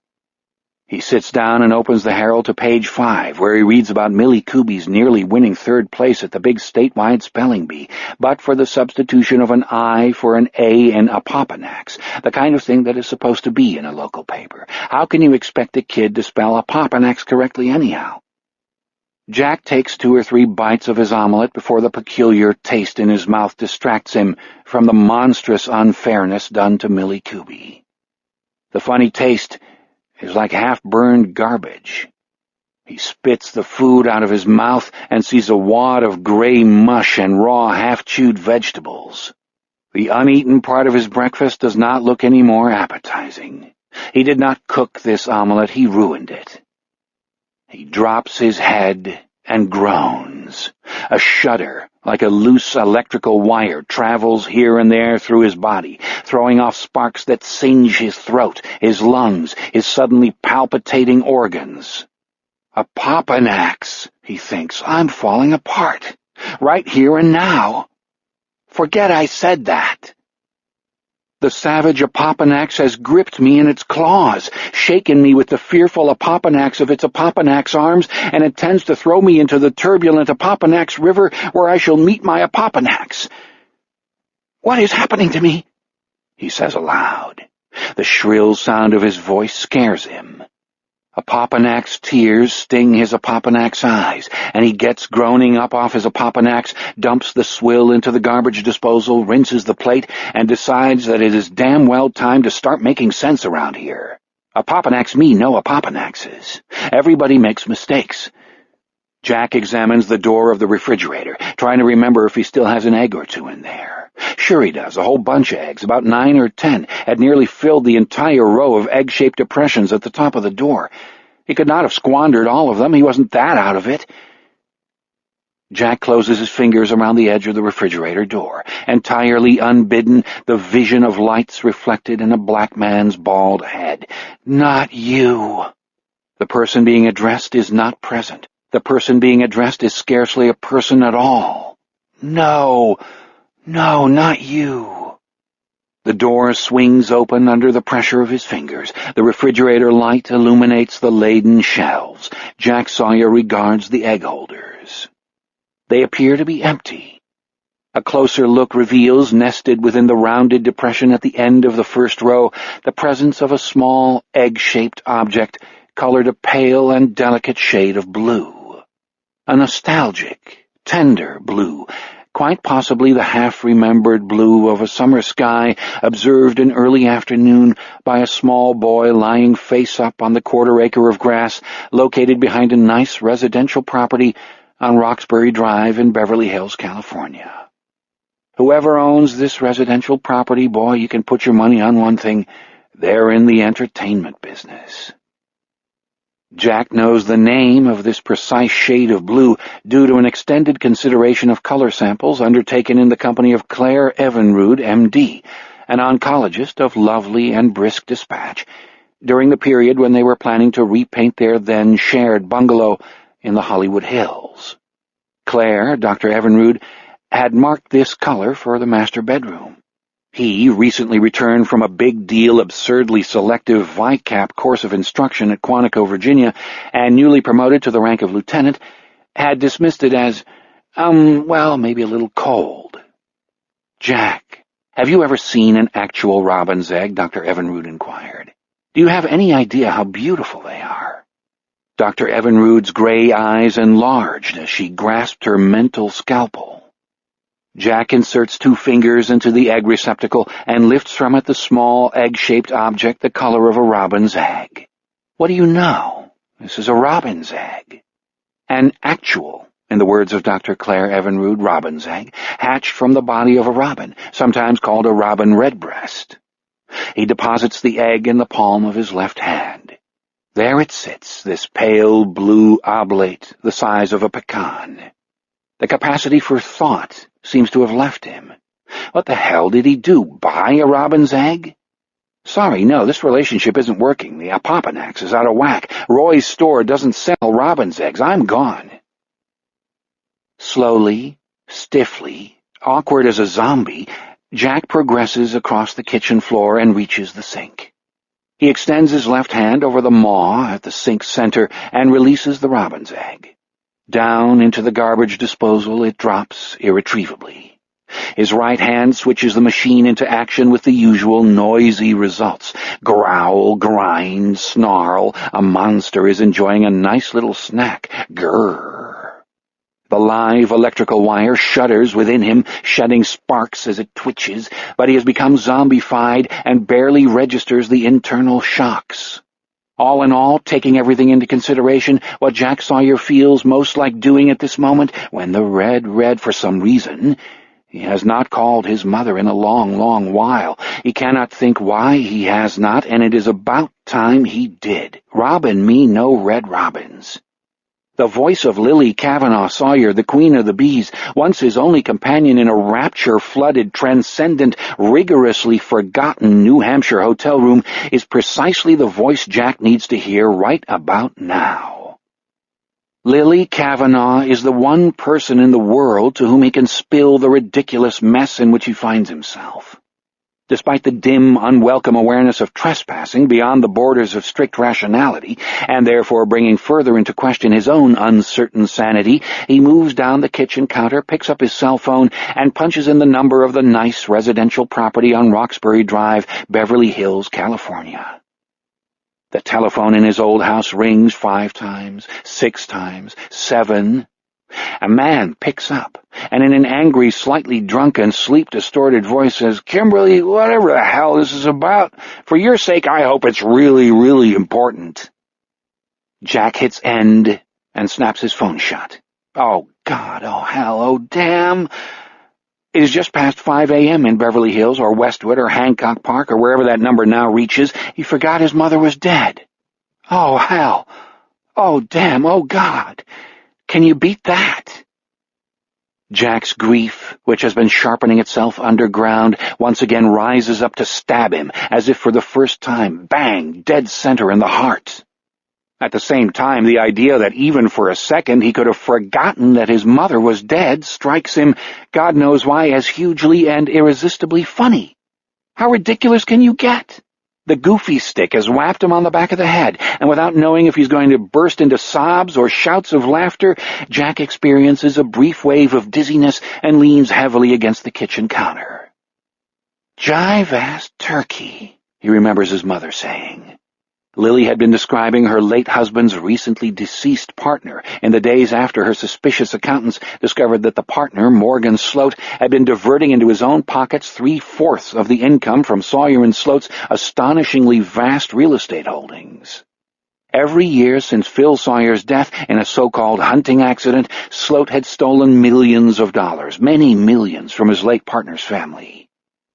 He sits down and opens the Herald to page 5, where he reads about Millie Kuby's nearly winning 3rd place at the big statewide spelling bee, but for the substitution of an I for an A in Apopanax, the kind of thing that is supposed to be in a local paper. How can you expect a kid to spell Apopanax correctly anyhow? Jack takes 2 or 3 bites of his omelet before the peculiar taste in his mouth distracts him from the monstrous unfairness done to Millie Kuby. The funny taste is like half-burned garbage. He spits the food out of his mouth and sees a wad of gray mush and raw, half-chewed vegetables. The uneaten part of his breakfast does not look any more appetizing. He did not cook this omelet, he ruined it. He drops his head and groans. A shudder, like a loose electrical wire, travels here and there through his body, throwing off sparks that singe his throat, his lungs, his suddenly palpitating organs. Apopanax, he thinks. I'm falling apart. Right here and now. Forget I said that. The savage Apopanax has gripped me in its claws, shaken me with the fearful Apopanax of its Apopanax arms, and intends to throw me into the turbulent Apopanax River, where I shall meet my Apopanax. What is happening to me? He says aloud. The shrill sound of his voice scares him. Apopanax tears sting his Apopanax eyes, and he gets groaning up off his Apopanax, dumps the swill into the garbage disposal, rinses the plate, and decides that it is damn well time to start making sense around here. Apopanax me no Apopanaxes. Everybody makes mistakes. Jack examines the door of the refrigerator, trying to remember if he still has an egg or 2 in there. Sure he does, a whole bunch of eggs, about 9 or 10, had nearly filled the entire row of egg-shaped depressions at the top of the door. He could not have squandered all of them, he wasn't that out of it. Jack closes his fingers around the edge of the refrigerator door. Entirely unbidden, the vision of lights reflected in a black man's bald head. Not you. The person being addressed is not present. The person being addressed is scarcely a person at all. No, not you. The door swings open under the pressure of his fingers. The refrigerator light illuminates the laden shelves. Jack Sawyer regards the egg holders. They appear to be empty. A closer look reveals, nested within the rounded depression at the end of the first row, the presence of a small egg-shaped object colored a pale and delicate shade of blue. A nostalgic, tender blue, quite possibly the half-remembered blue of a summer sky observed in early afternoon by a small boy lying face-up on the quarter-acre of grass located behind a nice residential property on Roxbury Drive in Beverly Hills, California. Whoever owns this residential property, boy, you can put your money on one thing. They're in the entertainment business. Jack knows the name of this precise shade of blue due to an extended consideration of color samples undertaken in the company of Claire Evinrude, M.D., an oncologist of lovely and brisk dispatch, during the period when they were planning to repaint their then-shared bungalow in the Hollywood Hills. Claire, Dr. Evinrude, had marked this color for the master bedroom. He, recently returned from a big-deal, absurdly selective VICAP course of instruction at Quantico, Virginia, and newly promoted to the rank of lieutenant, had dismissed it as, maybe a little cold. "Jack, have you ever seen an actual robin's egg?" Dr. Evinrude inquired. "Do you have any idea how beautiful they are?" Dr. Evinrude's gray eyes enlarged as she grasped her mental scalpel. Jack inserts 2 fingers into the egg receptacle and lifts from it the small, egg-shaped object the color of a robin's egg. "What do you know? This is a robin's egg." An actual, in the words of Dr. Claire Evinrude, robin's egg, hatched from the body of a robin, sometimes called a robin redbreast. He deposits the egg in the palm of his left hand. There it sits, this pale blue oblate, the size of a pecan. The capacity for thought seems to have left him. What the hell did he do, buy a robin's egg? "Sorry, no, this relationship isn't working. The Apopanax is out of whack. Roy's store doesn't sell robin's eggs. I'm gone." Slowly, stiffly, awkward as a zombie, Jack progresses across the kitchen floor and reaches the sink. He extends his left hand over the maw at the sink's center and releases the robin's egg. Down into the garbage disposal it drops irretrievably. His right hand switches the machine into action with the usual noisy results. Growl, grind, snarl. A monster is enjoying a nice little snack. Grrr. The live electrical wire shudders within him, shedding sparks as it twitches, but he has become zombified and barely registers the internal shocks. All in all, taking everything into consideration, what Jack Sawyer feels most like doing at this moment, when the red, for some reason, he has not called his mother in a long, long while. He cannot think why he has not, and it is about time he did. Robin me no red robins. The voice of Lily Kavanaugh Sawyer, the queen of the bees, once his only companion in a rapture-flooded, transcendent, rigorously forgotten New Hampshire hotel room, is precisely the voice Jack needs to hear right about now. Lily Kavanaugh is the one person in the world to whom he can spill the ridiculous mess in which he finds himself. Despite the dim, unwelcome awareness of trespassing beyond the borders of strict rationality, and therefore bringing further into question his own uncertain sanity, he moves down the kitchen counter, picks up his cell phone, and punches in the number of the nice residential property on Roxbury Drive, Beverly Hills, California. The telephone in his old house rings 5 times, 6 times, 7. A man picks up, and in an angry, slightly drunken, sleep-distorted voice says, "Kimberly, whatever the hell this is about, for your sake I hope it's really, really important." Jack hits end and snaps his phone shut. Oh, God, oh, hell, oh, damn. It is just past 5 a.m. in Beverly Hills or Westwood or Hancock Park or wherever that number now reaches. He forgot his mother was dead. Oh, hell. Oh, damn, oh, God. Can you beat that? Jack's grief, which has been sharpening itself underground, once again rises up to stab him, as if for the first time, bang, dead center in the heart. At the same time, the idea that even for a second he could have forgotten that his mother was dead strikes him, God knows why, as hugely and irresistibly funny. How ridiculous can you get? The goofy stick has whapped him on the back of the head, and without knowing if he's going to burst into sobs or shouts of laughter, Jack experiences a brief wave of dizziness and leans heavily against the kitchen counter. "Jive-ass turkey," he remembers his mother saying. Lily had been describing her late husband's recently deceased partner in the days after her suspicious accountants discovered that the partner, Morgan Sloat, had been diverting into his own pockets 3/4 of the income from Sawyer and Sloat's astonishingly vast real estate holdings. Every year since Phil Sawyer's death in a so-called hunting accident, Sloat had stolen millions of dollars, many millions, from his late partner's family.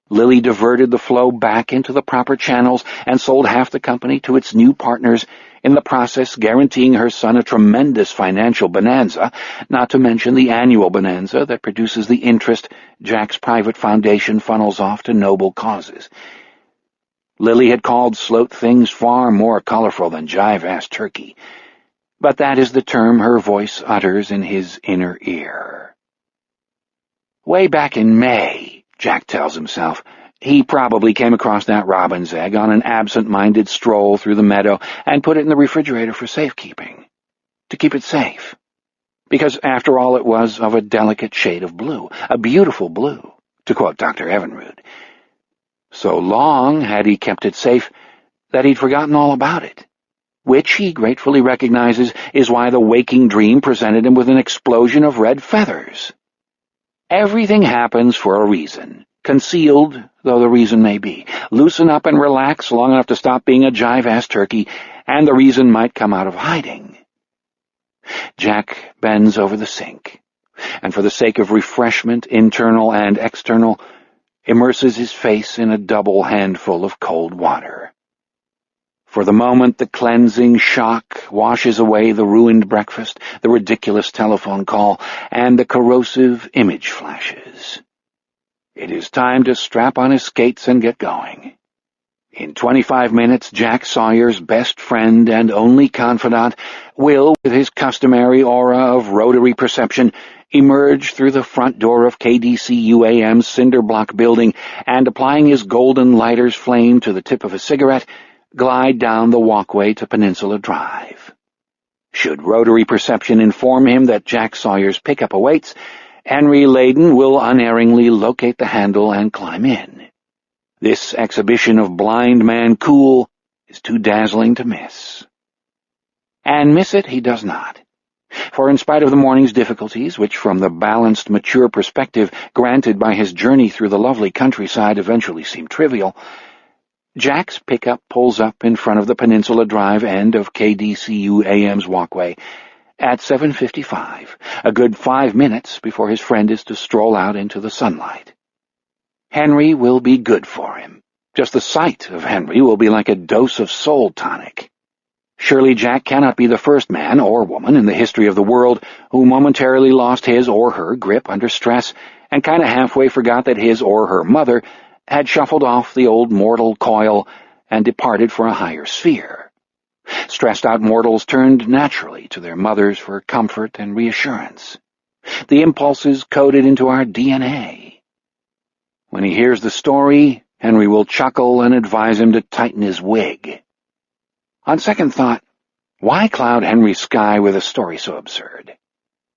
Lily diverted the flow back into the proper channels and sold half the company to its new partners, in the process guaranteeing her son a tremendous financial bonanza, not to mention the annual bonanza that produces the interest Jack's private foundation funnels off to noble causes. Lily had called Sloat things far more colorful than jive-ass turkey, but that is the term her voice utters in his inner ear. Way back in May, Jack tells himself, he probably came across that robin's egg on an absent-minded stroll through the meadow and put it in the refrigerator for safekeeping, to keep it safe. Because, after all, it was of a delicate shade of blue, a beautiful blue, to quote Dr. Evinrude. So long had he kept it safe that he'd forgotten all about it, which he gratefully recognizes is why the waking dream presented him with an explosion of red feathers. Everything happens for a reason, concealed though the reason may be. Loosen up and relax long enough to stop being a jive-ass turkey, and the reason might come out of hiding. Jack bends over the sink, and for the sake of refreshment, internal and external, immerses his face in a double handful of cold water. For the moment, the cleansing shock washes away the ruined breakfast, the ridiculous telephone call, and the corrosive image flashes. It is time to strap on his skates and get going. In 25 minutes, Jack Sawyer's best friend and only confidant will, with his customary aura of rotary perception, emerge through the front door of KDCUAM's cinder block building and, applying his golden lighter's flame to the tip of a cigarette, glide down the walkway to Peninsula Drive. Should rotary perception inform him that Jack Sawyer's pickup awaits, Henry Layden will unerringly locate the handle and climb in. This exhibition of blind man cool is too dazzling to miss. And miss it he does not. For in spite of the morning's difficulties, which from the balanced, mature perspective granted by his journey through the lovely countryside eventually seemed trivial, Jack's pickup pulls up in front of the Peninsula Drive end of KDCUAM's walkway at 7:55, a good 5 minutes before his friend is to stroll out into the sunlight. Henry will be good for him. Just the sight of Henry will be like a dose of soul tonic. Surely Jack cannot be the first man or woman in the history of the world who momentarily lost his or her grip under stress and kind of halfway forgot that his or her mother had shuffled off the old mortal coil and departed for a higher sphere. Stressed-out mortals turned naturally to their mothers for comfort and reassurance. The impulses coded into our DNA. When he hears the story, Henry will chuckle and advise him to tighten his wig. On second thought, why cloud Henry's sky with a story so absurd?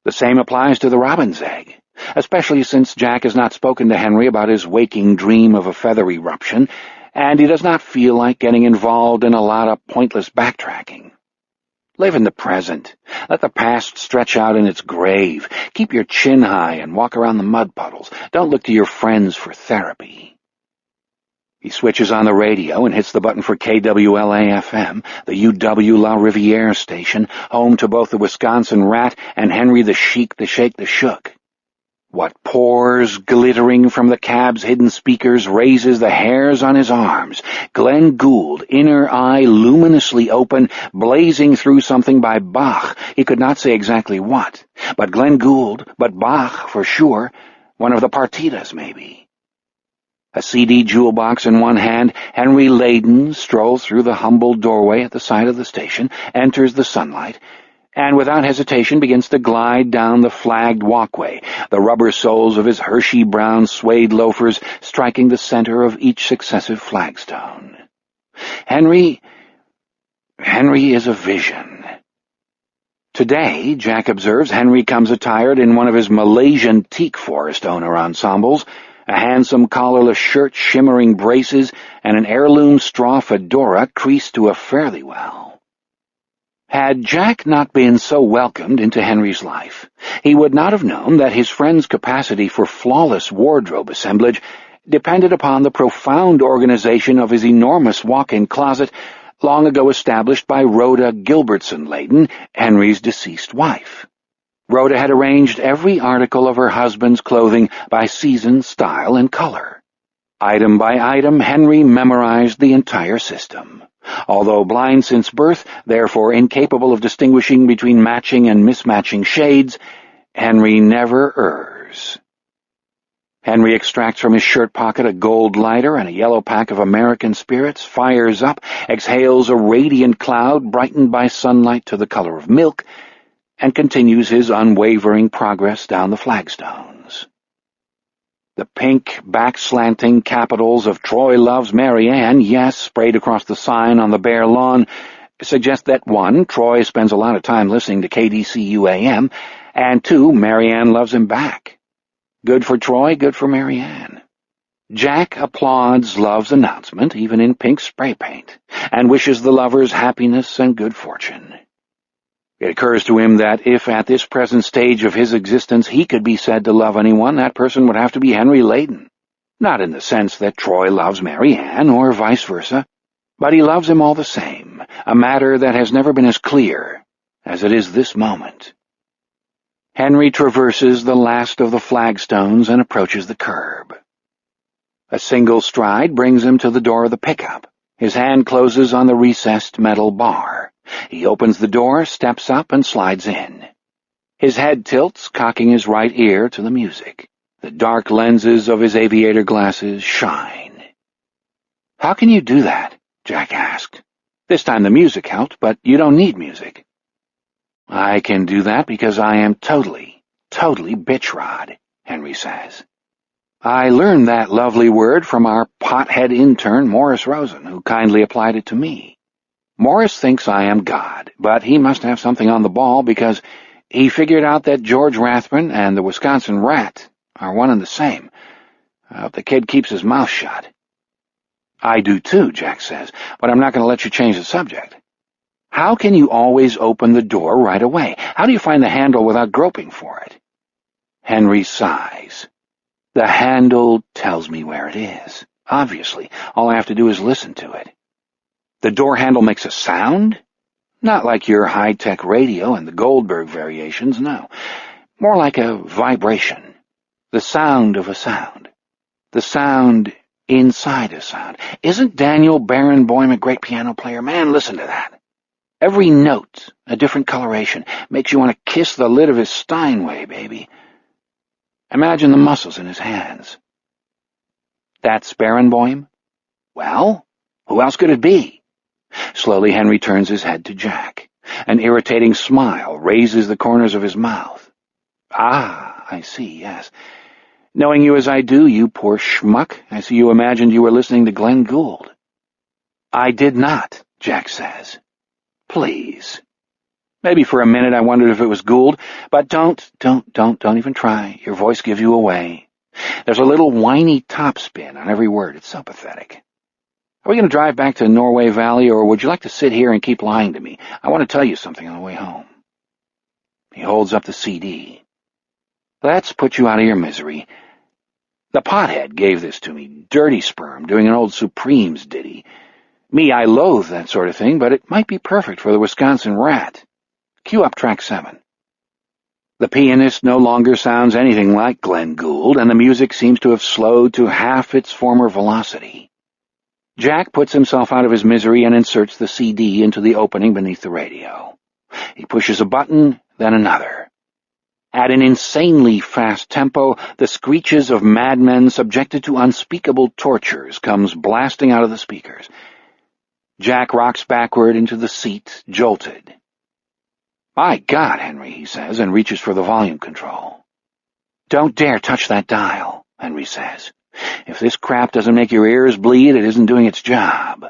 The same applies to the robin's egg, especially since Jack has not spoken to Henry about his waking dream of a feather eruption, and he does not feel like getting involved in a lot of pointless backtracking. Live in the present. Let the past stretch out in its grave. Keep your chin high and walk around the mud puddles. Don't look to your friends for therapy. He switches on the radio and hits the button for KWLA-FM, the UW La Riviere station, home to both the Wisconsin Rat and Henry the Sheik the Shake the Shook. What pours glittering from the cab's hidden speakers raises the hairs on his arms. Glenn Gould, inner eye luminously open, blazing through something by Bach. He could not say exactly what. But Glenn Gould, but Bach for sure. One of the partitas, maybe. A CD jewel box in one hand, Henry Layden strolls through the humble doorway at the side of the station, enters the sunlight, and without hesitation begins to glide down the flagged walkway, the rubber soles of his Hershey-brown suede loafers striking the center of each successive flagstone. Henry is a vision. Today, Jack observes, Henry comes attired in one of his Malaysian teak forest owner ensembles, a handsome collarless shirt, shimmering braces, and an heirloom straw fedora creased to a fare-thee-well. Had Jack not been so welcomed into Henry's life, he would not have known that his friend's capacity for flawless wardrobe assemblage depended upon the profound organization of his enormous walk-in closet, long ago established by Rhoda Gilbertson Layden, Henry's deceased wife. Rhoda had arranged every article of her husband's clothing by season, style, and color. Item by item, Henry memorized the entire system. Although blind since birth, therefore incapable of distinguishing between matching and mismatching shades, Henry never errs. Henry extracts from his shirt pocket a gold lighter and a yellow pack of American spirits, fires up, exhales a radiant cloud brightened by sunlight to the color of milk, and continues his unwavering progress down the flagstones. The pink, back-slanting capitals of Troy Loves Mary Ann, yes, sprayed across the sign on the bare lawn, suggest that 1, Troy spends a lot of time listening to KDCU-AM, and 2, Mary Ann loves him back. Good for Troy, good for Mary Ann. Jack applauds Love's announcement, even in pink spray paint, and wishes the lovers happiness and good fortune. It occurs to him that if at this present stage of his existence he could be said to love anyone, that person would have to be Henry Layden. Not in the sense that Troy loves Mary Ann, or vice versa, but he loves him all the same, a matter that has never been as clear as it is this moment. Henry traverses the last of the flagstones and approaches the curb. A single stride brings him to the door of the pickup. His hand closes on the recessed metal bar. He opens the door, steps up, and slides in. His head tilts, cocking his right ear to the music. The dark lenses of his aviator glasses shine. "How can you do that?" Jack asked. "This time the music helped, but you don't need music." "I can do that because I am totally bitch-rod," Henry says. "I learned that lovely word from our pothead intern, Morris Rosen, who kindly applied it to me. Morris thinks I am God, but he must have something on the ball because he figured out that George Rathbun and the Wisconsin Rat are one and the same. I hope the kid keeps his mouth shut." "I do too," Jack says, "but I'm not going to let you change the subject. How can you always open the door right away? How do you find the handle without groping for it?" Henry sighs. "The handle tells me where it is. Obviously, all I have to do is listen to it." "The door handle makes a sound?" "Not like your high-tech radio and the Goldberg variations, no. More like a vibration. The sound of a sound. The sound inside a sound. Isn't Daniel Barenboim a great piano player? Man, listen to that. Every note, a different coloration, makes you want to kiss the lid of his Steinway, baby. Imagine the muscles in his hands." "That's Barenboim?" "Well, who else could it be?" Slowly Henry turns his head to Jack. An irritating smile raises the corners of his mouth. "Ah, I see, yes. Knowing you as I do, you poor schmuck, I see you imagined you were listening to Glenn Gould." "I did not," Jack says. "Please." "Maybe for a minute I wondered if it was Gould, but don't even try. Your voice gives you away. There's a little whiny topspin on every word. It's so pathetic. Are we going to drive back to Norway Valley, or would you like to sit here and keep lying to me? I want to tell you something on the way home." He holds up the CD. "Let's put you out of your misery. The pothead gave this to me, dirty sperm, doing an old Supremes ditty. Me, I loathe that sort of thing, but it might be perfect for the Wisconsin Rat. Cue up track 7. The pianist no longer sounds anything like Glenn Gould, and the music seems to have slowed to half its former velocity. Jack puts himself out of his misery and inserts the CD into the opening beneath the radio. He pushes a button, then another. At an insanely fast tempo, the screeches of madmen subjected to unspeakable tortures comes blasting out of the speakers. Jack rocks backward into the seat, jolted. "My God, Henry," he says, and reaches for the volume control. "Don't dare touch that dial," Henry says. "If this crap doesn't make your ears bleed, it isn't doing its job."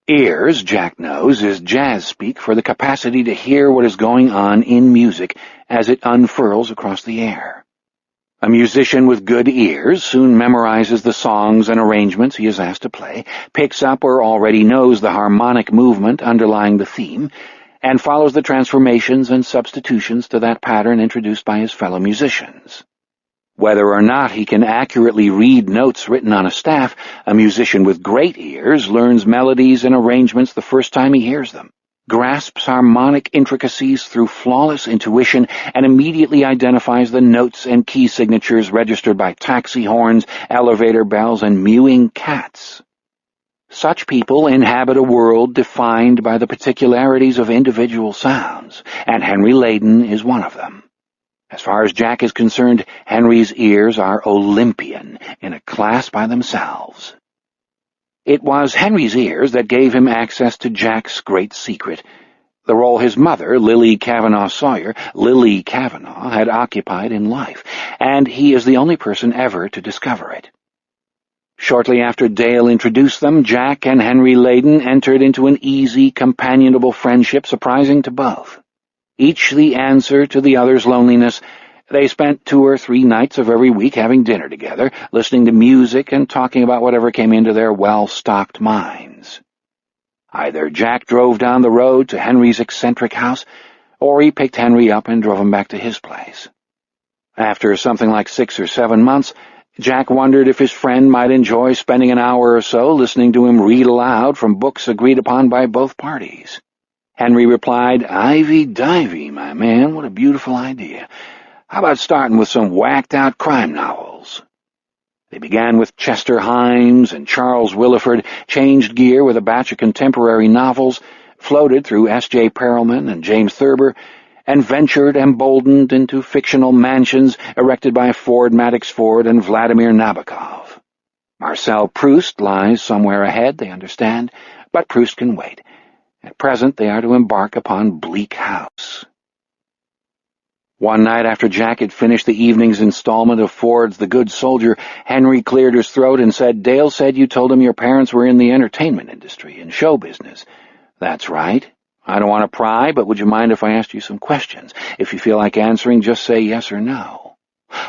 Ears, Jack knows, is jazz speak for the capacity to hear what is going on in music as it unfurls across the air. A musician with good ears soon memorizes the songs and arrangements he is asked to play, picks up or already knows the harmonic movement underlying the theme, and follows the transformations and substitutions to that pattern introduced by his fellow musicians. Whether or not he can accurately read notes written on a staff, a musician with great ears learns melodies and arrangements the first time he hears them. grasps harmonic intricacies through flawless intuition, and immediately identifies the notes and key signatures registered by taxi horns, elevator bells, and mewing cats. Such people inhabit a world defined by the particularities of individual sounds, and Henry Layden is one of them. As far as Jack is concerned, Henry's ears are Olympian, in a class by themselves. It was Henry's ears that gave him access to Jack's great secret, the role his mother, Lily Kavanaugh Sawyer, Lily Kavanaugh, had occupied in life, and he is the only person ever to discover it. Shortly after Dale introduced them, Jack and Henry Layden entered into an easy, companionable friendship surprising to both. Each the answer to the other's loneliness, they spent 2 or 3 nights of every week having dinner together, listening to music and talking about whatever came into their well-stocked minds. Either Jack drove down the road to Henry's eccentric house, or he picked Henry up and drove him back to his place. After something like 6 or 7 months, Jack wondered if his friend might enjoy spending an hour or so listening to him read aloud from books agreed upon by both parties. Henry replied, "Ivy-divey, my man, what a beautiful idea. How about starting with some whacked-out crime novels?" They began with Chester Himes and Charles Willeford, changed gear with a batch of contemporary novels, floated through S.J. Perelman and James Thurber, and ventured emboldened into fictional mansions erected by Ford Madox Ford and Vladimir Nabokov. Marcel Proust lies somewhere ahead, they understand, but Proust can wait. At present they are to embark upon Bleak House. One night after Jack had finished the evening's installment of Ford's The Good Soldier, Henry cleared his throat and said, "Dale said you told him your parents were in the entertainment industry, in show business." "That's right. I don't want to pry, but would you mind if I asked you some questions? If you feel like answering, just say yes or no."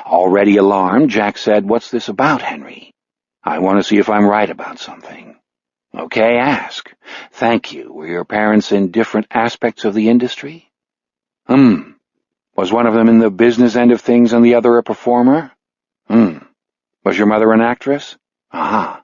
Already alarmed, Jack said, "What's this about, Henry?" "I want to see if I'm right about something." "Okay, ask." "Thank you. Were your parents in different aspects of the industry?" "Was one of them in the business end of things and the other a performer?" "Was your mother an actress?" "Aha."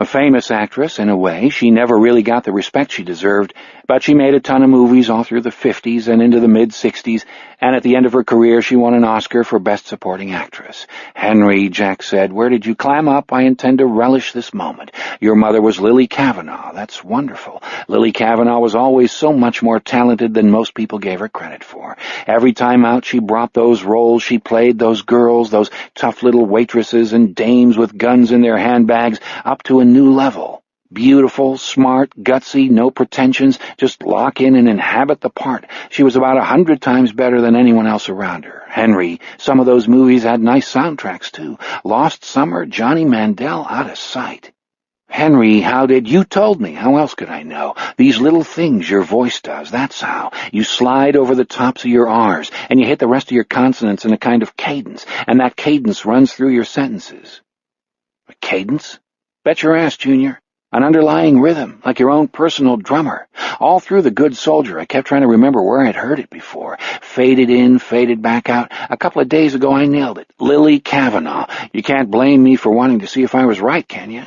"A famous actress, in a way. She never really got the respect she deserved, but she made a ton of movies all through the 50s and into the mid-60s, and at the end of her career she won an Oscar for Best Supporting Actress." "Henry," Jack said, "where did you climb up? I intend to relish this moment. Your mother was Lily Kavanaugh. That's wonderful. Lily Kavanaugh was always so much more talented than most people gave her credit for. Every time out she brought those roles she played, those girls, those tough little waitresses and dames with guns in their handbags, up to a new level. Beautiful, smart, gutsy, no pretensions, just lock in and inhabit the part. She was about 100 times better than anyone else around her. Henry, some of those movies had nice soundtracks, too. Lost Summer, Johnny Mandel, out of sight." "Henry, how did you told me? How else could I know? These little things your voice does, that's how. You slide over the tops of your R's, and you hit the rest of your consonants in a kind of cadence, and that cadence runs through your sentences." "A cadence?" "Bet your ass, Junior. An underlying rhythm, like your own personal drummer. All through The Good Soldier, I kept trying to remember where I'd heard it before. Faded in, faded back out. A couple of days ago I nailed it. Lily Kavanaugh. You can't blame me for wanting to see if I was right, can you?"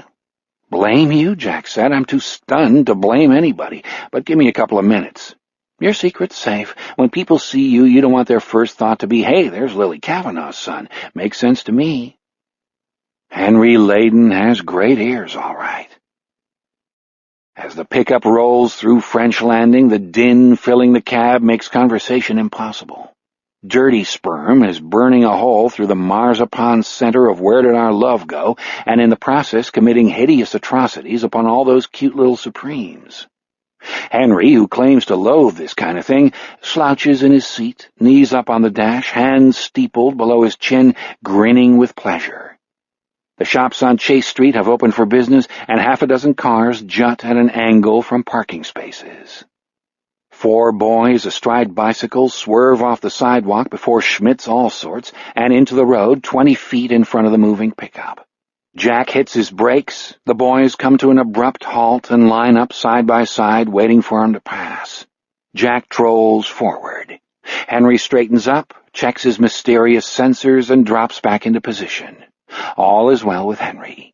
"Blame you?" Jack said. "I'm too stunned to blame anybody, but give me a couple of minutes." "Your secret's safe. When people see you, you don't want their first thought to be, 'Hey, there's Lily Kavanaugh's son.' Makes sense to me." Henry Layden has great ears, all right. As the pickup rolls through French Landing, the din filling the cab makes conversation impossible. Dirty sperm is burning a hole through the marzipan center of Where Did Our Love Go, and in the process committing hideous atrocities upon all those cute little supremes. Henry, who claims to loathe this kind of thing, slouches in his seat, knees up on the dash, hands steepled below his chin, grinning with pleasure. The shops on Chase Street have opened for business, and half a dozen cars jut at an angle from parking spaces. 4 boys astride bicycles swerve off the sidewalk before Schmidt's All Sorts and into the road 20 feet in front of the moving pickup. Jack hits his brakes. The boys come to an abrupt halt and line up side by side, waiting for him to pass. Jack trolls forward. Henry straightens up, checks his mysterious sensors, and drops back into position. All is well with Henry.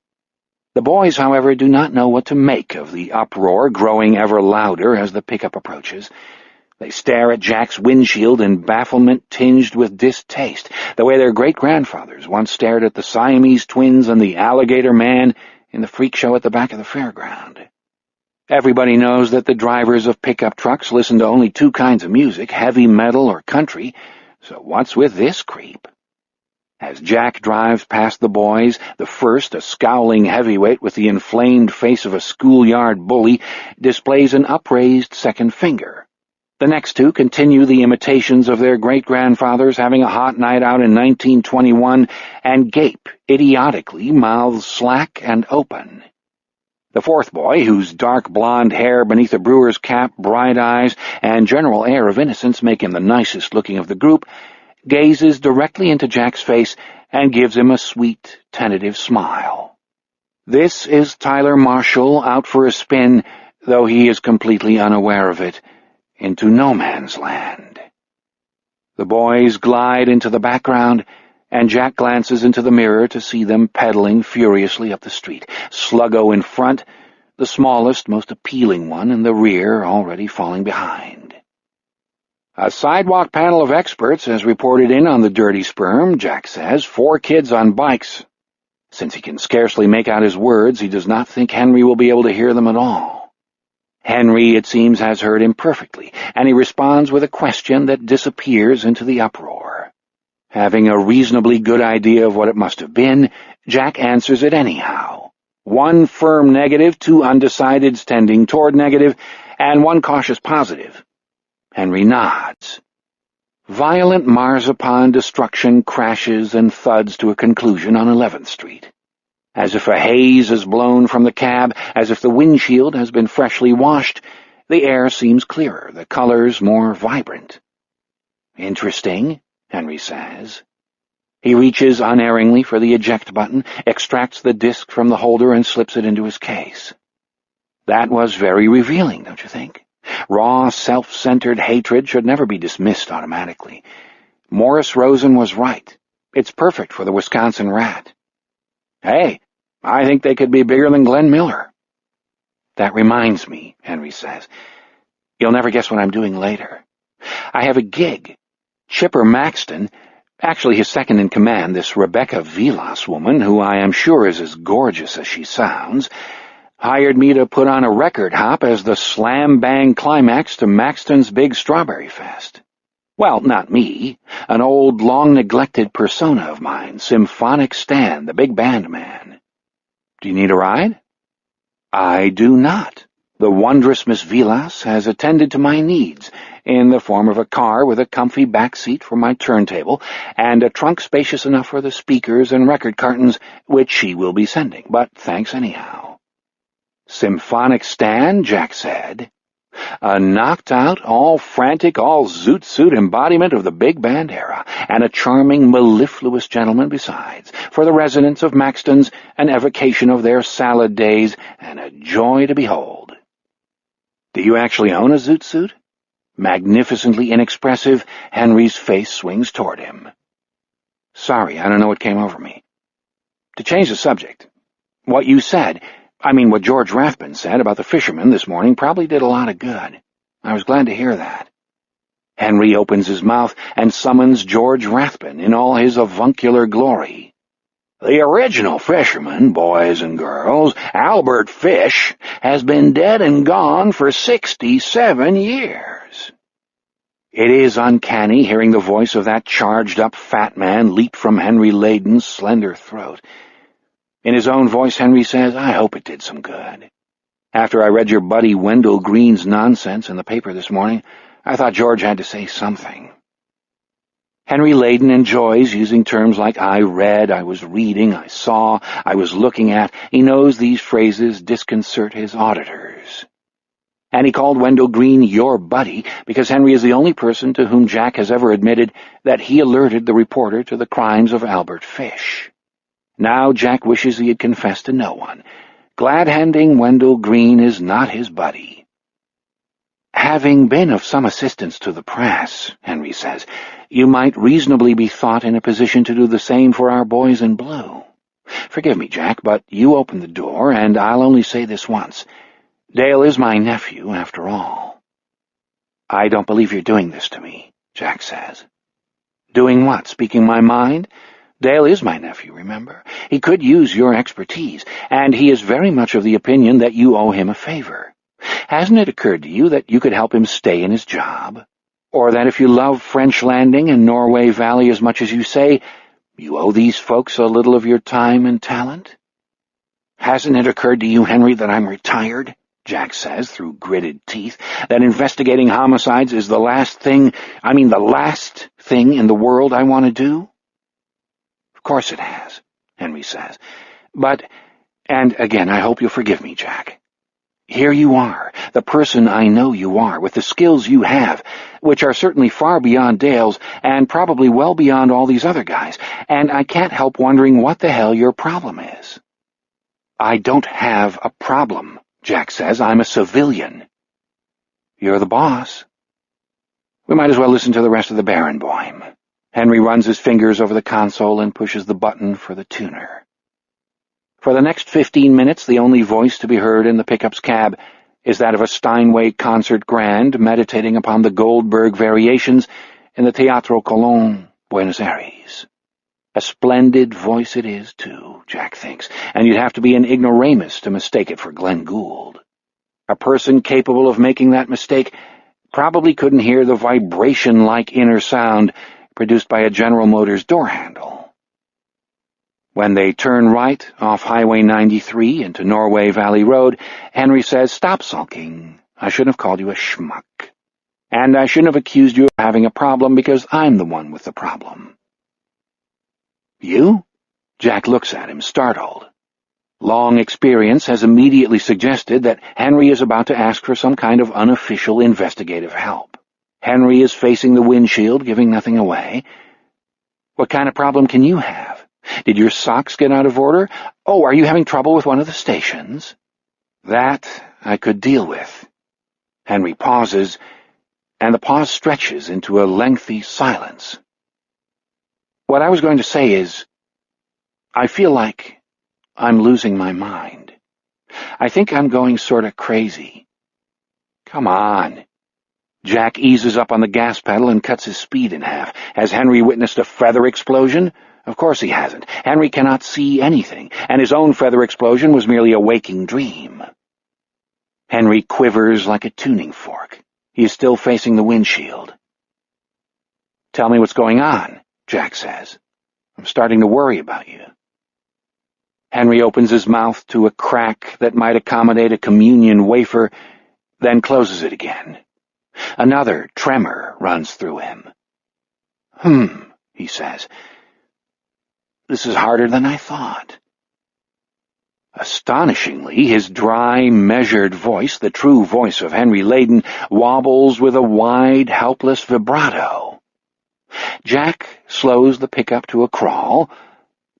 The boys, however, do not know what to make of the uproar growing ever louder as the pickup approaches. They stare at Jack's windshield in bafflement tinged with distaste, the way their great-grandfathers once stared at the Siamese twins and the alligator man in the freak show at the back of the fairground. Everybody knows that the drivers of pickup trucks listen to only two kinds of music, heavy metal or country, so what's with this creep? As Jack drives past the boys, the first, a scowling heavyweight with the inflamed face of a schoolyard bully, displays an upraised second finger. The next two continue the imitations of their great-grandfathers having a hot night out in 1921 and gape idiotically, mouths slack and open. The fourth boy, whose dark blonde hair beneath a brewer's cap, bright eyes, and general air of innocence make him the nicest-looking of the group, gazes directly into Jack's face and gives him a sweet, tentative smile. This is Tyler Marshall out for a spin, though he is completely unaware of it, into no man's land. The boys glide into the background, and Jack glances into the mirror to see them pedaling furiously up the street, Sluggo in front, the smallest, most appealing one in the rear, already falling behind. A sidewalk panel of experts has reported in on the dirty sperm, Jack says, 4 kids on bikes. Since he can scarcely make out his words, he does not think Henry will be able to hear them at all. Henry, it seems, has heard him perfectly, and he responds with a question that disappears into the uproar. Having a reasonably good idea of what it must have been, Jack answers it anyhow. 1 firm negative, 2 undecideds tending toward negative, and 1 cautious positive. Henry nods. Violent marzipan destruction crashes and thuds to a conclusion on 11th Street. As if a haze is blown from the cab, as if the windshield has been freshly washed, the air seems clearer, the colors more vibrant. Interesting, Henry says. He reaches unerringly for the eject button, extracts the disc from the holder and slips it into his case. That was very revealing, don't you think? Raw, self-centered hatred should never be dismissed automatically. Morris Rosen was right. It's perfect for the Wisconsin rat. Hey, I think they could be bigger than Glenn Miller. That reminds me, Henry says. You'll never guess what I'm doing later. I have a gig. Chipper Maxton, actually his second-in-command, this Rebecca Vilas woman, who I am sure is as gorgeous as she sounds, hired me to put on a record hop as the slam-bang climax to Maxton's big Strawberry Fest. Well, not me. An old, long-neglected persona of mine, Symphonic Stan, the big band man. Do you need a ride? I do not. The wondrous Miss Vilas has attended to my needs, in the form of a car with a comfy back seat for my turntable, and a trunk spacious enough for the speakers and record cartons, which she will be sending, but thanks anyhow. Symphonic Stan, Jack said. A knocked-out, all-frantic, all-zoot-suit embodiment of the big band era, and a charming, mellifluous gentleman besides, for the residents of Maxton's, an evocation of their salad days, and a joy to behold. Do you actually own a zoot suit? Magnificently inexpressive, Henry's face swings toward him. Sorry, I don't know what came over me. To change the subject, what you said, what George Rathbun said about the fishermen this morning probably did a lot of good. I was glad to hear that. Henry opens his mouth and summons George Rathbun in all his avuncular glory. The original fisherman, boys and girls, Albert Fish, has been dead and gone for 67 years. It is uncanny hearing the voice of that charged-up fat man leap from Henry Layden's slender throat. In his own voice, Henry says, I hope it did some good. After I read your buddy Wendell Green's nonsense in the paper this morning, I thought George had to say something. Henry Layden enjoys using terms like I read, I was reading, I saw, I was looking at. He knows these phrases disconcert his auditors. And he called Wendell Green your buddy because Henry is the only person to whom Jack has ever admitted that he alerted the reporter to the crimes of Albert Fish. Now Jack wishes he had confessed to no one. Glad-handing Wendell Green is not his buddy. Having been of some assistance to the press, Henry says, you might reasonably be thought in a position to do the same for our boys in blue. Forgive me, Jack, but you opened the door, and I'll only say this once. Dale is my nephew, after all. I don't believe you're doing this to me, Jack says. Doing what? Speaking my mind? Dale is my nephew, remember? He could use your expertise, and he is very much of the opinion that you owe him a favor. Hasn't it occurred to you that you could help him stay in his job? Or that if you love French Landing and Norway Valley as much as you say, you owe these folks a little of your time and talent? Hasn't it occurred to you, Henry, that I'm retired? Jack says through gritted teeth, that investigating homicides is the last thing in the world I want to do? Of course it has, Henry says. And again, I hope you'll forgive me, Jack. Here you are, the person I know you are, with the skills you have, which are certainly far beyond Dale's, and probably well beyond all these other guys, and I can't help wondering what the hell your problem is. I don't have a problem, Jack says. I'm a civilian. You're the boss. We might as well listen to the rest of the Barenboim. Henry runs his fingers over the console and pushes the button for the tuner. For the next 15 minutes, the only voice to be heard in the pickup's cab is that of a Steinway concert grand meditating upon the Goldberg variations in the Teatro Colón, Buenos Aires. A splendid voice it is, too, Jack thinks, and you'd have to be an ignoramus to mistake it for Glenn Gould. A person capable of making that mistake probably couldn't hear the vibration-like inner sound produced by a General Motors door handle. When they turn right off Highway 93 into Norway Valley Road, Henry says, "Stop sulking. I shouldn't have called you a schmuck. And I shouldn't have accused you of having a problem because I'm the one with the problem." You? Jack looks at him, startled. Long experience has immediately suggested that Henry is about to ask for some kind of unofficial investigative help. Henry is facing the windshield, giving nothing away. What kind of problem can you have? Did your socks get out of order? Oh, are you having trouble with one of the stations? That I could deal with. Henry pauses, and the pause stretches into a lengthy silence. What I was going to say is, I feel like I'm losing my mind. I think I'm going sort of crazy. Come on. Jack eases up on the gas pedal and cuts his speed in half. Has Henry witnessed a feather explosion? Of course he hasn't. Henry cannot see anything, and his own feather explosion was merely a waking dream. Henry quivers like a tuning fork. He is still facing the windshield. "Tell me what's going on," Jack says. "I'm starting to worry about you." Henry opens his mouth to a crack that might accommodate a communion wafer, then closes it again. Another tremor runs through him. He says. "This is harder than I thought." Astonishingly, his dry, measured voice, the true voice of Henry Layden, wobbles with a wide, helpless vibrato. Jack slows the pickup to a crawl,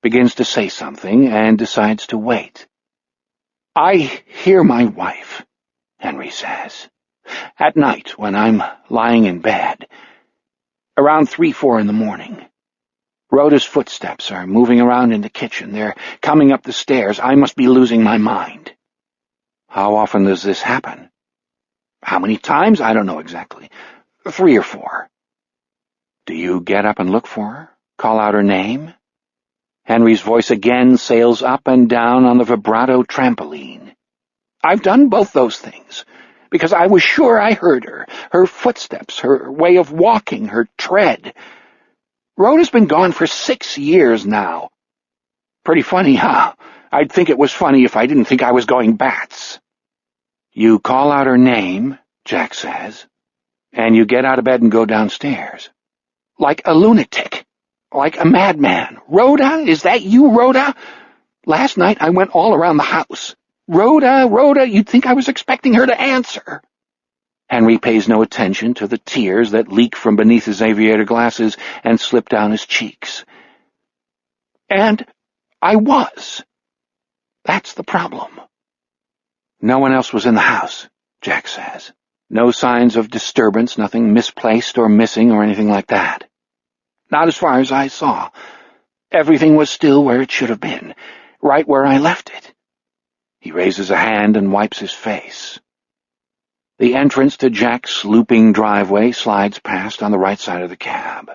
begins to say something, and decides to wait. "I hear my wife," Henry says, "at night when I'm lying in bed, around 3-4 in the morning. Rhoda's footsteps are moving around in the kitchen. They're coming up the stairs. I must be losing my mind." "How often does this happen?" "How many times? I don't know exactly. 3 or 4. "Do you get up and look for her? Call out her name?" Henry's voice again sails up and down on the vibrato trampoline. "I've done both those things, because I was sure I heard her footsteps, her way of walking, her tread. Rhoda's been gone for 6 years now. Pretty funny, huh? I'd think it was funny if I didn't think I was going bats." "You call out her name," Jack says, "and you get out of bed and go downstairs." "Like a lunatic. Like a madman. 'Rhoda? Is that you, Rhoda?' Last night I went all around the house. 'Rhoda, Rhoda,' you'd think I was expecting her to answer." Henry pays no attention to the tears that leak from beneath his aviator glasses and slip down his cheeks. "And I was. That's the problem." "No one else was in the house," Jack says. "No signs of disturbance, nothing misplaced or missing or anything like that." "Not as far as I saw. Everything was still where it should have been. right where I left it." He raises a hand and wipes his face. The entrance to Jack's looping driveway slides past on the right side of the cab.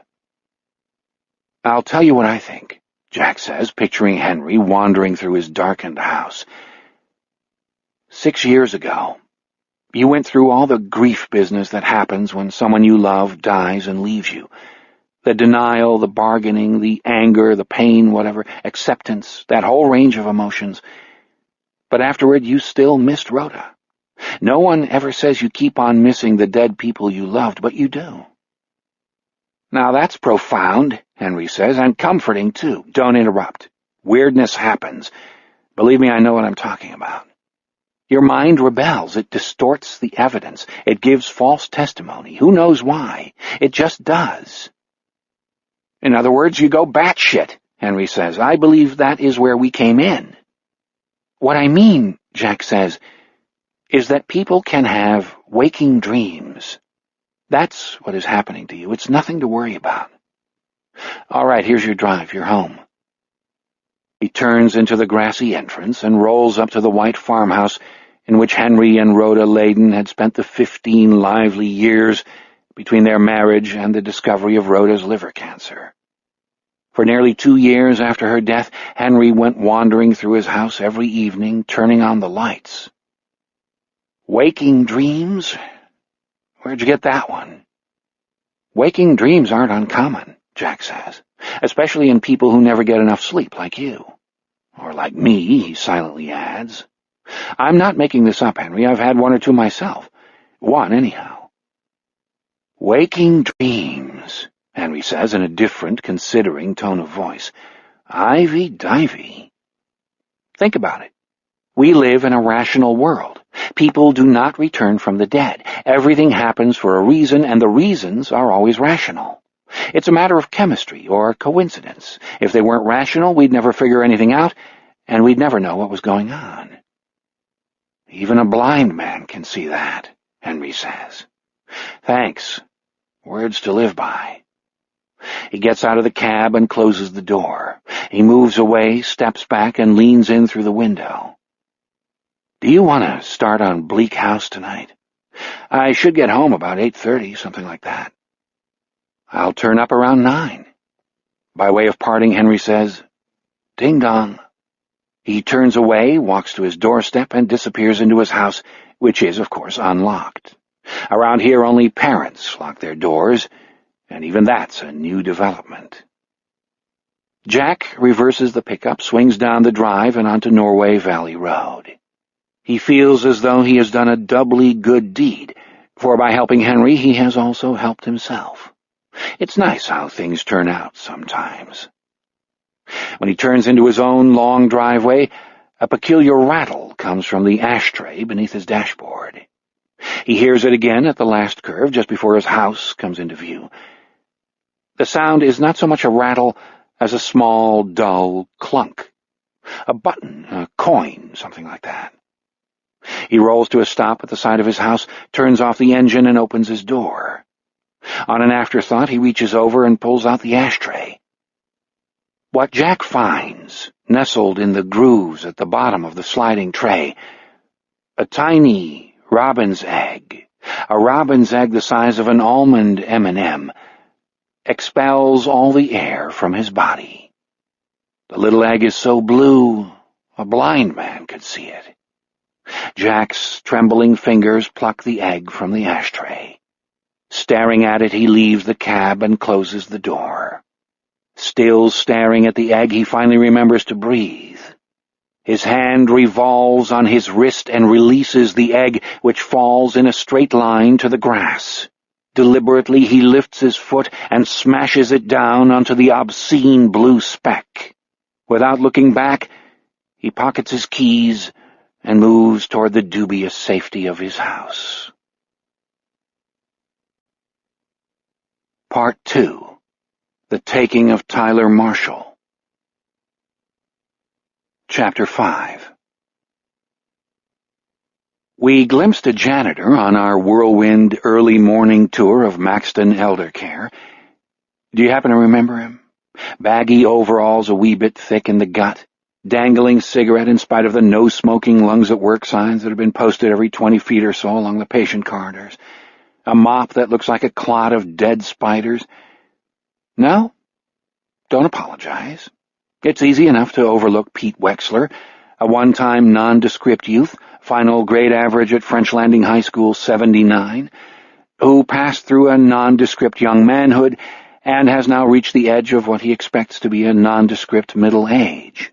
"I'll tell you what I think," Jack says, picturing Henry wandering through his darkened house. 6 years ago, you went through all the grief business that happens when someone you love dies and leaves you. The denial, the bargaining, the anger, the pain, whatever, acceptance, that whole range of emotions. But afterward, you still missed Rhoda. No one ever says you keep on missing the dead people you loved, but you do." "Now that's profound," Henry says, "and comforting, too." "Don't interrupt. Weirdness happens. Believe me, I know what I'm talking about. Your mind rebels. It distorts the evidence. It gives false testimony. Who knows why? It just does." "In other words, you go batshit," Henry says. "I believe that is where we came in." "What I mean," Jack says, "is that people can have waking dreams. That's what is happening to you. It's nothing to worry about. All right, here's your drive. You're home." He turns into the grassy entrance and rolls up to the white farmhouse in which Henry and Rhoda Layden had spent the 15 lively years between their marriage and the discovery of Rhoda's liver cancer. For nearly 2 years after her death, Henry went wandering through his house every evening, turning on the lights. "Waking dreams? Where'd you get that one?" "Waking dreams aren't uncommon," Jack says, "especially in people who never get enough sleep, like you. Or like me," he silently adds. "I'm not making this up, Henry. I've had 1 or 2 myself. 1, anyhow." "Waking dreams," Henry says in a different, considering tone of voice. "Ivy-divey. Think about it. We live in a rational world. People do not return from the dead. Everything happens for a reason, and the reasons are always rational. It's a matter of chemistry or coincidence. If they weren't rational, we'd never figure anything out, and we'd never know what was going on." "Even a blind man can see that," Henry says. "Thanks. Words to live by." He gets out of the cab and closes the door. He moves away, steps back, and leans in through the window. "Do you want to start on Bleak House tonight? I should get home about 8:30, something like that." "I'll turn up around 9. By way of parting, Henry says, "Ding dong." He turns away, walks to his doorstep, and disappears into his house, which is, of course, unlocked. Around here, only parents lock their doors, and even that's a new development. Jack reverses the pickup, swings down the drive and onto Norway Valley Road. He feels as though he has done a doubly good deed, for by helping Henry he has also helped himself. It's nice how things turn out sometimes. When he turns into his own long driveway, a peculiar rattle comes from the ashtray beneath his dashboard. He hears it again at the last curve, just before his house comes into view. The sound is not so much a rattle as a small, dull clunk. A button, a coin, something like that. He rolls to a stop at the side of his house, turns off the engine, and opens his door. On an afterthought, he reaches over and pulls out the ashtray. What Jack finds, nestled in the grooves at the bottom of the sliding tray, a tiny robin's egg, a robin's egg the size of an almond M&M, expels all the air from his body. The little egg is so blue, a blind man could see it. Jack's trembling fingers pluck the egg from the ashtray. Staring at it, he leaves the cab and closes the door. Still staring at the egg, he finally remembers to breathe. His hand revolves on his wrist and releases the egg, which falls in a straight line to the grass. Deliberately, he lifts his foot and smashes it down onto the obscene blue speck. Without looking back, he pockets his keys and moves toward the dubious safety of his house. Part 2. The Taking of Tyler Marshall. Chapter 5. We glimpsed a janitor on our whirlwind early morning tour of Maxton Elder Care. Do you happen to remember him? Baggy overalls a wee bit thick in the gut, dangling cigarette in spite of the no-smoking lungs at work signs that have been posted every 20 feet or so along the patient corridors, a mop that looks like a clot of dead spiders. No, don't apologize. It's easy enough to overlook Pete Wexler, a one-time nondescript youth, final grade average at French Landing High School 79, who passed through a nondescript young manhood and has now reached the edge of what he expects to be a nondescript middle age.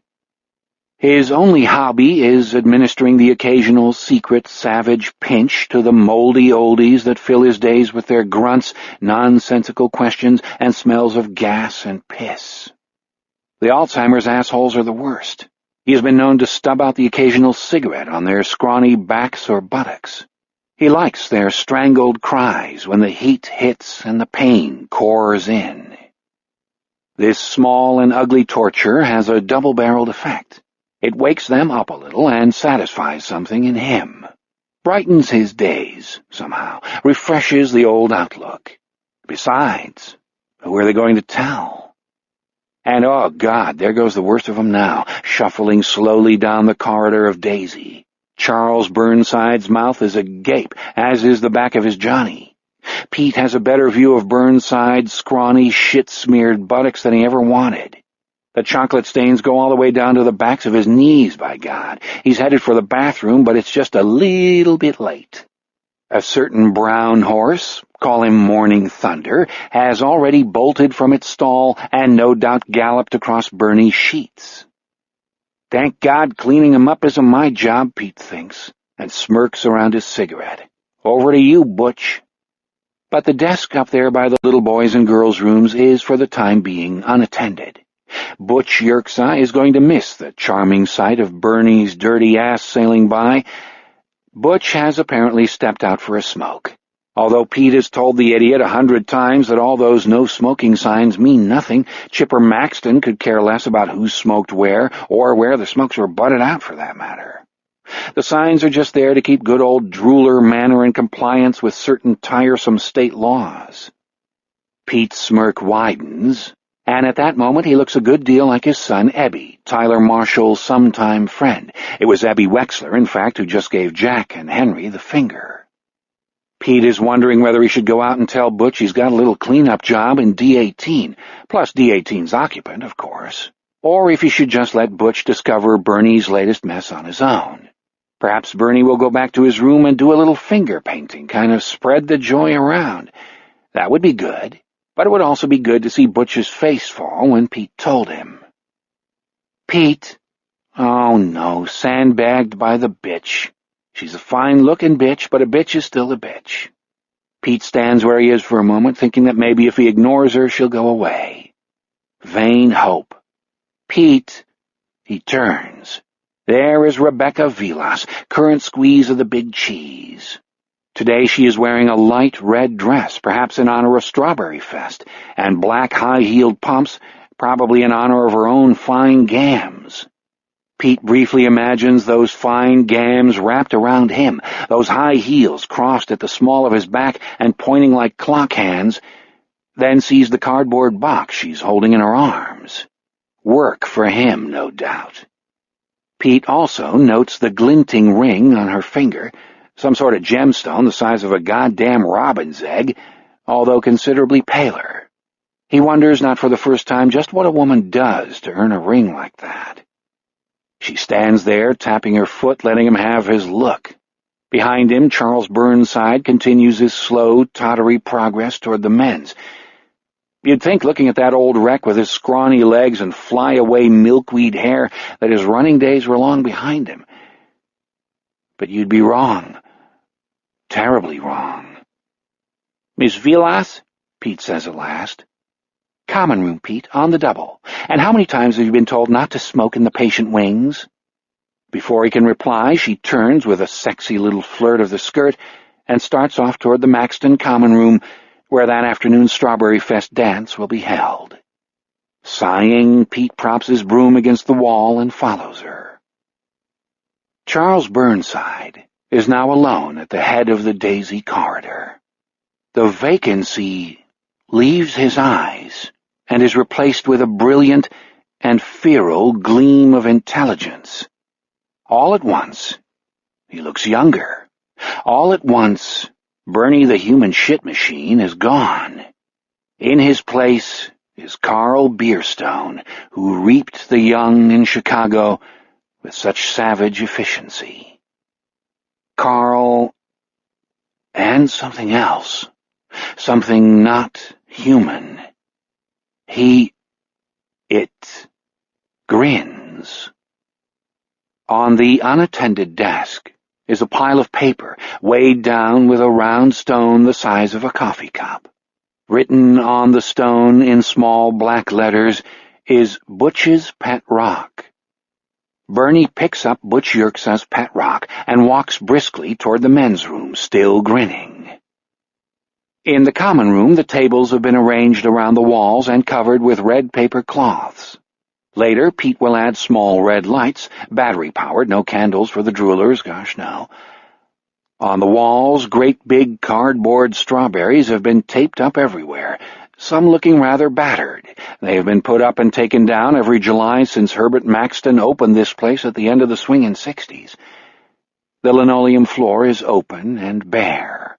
His only hobby is administering the occasional secret savage pinch to the moldy oldies that fill his days with their grunts, nonsensical questions, and smells of gas and piss. The Alzheimer's assholes are the worst. He has been known to stub out the occasional cigarette on their scrawny backs or buttocks. He likes their strangled cries when the heat hits and the pain pours in. This small and ugly torture has a double-barreled effect. It wakes them up a little and satisfies something in him. Brightens his days, somehow. Refreshes the old outlook. Besides, who are they going to tell? And, oh God, there goes the worst of them now, shuffling slowly down the corridor of Daisy. Charles Burnside's mouth is agape, as is the back of his Johnny. Pete has a better view of Burnside's scrawny, shit-smeared buttocks than he ever wanted. The chocolate stains go all the way down to the backs of his knees, by God. He's headed for the bathroom, but it's just a little bit late. A certain brown horse, call him Morning Thunder, has already bolted from its stall and no doubt galloped across Bernie's sheets. Thank God cleaning him up isn't my job, Pete thinks, and smirks around his cigarette. Over to you, Butch. But the desk up there by the little boys' and girls' rooms is, for the time being, unattended. Butch Yerksai is going to miss the charming sight of Bernie's dirty ass sailing by. Butch has apparently stepped out for a smoke, although Pete has told the idiot 100 times that all those no-smoking signs mean nothing. Chipper Maxton could care less about who smoked where, or where the smokes were butted out, for that matter. The signs are just there to keep good old Drooler Manor in compliance with certain tiresome state laws. Pete's smirk widens, and at that moment he looks a good deal like his son Ebby, Tyler Marshall's sometime friend. It was Ebby Wexler, in fact, who just gave Jack and Henry the finger. Pete is wondering whether he should go out and tell Butch he's got a little cleanup job in D18, plus D18's occupant, of course, or if he should just let Butch discover Bernie's latest mess on his own. Perhaps Bernie will go back to his room and do a little finger painting, kind of spread the joy around. That would be good, but it would also be good to see Butch's face fall when Pete told him. Pete? Oh no, sandbagged by the bitch. She's a fine-looking bitch, but a bitch is still a bitch. Pete stands where he is for a moment, thinking that maybe if he ignores her, she'll go away. Vain hope. Pete. He turns. There is Rebecca Vilas, current squeeze of the big cheese. Today she is wearing a light red dress, perhaps in honor of Strawberry Fest, and black high-heeled pumps, probably in honor of her own fine gams. Pete briefly imagines those fine gams wrapped around him, those high heels crossed at the small of his back and pointing like clock hands, then sees the cardboard box she's holding in her arms. Work for him, no doubt. Pete also notes the glinting ring on her finger, some sort of gemstone the size of a goddamn robin's egg, although considerably paler. He wonders, not for the first time, just what a woman does to earn a ring like that. She stands there, tapping her foot, letting him have his look. Behind him, Charles Burnside continues his slow, tottery progress toward the men's. You'd think, looking at that old wreck with his scrawny legs and fly-away milkweed hair, that his running days were long behind him. But you'd be wrong. Terribly wrong. Miss Vilas? Pete says at last. Common room, Pete, on the double. And how many times have you been told not to smoke in the patient wings? Before he can reply, she turns with a sexy little flirt of the skirt and starts off toward the Maxton common room, where that afternoon's Strawberry Fest dance will be held. Sighing, Pete props his broom against the wall and follows her. Charles Burnside is now alone at the head of the Daisy corridor. The vacancy leaves his eyes and is replaced with a brilliant, and feral gleam of intelligence. All at once, he looks younger. All at once, Bernie the human shit machine is gone. In his place is Carl Beerstone, who reaped the young in Chicago with such savage efficiency. Carl, and something else, something not human. It grins. On the unattended desk is a pile of paper weighed down with a round stone the size of a coffee cup. Written on the stone in small black letters is Butch's Pet Rock. Bernie picks up Butch Yerksa's pet rock and walks briskly toward the men's room, still grinning. In the common room, the tables have been arranged around the walls and covered with red paper cloths. Later, Pete will add small red lights, battery-powered, no candles for the droolers, gosh no. On the walls, great big cardboard strawberries have been taped up everywhere, some looking rather battered. They have been put up and taken down every July since Herbert Maxton opened this place at the end of the swingin' 60s. The linoleum floor is open and bare.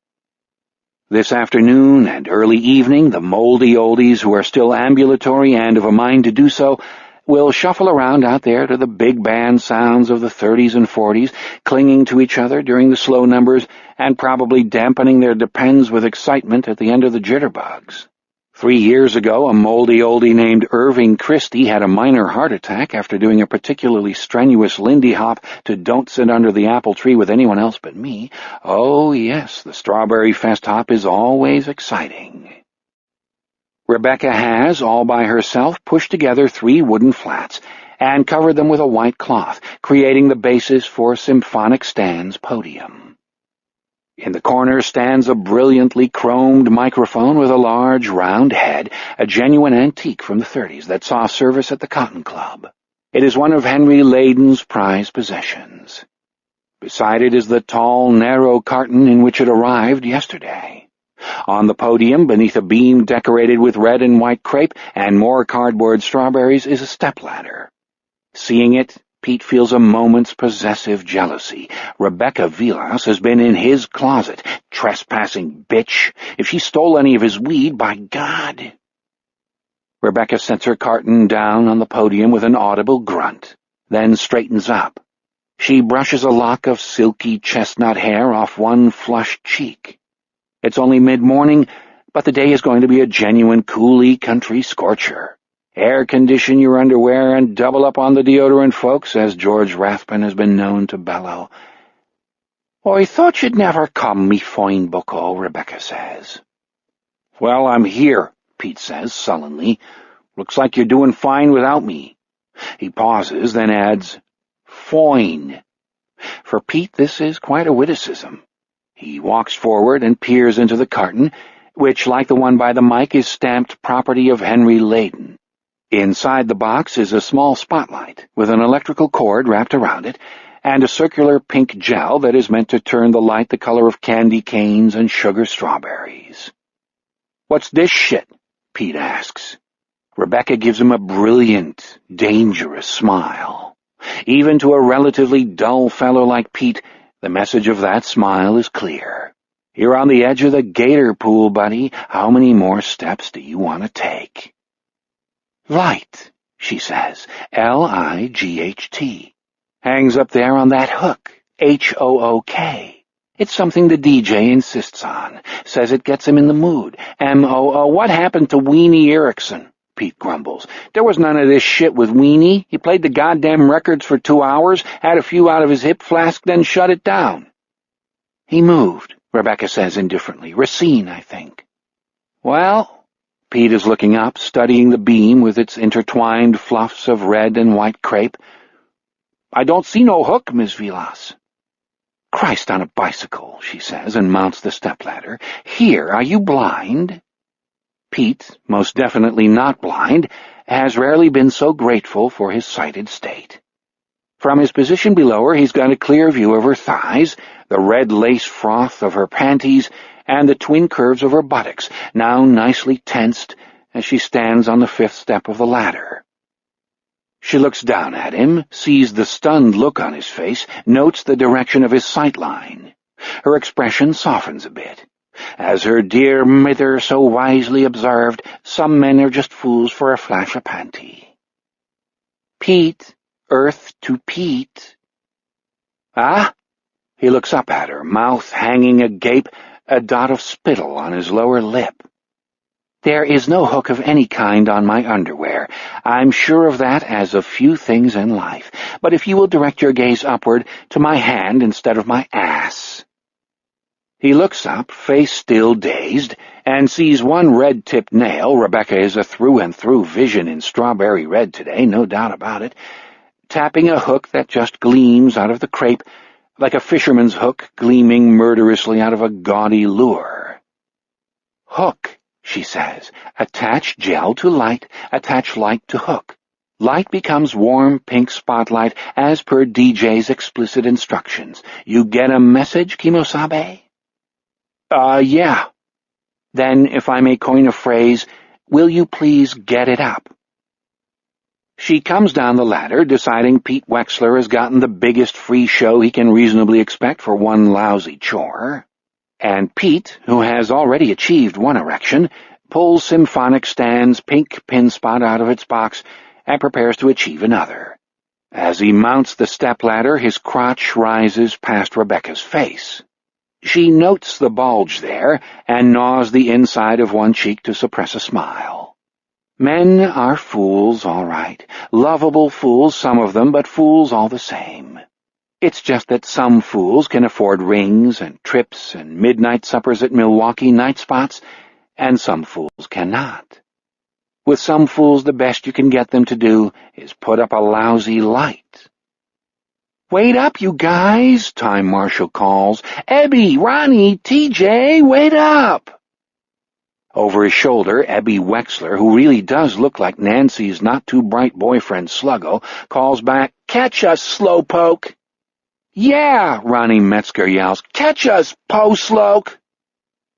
This afternoon and early evening, the moldy oldies who are still ambulatory and of a mind to do so will shuffle around out there to the big band sounds of the 30s and 40s, clinging to each other during the slow numbers and probably dampening their depends with excitement at the end of the jitterbugs. 3 years ago, a moldy oldie named Irving Christie had a minor heart attack after doing a particularly strenuous Lindy Hop to Don't Sit Under the Apple Tree with Anyone Else But Me. Oh, yes, the Strawberry Fest hop is always exciting. Rebecca has, all by herself, pushed together 3 wooden flats and covered them with a white cloth, creating the basis for Symphonic Stan's podium. In the corner stands a brilliantly chromed microphone with a large, round head, a genuine antique from the 30s that saw service at the Cotton Club. It is one of Henry Layden's prized possessions. Beside it is the tall, narrow carton in which it arrived yesterday. On the podium, beneath a beam decorated with red and white crepe and more cardboard strawberries, is a stepladder. Seeing it, Pete feels a moment's possessive jealousy. Rebecca Vilas has been in his closet. Trespassing bitch. If she stole any of his weed, by God. Rebecca sets her carton down on the podium with an audible grunt, then straightens up. She brushes a lock of silky chestnut hair off one flushed cheek. It's only mid-morning, but the day is going to be a genuine coolie country scorcher. Air condition your underwear and double up on the deodorant, folks, as George Rathbun has been known to bellow. "I thought you'd never come, me fine bucko," Rebecca says. "Well, I'm here," Pete says sullenly. "Looks like you're doing fine without me." He pauses, then adds, "Fine." For Pete, this is quite a witticism. He walks forward and peers into the carton, which, like the one by the mic, is stamped property of Henry Layden. Inside the box is a small spotlight with an electrical cord wrapped around it and a circular pink gel that is meant to turn the light the color of candy canes and sugar strawberries. "What's this shit?" Pete asks. Rebecca gives him a brilliant, dangerous smile. Even to a relatively dull fellow like Pete, the message of that smile is clear. You're on the edge of the gator pool, buddy. How many more steps do you want to take? "Light," she says, L-I-G-H-T. "Hangs up there on that hook, H-O-O-K. It's something the DJ insists on. Says it gets him in the mood. M-O-O. What happened to Weenie Erickson?" Pete grumbles. "There was none of this shit with Weenie. He played the goddamn records for 2 hours, had a few out of his hip flask, then shut it down." "He moved," Rebecca says indifferently. "Racine, I think." "Well," Pete is looking up, studying the beam with its intertwined fluffs of red and white crepe. "I don't see no hook, Miss Vilas." "Christ on a bicycle," she says, and mounts the stepladder. "Here, are you blind?" Pete, most definitely not blind, has rarely been so grateful for his sighted state. From his position below her, he's got a clear view of her thighs, the red lace froth of her panties, and the twin curves of her buttocks, now nicely tensed as she stands on the 5th step of the ladder. She looks down at him, sees the stunned look on his face, notes the direction of his sight line. Her expression softens a bit. As her dear mither so wisely observed, some men are just fools for a flash o' panty. Pete, earth to Pete. Ah? He looks up at her, mouth hanging agape, a dot of spittle on his lower lip. There is no hook of any kind on my underwear. I'm sure of that as of few things in life. But if you will direct your gaze upward to my hand instead of my ass. He looks up, face still dazed, and sees one red-tipped nail. Rebecca is a through-and-through vision in strawberry red today, no doubt about it, tapping a hook that just gleams out of the crepe, like a fisherman's hook gleaming murderously out of a gaudy lure. Hook, she says. Attach gel to light, attach light to hook. Light becomes warm pink spotlight as per DJ's explicit instructions. You get a message, Kimosabe? Yeah. Then, if I may coin a phrase, will you please get it up? She comes down the ladder, deciding Pete Wexler has gotten the biggest free show he can reasonably expect for one lousy chore. And Pete, who has already achieved one erection, pulls Symphonic Stand's pink pin spot out of its box and prepares to achieve another. As he mounts the stepladder, his crotch rises past Rebecca's face. She notes the bulge there and gnaws the inside of one cheek to suppress a smile. Men are fools, all right. Lovable fools, some of them, but fools all the same. It's just that some fools can afford rings and trips and midnight suppers at Milwaukee night spots, and some fools cannot. With some fools, the best you can get them to do is put up a lousy light. "Wait up, you guys," Time Marshal calls. "Ebby, Ronnie, TJ, wait up!" Over his shoulder, Ebby Wexler, who really does look like Nancy's not-too-bright boyfriend Sluggo, calls back, "Catch us, slowpoke!" "Yeah," Ronnie Metzger yells, "Catch us, po-sloke!"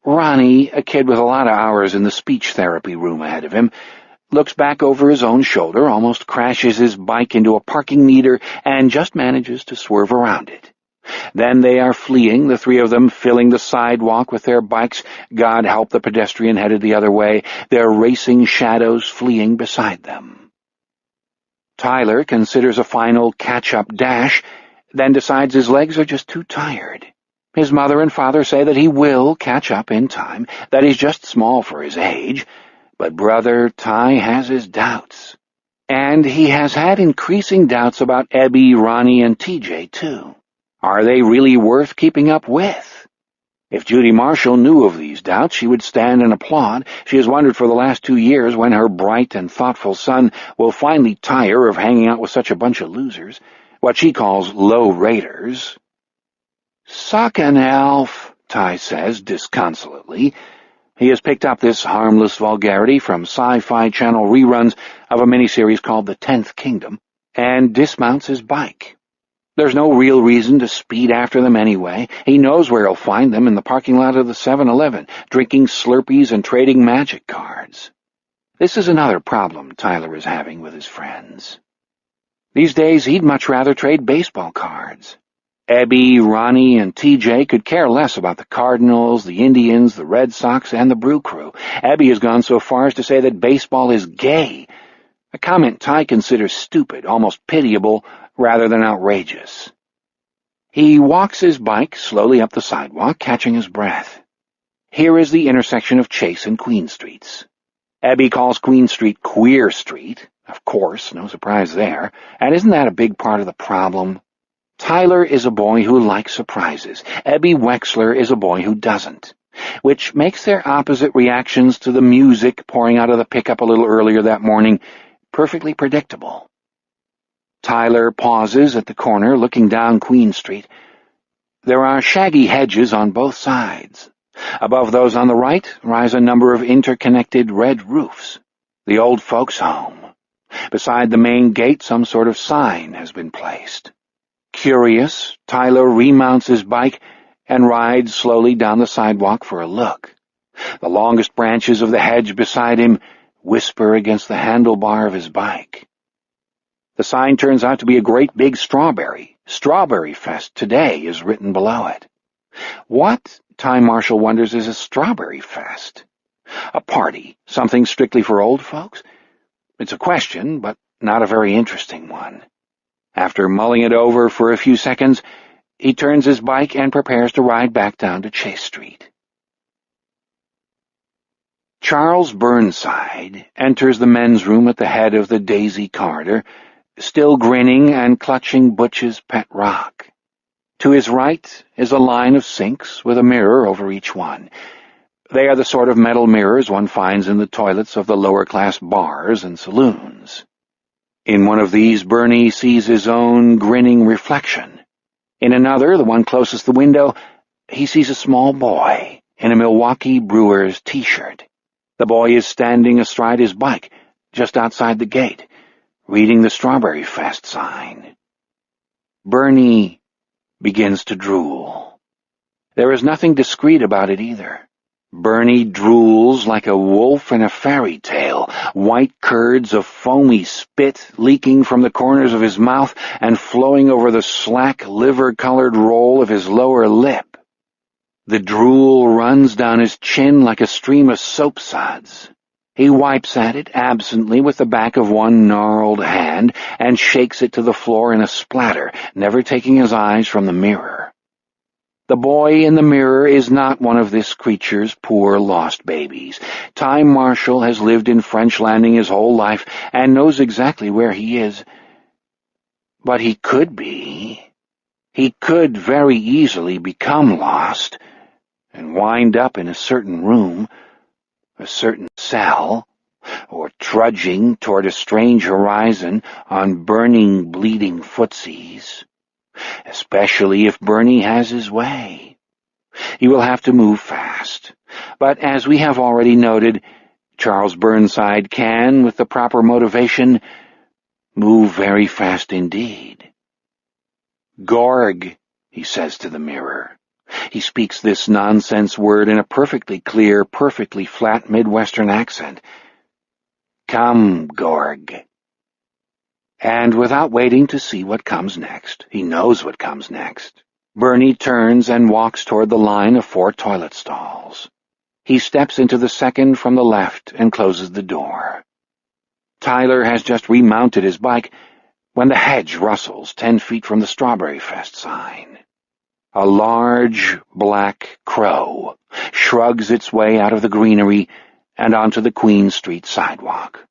Ronnie, a kid with a lot of hours in the speech therapy room ahead of him, looks back over his own shoulder, almost crashes his bike into a parking meter, and just manages to swerve around it. Then they are fleeing, the three of them filling the sidewalk with their bikes. God help the pedestrian headed the other way, their racing shadows fleeing beside them. Tyler considers a final catch-up dash, then decides his legs are just too tired. His mother and father say that he will catch up in time, that he's just small for his age, but brother Ty has his doubts. And he has had increasing doubts about Ebby, Ronnie, and TJ, too. Are they really worth keeping up with? If Judy Marshall knew of these doubts, she would stand and applaud. She has wondered for the last 2 years when her bright and thoughtful son will finally tire of hanging out with such a bunch of losers, what she calls low-raters. "Suck an elf," Ty says disconsolately. He has picked up this harmless vulgarity from Sci-Fi Channel reruns of a miniseries called The 10th Kingdom, and dismounts his bike. There's no real reason to speed after them anyway. He knows where he'll find them, in the parking lot of the 7-Eleven, drinking Slurpees and trading magic cards. This is another problem Tyler is having with his friends. These days, he'd much rather trade baseball cards. Ebby, Ronnie, and TJ could care less about the Cardinals, the Indians, the Red Sox, and the Brew Crew. Ebby has gone so far as to say that baseball is gay, a comment Ty considers stupid, almost pitiable, rather than outrageous. He walks his bike slowly up the sidewalk, catching his breath. Here is the intersection of Chase and Queen Streets. Ebby calls Queen Street Queer Street. Of course, no surprise there. And isn't that a big part of the problem? Tyler is a boy who likes surprises. Ebby Wexler is a boy who doesn't, which makes their opposite reactions to the music pouring out of the pickup a little earlier that morning perfectly predictable. Tyler pauses at the corner, looking down Queen Street. There are shaggy hedges on both sides. Above those on the right rise a number of interconnected red roofs. The old folks' home. Beside the main gate, some sort of sign has been placed. Curious, Tyler remounts his bike and rides slowly down the sidewalk for a look. The longest branches of the hedge beside him whisper against the handlebar of his bike. The sign turns out to be a great big strawberry. Strawberry Fest today is written below it. What, Time Marshal wonders, is a Strawberry Fest? A party, something strictly for old folks? It's a question, but not a very interesting one. After mulling it over for a few seconds, he turns his bike and prepares to ride back down to Chase Street. Charles Burnside enters the men's room at the head of the Daisy corridor, still grinning and clutching Butch's pet rock. To his right is a line of sinks with a mirror over each one. They are the sort of metal mirrors one finds in the toilets of the lower-class bars and saloons. In one of these, Bernie sees his own grinning reflection. In another, the one closest the window, he sees a small boy in a Milwaukee Brewers t-shirt. The boy is standing astride his bike, just outside the gate, reading the Strawberry Fest sign. Bernie begins to drool. There is nothing discreet about it either. Bernie drools like a wolf in a fairy tale, white curds of foamy spit leaking from the corners of his mouth and flowing over the slack, liver-colored roll of his lower lip. The drool runs down his chin like a stream of soapsuds. He wipes at it absently with the back of one gnarled hand and shakes it to the floor in a splatter, never taking his eyes from the mirror. The boy in the mirror is not one of this creature's poor lost babies. Time Marshal has lived in French Landing his whole life and knows exactly where he is. But he could be. He could very easily become lost and wind up in a certain room, a certain cell, or trudging toward a strange horizon on burning, bleeding footsies. Especially if Bernie has his way. He will have to move fast. But as we have already noted, Charles Burnside can, with the proper motivation, move very fast indeed. Gorg, he says to the mirror. He speaks this nonsense word in a perfectly clear, perfectly flat Midwestern accent. Come, Gorg. And without waiting to see what comes next, he knows what comes next, Bernie turns and walks toward the line of 4 toilet stalls. He steps into the second from the left and closes the door. Tyler has just remounted his bike when the hedge rustles 10 feet from the Strawberry Fest sign. A large black crow shrugs its way out of the greenery and onto the Queen Street sidewalk.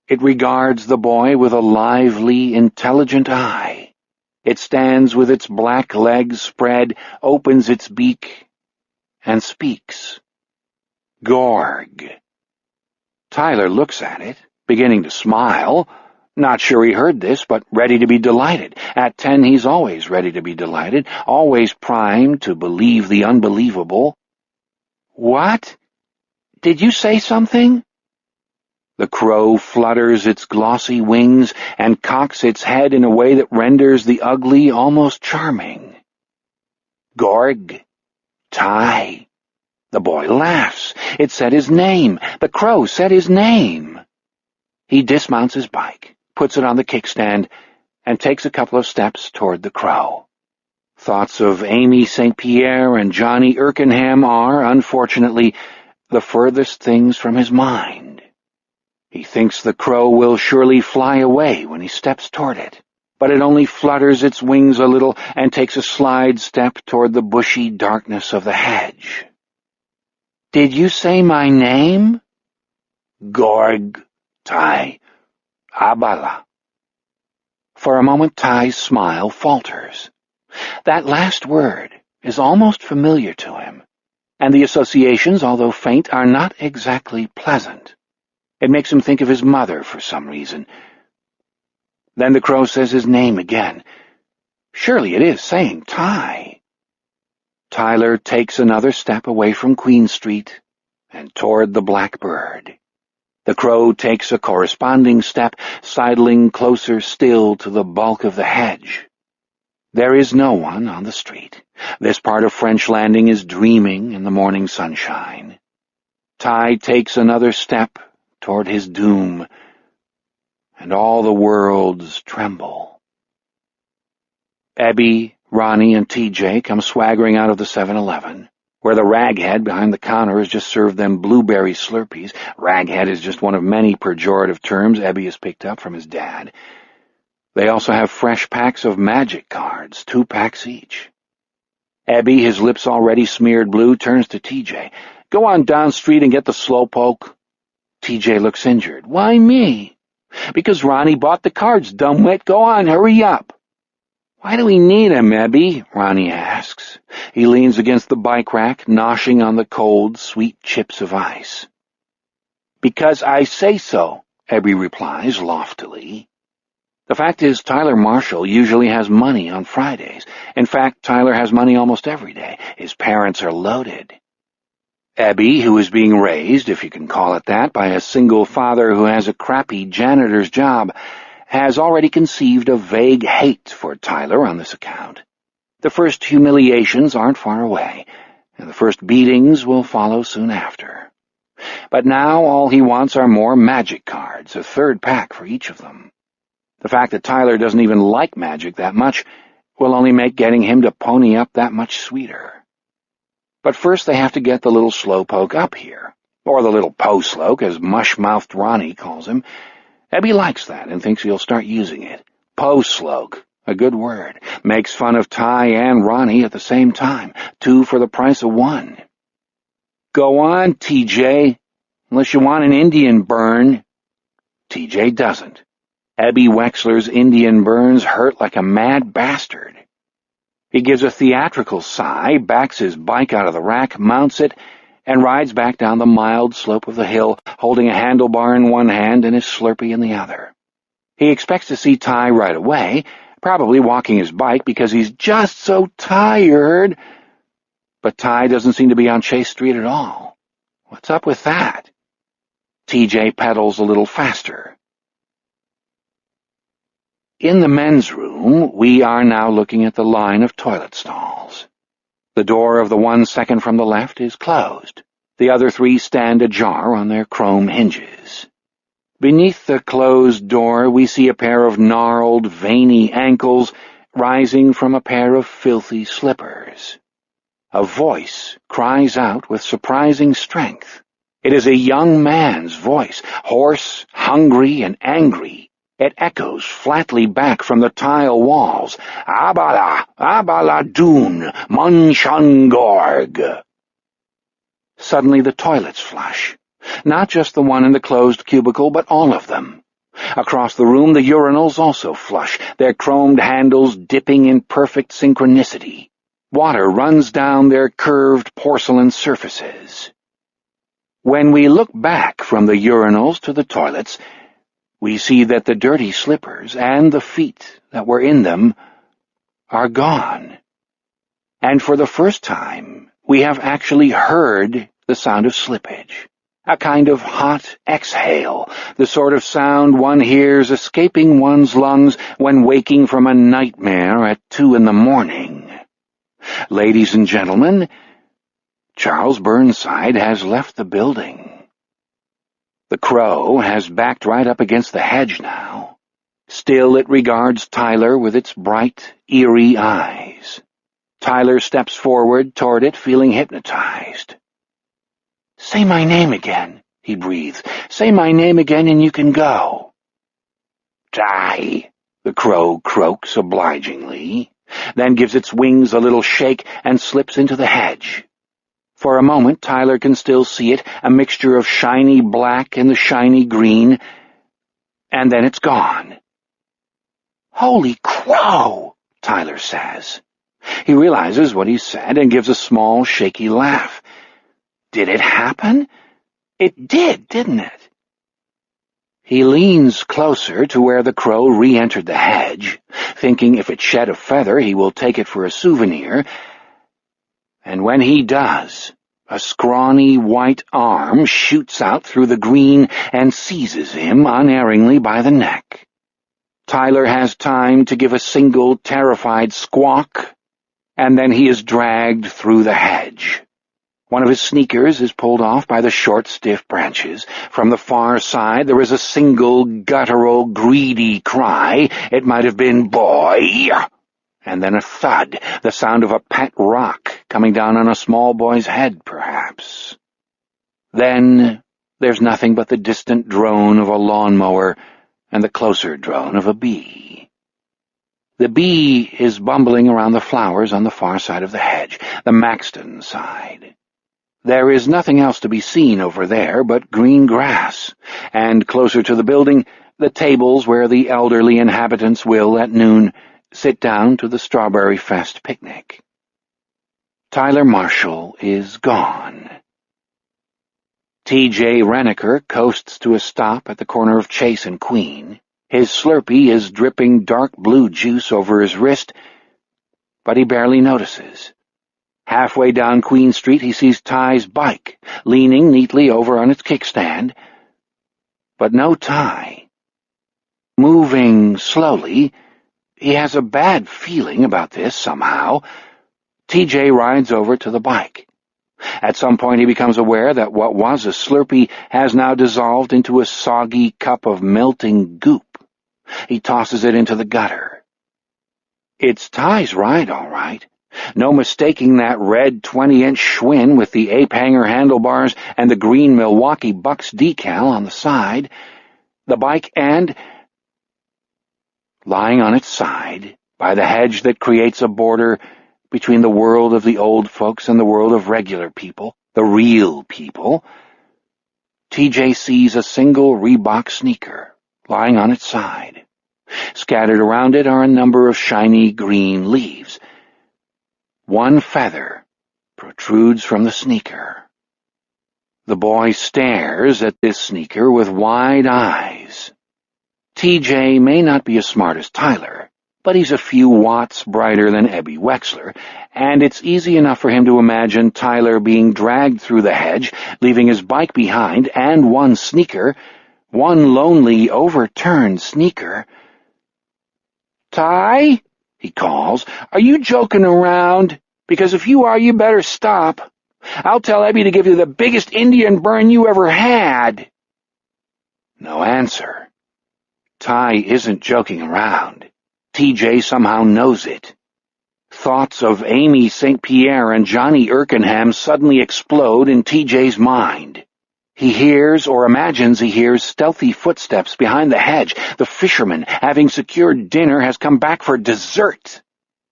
It regards the boy with a lively, intelligent eye. It stands with its black legs spread, opens its beak, and speaks. Gorg. Tyler looks at it, beginning to smile. Not sure he heard this, but ready to be delighted. At 10, he's always ready to be delighted, always primed to believe the unbelievable. What? Did you say something? The crow flutters its glossy wings and cocks its head in a way that renders the ugly almost charming. Gorg. Ty. The boy laughs. It said his name. The crow said his name. He dismounts his bike, puts it on the kickstand, and takes a couple of steps toward the crow. Thoughts of Amy St. Pierre and Johnny Erkenham are, unfortunately, the furthest things from his mind. He thinks the crow will surely fly away when he steps toward it, but it only flutters its wings a little and takes a slide step toward the bushy darkness of the hedge. Did you say my name? Gorg, Ty, Abala. For a moment Ty's smile falters. That last word is almost familiar to him, and the associations, although faint, are not exactly pleasant. It makes him think of his mother for some reason. Then the crow says his name again. Surely it is saying Ty. Tyler takes another step away from Queen Street and toward the blackbird. The crow takes a corresponding step, sidling closer still to the bulk of the hedge. There is no one on the street. This part of French Landing is dreaming in the morning sunshine. Ty takes another step toward his doom, and all the worlds tremble. Abby, Ronnie, and TJ come swaggering out of the 7-Eleven, where the raghead behind the counter has just served them blueberry Slurpees. Raghead is just one of many pejorative terms Abby has picked up from his dad. They also have fresh packs of magic cards, 2 packs each. Abby, his lips already smeared blue, turns to TJ. "Go on down street and get the slowpoke." TJ looks injured. "Why me?" "Because Ronnie bought the cards, dumbwit. Go on, hurry up." "Why do we need 'em, Abby?" Ronnie asks. He leans against the bike rack, noshing on the cold, sweet chips of ice. "Because I say so," Abby replies loftily. The fact is, Tyler Marshall usually has money on Fridays. In fact, Tyler has money almost every day. His parents are loaded. Abby, who is being raised, if you can call it that, by a single father who has a crappy janitor's job, has already conceived a vague hate for Tyler on this account. The first humiliations aren't far away, and the first beatings will follow soon after. But now all he wants are more magic cards, a 3rd pack for each of them. The fact that Tyler doesn't even like magic that much will only make getting him to pony up that much sweeter. But first they have to get the little slowpoke up here, or the little po-sloke, as mush-mouthed Ronnie calls him. Abby likes that and thinks he'll start using it. Po-sloke, a good word. Makes fun of Ty and Ronnie at the same time. 2 for the price of 1. "Go on, TJ, unless you want an Indian burn." TJ doesn't. Abby Wexler's Indian burns hurt like a mad bastard. He gives a theatrical sigh, backs his bike out of the rack, mounts it, and rides back down the mild slope of the hill, holding a handlebar in one hand and his Slurpee in the other. He expects to see Ty right away, probably walking his bike because he's just so tired. But Ty doesn't seem to be on Chase Street at all. What's up with that? TJ pedals a little faster. In the men's room, we are now looking at the line of toilet stalls. The door of the one second from the left is closed. The other 3 stand ajar on their chrome hinges. Beneath the closed door, we see a pair of gnarled, veiny ankles rising from a pair of filthy slippers. A voice cries out with surprising strength. It is a young man's voice, hoarse, hungry, and angry. It echoes flatly back from the tile walls. "Abala, abala doon, munshangorg." Suddenly the toilets flush. Not just the one in the closed cubicle, but all of them. Across the room, the urinals also flush, their chromed handles dipping in perfect synchronicity. Water runs down their curved porcelain surfaces. When we look back from the urinals to the toilets, we see that the dirty slippers and the feet that were in them are gone. And for the first time, we have actually heard the sound of slippage. A kind of hot exhale, the sort of sound one hears escaping one's lungs when waking from a nightmare at 2 a.m. Ladies and gentlemen, Charles Burnside has left the building. The crow has backed right up against the hedge now. Still it regards Tyler with its bright, eerie eyes. Tyler steps forward toward it, feeling hypnotized. "Say my name again," he breathes. "Say my name again and you can go." "Ty," the crow croaks obligingly, then gives its wings a little shake and slips into the hedge. For a moment, Tyler can still see it, a mixture of shiny black and the shiny green, and then it's gone. "Holy crow," Tyler says. He realizes what he said and gives a small, shaky laugh. Did it happen? It did, didn't it? He leans closer to where the crow re-entered the hedge, thinking if it shed a feather he will take it for a souvenir, and when he does, a scrawny white arm shoots out through the green and seizes him unerringly by the neck. Tyler has time to give a single terrified squawk, and then he is dragged through the hedge. One of his sneakers is pulled off by the short, stiff branches. From the far side there is a single, guttural, greedy cry. It might have been, "Boy!" And then a thud, the sound of a pet rock coming down on a small boy's head, perhaps. Then there's nothing but the distant drone of a lawnmower and the closer drone of a bee. The bee is bumbling around the flowers on the far side of the hedge, the Maxton side. There is nothing else to be seen over there but green grass, and closer to the building, the tables where the elderly inhabitants will, at noon, sit down to the Strawberry Fest picnic. Tyler Marshall is gone. T.J. Renneker coasts to a stop at the corner of Chase and Queen. His Slurpee is dripping dark blue juice over his wrist, but he barely notices. Halfway down Queen Street he sees Ty's bike, leaning neatly over on its kickstand, but no Ty. Moving slowly, he has a bad feeling about this somehow. TJ rides over to the bike. At some point he becomes aware that what was a Slurpee has now dissolved into a soggy cup of melting goop. He tosses it into the gutter. It's Ty's ride, all right. No mistaking that red 20-inch Schwinn with the ape-hanger handlebars and the green Milwaukee Bucks decal on the side. The bike and, lying on its side, by the hedge that creates a border between the world of the old folks and the world of regular people, the real people, TJ sees a single Reebok sneaker lying on its side. Scattered around it are a number of shiny green leaves. One feather protrudes from the sneaker. The boy stares at this sneaker with wide eyes. TJ may not be as smart as Tyler, but he's a few watts brighter than Ebby Wexler, and it's easy enough for him to imagine Tyler being dragged through the hedge, leaving his bike behind and one sneaker, one lonely, overturned sneaker. "Ty?" he calls. "Are you joking around? Because if you are, you better stop. I'll tell Ebby to give you the biggest Indian burn you ever had." No answer. Ty isn't joking around. TJ somehow knows it. Thoughts of Amy St. Pierre and Johnny Erkenham suddenly explode in TJ's mind. He hears, or imagines he hears, stealthy footsteps behind the hedge. The fisherman, having secured dinner, has come back for dessert.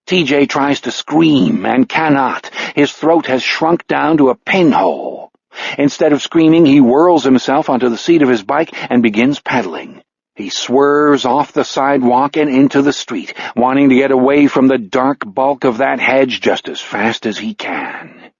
TJ tries to scream and cannot. His throat has shrunk down to a pinhole. Instead of screaming, he whirls himself onto the seat of his bike and begins pedaling. He swerves off the sidewalk and into the street, wanting to get away from the dark bulk of that hedge just as fast as he can.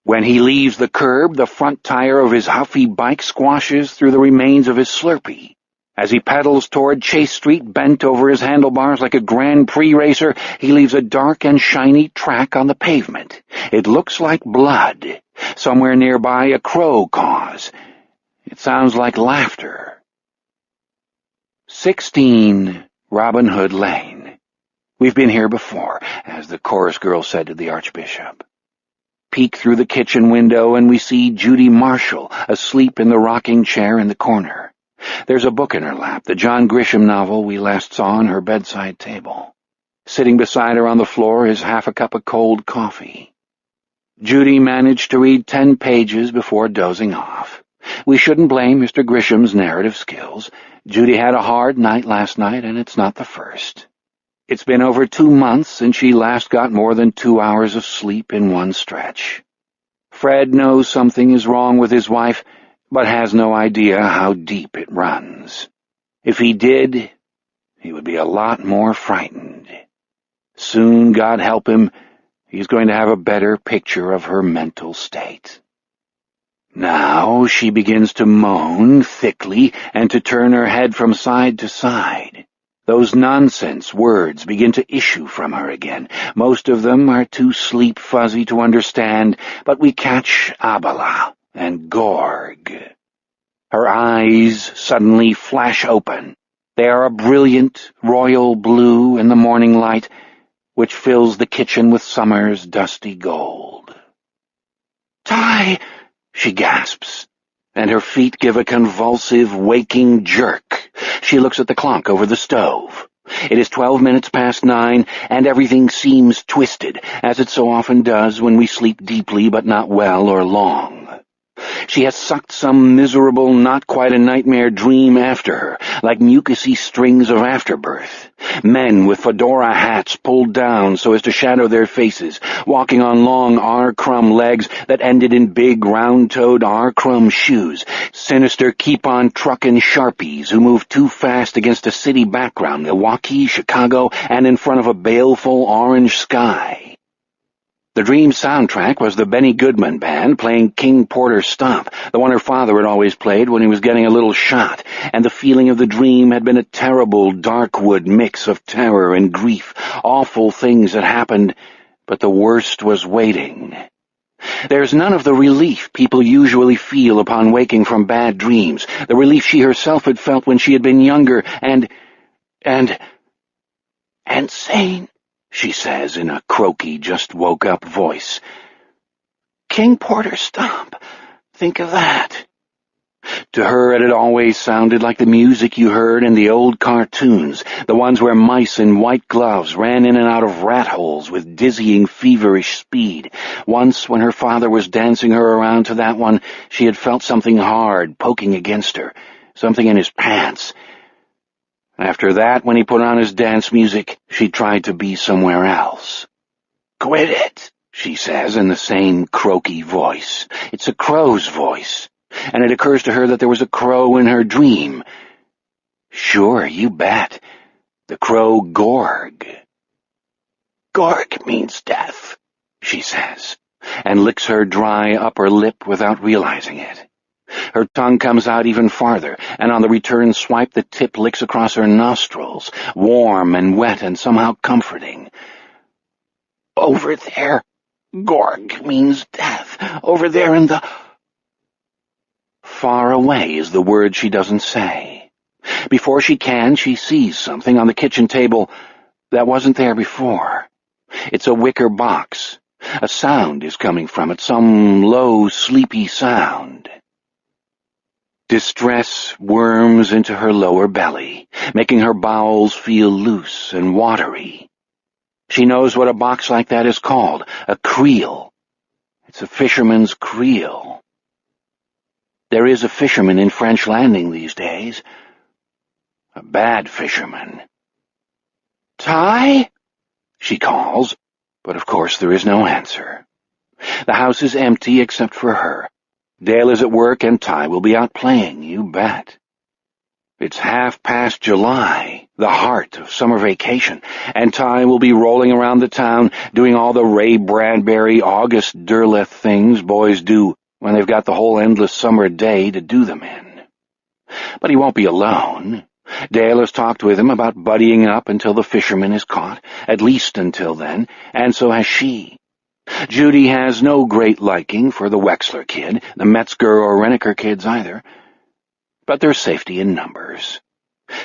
When he leaves the curb, the front tire of his huffy bike squashes through the remains of his Slurpee. As he pedals toward Chase Street, bent over his handlebars like a Grand Prix racer, he leaves a dark and shiny track on the pavement. It looks like blood. Somewhere nearby, a crow caws. It sounds like laughter. 16 Robin Hood Lane. We've been here before, as the chorus girl said to the Archbishop. Peek through the kitchen window and we see Judy Marshall asleep in the rocking chair in the corner. There's a book in her lap, the John Grisham novel we last saw on her bedside table. Sitting beside her on the floor is half a cup of cold coffee. Judy managed to read 10 pages before dozing off. We shouldn't blame Mr. Grisham's narrative skills. Judy had a hard night last night, and it's not the first. It's been over 2 months since she last got more than 2 hours of sleep in one stretch. Fred knows something is wrong with his wife, but has no idea how deep it runs. If he did, he would be a lot more frightened. Soon, God help him, he's going to have a better picture of her mental state. Now she begins to moan thickly and to turn her head from side to side. Those nonsense words begin to issue from her again. Most of them are too sleep-fuzzy to understand, but we catch Abala and Gorg. Her eyes suddenly flash open. They are a brilliant royal blue in the morning light, which fills the kitchen with summer's dusty gold. "Ty!" she gasps, and her feet give a convulsive, waking jerk. She looks at the clock over the stove. It is 12 minutes past 9, and everything seems twisted, as it so often does when we sleep deeply but not well or long. She has sucked some miserable, not-quite-a-nightmare dream after her, like mucousy strings of afterbirth. Men with fedora hats pulled down so as to shadow their faces, walking on long R-crumb legs that ended in big, round-toed R-crumb shoes. Sinister keep-on-truckin' Sharpies who move too fast against a city background, Milwaukee, Chicago, and in front of a baleful orange sky. The dream soundtrack was the Benny Goodman Band playing King Porter Stomp, the one her father had always played when he was getting a little shot, and the feeling of the dream had been a terrible, darkwood mix of terror and grief. Awful things had happened, but the worst was waiting. There's none of the relief people usually feel upon waking from bad dreams, the relief she herself had felt when she had been younger and sane, she says in a croaky, just-woke-up voice. King Porter Stomp. Think of that. To her it had always sounded like the music you heard in the old cartoons, the ones where mice in white gloves ran in and out of rat holes with dizzying, feverish speed. Once, when her father was dancing her around to that one, she had felt something hard poking against her, something in his pants. After that, when he put on his dance music, she tried to be somewhere else. Quit it, she says in the same croaky voice. It's a crow's voice, and it occurs to her that there was a crow in her dream. Sure, you bet. The crow Gorg. Gorg means death, she says, and licks her dry upper lip without realizing it. Her tongue comes out even farther, and on the return swipe the tip licks across her nostrils, warm and wet and somehow comforting. Over there, Gorg means death. Over there in the... Far away is the word she doesn't say. Before she can, she sees something on the kitchen table that wasn't there before. It's a wicker box. A sound is coming from it, some low, sleepy sound. Distress worms into her lower belly, making her bowels feel loose and watery. She knows what a box like that is called, a creel. It's a fisherman's creel. There is a fisherman in French Landing these days. A bad fisherman. Ty? She calls, but of course there is no answer. The house is empty except for her. Dale is at work, and Ty will be out playing, you bet. It's 1/2 July, the heart of summer vacation, and Ty will be rolling around the town doing all the Ray Bradbury, August Derleth things boys do when they've got the whole endless summer day to do them in. But he won't be alone. Dale has talked with him about buddying up until the fisherman is caught, at least until then, and so has she. Judy has no great liking for the Wexler kid, the Metzger or Renneker kids either. But there's safety in numbers.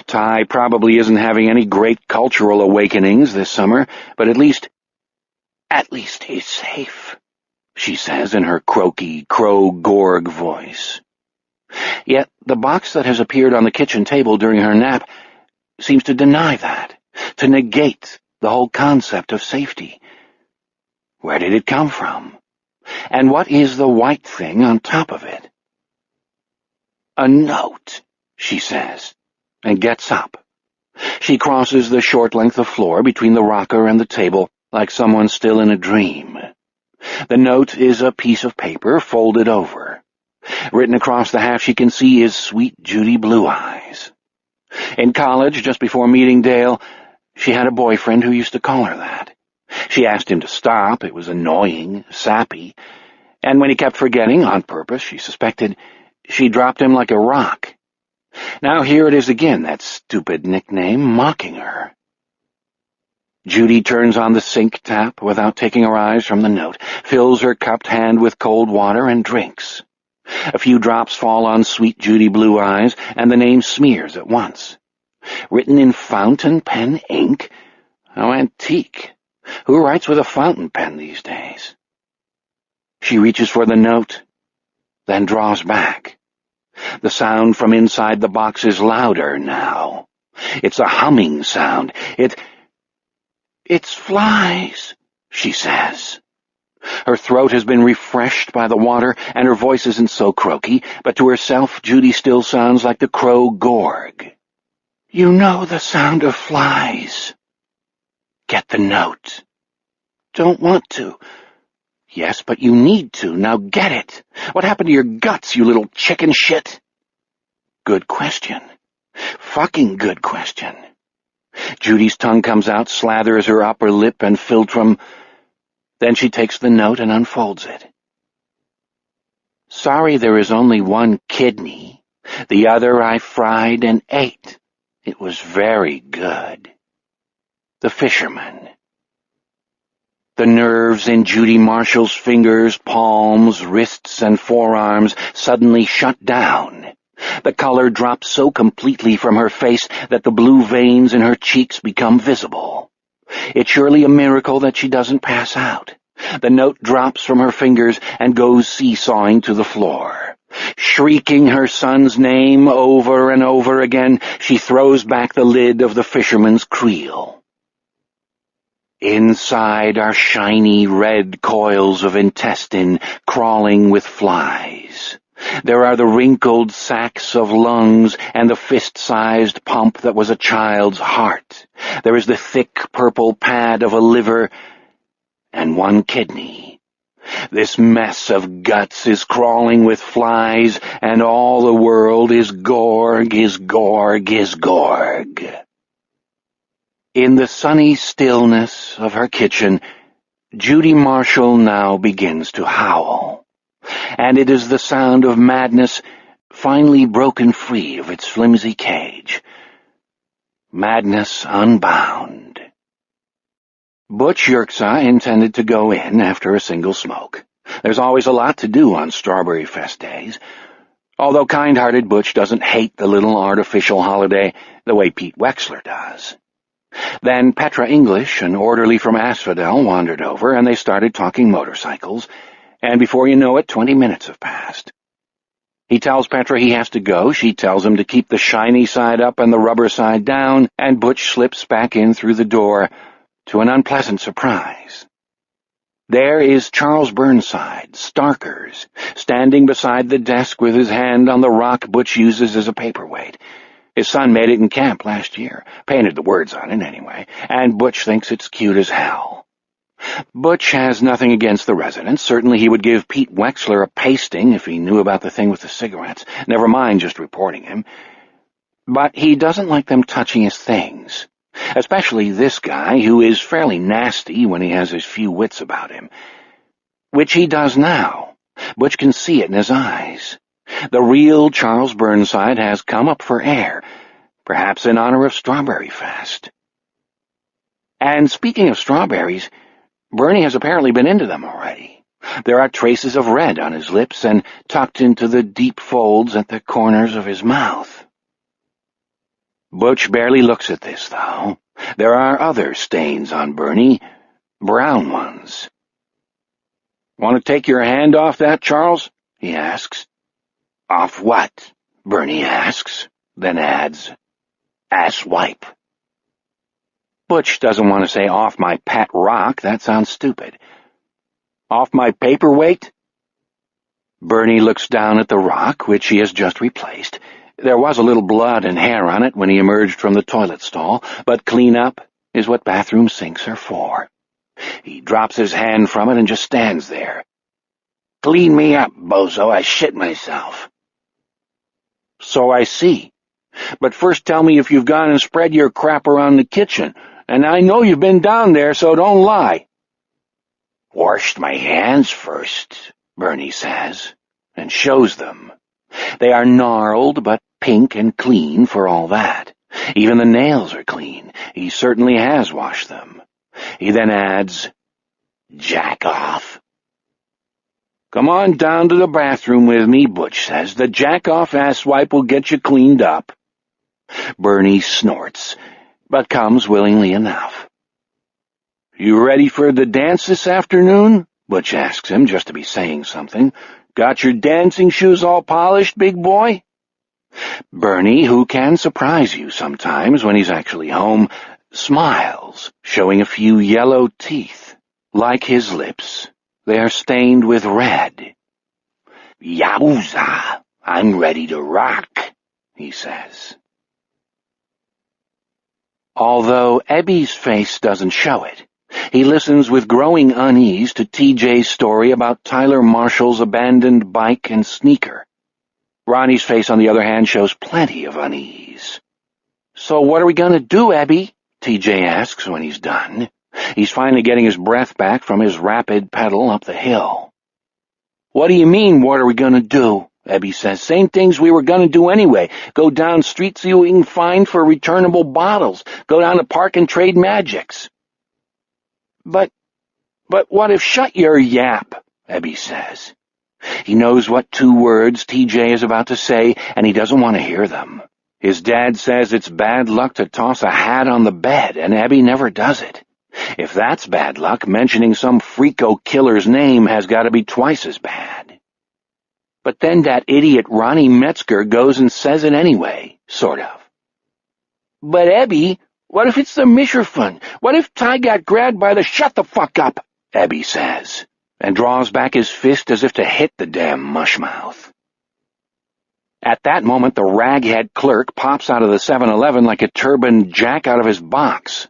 Ty probably isn't having any great cultural awakenings this summer, but at least he's safe, she says in her croaky, crow-gorg voice. Yet the box that has appeared on the kitchen table during her nap seems to deny that, to negate the whole concept of safety. Where did it come from? And what is the white thing on top of it? A note, she says, and gets up. She crosses the short length of floor between the rocker and the table like someone still in a dream. The note is a piece of paper folded over. Written across the half she can see is Sweet Judy Blue Eyes. In college, just before meeting Dale, she had a boyfriend who used to call her that. She asked him to stop. It was annoying, sappy, and when he kept forgetting, on purpose, she suspected, she dropped him like a rock. Now here it is again, that stupid nickname, mocking her. Judy turns on the sink tap without taking her eyes from the note, fills her cupped hand with cold water, and drinks. A few drops fall on Sweet Judy Blue Eyes, and the name smears at once. Written in fountain pen ink? How antique. Who writes with a fountain pen these days? She reaches for the note, then draws back. The sound from inside the box is louder now. It's a humming sound. It's flies, she says. Her throat has been refreshed by the water, and her voice isn't so croaky, but to herself Judy still sounds like the crow Gorg. You know the sound of flies. Get the note. Don't want to. Yes, but you need to. Now get it. What happened to your guts, you little chicken shit? Good question. Fucking good question. Judy's tongue comes out, slathers her upper lip and philtrum. Then she takes the note and unfolds it. Sorry there is only one kidney. The other I fried and ate. It was very good. The fisherman. The nerves in Judy Marshall's fingers, palms, wrists, and forearms suddenly shut down. The color drops so completely from her face that the blue veins in her cheeks become visible. It's surely a miracle that she doesn't pass out. The note drops from her fingers and goes seesawing to the floor. Shrieking her son's name over and over again, she throws back the lid of the fisherman's creel. Inside are shiny red coils of intestine crawling with flies. There are the wrinkled sacs of lungs and the fist-sized pump that was a child's heart. There is the thick purple pad of a liver and one kidney. This mess of guts is crawling with flies, and all the world is Gorg, is Gorg, is Gorg. In the sunny stillness of her kitchen, Judy Marshall now begins to howl, and it is the sound of madness finally broken free of its flimsy cage. Madness unbound. Butch Yerxa intended to go in after a single smoke. There's always a lot to do on Strawberry Fest days, although kind-hearted Butch doesn't hate the little artificial holiday the way Pete Wexler does. Then Petra English, an orderly from Asphodel, wandered over, and they started talking motorcycles, and before you know it, 20 minutes have passed. He tells Petra he has to go, she tells him to keep the shiny side up and the rubber side down, and Butch slips back in through the door to an unpleasant surprise. There is Charles Burnside, Starkers, standing beside the desk with his hand on the rock Butch uses as a paperweight. His son made it in camp last year, painted the words on it anyway, and Butch thinks it's cute as hell. Butch has nothing against the residents. Certainly he would give Pete Wexler a pasting if he knew about the thing with the cigarettes, never mind just reporting him. But he doesn't like them touching his things, especially this guy, who is fairly nasty when he has his few wits about him. Which he does now. Butch can see it in his eyes. The real Charles Burnside has come up for air, perhaps in honor of Strawberry Fest. And speaking of strawberries, Bernie has apparently been into them already. There are traces of red on his lips and tucked into the deep folds at the corners of his mouth. Butch barely looks at this, though. There are other stains on Bernie, brown ones. "Want to take your hand off that, Charles?" he asks. "Off what?" Bernie asks, then adds, "Ass wipe." Butch doesn't want to say off my pet rock, that sounds stupid. "Off my paperweight?" Bernie looks down at the rock, which he has just replaced. There was a little blood and hair on it when he emerged from the toilet stall, but clean-up is what bathroom sinks are for. He drops his hand from it and just stands there. "Clean me up, bozo, I shit myself." "So I see. But first tell me if you've gone and spread your crap around the kitchen, and I know you've been down there, so don't lie." "Washed my hands first," Bernie says, and shows them. They are gnarled, but pink and clean for all that. Even the nails are clean. He certainly has washed them. He then adds, "Jack off." "Come on down to the bathroom with me," Butch says. "The jack-off asswipe will get you cleaned up." Bernie snorts, but comes willingly enough. "You ready for the dance this afternoon?" Butch asks him, just to be saying something. Got your dancing shoes all polished, big boy? Bernie, who can surprise you sometimes when he's actually home, smiles, showing a few yellow teeth. Like his lips, they are stained with red. Yowza, I'm ready to rock, he says. Although Ebby's face doesn't show it, he listens with growing unease to TJ's story about Tyler Marshall's abandoned bike and sneaker. Ronnie's face, on the other hand, shows plenty of unease. So what are we going to do, Ebby? TJ asks when he's done. He's finally getting his breath back from his rapid pedal up the hill. What do you mean, what are we going to do? Ebby says. Same things we were going to do anyway. Go down street, see what we can find for returnable bottles. Go down the park and trade magics. But what if shut your yap, Ebby says. He knows what 2 words TJ is about to say, and he doesn't want to hear them. His dad says it's bad luck to toss a hat on the bed, and Ebby never does it. If that's bad luck, mentioning some freako killer's name has got to be twice as bad. But then that idiot Ronnie Metzger goes and says it anyway, sort of. But Ebby, what if it's the Mischerfund? What if Ty got grabbed by the shut the fuck up, Ebby says, and draws back his fist as if to hit the damn mushmouth. At that moment, the raghead clerk pops out of the 7-Eleven like a turbaned jack out of his box.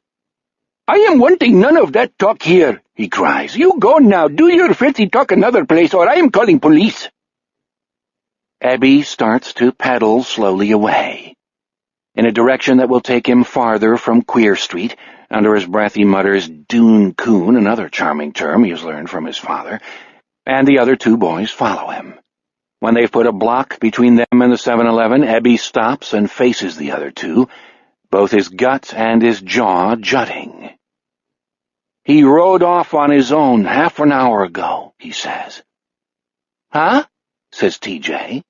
I am wanting none of that talk here, he cries. You go now, do your filthy talk another place, or I am calling police. Ebby starts to pedal slowly away, in a direction that will take him farther from Queer Street. Under his breath he mutters Dune Coon, another charming term he has learned from his father, and the other 2 boys follow him. When they've put a block between them and the 7-Eleven, Ebby stops and faces the other 2, both his gut and his jaw jutting. He rode off on his own half an hour ago, he says. Huh? Says TJ.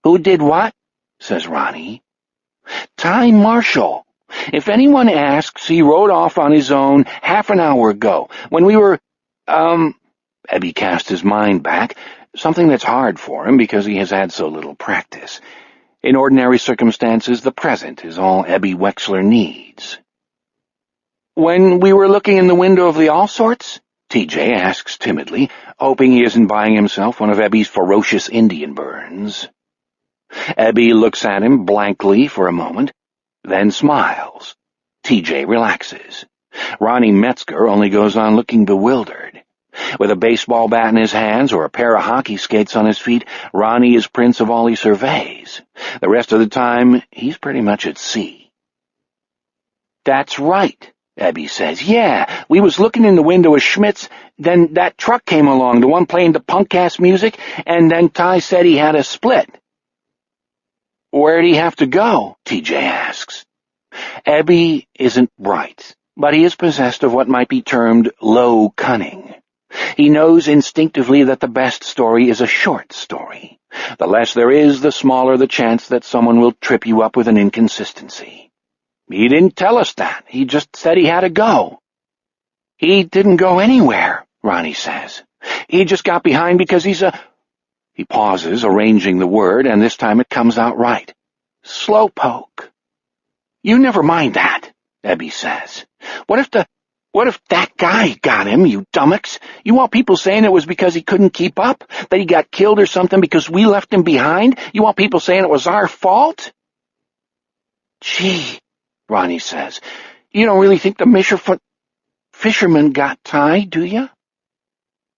Who did what? Says Ronnie. Ty Marshall. If anyone asks, he rode off on his own half an hour ago, when we were, Ebby cast his mind back, something that's hard for him because he has had so little practice. In ordinary circumstances, the present is all Ebby Wexler needs. When we were looking in the window of the All Sorts? TJ asks timidly, hoping he isn't buying himself one of Ebby's ferocious Indian burns. Ebby looks at him blankly for a moment, then smiles. TJ relaxes. Ronnie Metzger only goes on looking bewildered. With a baseball bat in his hands or a pair of hockey skates on his feet, Ronnie is prince of all he surveys. The rest of the time, he's pretty much at sea. That's right, Ebby says. Yeah, we was looking in the window of Schmidt's, then that truck came along, the one playing the punk-ass music, and then Ty said he had a split. Where'd he have to go? TJ asks. Ebby isn't bright, but he is possessed of what might be termed low cunning. He knows instinctively that the best story is a short story. The less there is, the smaller the chance that someone will trip you up with an inconsistency. He didn't tell us that. He just said he had to go. He didn't go anywhere, Ronnie says. He just got behind because he's a... He pauses, arranging the word, and this time it comes out right. Slowpoke. You never mind that, Ebby says. What if that guy got him, you dummocks? You want people saying it was because he couldn't keep up? That he got killed or something because we left him behind? You want people saying it was our fault? Gee, Ronnie says, you don't really think the fisherman got Ty, do you?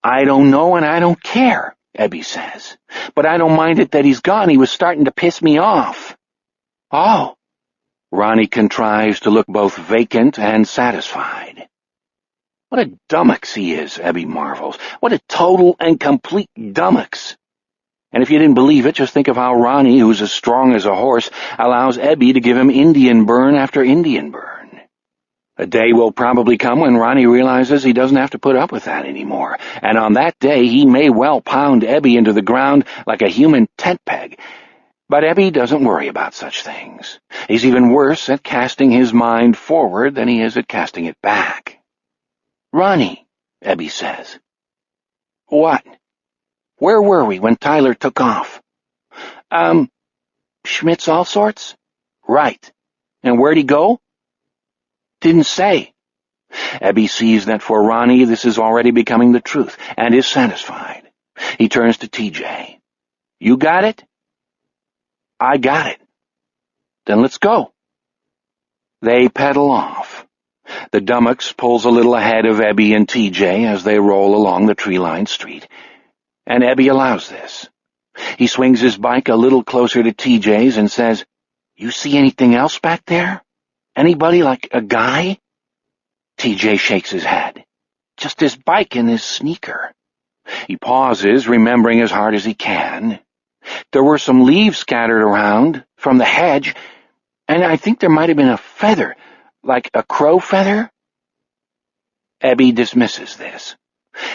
I don't know and I don't care, Ebby says. But I don't mind it that he's gone. He was starting to piss me off. Oh. Ronnie contrives to look both vacant and satisfied. What a dummocks he is, Ebby marvels. What a total and complete dummocks. And if you didn't believe it, just think of how Ronnie, who's as strong as a horse, allows Ebby to give him Indian burn after Indian burn. A day will probably come when Ronnie realizes he doesn't have to put up with that anymore, and on that day he may well pound Ebby into the ground like a human tent peg. But Ebby doesn't worry about such things. He's even worse at casting his mind forward than he is at casting it back. Ronnie, Ebby says, What? Where were we when Tyler took off? Schmidt's All Sorts? Right. And where'd he go? Didn't say. Ebby sees that for Ronnie this is already becoming the truth, and is satisfied. He turns to TJ. You got it? I got it. Then let's go. They pedal off. The Dummocks pulls a little ahead of Ebby and TJ as they roll along the tree-lined street, and Ebby allows this. He swings his bike a little closer to TJ's and says, You see anything else back there? Anybody like a guy? TJ shakes his head. Just his bike and his sneaker. He pauses, remembering as hard as he can. There were some leaves scattered around from the hedge, and I think there might have been a feather, like a crow feather. Ebby dismisses this.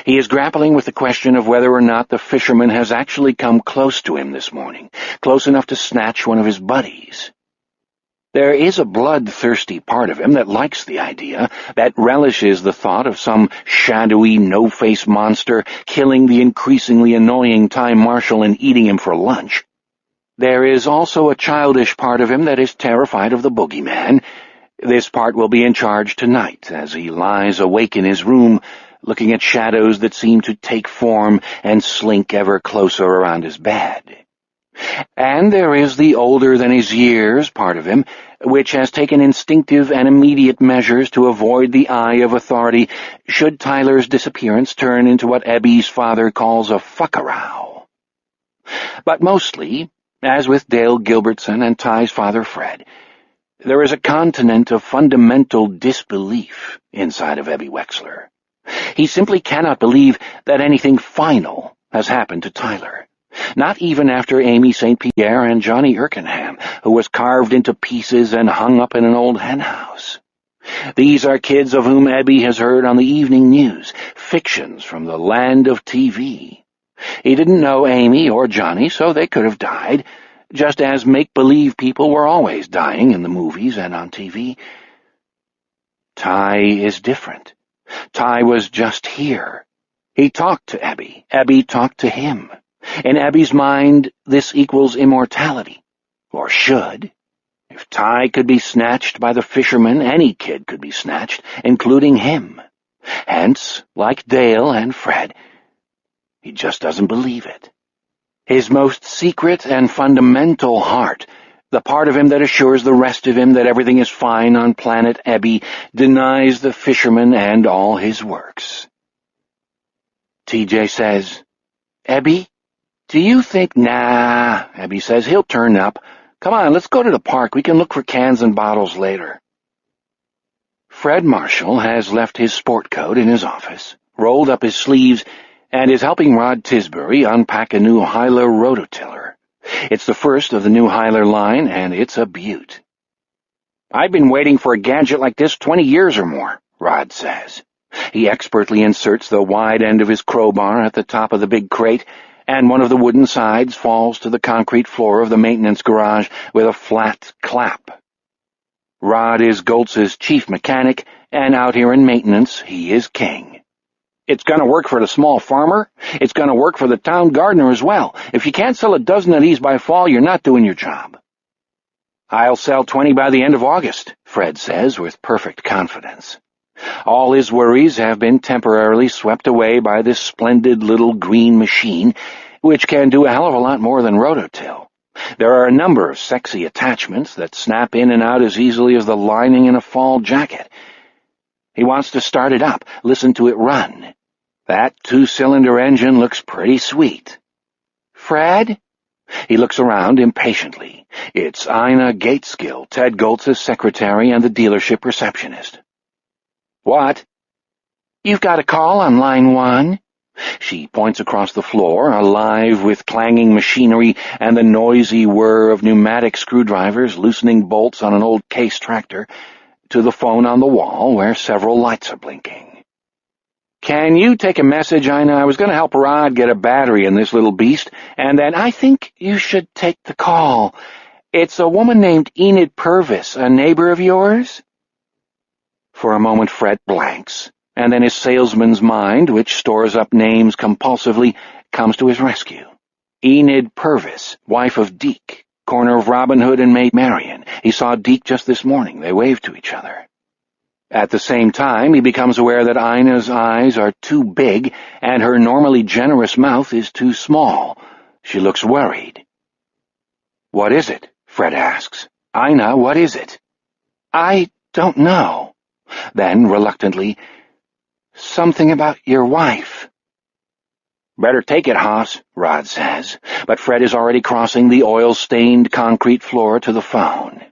He is grappling with the question of whether or not the fisherman has actually come close to him this morning, close enough to snatch one of his buddies. There is a bloodthirsty part of him that likes the idea, that relishes the thought of some shadowy, no-face monster killing the increasingly annoying Time Marshal and eating him for lunch. There is also a childish part of him that is terrified of the boogeyman. This part will be in charge tonight as he lies awake in his room, looking at shadows that seem to take form and slink ever closer around his bed. And there is the older-than-his-years part of him, which has taken instinctive and immediate measures to avoid the eye of authority should Tyler's disappearance turn into what Ebby's father calls a fuck-a-row. But mostly, as with Dale Gilbertson and Ty's father Fred, there is a continent of fundamental disbelief inside of Ebby Wexler. He simply cannot believe that anything final has happened to Tyler. Not even after Amy St. Pierre and Johnny Erkenham, who was carved into pieces and hung up in an old henhouse. These are kids of whom Ebby has heard on the evening news, fictions from the land of TV. He didn't know Amy or Johnny, so they could have died, just as make-believe people were always dying in the movies and on TV. Ty is different. Ty was just here. He talked to Ebby. Ebby talked to him. In Ebby's mind, this equals immortality. Or should. If Ty could be snatched by the fisherman, any kid could be snatched, including him. Hence, like Dale and Fred, he just doesn't believe it. His most secret and fundamental heart, the part of him that assures the rest of him that everything is fine on planet Ebby, denies the fisherman and all his works. TJ says, Ebby? Do you think— Nah, Ebby says, he'll turn up. Come on, let's go to the park. We can look for cans and bottles later. Fred Marshall has left his sport coat in his office, rolled up his sleeves, and is helping Rod Tisbury unpack a new Hyler rototiller. It's the first of the new Hyler line, and it's a beaut. I've been waiting for a gadget like this 20 years or more, Rod says. He expertly inserts the wide end of his crowbar at the top of the big crate, and one of the wooden sides falls to the concrete floor of the maintenance garage with a flat clap. Rod is Goltz's chief mechanic, and out here in maintenance, he is king. It's going to work for the small farmer. It's going to work for the town gardener as well. If you can't sell a dozen of these by fall, you're not doing your job. I'll sell 20 by the end of August, Fred says with perfect confidence. All his worries have been temporarily swept away by this splendid little green machine, which can do a hell of a lot more than rototill. There are a number of sexy attachments that snap in and out as easily as the lining in a fall jacket. He wants to start it up, listen to it run. That 2-cylinder engine looks pretty sweet. Fred? He looks around impatiently. It's Ina Gateskill, Ted Goltz's secretary and the dealership receptionist. What? You've got a call on line 1. She points across the floor, alive with clanging machinery and the noisy whir of pneumatic screwdrivers loosening bolts on an old case tractor, to the phone on the wall where several lights are blinking. Can you take a message, Ina? I was going to help Rod get a battery in this little beast, and then I think you should take the call. It's a woman named Enid Purvis, a neighbor of yours? For a moment Fred blanks. and then his salesman's mind, which stores up names compulsively, comes to his rescue. Enid Purvis, wife of Deke, corner of Robin Hood and Maid Marian. He saw Deke just this morning. They waved to each other. At the same time, he becomes aware that Ina's eyes are too big and her normally generous mouth is too small. She looks worried. "What is it?" Fred asks. "Ina, what is it?" "I don't know." Then, reluctantly, "Something about your wife." "Better take it, Haas," Rod says, but Fred is already crossing the oil-stained concrete floor to the phone.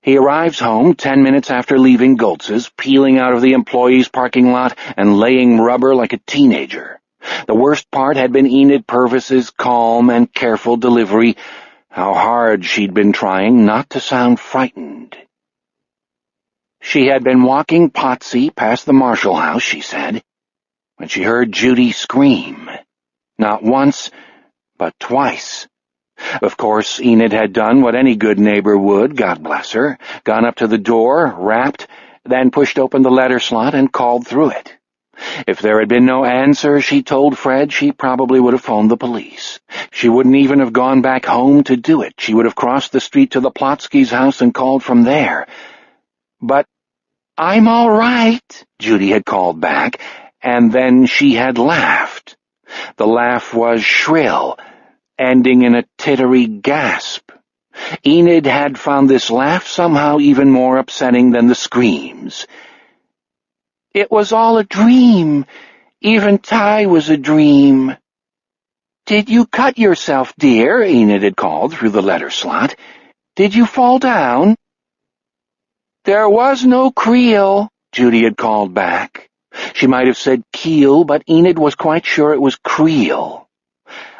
He arrives home 10 minutes after leaving Goltz's, peeling out of the employees' parking lot and laying rubber like a teenager. The worst part had been Enid Purvis's calm and careful delivery, how hard she'd been trying not to sound frightened. She had been walking Potsy past the Marshall house, she said, when she heard Judy scream. Not once, but twice. Of course, Enid had done what any good neighbor would, God bless her, gone up to the door, rapped, then pushed open the letter slot and called through it. If there had been no answer, she told Fred, she probably would have phoned the police. She wouldn't even have gone back home to do it. She would have crossed the street to the Plotskys' house and called from there. But, "I'm all right," Judy had called back, and then she had laughed. The laugh was shrill, ending in a tittery gasp. Enid had found this laugh somehow even more upsetting than the screams. "It was all a dream. Even Ty was a dream." "Did you cut yourself, dear?" Enid had called through the letter slot. "Did you fall down?" "There was no creel," Judy had called back. She might have said keel, but Enid was quite sure it was creel.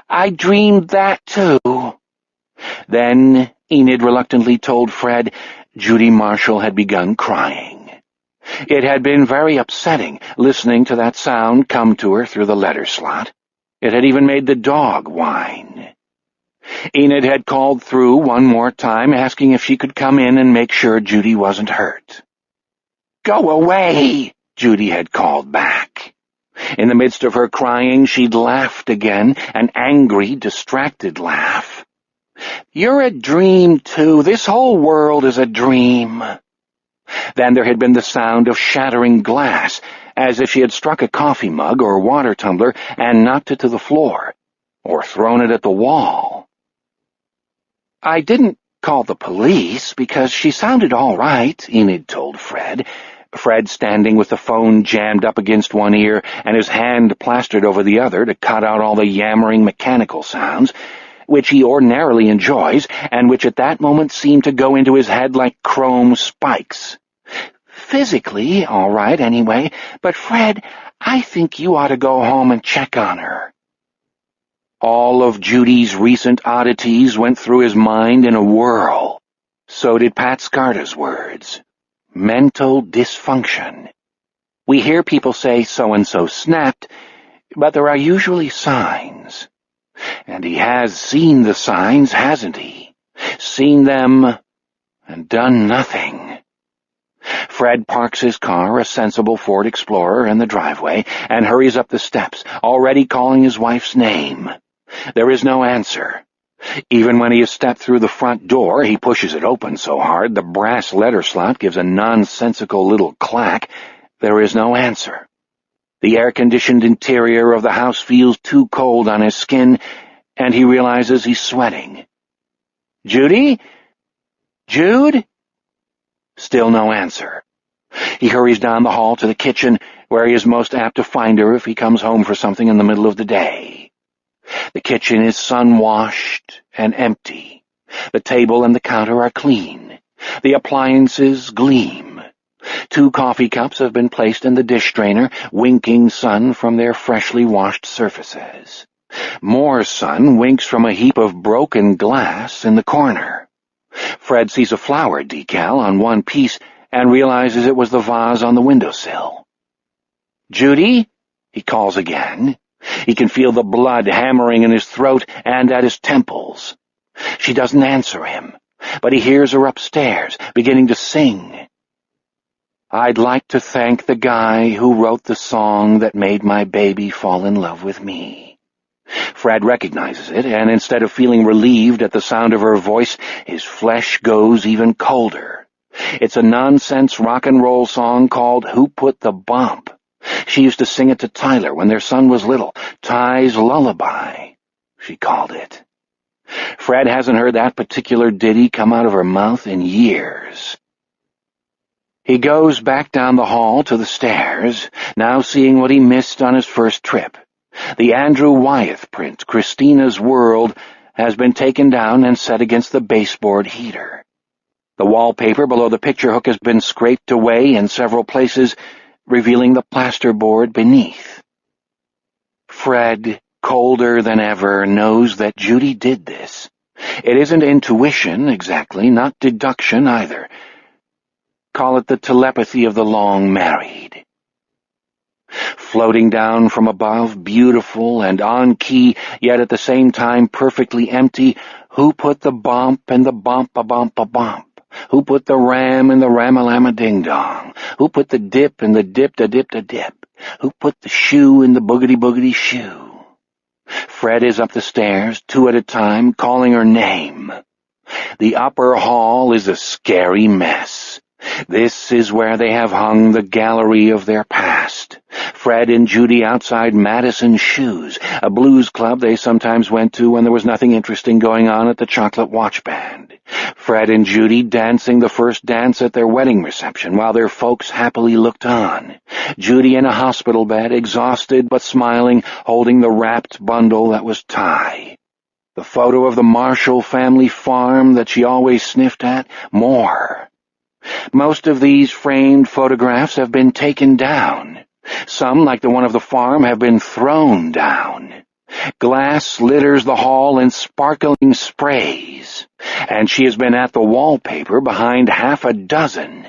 "I dreamed that, too." Then Enid reluctantly told Fred Judy Marshall had begun crying. It had been very upsetting, listening to that sound come to her through the letter slot. It had even made the dog whine. Enid had called through one more time, asking if she could come in and make sure Judy wasn't hurt. "Go away," Judy had called back. In the midst of her crying, she'd laughed again, an angry, distracted laugh. "You're a dream, too. This whole world is a dream." Then there had been the sound of shattering glass, as if she had struck a coffee mug or water tumbler and knocked it to the floor, or thrown it at the wall. "I didn't call the police because she sounded all right," Enid told Fred. Fred standing with the phone jammed up against one ear and his hand plastered over the other to cut out all the yammering mechanical sounds, which he ordinarily enjoys, and which at that moment seemed to go into his head like chrome spikes. "Physically, all right, anyway, but Fred, I think you ought to go home and check on her." All of Judy's recent oddities went through his mind in a whirl. So did Pat Scarta's words. Mental dysfunction. We hear people say so-and-so snapped, but there are usually signs. And he has seen the signs, hasn't he? Seen them and done nothing. Fred parks his car, a sensible Ford Explorer, in the driveway and hurries up the steps, already calling his wife's name. There is no answer. Even when he has stepped through the front door, he pushes it open so hard the brass letter slot gives a nonsensical little clack. There is no answer. The air-conditioned interior of the house feels too cold on his skin, and he realizes he's sweating. "Judy? Jude?" Still no answer. He hurries down the hall to the kitchen, where he is most apt to find her if he comes home for something in the middle of the day. The kitchen is sun-washed and empty. The table and the counter are clean. The appliances gleam. 2 coffee cups have been placed in the dish strainer, winking sun from their freshly washed surfaces. More sun winks from a heap of broken glass in the corner. Fred sees a flower decal on one piece and realizes it was the vase on the windowsill. "Judy?" he calls again. He can feel the blood hammering in his throat and at his temples. She doesn't answer him, but he hears her upstairs, beginning to sing. I'd like to thank the guy who wrote the song that made my baby fall in love with me." Fred recognizes it, and instead of feeling relieved at the sound of her voice, his flesh goes even colder. It's a nonsense rock and roll song called "Who Put the Bump?" She used to sing it to Tyler when their son was little. "Ty's Lullaby," she called it. Fred hasn't heard that particular ditty come out of her mouth in years. He goes back down the hall to the stairs, now seeing what he missed on his first trip. The Andrew Wyeth print, "Christina's World," has been taken down and set against the baseboard heater. The wallpaper below the picture hook has been scraped away in several places, revealing the plasterboard beneath. Fred, colder than ever, knows that Judy did this. It isn't intuition, exactly, not deduction either. Call it the telepathy of the long married. Floating down from above, beautiful and on-key, yet at the same time perfectly empty, who put the bump and the bump-a-bump-a-bump? Who put the ram in the ram-a-lam-a-ding-dong? Who put the dip in the dip-da-dip-da-dip? Who put the shoe in the boogity-boogity shoe? Fred is up the stairs, two at a time, calling her name. The upper hall is a scary mess. This is where they have hung the gallery of their past. Fred and Judy outside Madison's Shoes, a blues club they sometimes went to when there was nothing interesting going on at the Chocolate Watch Band. Fred and Judy dancing the first dance at their wedding reception while their folks happily looked on. Judy in a hospital bed, exhausted but smiling, holding the wrapped bundle that was Ty. The photo of the Marshall family farm that she always sniffed at, more. Most of these framed photographs have been taken down. Some, like the one of the farm, have been thrown down. Glass litters the hall in sparkling sprays, and she has been at the wallpaper behind half a dozen.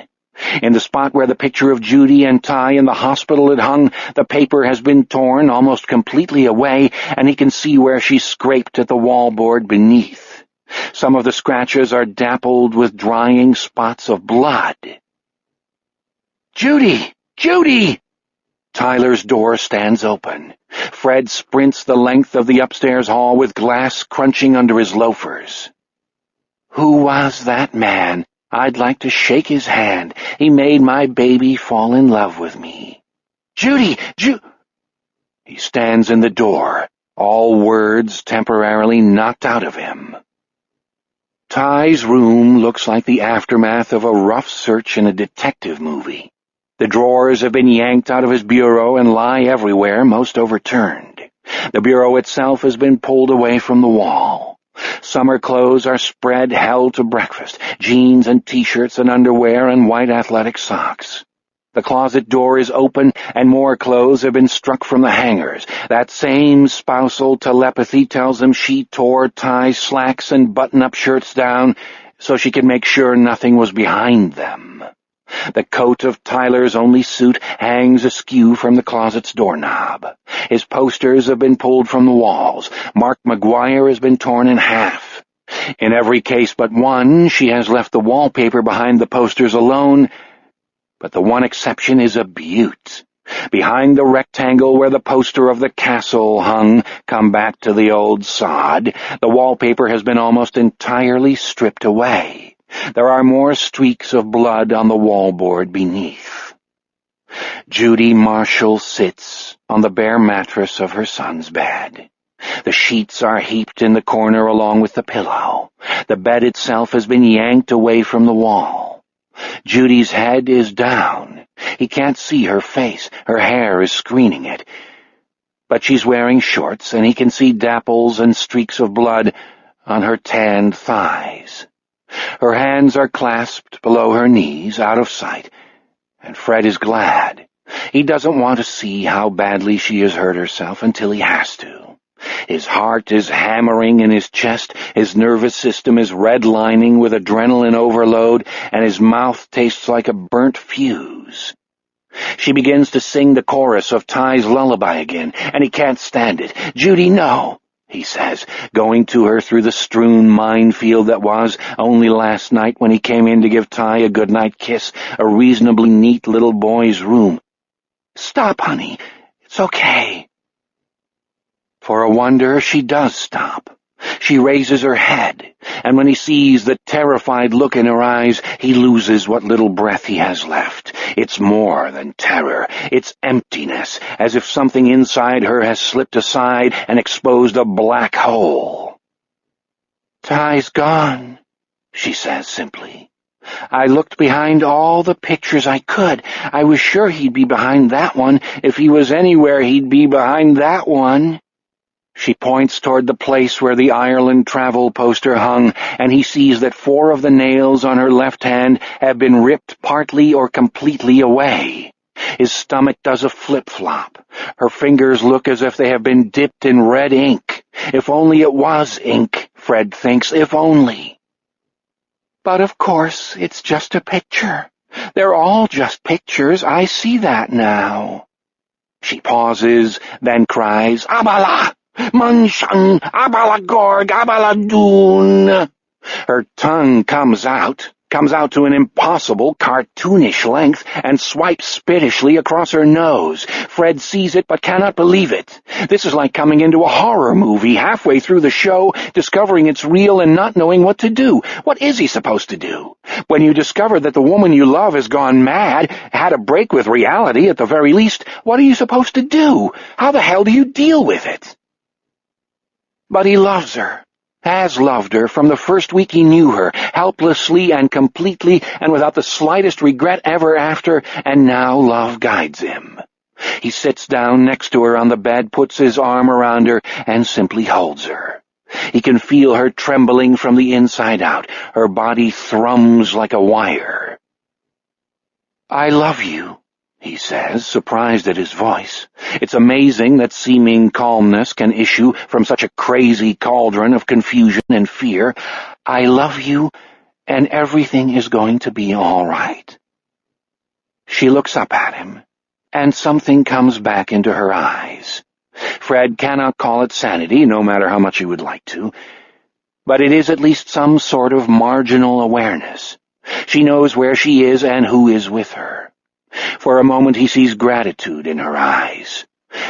In the spot where the picture of Judy and Ty in the hospital had hung, the paper has been torn almost completely away, and he can see where she scraped at the wallboard beneath. Some of the scratches are dappled with drying spots of blood. "Judy! Judy!" Tyler's door stands open. Fred sprints the length of the upstairs hall with glass crunching under his loafers. "Who was that man? I'd like to shake his hand. He made my baby fall in love with me." "Judy! He stands in the door, all words temporarily knocked out of him. Ty's room looks like the aftermath of a rough search in a detective movie. The drawers have been yanked out of his bureau and lie everywhere, most overturned. The bureau itself has been pulled away from the wall. Summer clothes are spread hell to breakfast, jeans and t-shirts and underwear and white athletic socks. The closet door is open, and more clothes have been struck from the hangers. That same spousal telepathy tells him she tore Ty's slacks and button-up shirts down so she could make sure nothing was behind them. The coat of Tyler's only suit hangs askew from the closet's doorknob. His posters have been pulled from the walls. Mark McGuire has been torn in half. In every case but one, she has left the wallpaper behind the posters alone, but the one exception is a beaut. Behind the rectangle where the poster of the castle hung, come back to the old sod, the wallpaper has been almost entirely stripped away. There are more streaks of blood on the wallboard beneath. Judy Marshall sits on the bare mattress of her son's bed. The sheets are heaped in the corner along with the pillow. The bed itself has been yanked away from the wall. Judy's head is down. He can't see her face. Her hair is screening it. But she's wearing shorts, and he can see dapples and streaks of blood on her tanned thighs. Her hands are clasped below her knees, out of sight, and Fred is glad. He doesn't want to see how badly she has hurt herself until he has to. His heart is hammering in his chest, his nervous system is redlining with adrenaline overload, and his mouth tastes like a burnt fuse. She begins to sing the chorus of Ty's lullaby again, and he can't stand it. "Judy, no! he says, going to her through the strewn minefield that was, only last night when he came in to give Ty a goodnight kiss, a reasonably neat little boy's room. "Stop, honey. It's okay." For a wonder, she does stop. She raises her head, and when he sees the terrified look in her eyes, he loses what little breath he has left. It's more than terror. It's emptiness, as if something inside her has slipped aside and exposed a black hole. "Ty's gone," she says simply. "I looked behind all the pictures I could. I was sure he'd be behind that one. If he was anywhere, he'd be behind that one." She points toward the place where the Ireland travel poster hung, and he sees that 4 of the nails on her left hand have been ripped partly or completely away. His stomach does a flip-flop. Her fingers look as if they have been dipped in red ink. If only it was ink, Fred thinks, if only. But of course, it's just a picture. They're all just pictures. I see that now. She pauses, then cries, "Abala! Munshan, Abala Gorg, Abala Doon." Her tongue comes out to an impossible cartoonish length and swipes spittishly across her nose. Fred sees it but cannot believe it. This is like coming into a horror movie, halfway through the show, discovering it's real and not knowing what to do. What is he supposed to do? When you discover that the woman you love has gone mad, had a break with reality at the very least, what are you supposed to do? How the hell do you deal with it? But he loves her. Has loved her from the first week he knew her, helplessly and completely and without the slightest regret ever after, and now love guides him. He sits down next to her on the bed, puts his arm around her, and simply holds her. He can feel her trembling from the inside out. Her body thrums like a wire. "I love you," he says, surprised at his voice. It's amazing that seeming calmness can issue from such a crazy cauldron of confusion and fear. "I love you, and everything is going to be all right." She looks up at him, and something comes back into her eyes. Fred cannot call it sanity, no matter how much he would like to, but it is at least some sort of marginal awareness. She knows where she is and who is with her. For a moment he sees gratitude in her eyes.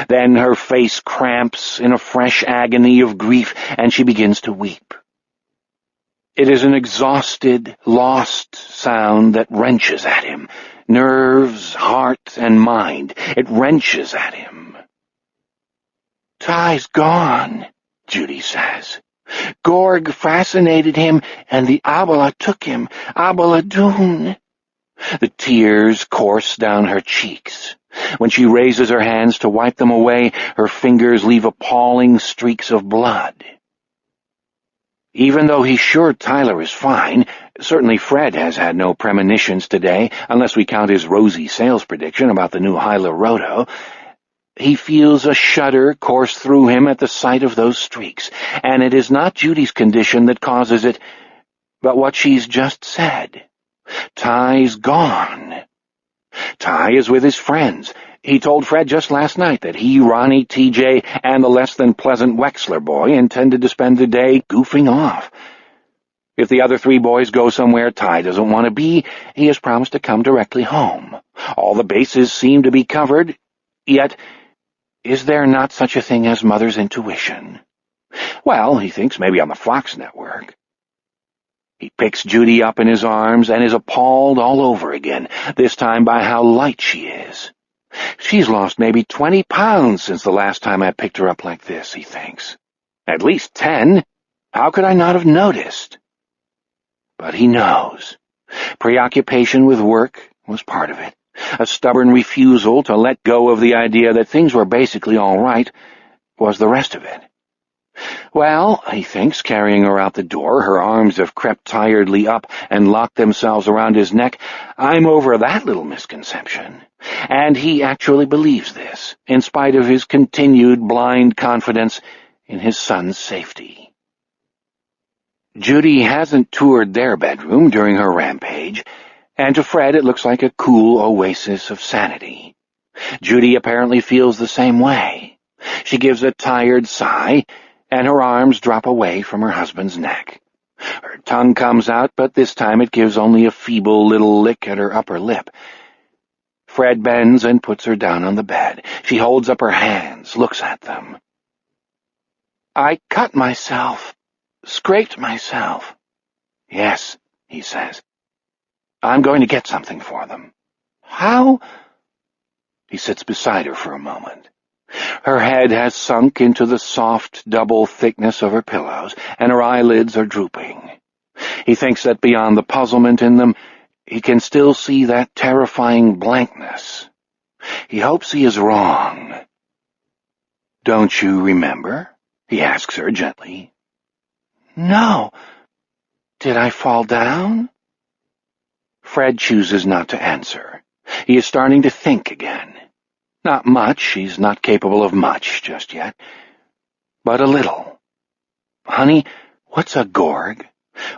Then her face cramps in a fresh agony of grief, and she begins to weep. It is an exhausted, lost sound that wrenches at him. Nerves, heart, and mind. It wrenches at him. "Ty's gone," Judy says. "Gorg fascinated him, and the Abala took him. Abala Doon." The tears course down her cheeks. When she raises her hands to wipe them away, her fingers leave appalling streaks of blood. Even though he's sure Tyler is fine, certainly Fred has had no premonitions today, unless we count his rosy sales prediction about the new Hyla Roto, he feels a shudder course through him at the sight of those streaks, and it is not Judy's condition that causes it, but what she's just said. Ty's gone. Ty is with his friends. He told Fred just last night that he, Ronnie, TJ, and the less-than-pleasant Wexler boy intended to spend the day goofing off. If the other 3 boys go somewhere Ty doesn't want to be, he has promised to come directly home. All the bases seem to be covered, yet is there not such a thing as mother's intuition? Well, he thinks maybe on the Fox network. He picks Judy up in his arms and is appalled all over again, this time by how light she is. She's lost maybe 20 pounds since the last time I picked her up like this, he thinks. At least 10. How could I not have noticed? But he knows. Preoccupation with work was part of it. A stubborn refusal to let go of the idea that things were basically all right was the rest of it. Well, he thinks, carrying her out the door, her arms have crept tiredly up and locked themselves around his neck, I'm over that little misconception. And he actually believes this, in spite of his continued blind confidence in his son's safety. Judy hasn't toured their bedroom during her rampage, and to Fred it looks like a cool oasis of sanity. Judy apparently feels the same way. She gives a tired sigh, and her arms drop away from her husband's neck. Her tongue comes out, but this time it gives only a feeble little lick at her upper lip. Fred bends and puts her down on the bed. She holds up her hands, looks at them. "I cut myself. Scraped myself." "Yes," he says. "I'm going to get something for them." "How?" He sits beside her for a moment. Her head has sunk into the soft, double thickness of her pillows, and her eyelids are drooping. He thinks that beyond the puzzlement in them, he can still see that terrifying blankness. He hopes he is wrong. "Don't you remember?" he asks her gently. "No. Did I fall down?" Fred chooses not to answer. He is starting to think again. Not much, he's not capable of much just yet, but a little. "Honey, what's a gorg?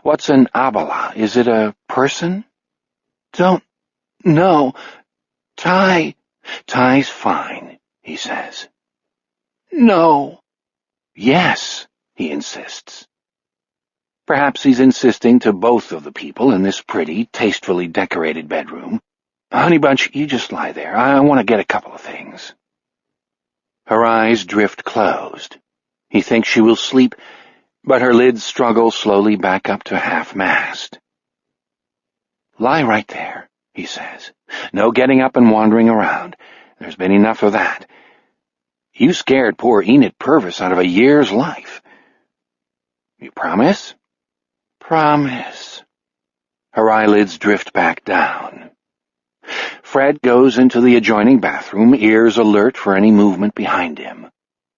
What's an abala? Is it a person?" "Don't know. Ty." "Ty's fine," he says. "No." "Yes," he insists. Perhaps he's insisting to both of the people in this pretty, tastefully decorated bedroom. "Honey Bunch, you just lie there. I want to get a couple of things." Her eyes drift closed. He thinks she will sleep, but her lids struggle slowly back up to half-mast. "Lie right there," he says. "No getting up and wandering around. There's been enough of that. You scared poor Enid Purvis out of a year's life. You promise?" "Promise." Her eyelids drift back down. Fred goes into the adjoining bathroom, ears alert for any movement behind him.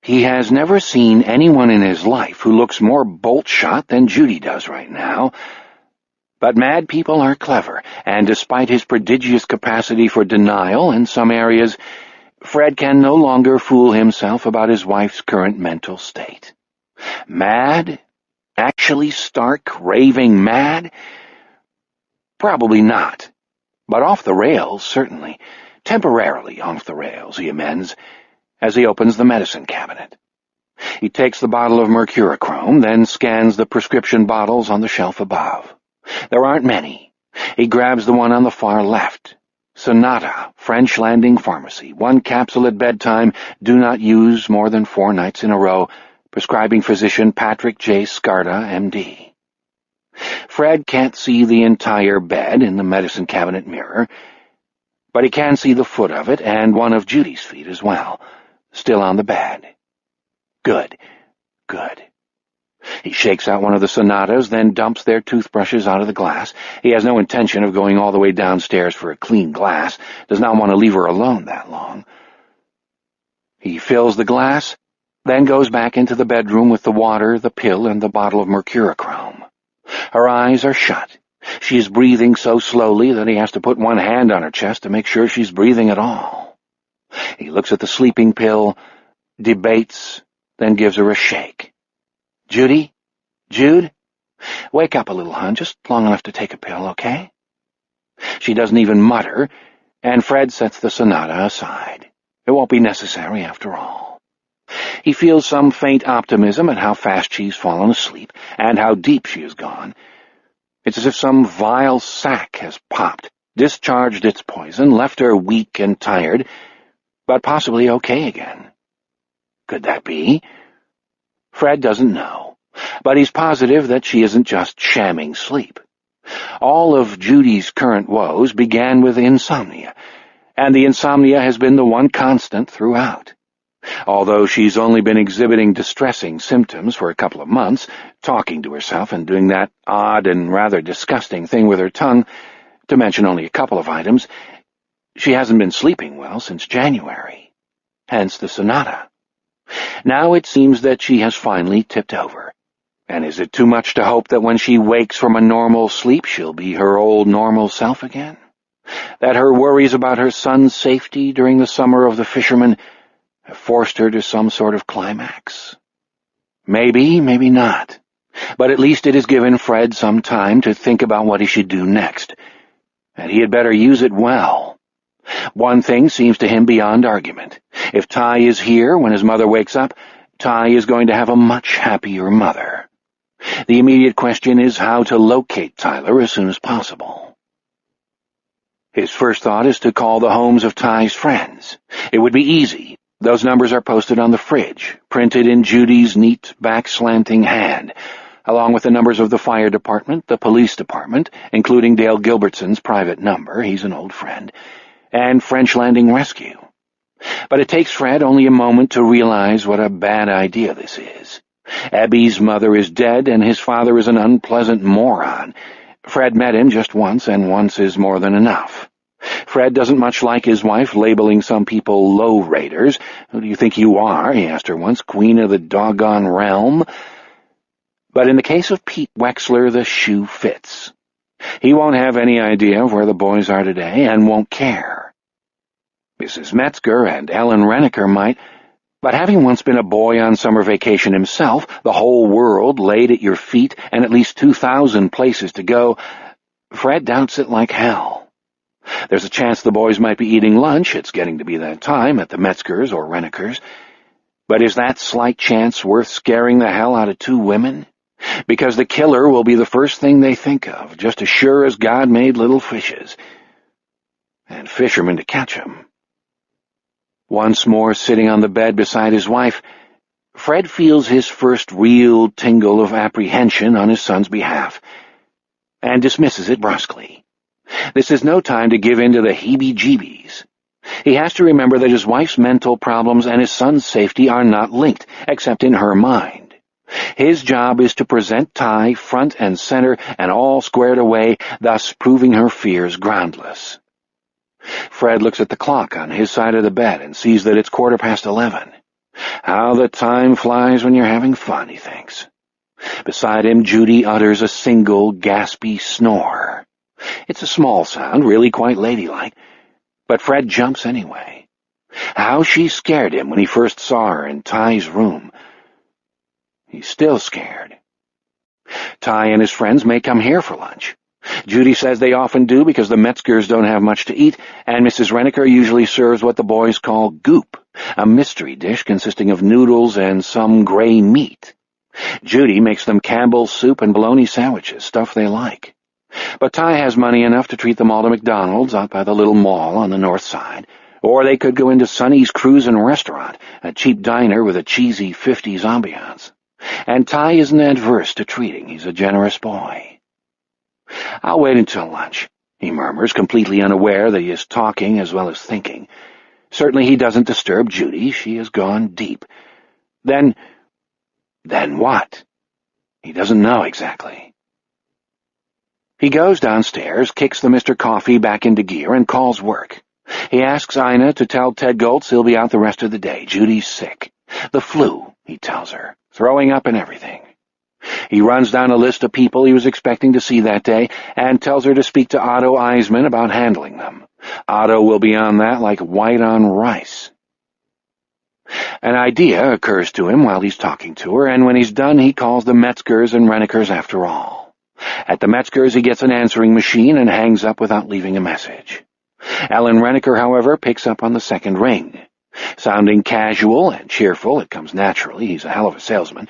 He has never seen anyone in his life who looks more bolt-shot than Judy does right now. But mad people are clever, and despite his prodigious capacity for denial in some areas, Fred can no longer fool himself about his wife's current mental state. Mad? Actually stark, raving mad? Probably not. But off the rails, certainly. Temporarily off the rails, he amends, as he opens the medicine cabinet. He takes the bottle of mercurochrome, then scans the prescription bottles on the shelf above. There aren't many. He grabs the one on the far left. Sonata, French Landing Pharmacy. 1 capsule at bedtime. Do not use more than 4 nights in a row. Prescribing physician Patrick J. Scarda, M.D. Fred can't see the entire bed in the medicine cabinet mirror, but he can see the foot of it and one of Judy's feet as well, still on the bed. Good, good. He shakes out one of the Sonatas, then dumps their toothbrushes out of the glass. He has no intention of going all the way downstairs for a clean glass, does not want to leave her alone that long. He fills the glass, then goes back into the bedroom with the water, the pill, and the bottle of mercurochrome. Her eyes are shut. She is breathing so slowly that he has to put one hand on her chest to make sure she's breathing at all. He looks at the sleeping pill, debates, then gives her a shake. "Judy? Jude? Wake up a little, hon, just long enough to take a pill, okay?" She doesn't even mutter, and Fred sets the Sonata aside. It won't be necessary after all. He feels some faint optimism at how fast she's fallen asleep and how deep she has gone. It's as if some vile sac has popped, discharged its poison, left her weak and tired, but possibly okay again. Could that be? Fred doesn't know, but he's positive that she isn't just shamming sleep. All of Judy's current woes began with insomnia, and the insomnia has been the one constant throughout. Although she's only been exhibiting distressing symptoms for a couple of months, talking to herself and doing that odd and rather disgusting thing with her tongue, to mention only a couple of items, she hasn't been sleeping well since January. Hence the Sonata. Now it seems that she has finally tipped over. And is it too much to hope that when she wakes from a normal sleep she'll be her old normal self again? That her worries about her son's safety during the summer of the fishermen have forced her to some sort of climax? Maybe, maybe not. But at least it has given Fred some time to think about what he should do next, and he had better use it well. One thing seems to him beyond argument. If Ty is here when his mother wakes up, Ty is going to have a much happier mother. The immediate question is how to locate Tyler as soon as possible. His first thought is to call the homes of Ty's friends. It would be easy. Those numbers are posted on the fridge, printed in Judy's neat, back-slanting hand, along with the numbers of the fire department, the police department, including Dale Gilbertson's private number, he's an old friend, and French Landing Rescue. But it takes Fred only a moment to realize what a bad idea this is. Abby's mother is dead, and his father is an unpleasant moron. Fred met him just once, and once is more than enough. Fred doesn't much like his wife labeling some people low-raters. "Who do you think you are?" he asked her once, "Queen of the doggone realm?" But in the case of Pete Wexler, the shoe fits. He won't have any idea of where the boys are today, and won't care. Mrs. Metzger and Ellen Renneker might, but having once been a boy on summer vacation himself, the whole world laid at your feet, and at least 2,000 places to go, Fred doubts it like hell. There's a chance the boys might be eating lunch, it's getting to be that time, at the Metzgers or Rennekers. But is that slight chance worth scaring the hell out of two women? Because the killer will be the first thing they think of, just as sure as God made little fishes. And fishermen to catch 'em. Once more sitting on the bed beside his wife, Fred feels his first real tingle of apprehension on his son's behalf, and dismisses it brusquely. This is no time to give in to the heebie-jeebies. He has to remember that his wife's mental problems and his son's safety are not linked, except in her mind. His job is to present Ty front and center and all squared away, thus proving her fears groundless. Fred looks at the clock on his side of the bed and sees that it's 11:15. How the time flies when you're having fun, he thinks. Beside him, Judy utters a single, gaspy snore. It's a small sound, really quite ladylike, but Fred jumps anyway. How she scared him when he first saw her in Ty's room. He's still scared. Ty and his friends may come here for lunch. Judy says they often do because the Metzgers don't have much to eat, and Mrs. Renneker usually serves what the boys call goop, a mystery dish consisting of noodles and some gray meat. Judy makes them Campbell's soup and bologna sandwiches, stuff they like. But Ty has money enough to treat them all to McDonald's out by the little mall on the north side, or they could go into Sonny's Cruisin' Restaurant, a cheap diner with a cheesy 50s ambiance. And Ty isn't adverse to treating. He's a generous boy. "I'll wait until lunch," he murmurs, completely unaware that he is talking as well as thinking. Certainly he doesn't disturb Judy. She has gone deep. Then what? He doesn't know exactly. He goes downstairs, kicks the Mr. Coffee back into gear, and calls work. He asks Ina to tell Ted Goltz he'll be out the rest of the day. Judy's sick. The flu, he tells her, throwing up and everything. He runs down a list of people he was expecting to see that day and tells her to speak to Otto Eisman about handling them. Otto will be on that like white on rice. An idea occurs to him while he's talking to her, and when he's done he calls the Metzgers and Rennekers after all. At the Metzgers he gets an answering machine and hangs up without leaving a message. Ellen Renneker, however, picks up on the second ring. Sounding casual and cheerful, it comes naturally, he's a hell of a salesman,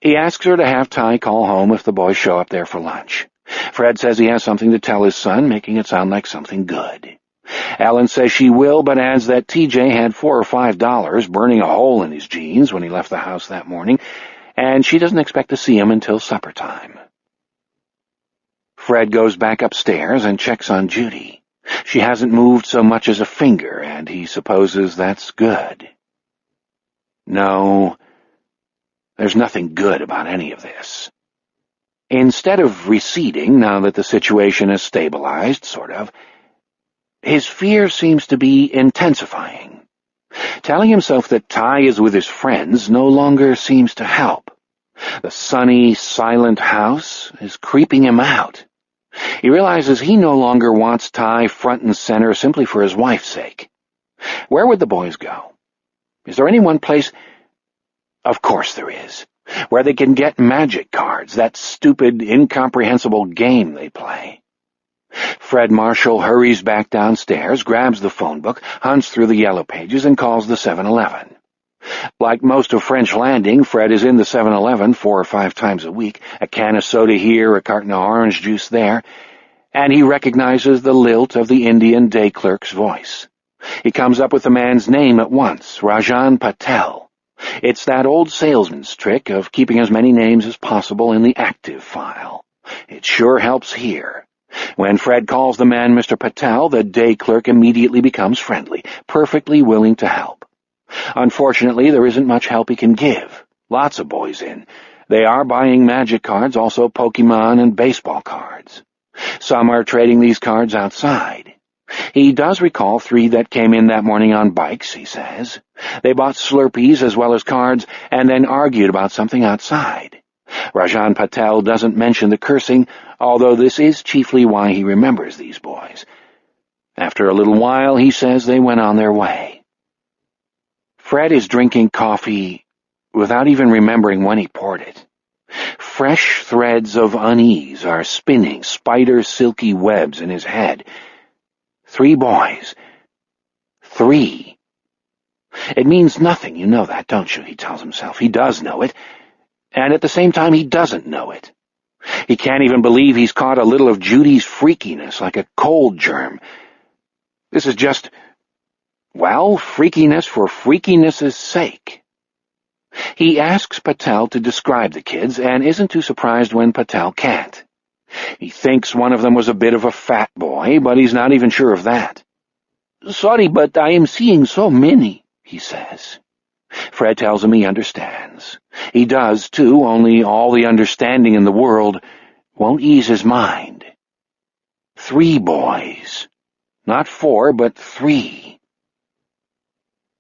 he asks her to have Ty call home if the boys show up there for lunch. Fred says he has something to tell his son, making it sound like something good. Ellen says she will, but adds that TJ had $4 or $5 burning a hole in his jeans when he left the house that morning, and she doesn't expect to see him until supper time. Fred goes back upstairs and checks on Judy. She hasn't moved so much as a finger, and he supposes that's good. No, there's nothing good about any of this. Instead of receding, now that the situation is stabilized, sort of, his fear seems to be intensifying. Telling himself that Ty is with his friends no longer seems to help. The sunny, silent house is creeping him out. He realizes he no longer wants Ty front and center simply for his wife's sake. Where would the boys go? Is there any one place? Of course there is. Where they can get magic cards, that stupid, incomprehensible game they play. Fred Marshall hurries back downstairs, grabs the phone book, hunts through the yellow pages, and calls the 7-Eleven. Like most of French Landing, Fred is in the 7-Eleven 4 or 5 times a week, a can of soda here, a carton of orange juice there, and he recognizes the lilt of the Indian day clerk's voice. He comes up with the man's name at once, Rajan Patel. It's that old salesman's trick of keeping as many names as possible in the active file. It sure helps here. When Fred calls the man Mr. Patel, the day clerk immediately becomes friendly, perfectly willing to help. Unfortunately, there isn't much help he can give. Lots of boys in. They are buying magic cards, also Pokemon and baseball cards. Some are trading these cards outside. He does recall 3 that came in that morning on bikes, he says. They bought Slurpees as well as cards and then argued about something outside. Rajan Patel doesn't mention the cursing, although this is chiefly why he remembers these boys. After a little while, he says they went on their way. Fred is drinking coffee without even remembering when he poured it. Fresh threads of unease are spinning spider silky webs in his head. 3 boys. 3. It means nothing, you know that, don't you? He tells himself. He does know it, and at the same time he doesn't know it. He can't even believe he's caught a little of Judy's freakiness, like a cold germ. This is just, well, freakiness for freakiness' sake. He asks Patel to describe the kids, and isn't too surprised when Patel can't. He thinks one of them was a bit of a fat boy, but he's not even sure of that. "Sorry, but I am seeing so many," he says. Fred tells him he understands. He does, too, only all the understanding in the world won't ease his mind. 3 boys. Not 4, but 3.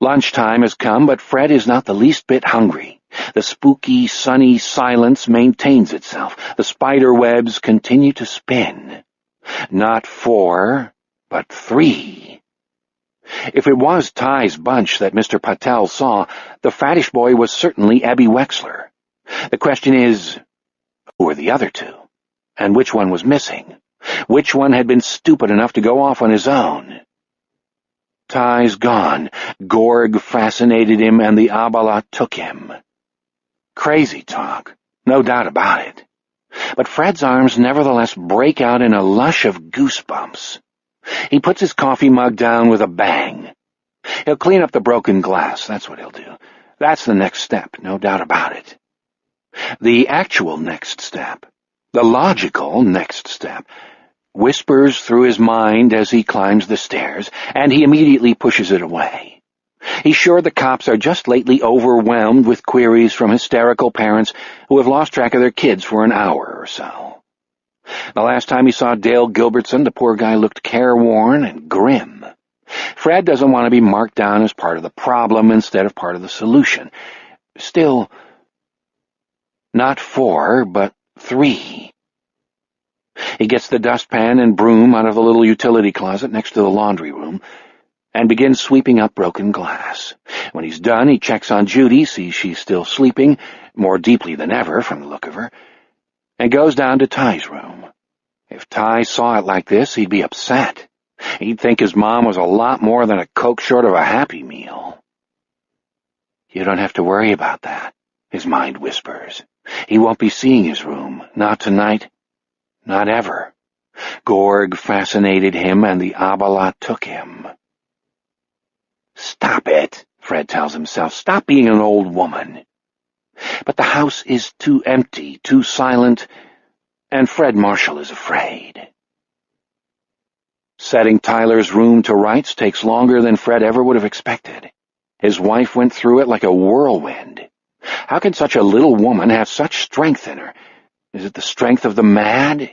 Lunchtime has come, but Fred is not the least bit hungry. The spooky, sunny silence maintains itself. The spider webs continue to spin. Not 4, but 3. If it was Ty's bunch that Mr. Patel saw, the fattish boy was certainly Abby Wexler. The question is, who were the other 2? And which one was missing? Which one had been stupid enough to go off on his own? Ty's gone. Gorg fascinated him, and the Abala took him. Crazy talk, no doubt about it. But Fred's arms nevertheless break out in a lush of goosebumps. He puts his coffee mug down with a bang. He'll clean up the broken glass, that's what he'll do. That's the next step, no doubt about it. The actual next step, the logical next step, whispers through his mind as he climbs the stairs, and he immediately pushes it away. He's sure the cops are just lately overwhelmed with queries from hysterical parents who have lost track of their kids for an hour or so. The last time he saw Dale Gilbertson, the poor guy looked careworn and grim. Fred doesn't want to be marked down as part of the problem instead of part of the solution. Still, not 4, but 3. He gets the dustpan and broom out of the little utility closet next to the laundry room and begins sweeping up broken glass. When he's done, he checks on Judy, sees she's still sleeping, more deeply than ever from the look of her, and goes down to Ty's room. If Ty saw it like this, he'd be upset. He'd think his mom was a lot more than a Coke short of a Happy Meal. "You don't have to worry about that," his mind whispers. He won't be seeing his room, not tonight, not ever. Gorg fascinated him, and the Abala took him. "Stop it," Fred tells himself. "Stop being an old woman." But the house is too empty, too silent, and Fred Marshall is afraid. Setting Tyler's room to rights takes longer than Fred ever would have expected. His wife went through it like a whirlwind. How can such a little woman have such strength in her? Is it the strength of the mad?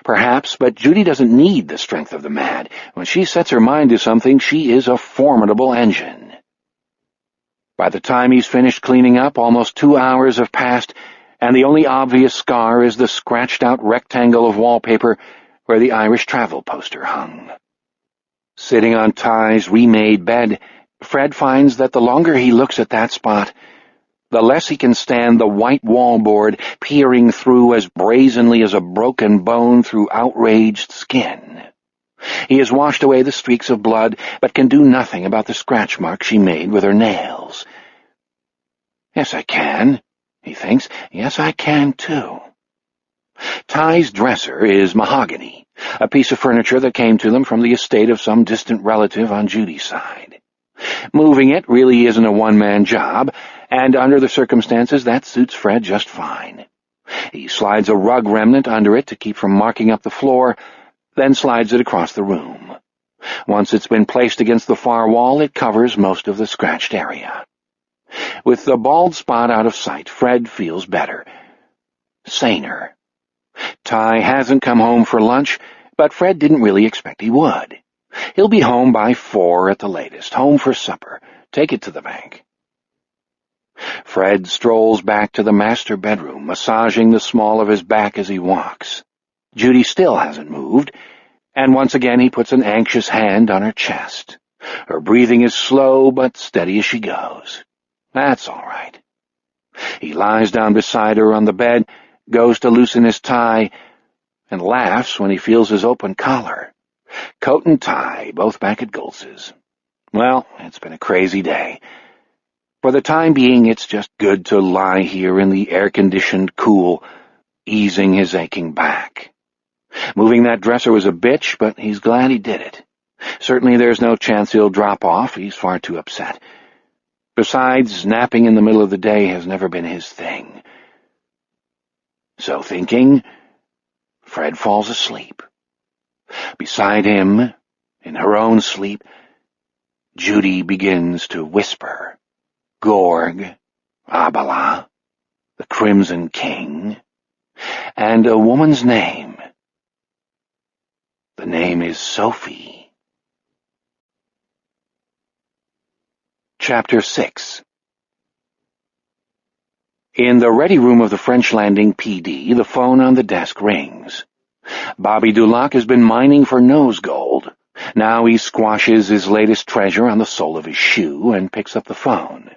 Perhaps, but Judy doesn't need the strength of the mad. When she sets her mind to something, she is a formidable engine. By the time he's finished cleaning up, almost 2 hours have passed, and the only obvious scar is the scratched-out rectangle of wallpaper where the Irish travel poster hung. Sitting on Ty's remade bed, Fred finds that the longer he looks at that spot, the less he can stand the white wallboard peering through as brazenly as a broken bone through outraged skin. He has washed away the streaks of blood, but can do nothing about the scratch mark she made with her nails. Yes, I can, he thinks. Yes, I can, too. Ty's dresser is mahogany, a piece of furniture that came to them from the estate of some distant relative on Judy's side. Moving it really isn't a one-man job, and under the circumstances that suits Fred just fine. He slides a rug remnant under it to keep from marking up the floor, then slides it across the room. Once it's been placed against the far wall, it covers most of the scratched area. With the bald spot out of sight, Fred feels better. Saner. Ty hasn't come home for lunch, but Fred didn't really expect he would. He'll be home by 4 at the latest, home for supper. Take it to the bank. Fred strolls back to the master bedroom, massaging the small of his back as he walks. Judy still hasn't moved, and once again he puts an anxious hand on her chest. Her breathing is slow but steady as she goes. That's all right. He lies down beside her on the bed, goes to loosen his tie, and laughs when he feels his open collar. Coat and tie, both back at Goltz's. Well, it's been a crazy day. For the time being, it's just good to lie here in the air-conditioned cool, easing his aching back. Moving that dresser was a bitch, but he's glad he did it. Certainly there's no chance he'll drop off. He's far too upset. Besides, napping in the middle of the day has never been his thing. So thinking, Fred falls asleep. Beside him, in her own sleep, Judy begins to whisper. Gorg, Abala, the Crimson King, and a woman's name. The name is Sophie. Chapter 6. In the ready room of the French Landing PD, the phone on the desk rings. Bobby Dulac has been mining for nose gold. Now he squashes his latest treasure on the sole of his shoe and picks up the phone.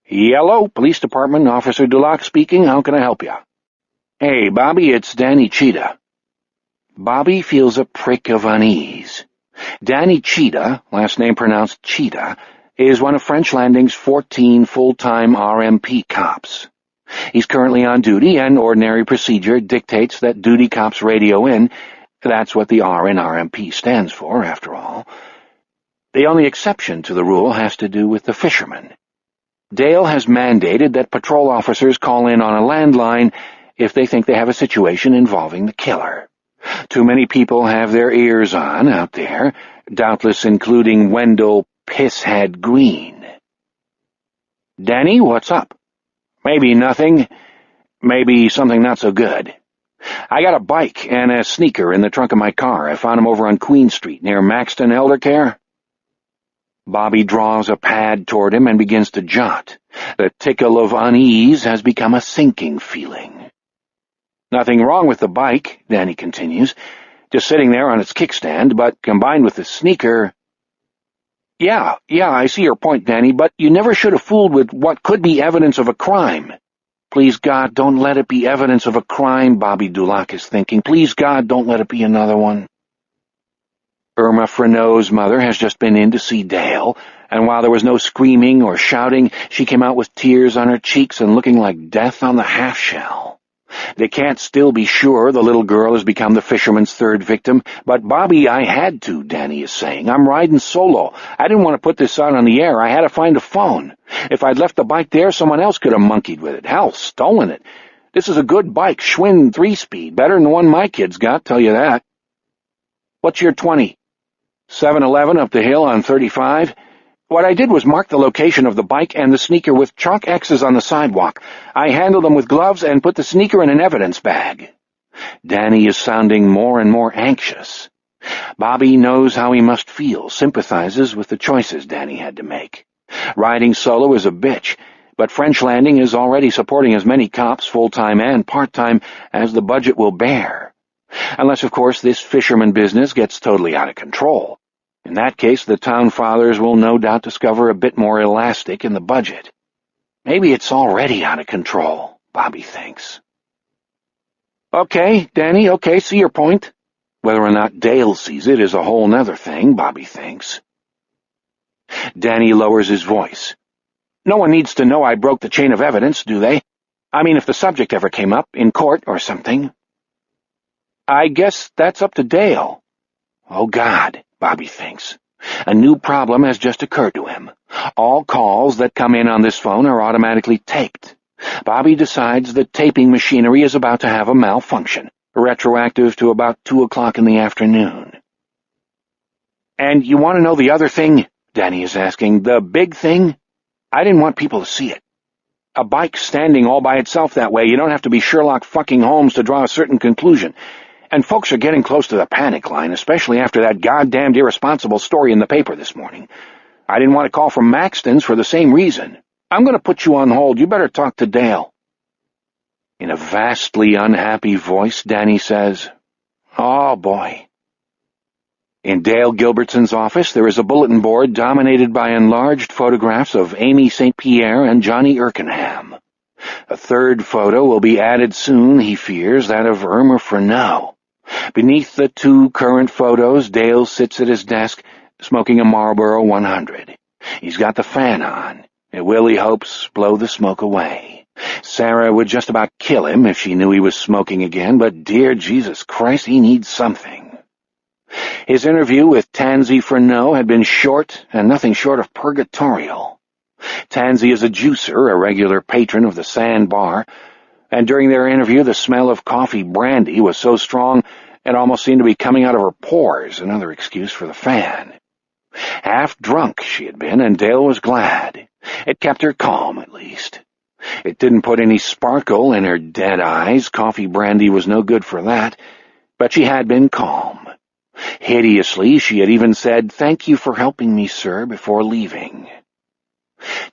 Hello, Police Department, Officer Dulac speaking. How can I help you? Hey, Bobby, it's Danny Cheetah. Bobby feels a prick of unease. Danny Cheetah, last name pronounced Cheetah, is one of French Landing's 14 full-time RMP cops. He's currently on duty, and ordinary procedure dictates that duty cops radio in. That's what the R in RMP stands for, after all. The only exception to the rule has to do with the fishermen. Dale has mandated that patrol officers call in on a landline if they think they have a situation involving the killer. Too many people have their ears on out there, doubtless including Wendell Pisshead Green. Danny, what's up? Maybe nothing. Maybe something not so good. I got a bike and a sneaker in the trunk of my car. I found them over on Queen Street near Maxton Eldercare. Bobby draws a pad toward him and begins to jot. The tickle of unease has become a sinking feeling. Nothing wrong with the bike, Danny continues, just sitting there on its kickstand, but combined with the sneaker... Yeah, I see your point, Danny, but you never should have fooled with what could be evidence of a crime. Please, God, don't let it be evidence of a crime, Bobby Dulac is thinking. Please, God, don't let it be another one. Irma Freneau's mother has just been in to see Dale, and while there was no screaming or shouting, she came out with tears on her cheeks and looking like death on the half-shell. They can't still be sure the little girl has become the fisherman's third victim, but Bobby, I had to, Danny is saying. I'm riding solo. I didn't want to put this out on the air. I had to find a phone. If I'd left the bike there, someone else could have monkeyed with it. Hell, stolen it. This is a good bike, Schwinn 3-speed, better than the one my kids got, tell you that. What's your 20? 7-Eleven up the hill on 35. What I did was mark the location of the bike and the sneaker with chalk X's on the sidewalk. I handled them with gloves and put the sneaker in an evidence bag. Danny is sounding more and more anxious. Bobby knows how he must feel, sympathizes with the choices Danny had to make. Riding solo is a bitch, but French Landing is already supporting as many cops, full-time and part-time, as the budget will bear. Unless, of course, this fisherman business gets totally out of control. In that case, the town fathers will no doubt discover a bit more elastic in the budget. Maybe it's already out of control, Bobby thinks. Okay, Danny, okay, see your point. Whether or not Dale sees it is a whole nother thing, Bobby thinks. Danny lowers his voice. No one needs to know I broke the chain of evidence, do they? I mean, if the subject ever came up, in court or something. I guess that's up to Dale. Oh, God, Bobby thinks. A new problem has just occurred to him. All calls that come in on this phone are automatically taped. Bobby decides the taping machinery is about to have a malfunction, retroactive to about 2 o'clock in the afternoon. And you want to know the other thing? Danny is asking. The big thing? I didn't want people to see it. A bike standing all by itself that way, you don't have to be Sherlock fucking Holmes to draw a certain conclusion. And folks are getting close to the panic line, especially after that goddamned irresponsible story in the paper this morning. I didn't want to call from Maxton's for the same reason. I'm going to put you on hold. You better talk to Dale. In a vastly unhappy voice, Danny says, Oh, boy. In Dale Gilbertson's office, there is a bulletin board dominated by enlarged photographs of Amy St. Pierre and Johnny Erkenham. A third photo will be added soon, he fears, that of Irma Freneau. Beneath the 2 current photos, Dale sits at his desk, smoking a Marlboro 100. He's got the fan on. It will, he hopes, blow the smoke away. Sarah would just about kill him if she knew he was smoking again, but dear Jesus Christ, he needs something. His interview with Tansy Freneau had been short and nothing short of purgatorial. Tansy is a juicer, a regular patron of the Sand Bar, and during their interview the smell of coffee brandy was so strong it almost seemed to be coming out of her pores, another excuse for the fan. Half drunk she had been, and Dale was glad. It kept her calm, at least. It didn't put any sparkle in her dead eyes. Coffee brandy was no good for that, but she had been calm. Hideously, she had even said, "Thank you for helping me, sir," before leaving.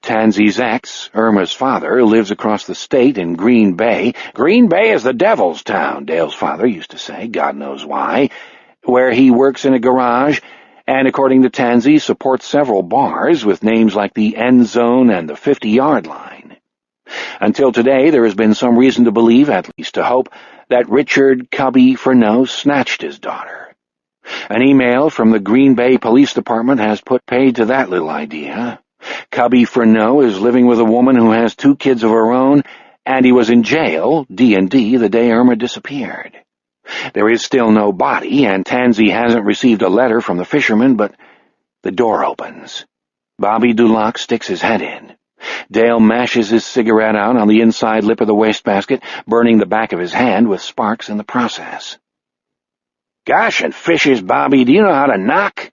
Tansy's ex, Irma's father, lives across the state in Green Bay. Green Bay is the devil's town, Dale's father used to say, God knows why, where he works in a garage, and according to Tansy, supports several bars with names like the End Zone and the 50-Yard Line. Until today, there has been some reason to believe, at least to hope, that Richard Cubby Freneau snatched his daughter. An email from the Green Bay Police Department has put paid to that little idea. Cubby Freneau is living with a woman who has 2 kids of her own, and he was in jail, D&D, the day Irma disappeared. There is still no body, and Tansy hasn't received a letter from the fisherman, but the door opens. Bobby Dulac sticks his head in. Dale mashes his cigarette out on the inside lip of the wastebasket, burning the back of his hand with sparks in the process. "Gosh and fishes, Bobby, do you know how to knock?"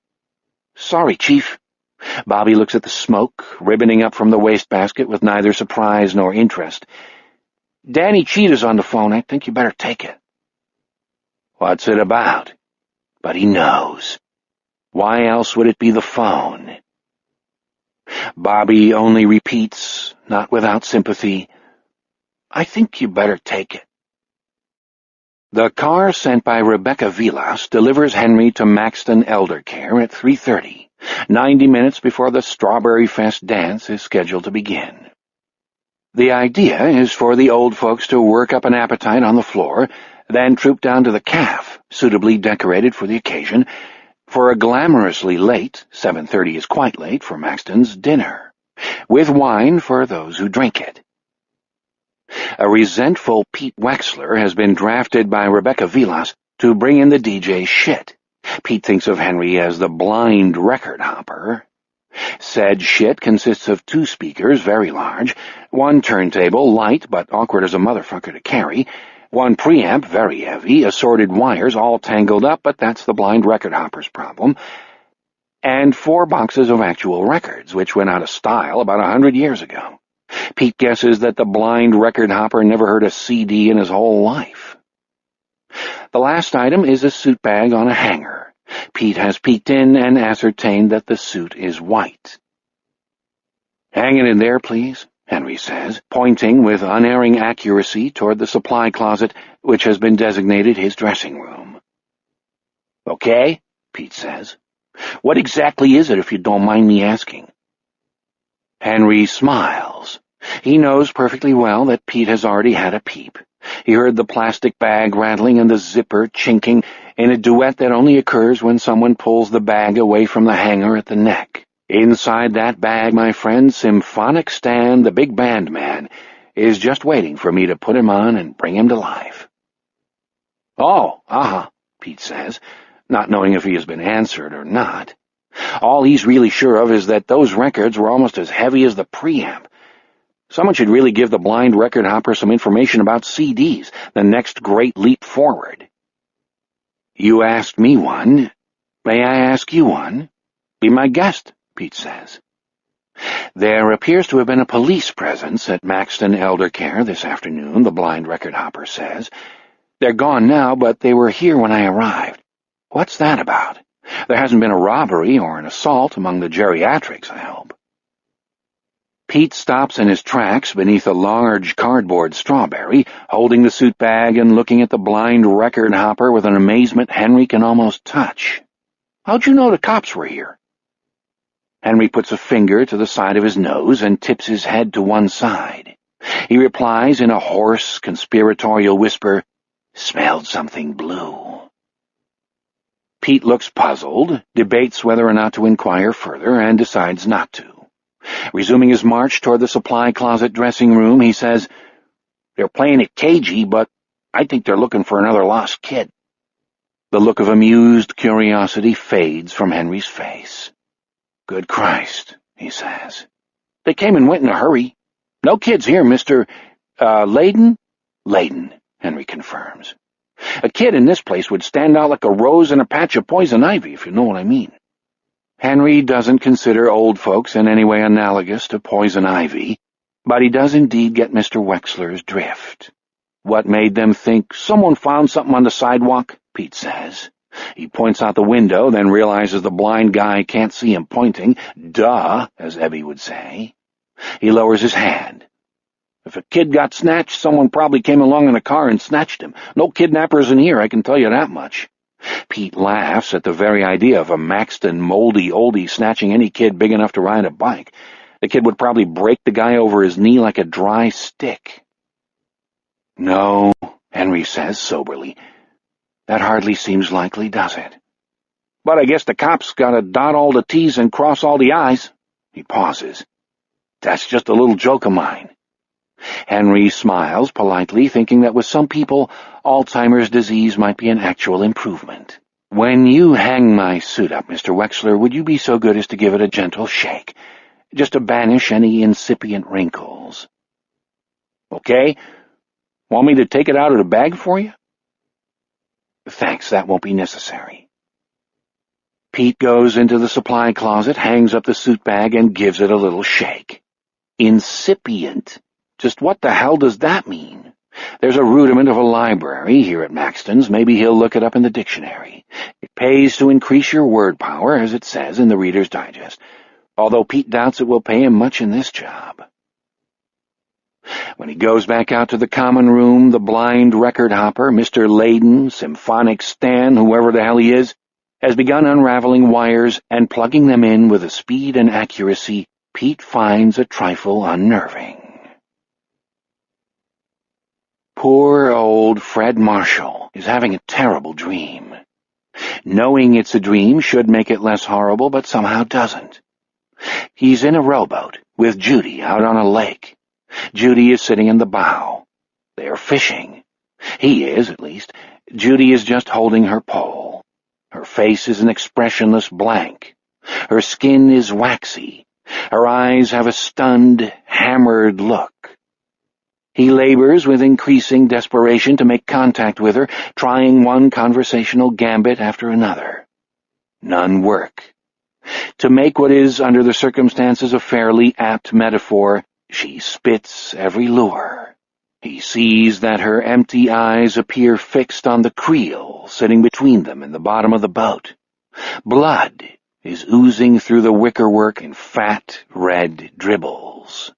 "Sorry, Chief." Bobby looks at the smoke, ribboning up from the wastebasket with neither surprise nor interest. "Danny Cheetah's on the phone. I think you better take it." What's it about? But he knows. Why else would it be the phone? Bobby only repeats, not without sympathy, "I think you better take it." The car sent by Rebecca Vilas delivers Henry to Maxton Elder Care at 3:30, 90 minutes before the Strawberry Fest dance is scheduled to begin. The idea is for the old folks to work up an appetite on the floor, then troop down to the calf, suitably decorated for the occasion, for a glamorously late, 7:30 is quite late for Maxton's dinner, with wine for those who drink it. A resentful Pete Wexler has been drafted by Rebecca Vilas to bring in the DJ shit. Pete thinks of Henry as the blind record hopper. Said shit consists of 2 speakers, very large, 1 turntable, light but awkward as a motherfucker to carry, 1 preamp, very heavy, assorted wires all tangled up, but that's the blind record hopper's problem, and 4 boxes of actual records, which went out of style about 100 years ago. Pete guesses that the blind record hopper never heard a CD in his whole life. The last item is a suit bag on a hanger. Pete has peeked in and ascertained that the suit is white. "Hang it in there, please," Henry says, pointing with unerring accuracy toward the supply closet, which has been designated his dressing room. "Okay," Pete says. "What exactly is it, if you don't mind me asking?" Henry smiles. He knows perfectly well that Pete has already had a peep. He heard the plastic bag rattling and the zipper chinking in a duet that only occurs when someone pulls the bag away from the hanger at the neck. Inside that bag, my friend, Symphonic Stan, the big band man, is just waiting for me to put him on and bring him to life." "Oh, Pete says, not knowing if he has been answered or not. All he's really sure of is that those records were almost as heavy as the preamp. Someone should really give the blind record hopper some information about CDs, the next great leap forward." "You asked me one. May I ask you one? Be my guest," Pete says. "There appears to have been a police presence at Maxton Elder Care this afternoon," the blind record hopper says. "They're gone now, but they were here when I arrived. What's that about? There hasn't been a robbery or an assault among the geriatrics, I hope." Pete stops in his tracks beneath a large cardboard strawberry, holding the suit bag and looking at the blind record hopper with an amazement Henry can almost touch. "How'd you know the cops were here?" Henry puts a finger to the side of his nose and tips his head to one side. He replies in a hoarse, conspiratorial whisper, "Smelled something blue." Pete looks puzzled, debates whether or not to inquire further, and decides not to. Resuming his march toward the supply closet dressing room, he says, "They're playing it cagey, but I think they're looking for another lost kid." The look of amused curiosity fades from Henry's face. "Good Christ," he says. "They came and went in a hurry. No kids here, Mr. Layden?" "Layden," Henry confirms. "A kid in this place would stand out like a rose in a patch of poison ivy, if you know what I mean." Henry doesn't consider old folks in any way analogous to poison ivy, but he does indeed get Mr. Wexler's drift. "What made them think someone found something on the sidewalk?" Pete says. He points out the window, then realizes the blind guy can't see him pointing. "Duh," as Ebby would say. He lowers his hand. "If a kid got snatched, someone probably came along in a car and snatched him. No kidnappers in here, I can tell you that much." Pete laughs at the very idea of a Maxton moldy oldie snatching any kid big enough to ride a bike. The kid would probably break the guy over his knee like a dry stick. "No," Henry says soberly. "That hardly seems likely, does it?" "But I guess the cops gotta dot all the T's and cross all the I's." He pauses. "That's just a little joke of mine." Henry smiles politely, thinking that with some people, Alzheimer's disease might be an actual improvement. "When you hang my suit up, Mr. Wexler, would you be so good as to give it a gentle shake, just to banish any incipient wrinkles?" "Okay. Want me to take it out of the bag for you?" "Thanks, that won't be necessary." Pete goes into the supply closet, hangs up the suit bag, and gives it a little shake. Incipient. Just what the hell does that mean? There's a rudiment of a library here at Maxton's. Maybe he'll look it up in the dictionary. It pays to increase your word power, as it says in the Reader's Digest, although Pete doubts it will pay him much in this job. When he goes back out to the common room, the blind record hopper, Mr. Layden, Symphonic Stan, whoever the hell he is, has begun unraveling wires and plugging them in with a speed and accuracy Pete finds a trifle unnerving. Poor old Fred Marshall is having a terrible dream. Knowing it's a dream should make it less horrible, but somehow doesn't. He's in a rowboat with Judy out on a lake. Judy is sitting in the bow. They are fishing. He is, at least. Judy is just holding her pole. Her face is an expressionless blank. Her skin is waxy. Her eyes have a stunned, hammered look. He labors with increasing desperation to make contact with her, trying one conversational gambit after another. None work. To make what is, under the circumstances, a fairly apt metaphor, she spits every lure. He sees that her empty eyes appear fixed on the creel sitting between them in the bottom of the boat. Blood is oozing through the wickerwork in fat, red dribbles.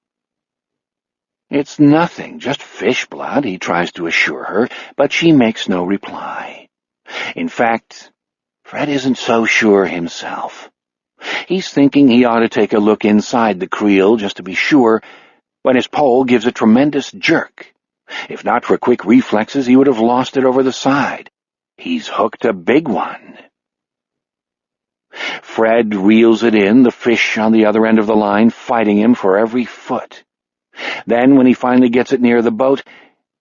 "It's nothing, just fish blood," he tries to assure her, but she makes no reply. In fact, Fred isn't so sure himself. He's thinking he ought to take a look inside the creel just to be sure, when his pole gives a tremendous jerk. If not for quick reflexes, he would have lost it over the side. He's hooked a big one. Fred reels it in, the fish on the other end of the line fighting him for every foot. Then, when he finally gets it near the boat,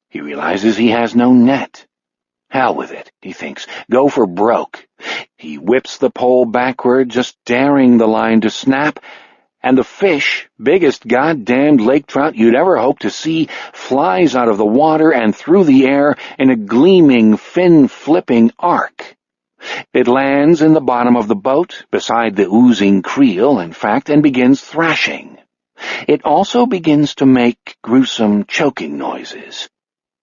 he realizes he has no net. Hell with it, he thinks. Go for broke. He whips the pole backward, just daring the line to snap, and the fish, biggest goddamned lake trout you'd ever hope to see, flies out of the water and through the air in a gleaming, fin-flipping arc. It lands in the bottom of the boat, beside the oozing creel, in fact, and begins thrashing. It also begins to make gruesome choking noises.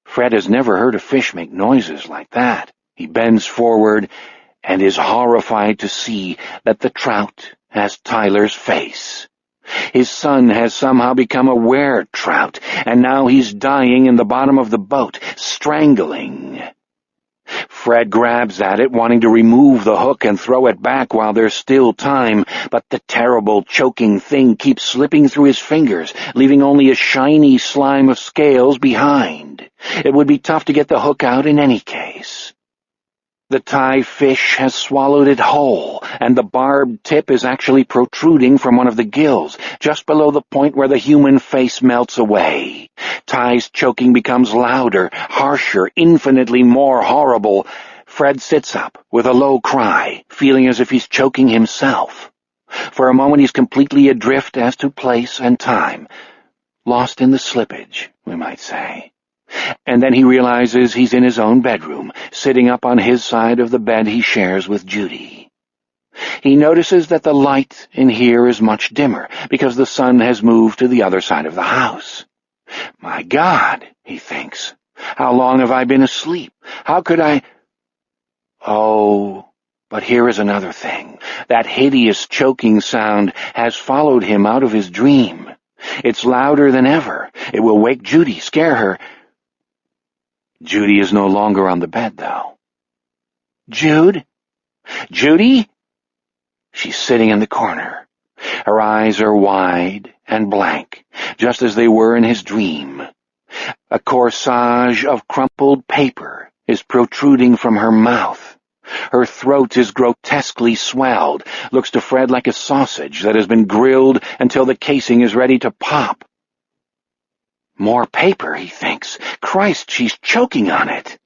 Fred has never heard a fish make noises like that. He bends forward and is horrified to see that the trout has Tyler's face. His son has somehow become a were-trout, and now he's dying in the bottom of the boat, strangling. Fred grabs at it, wanting to remove the hook and throw it back while there's still time, but the terrible, choking thing keeps slipping through his fingers, leaving only a shiny slime of scales behind. It would be tough to get the hook out in any case. The Thai fish has swallowed it whole, and the barbed tip is actually protruding from one of the gills, just below the point where the human face melts away. Thai's choking becomes louder, harsher, infinitely more horrible. Fred sits up with a low cry, feeling as if he's choking himself. For a moment he's completely adrift as to place and time, lost in the slippage, we might say. And then he realizes he's in his own bedroom, sitting up on his side of the bed he shares with Judy. He notices that the light in here is much dimmer, because the sun has moved to the other side of the house. My God, he thinks, how long have I been asleep? How could I— Oh, but here is another thing. That hideous choking sound has followed him out of his dream. It's louder than ever. It will wake Judy, scare her. Judy is no longer on the bed, though. Jude? Judy? She's sitting in the corner. Her eyes are wide and blank, just as they were in his dream. A corsage of crumpled paper is protruding from her mouth. Her throat is grotesquely swelled, looks to Fred like a sausage that has been grilled until the casing is ready to pop. More paper, he thinks. Christ, she's choking on it.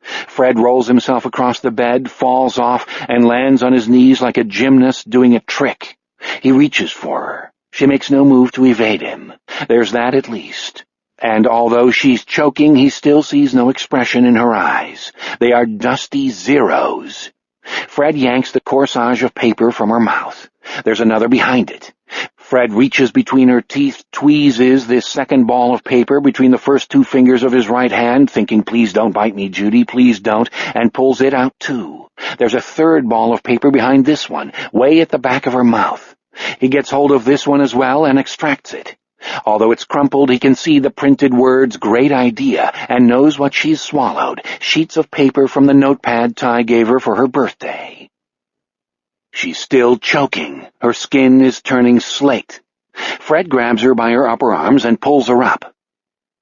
Fred rolls himself across the bed, falls off, and lands on his knees like a gymnast doing a trick. He reaches for her. She makes no move to evade him. There's that at least. And although she's choking, he still sees no expression in her eyes. They are dusty zeros. Fred yanks the corsage of paper from her mouth. There's another behind it. Fred reaches between her teeth, tweezes this second ball of paper between the first two fingers of his right hand, thinking, please don't bite me, Judy, please don't, and pulls it out too. There's a third ball of paper behind this one, way at the back of her mouth. He gets hold of this one as well and extracts it. Although it's crumpled, he can see the printed words, great idea, and knows what she's swallowed, sheets of paper from the notepad Ty gave her for her birthday. She's still choking. Her skin is turning slate. Fred grabs her by her upper arms and pulls her up.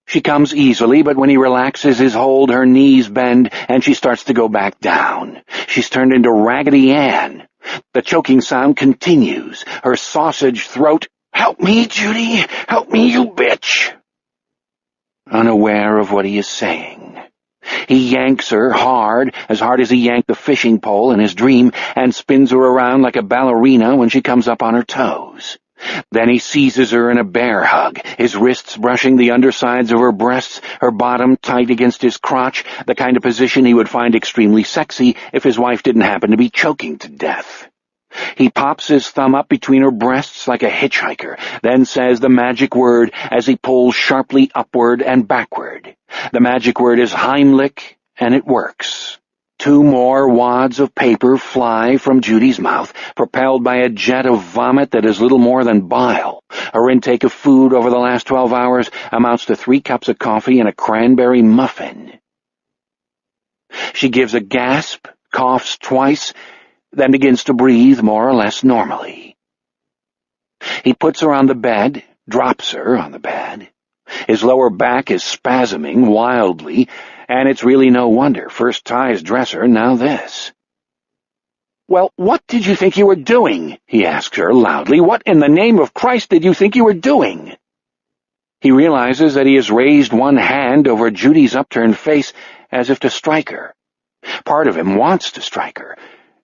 She comes easily, but when he relaxes his hold, her knees bend, and she starts to go back down. She's turned into Raggedy Ann. The choking sound continues. Her sausage throat— "Help me, Judy! Help me, you bitch!" Unaware of what he is saying. He yanks her hard as he yanked the fishing pole in his dream, and spins her around like a ballerina when she comes up on her toes. Then he seizes her in a bear hug, his wrists brushing the undersides of her breasts, her bottom tight against his crotch, the kind of position he would find extremely sexy if his wife didn't happen to be choking to death. He pops his thumb up between her breasts like a hitchhiker, then says the magic word as he pulls sharply upward and backward. The magic word is Heimlich, and it works. 2 more wads of paper fly from Judy's mouth, propelled by a jet of vomit that is little more than bile. Her intake of food over the last 12 hours amounts to 3 cups of coffee and a cranberry muffin. She gives a gasp, coughs twice, then begins to breathe more or less normally. He puts her on the bed, drops her on the bed. His lower back is spasming wildly, and it's really no wonder. First Ty's dresser, now this. "Well, what did you think you were doing?" he asked her loudly. "What in the name of Christ did you think you were doing?" He realizes that he has raised one hand over Judy's upturned face as if to strike her. Part of him wants to strike her.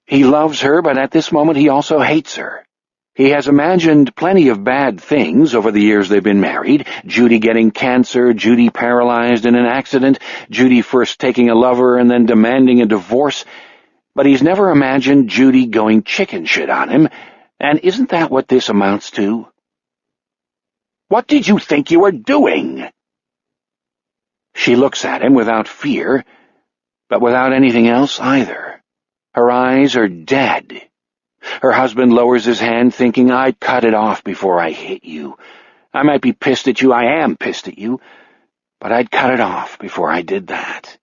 He loves her, but at this moment he also hates her. He has imagined plenty of bad things over the years they've been married. Judy getting cancer, Judy paralyzed in an accident, Judy first taking a lover and then demanding a divorce. But he's never imagined Judy going chicken shit on him, and isn't that what this amounts to? "What did you think you were doing?" She looks at him without fear, but without anything else either. Her eyes are dead. Her husband lowers his hand, thinking, "I'd cut it off before I hit you. I might be pissed at you, I am pissed at you, but I'd cut it off before I did that."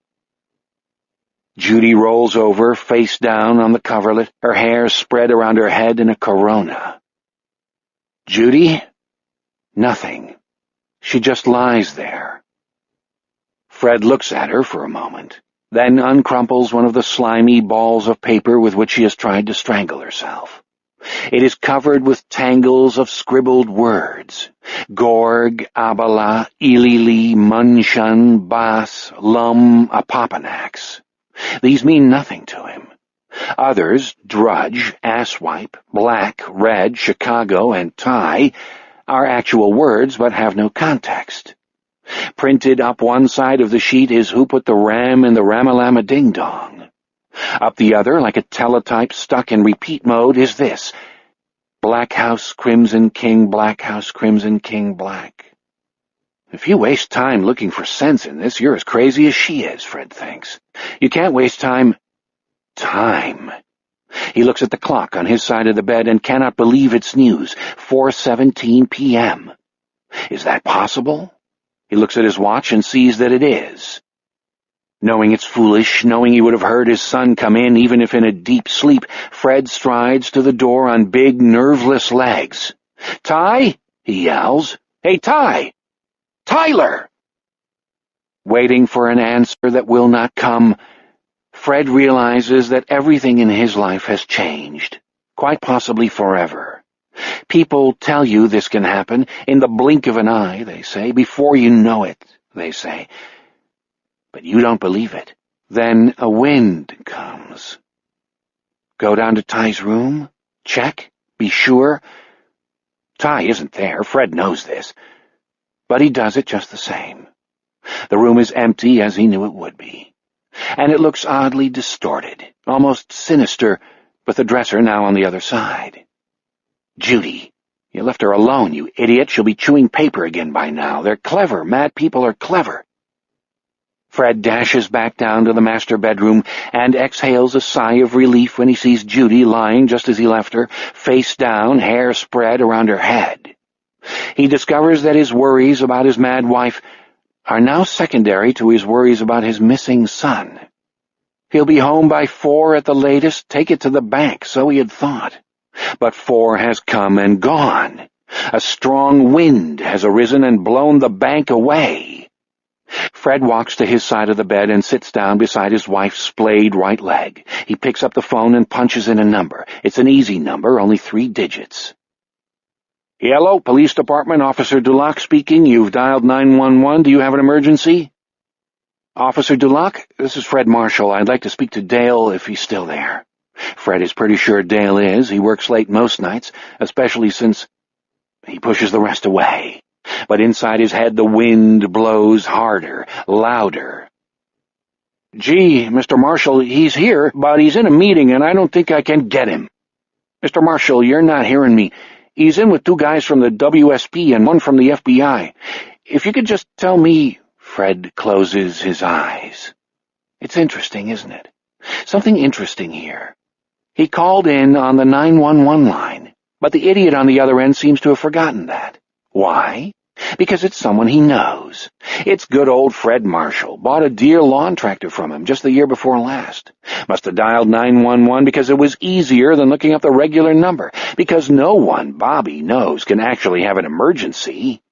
Judy rolls over, face down on the coverlet, her hair spread around her head in a corona. Judy? Nothing. She just lies there. Fred looks at her for a moment, then uncrumples one of the slimy balls of paper with which she has tried to strangle herself. It is covered with tangles of scribbled words. Gorg, Abala, Ilili, Munshun, Bas, Lum, Apopanax. These mean nothing to him. Others, Drudge, Asswipe, Black, Red, Chicago, and Tie, are actual words but have no context. Printed up one side of the sheet is "Who put the ram in the Ramalama-Ding-Dong?" Up the other, like a teletype stuck in repeat mode, is this: "Black House, Crimson King, Black House, Crimson King, Black." If you waste time looking for sense in this, you're as crazy as she is, Fred thinks. You can't waste time. He looks at the clock on his side of the bed and cannot believe its news. 4:17 p.m. Is that possible? He looks at his watch and sees that it is. Knowing it's foolish, knowing he would have heard his son come in even if in a deep sleep, Fred strides to the door on big, nerveless legs. "Ty?" he yells. "Hey, Ty! Tyler!" Waiting for an answer that will not come, Fred realizes that everything in his life has changed, quite possibly forever. People tell you this can happen in the blink of an eye, they say, before you know it, they say. But you don't believe it. Then a wind comes. Go down to Ty's room, check, be sure. Ty isn't there, Fred knows this, but he does it just the same. The room is empty as he knew it would be, and it looks oddly distorted, almost sinister, with the dresser now on the other side. "Judy, you left her alone, you idiot. She'll be chewing paper again by now. They're clever. Mad people are clever." Fred dashes back down to the master bedroom and exhales a sigh of relief when he sees Judy lying just as he left her, face down, hair spread around her head. He discovers that his worries about his mad wife are now secondary to his worries about his missing son. He'll be home by 4 at the latest, take it to the bank, so he had thought. But 4 has come and gone. A strong wind has arisen and blown the bank away. Fred walks to his side of the bed and sits down beside his wife's splayed right leg. He picks up the phone and punches in a number. It's an easy number, only 3 digits. "Hello, Police Department, Officer Dulac speaking. You've dialed 911. Do you have an emergency?" "Officer Dulac, this is Fred Marshall. I'd like to speak to Dale if he's still there." Fred is pretty sure Dale is. He works late most nights, especially since... He pushes the rest away. But inside his head the wind blows harder, louder. "Gee, Mr. Marshall, he's here, but he's in a meeting and I don't think I can get him." "Mr. Marshall, you're not hearing me. He's in with 2 guys from the WSP and 1 from the FBI. If you could just tell me..." Fred closes his eyes. It's interesting, isn't it? Something interesting here. He called in on the 911 line, but the idiot on the other end seems to have forgotten that. Why? Because it's someone he knows. It's good old Fred Marshall. Bought a Deere lawn tractor from him just the year before last. Must have dialed 911 because it was easier than looking up the regular number, because no one Bobby knows can actually have an emergency.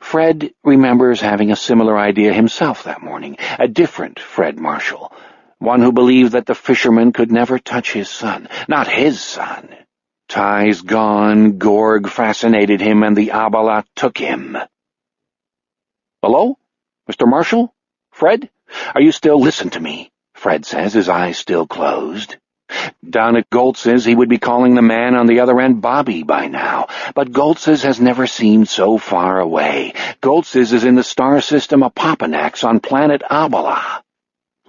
Fred remembers having a similar idea himself that morning, a different Fred Marshall, one who believed that the fisherman could never touch his son, not his son. Ties gone, Gorg fascinated him, and the Abala took him. "Hello? Mr. Marshall? Fred? Are you still— Listen to me," Fred says, his eyes still closed. Down at Goltz's, he would be calling the man on the other end Bobby by now, but Goltz's has never seemed so far away. Goltz's is in the star system of Papanax on planet Abala.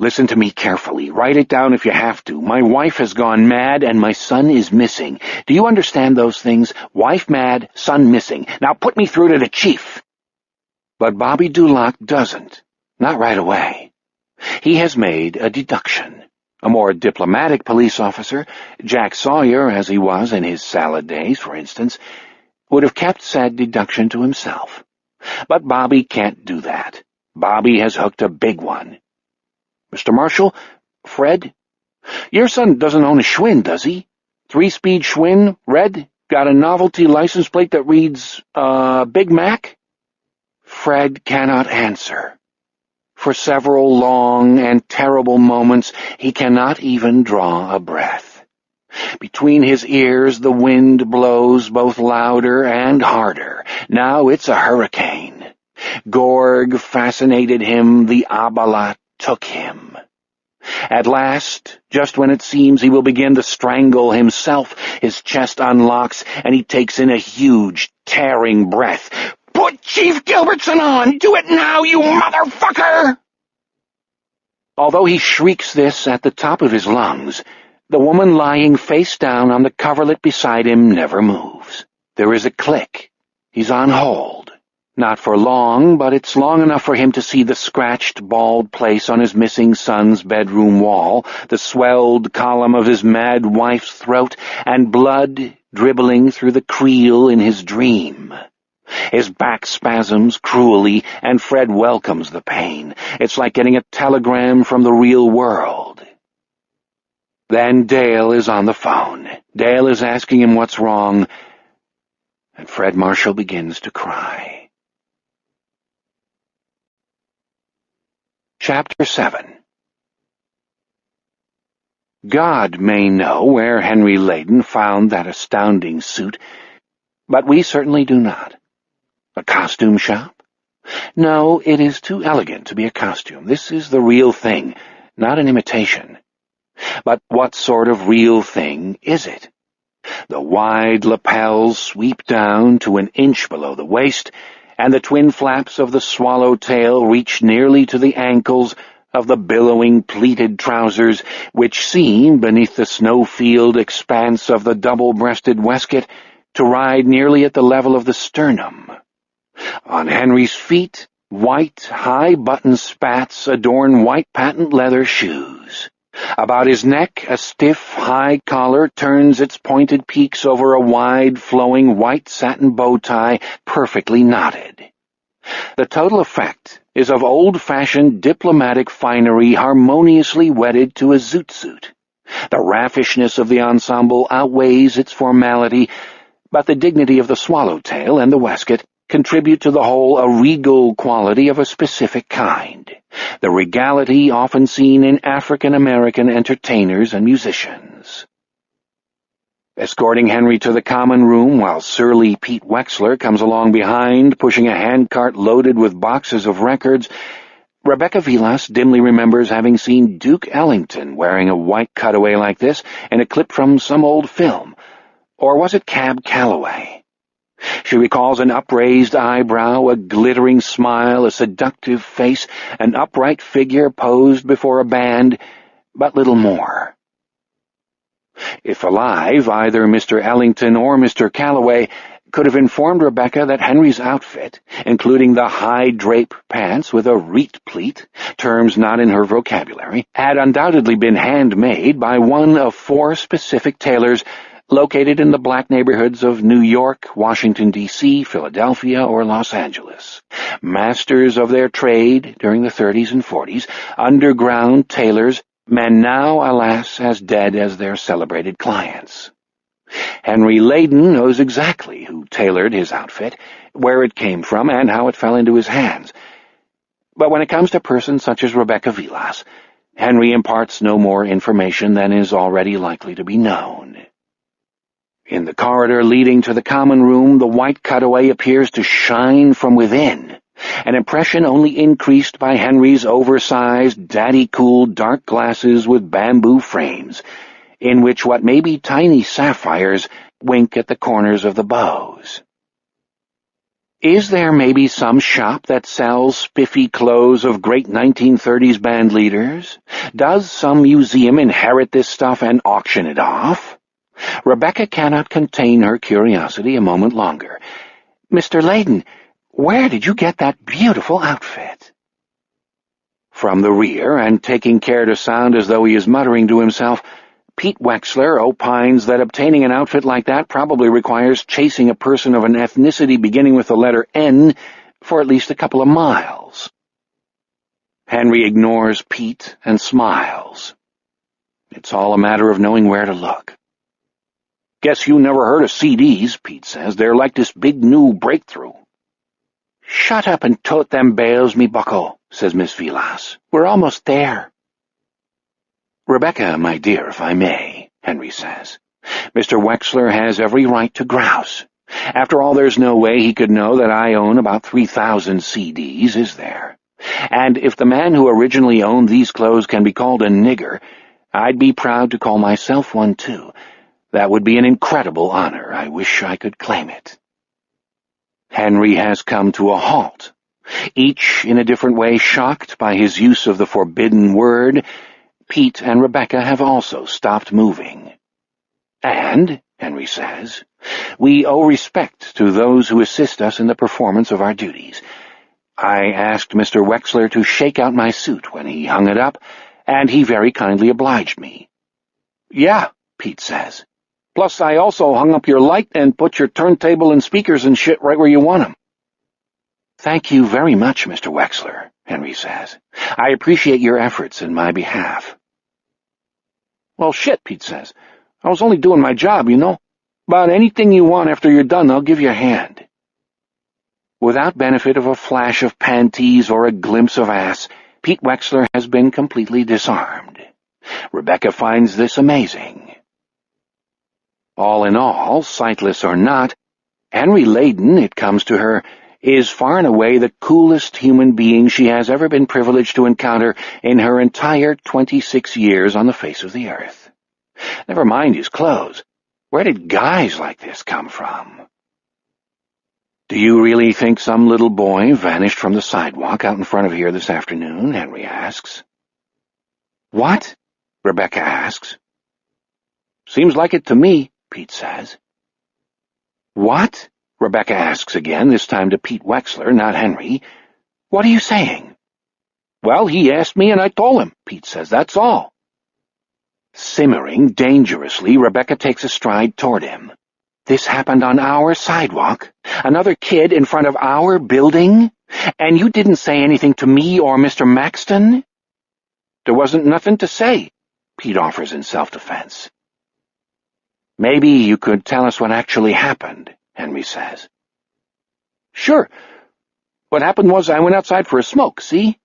Listen to me carefully. Write it down if you have to. My wife has gone mad and my son is missing. Do you understand those things? Wife mad, son missing. Now put me through to the chief. But Bobby Dulac doesn't. Not right away. He has made a deduction. A more diplomatic police officer, Jack Sawyer as he was in his salad days, for instance, would have kept said deduction to himself. But Bobby can't do that. Bobby has hooked a big one. "Mr. Marshall? Fred? Your son doesn't own a Schwinn, does he? 3-speed Schwinn, red, got a novelty license plate that reads, Big Mac?" Fred cannot answer. For several long and terrible moments, he cannot even draw a breath. Between his ears, the wind blows both louder and harder. Now it's a hurricane. Gorg fascinated him, the Abala took him. At last, just when it seems he will begin to strangle himself, his chest unlocks and he takes in a huge, tearing breath. "Put Chief Gilbertson on! Do it now, you motherfucker!" Although he shrieks this at the top of his lungs, the woman lying face down on the coverlet beside him never moves. There is a click. He's on hold. Not for long, but it's long enough for him to see the scratched, bald place on his missing son's bedroom wall, the swelled column of his mad wife's throat, and blood dribbling through the creel in his dream. His back spasms cruelly, and Fred welcomes the pain. It's like getting a telegram from the real world. Then Dale is on the phone. Dale is asking him what's wrong, and Fred Marshall begins to cry. Chapter 7. God may know where Henry Layden found that astounding suit, but we certainly do not. A costume shop? No, it is too elegant to be a costume. This is the real thing, not an imitation. But what sort of real thing is it? The wide lapels sweep down to an inch below the waist, and the twin flaps of the swallowtail reach nearly to the ankles of the billowing pleated trousers, which seem, beneath the snow-field expanse of the double-breasted waistcoat, to ride nearly at the level of the sternum. On Henry's feet, white, high-button spats adorn white patent leather shoes. About his neck, a stiff, high collar turns its pointed peaks over a wide, flowing white satin bow tie perfectly knotted. The total effect is of old-fashioned diplomatic finery harmoniously wedded to a zoot suit. The raffishness of the ensemble outweighs its formality, but the dignity of the swallowtail and the waistcoat contribute to the whole a regal quality of a specific kind, the regality often seen in African-American entertainers and musicians. Escorting Henry to the common room while surly Pete Wexler comes along behind, pushing a handcart loaded with boxes of records, Rebecca Vilas dimly remembers having seen Duke Ellington wearing a white cutaway like this in a clip from some old film. Or was it Cab Calloway? She recalls an upraised eyebrow, a glittering smile, a seductive face, an upright figure posed before a band, but little more. If alive, either Mr. Ellington or Mr. Calloway could have informed Rebecca that Henry's outfit, including the high drape pants with a reet pleat, terms not in her vocabulary, had undoubtedly been handmade by one of 4 specific tailors located in the black neighborhoods of New York, Washington, D.C., Philadelphia, or Los Angeles. Masters of their trade during the 30s and 40s, underground tailors, men now, alas, as dead as their celebrated clients. Henry Layden knows exactly who tailored his outfit, where it came from, and how it fell into his hands. But when it comes to persons such as Rebecca Vilas, Henry imparts no more information than is already likely to be known. In the corridor leading to the common room, the white cutaway appears to shine from within, an impression only increased by Henry's oversized, daddy-cool dark glasses with bamboo frames, in which what may be tiny sapphires wink at the corners of the bows. Is there maybe some shop that sells spiffy clothes of great 1930s band leaders? Does some museum inherit this stuff and auction it off? Rebecca cannot contain her curiosity a moment longer. "Mr. Layden, where did you get that beautiful outfit?" From the rear, and taking care to sound as though he is muttering to himself, Pete Wexler opines that obtaining an outfit like that probably requires chasing a person of an ethnicity beginning with the letter N for at least a couple of miles. Henry ignores Pete and smiles. It's all a matter of knowing where to look. "Guess you never heard of CDs," Pete says. "They're like this big new breakthrough." "Shut up and tote them bales, me bucko," says Miss Vilas. "We're almost there." "Rebecca, my dear, if I may," Henry says. "Mr. Wexler has every right to grouse. After all, there's no way he could know that I own about 3,000 CDs, is there? And if the man who originally owned these clothes can be called a nigger, I'd be proud to call myself one, too. That would be an incredible honor. I wish I could claim it." Henry has come to a halt, each in a different way shocked by his use of the forbidden word. Pete and Rebecca have also stopped moving. "And," Henry says, "we owe respect to those who assist us in the performance of our duties. I asked Mr. Wexler to shake out my suit when he hung it up, and he very kindly obliged me." "Yeah," Pete says. "Plus I also hung up your light and put your turntable and speakers and shit right where you want 'em." "Thank you very much, Mr. Wexler," Henry says. "I appreciate your efforts in my behalf." "Well, shit," Pete says. "I was only doing my job, you know. About anything you want after you're done, I'll give you a hand." Without benefit of a flash of panties or a glimpse of ass, Pete Wexler has been completely disarmed. Rebecca finds this amazing. All in all, sightless or not, Henry Layden, it comes to her, is far and away the coolest human being she has ever been privileged to encounter in her entire 26 years on the face of the earth. Never mind his clothes. Where did guys like this come from? "Do you really think some little boy vanished from the sidewalk out in front of here this afternoon?" Henry asks. "What?" Rebecca asks. "Seems like it to me," Pete says. "What?" Rebecca asks again, this time to Pete Wexler, not Henry. "What are you saying?" "Well, he asked me and I told him," Pete says. "That's all." Simmering dangerously, Rebecca takes a stride toward him. "This happened on our sidewalk? Another kid in front of our building? And you didn't say anything to me or Mr. Maxton?" "There wasn't nothing to say," Pete offers in self-defense. "Maybe you could tell us what actually happened," Henry says. "Sure. What happened was I went outside for a smoke, see?"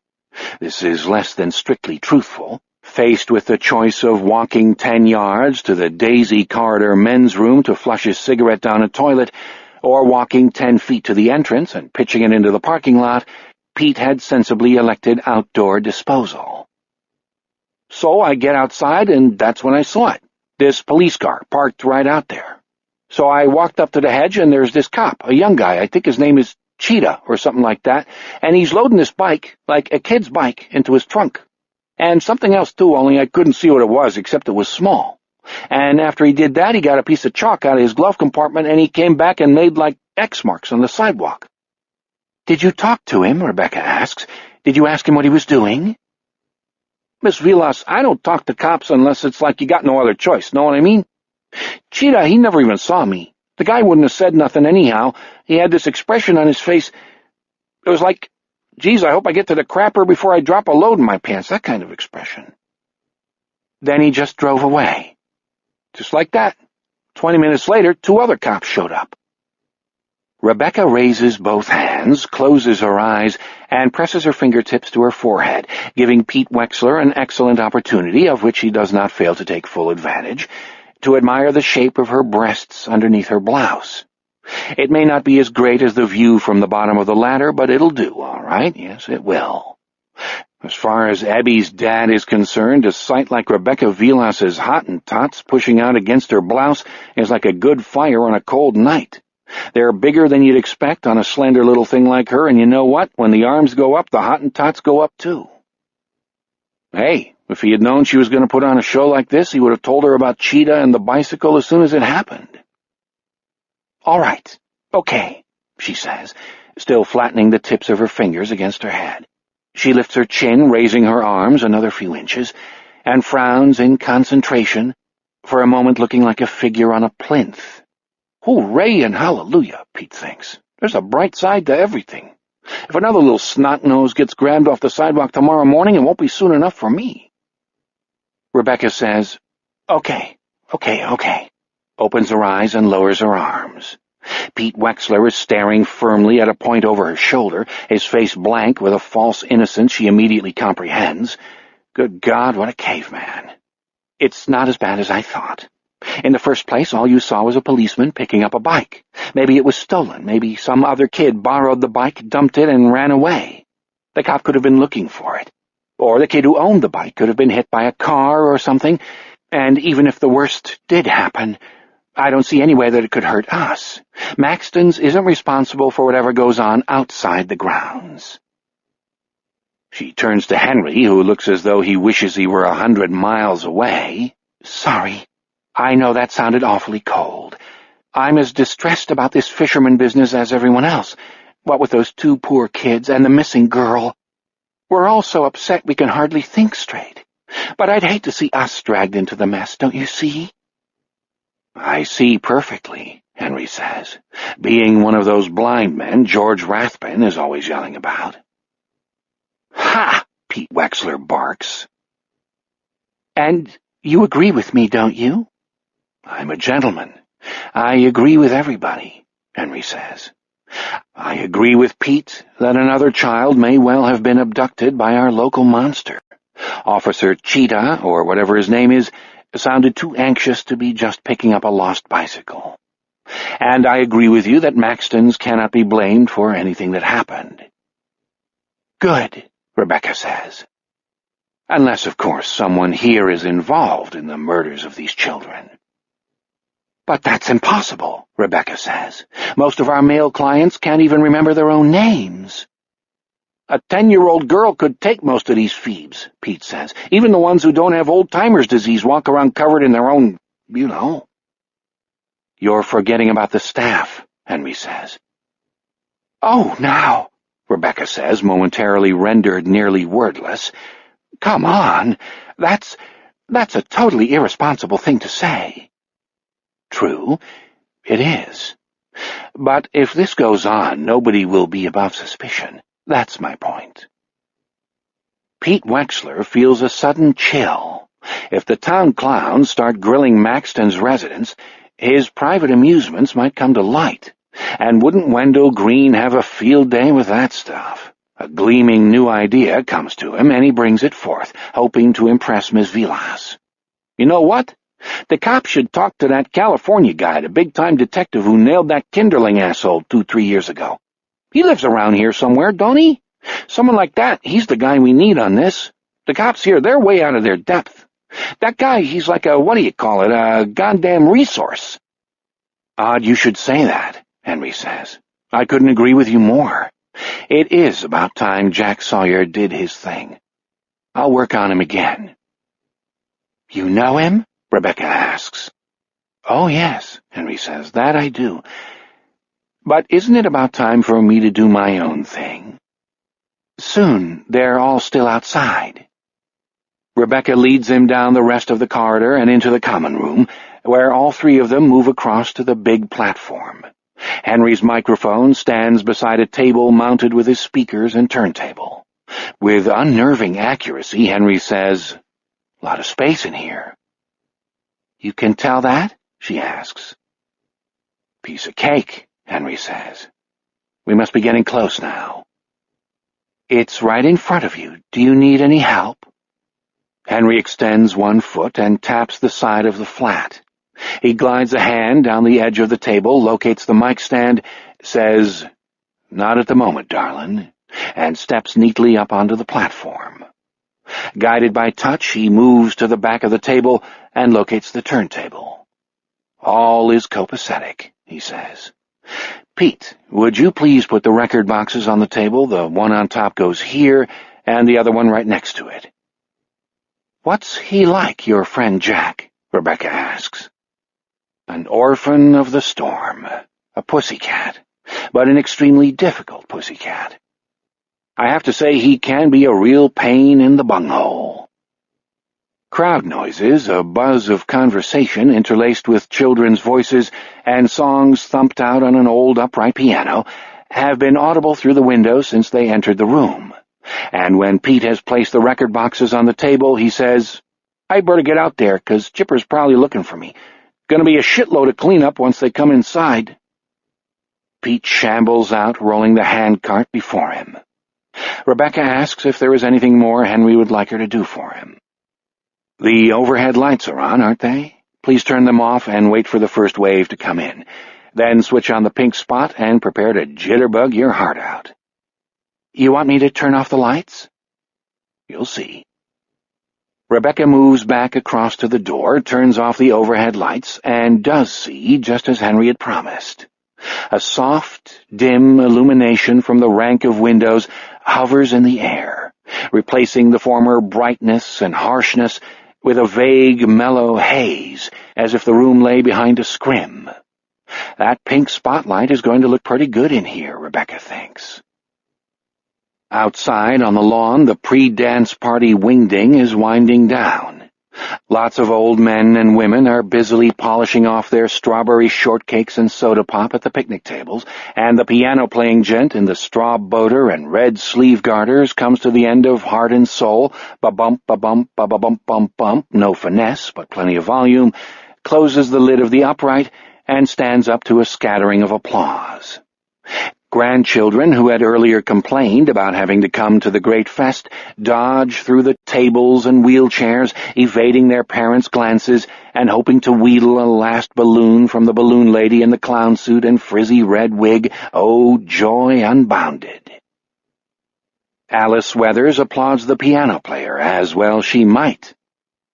This is less than strictly truthful. Faced with the choice of walking 10 yards to the Daisy Corridor men's room to flush his cigarette down a toilet, or walking 10 feet to the entrance and pitching it into the parking lot, Pete had sensibly elected outdoor disposal. "So I get outside, and that's when I saw it. This police car parked right out there. So I walked up to the hedge, and there's this cop, a young guy, I think his name is Cheetah or something like that, and he's loading this bike, like a kid's bike, into his trunk. And something else too, only I couldn't see what it was, except it was small. And after he did that, he got a piece of chalk out of his glove compartment, and he came back and made like X marks on the sidewalk." "Did you talk to him?" Rebecca asks. "Did you ask him what he was doing?" "Miss Vilas, I don't talk to cops unless it's like you got no other choice, know what I mean? Cheetah, he never even saw me. The guy wouldn't have said nothing anyhow. He had this expression on his face. It was like, geez, I hope I get to the crapper before I drop a load in my pants, that kind of expression. Then he just drove away. Just like that. 20 minutes later, 2 other cops showed up." Rebecca raises both hands, closes her eyes, and presses her fingertips to her forehead, giving Pete Wexler an excellent opportunity, of which he does not fail to take full advantage, to admire the shape of her breasts underneath her blouse. It may not be as great as the view from the bottom of the ladder, but it'll do, all right? Yes, it will. As far as Abby's dad is concerned, a sight like Rebecca Vilas's Hottentots pushing out against her blouse is like a good fire on a cold night. They're bigger than you'd expect on a slender little thing like her, and you know what? When the arms go up, the Hottentots go up too. Hey, if he had known she was going to put on a show like this, he would have told her about Cheetah and the bicycle as soon as it happened. All right, okay, she says, still flattening the tips of her fingers against her head. She lifts her chin, raising her arms another few inches, and frowns in concentration, for a moment looking like a figure on a plinth. Hooray and hallelujah, Pete thinks. There's a bright side to everything. If another little snot-nose gets grabbed off the sidewalk tomorrow morning, it won't be soon enough for me. Rebecca says, Okay, opens her eyes and lowers her arms. Pete Wexler is staring firmly at a point over her shoulder, his face blank with a false innocence she immediately comprehends. Good God, what a caveman. It's not as bad as I thought. In the first place, all you saw was a policeman picking up a bike. Maybe it was stolen. Maybe some other kid borrowed the bike, dumped it, and ran away. The cop could have been looking for it. Or the kid who owned the bike could have been hit by a car or something. And even if the worst did happen, I don't see any way that it could hurt us. Maxton's isn't responsible for whatever goes on outside the grounds. She turns to Henry, who looks as though he wishes he were 100 miles away. Sorry. I know that sounded awfully cold. I'm as distressed about this fisherman business as everyone else. What with those 2 poor kids and the missing girl. We're all so upset we can hardly think straight. But I'd hate to see us dragged into the mess, don't you see? I see perfectly, Henry says, being one of those blind men George Rathbun is always yelling about. Ha! Pete Wexler barks. And you agree with me, don't you? I'm a gentleman. I agree with everybody, Henry says. I agree with Pete that another child may well have been abducted by our local monster. Officer Cheetah, or whatever his name is, sounded too anxious to be just picking up a lost bicycle. And I agree with you that Maxton's cannot be blamed for anything that happened. Good, Rebecca says. Unless, of course, someone here is involved in the murders of these children. But that's impossible, Rebecca says. Most of our male clients can't even remember their own names. A 10-year-old girl could take most of these Phoebes, Pete says. Even the ones who don't have old-timer's disease walk around covered in their own, you know. You're forgetting about the staff, Henry says. Oh, now, Rebecca says, momentarily rendered nearly wordless. Come on, that's a totally irresponsible thing to say. True, it is. But if this goes on, nobody will be above suspicion. That's my point. Pete Wexler feels a sudden chill. If the town clowns start grilling Maxton's residents, his private amusements might come to light. And wouldn't Wendell Green have a field day with that stuff? A gleaming new idea comes to him, and he brings it forth, hoping to impress Miss Vilas. You know what? The cops should talk to that California guy, the big-time detective who nailed that Kinderling asshole 2-3 years ago. He lives around here somewhere, don't he? Someone like that, he's the guy we need on this. The cops here, they're way out of their depth. That guy, he's like a goddamn resource. Odd you should say that, Henry says. I couldn't agree with you more. It is about time Jack Sawyer did his thing. I'll work on him again. You know him? Rebecca asks. Oh, yes, Henry says, that I do. But isn't it about time for me to do my own thing? Soon, they're all still outside. Rebecca leads him down the rest of the corridor and into the common room, where all 3 of them move across to the big platform. Henry's microphone stands beside a table mounted with his speakers and turntable. With unnerving accuracy, Henry says, "A lot of space in here." You can tell that? She asks. Piece of cake, Henry says. "We must be getting close now." "It's right in front of you. Do you need any help?" Henry extends one foot and taps the side of the flat. He glides a hand down the edge of the table, locates the mic stand, says, "Not at the moment, darlin'," and steps neatly up onto the platform. Guided by touch, he moves to the back of the table and locates the turntable. "All is copacetic," he says. "Pete, would you please put the record boxes on the table? The one on top goes here, and the other one right next to it." "What's he like, your friend Jack?" Rebecca asks. "An orphan of the storm, a pussycat, but an extremely difficult pussycat. I have to say he can be a real pain in the bunghole." Crowd noises, a buzz of conversation interlaced with children's voices and songs thumped out on an old upright piano, have been audible through the window since they entered the room. And when Pete has placed the record boxes on the table, he says, "I better get out there, 'cause Chipper's probably looking for me. Gonna be a shitload of cleanup once they come inside." Pete shambles out, rolling the handcart before him. Rebecca asks if there is anything more Henry would like her to do for him. "The overhead lights are on, aren't they? Please turn them off and wait for the first wave to come in. Then switch on the pink spot and prepare to jitterbug your heart out." "You want me to turn off the lights?" "You'll see." Rebecca moves back across to the door, turns off the overhead lights, and does see, just as Henry had promised. A soft, dim illumination from the rank of windows hovers in the air, replacing the former brightness and harshness with a vague, mellow haze, as if the room lay behind a scrim. That pink spotlight is going to look pretty good in here, Rebecca thinks. Outside on the lawn, the pre-dance party wingding is winding down. Lots of old men and women are busily polishing off their strawberry shortcakes and soda pop at the picnic tables, and the piano-playing gent in the Straub boater and red sleeve garters comes to the end of Heart and Soul, ba-bump, ba-bump, ba-ba-bump, bump, bump, no finesse, but plenty of volume, closes the lid of the upright, and stands up to a scattering of applause. Grandchildren who had earlier complained about having to come to the great fest dodge through the tables and wheelchairs, evading their parents' glances and hoping to wheedle a last balloon from the balloon lady in the clown suit and frizzy red wig. Oh, joy unbounded. Alice Weathers applauds the piano player, as well she might.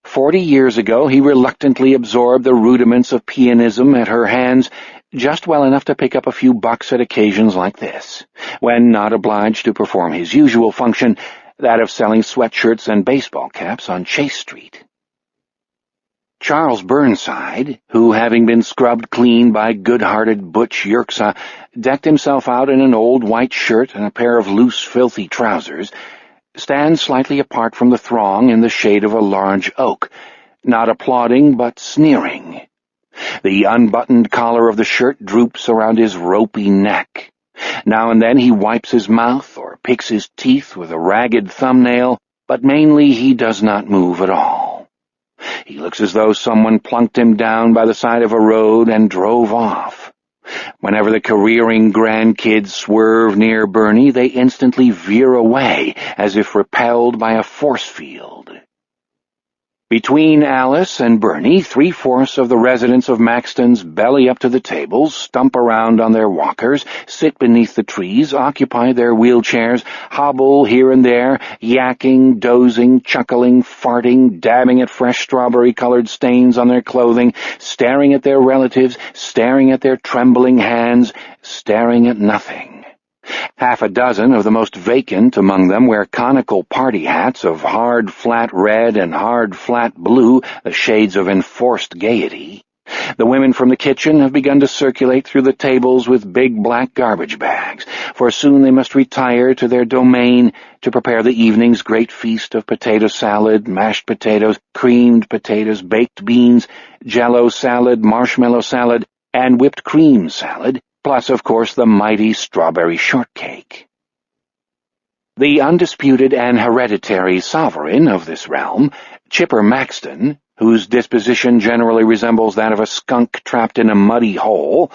40 years ago he reluctantly absorbed the rudiments of pianism at her hands, just well enough to pick up a few bucks at occasions like this, when not obliged to perform his usual function, that of selling sweatshirts and baseball caps on Chase Street. Charles Burnside, who, having been scrubbed clean by good-hearted Butch Yerxa, decked himself out in an old white shirt and a pair of loose, filthy trousers, stands slightly apart from the throng in the shade of a large oak, not applauding but sneering. The unbuttoned collar of the shirt droops around his ropey neck. Now and then he wipes his mouth or picks his teeth with a ragged thumbnail, but mainly he does not move at all. He looks as though someone plunked him down by the side of a road and drove off. Whenever the careering grandkids swerve near Bernie, they instantly veer away, as if repelled by a force field. Between Alice and Bernie, 3/4 of the residents of Maxton's belly up to the tables, stump around on their walkers, sit beneath the trees, occupy their wheelchairs, hobble here and there, yakking, dozing, chuckling, farting, dabbing at fresh strawberry-colored stains on their clothing, staring at their relatives, staring at their trembling hands, staring at nothing. Half a dozen of the most vacant among them wear conical party hats of hard flat red and hard flat blue, the shades of enforced gaiety. The women from the kitchen have begun to circulate through the tables with big black garbage bags, for soon they must retire to their domain to prepare the evening's great feast of potato salad, mashed potatoes, creamed potatoes, baked beans, jello salad, marshmallow salad, and whipped cream salad, plus, of course, the mighty strawberry shortcake. The undisputed and hereditary sovereign of this realm, Chipper Maxton, whose disposition generally resembles that of a skunk trapped in a muddy hole,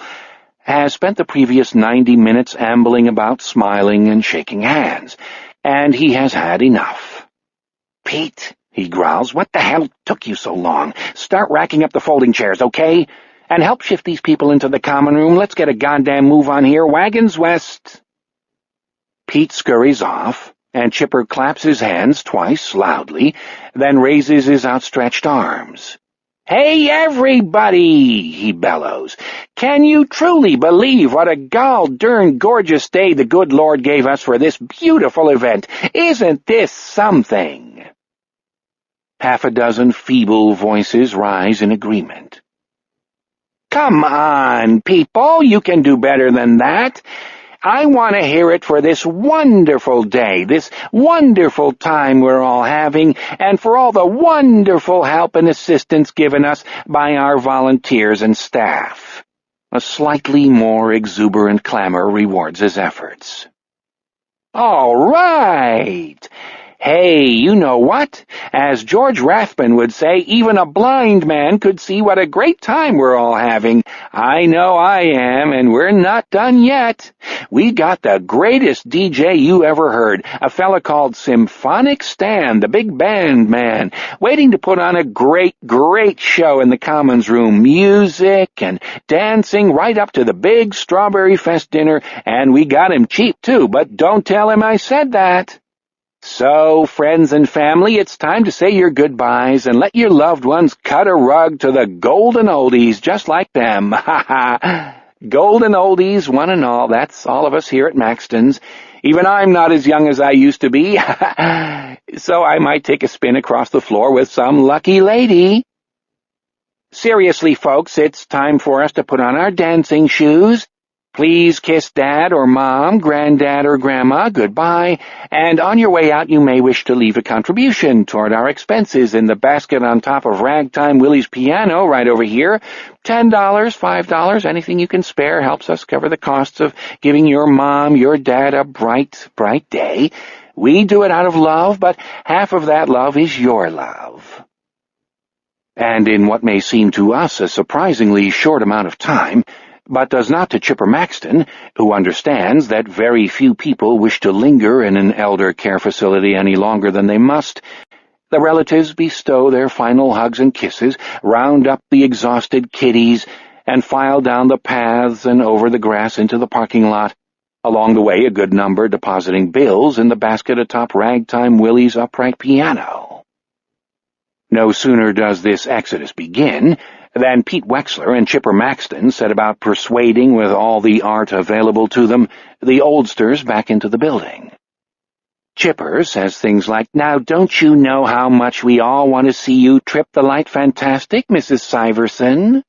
has spent the previous 90 minutes ambling about, smiling and shaking hands, and he has had enough. "Pete," he growls, "what the hell took you so long? Start racking up the folding chairs, okay? And help shift these people into the common room. Let's get a goddamn move on here. Wagons west." Pete scurries off, and Chipper claps his hands twice, loudly, then raises his outstretched arms. "Hey, everybody!" he bellows. "Can you truly believe what a gall-darn gorgeous day the good Lord gave us for this beautiful event? Isn't this something?" Half a dozen feeble voices rise in agreement. "Come on, people, you can do better than that. I want to hear it for this wonderful day, this wonderful time we're all having, and for all the wonderful help and assistance given us by our volunteers and staff." A slightly more exuberant clamor rewards his efforts. "All right! Hey, you know what? As George Rathbun would say, even a blind man could see what a great time we're all having. I know I am, and we're not done yet. We got the greatest DJ you ever heard, a fella called Symphonic Stan, the big band man, waiting to put on a great, great show in the Commons Room. Music and dancing right up to the big Strawberry Fest dinner, and we got him cheap, too, but don't tell him I said that. So, friends and family, it's time to say your goodbyes and let your loved ones cut a rug to the golden oldies just like them. Ha ha! Golden oldies, one and all, that's all of us here at Maxton's. Even I'm not as young as I used to be, so I might take a spin across the floor with some lucky lady. Seriously, folks, it's time for us to put on our dancing shoes. Please kiss Dad or Mom, Granddad or Grandma goodbye, and on your way out you may wish to leave a contribution toward our expenses in the basket on top of Ragtime Willie's piano right over here. $10, $5, anything you can spare helps us cover the costs of giving your mom, your dad a bright, bright day. We do it out of love, but half of that love is your love. And in what may seem to us a surprisingly short amount of time, but does not to Chipper Maxton, who understands that very few people wish to linger in an elder care facility any longer than they must, the relatives bestow their final hugs and kisses, round up the exhausted kiddies, and file down the paths and over the grass into the parking lot, along the way a good number depositing bills in the basket atop Ragtime Willie's upright piano. No sooner does this exodus begin than Pete Wexler and Chipper Maxton set about persuading with all the art available to them the oldsters back into the building. Chipper says things like, "Now don't you know how much we all want to see you trip the light fantastic, Mrs. Syverson?"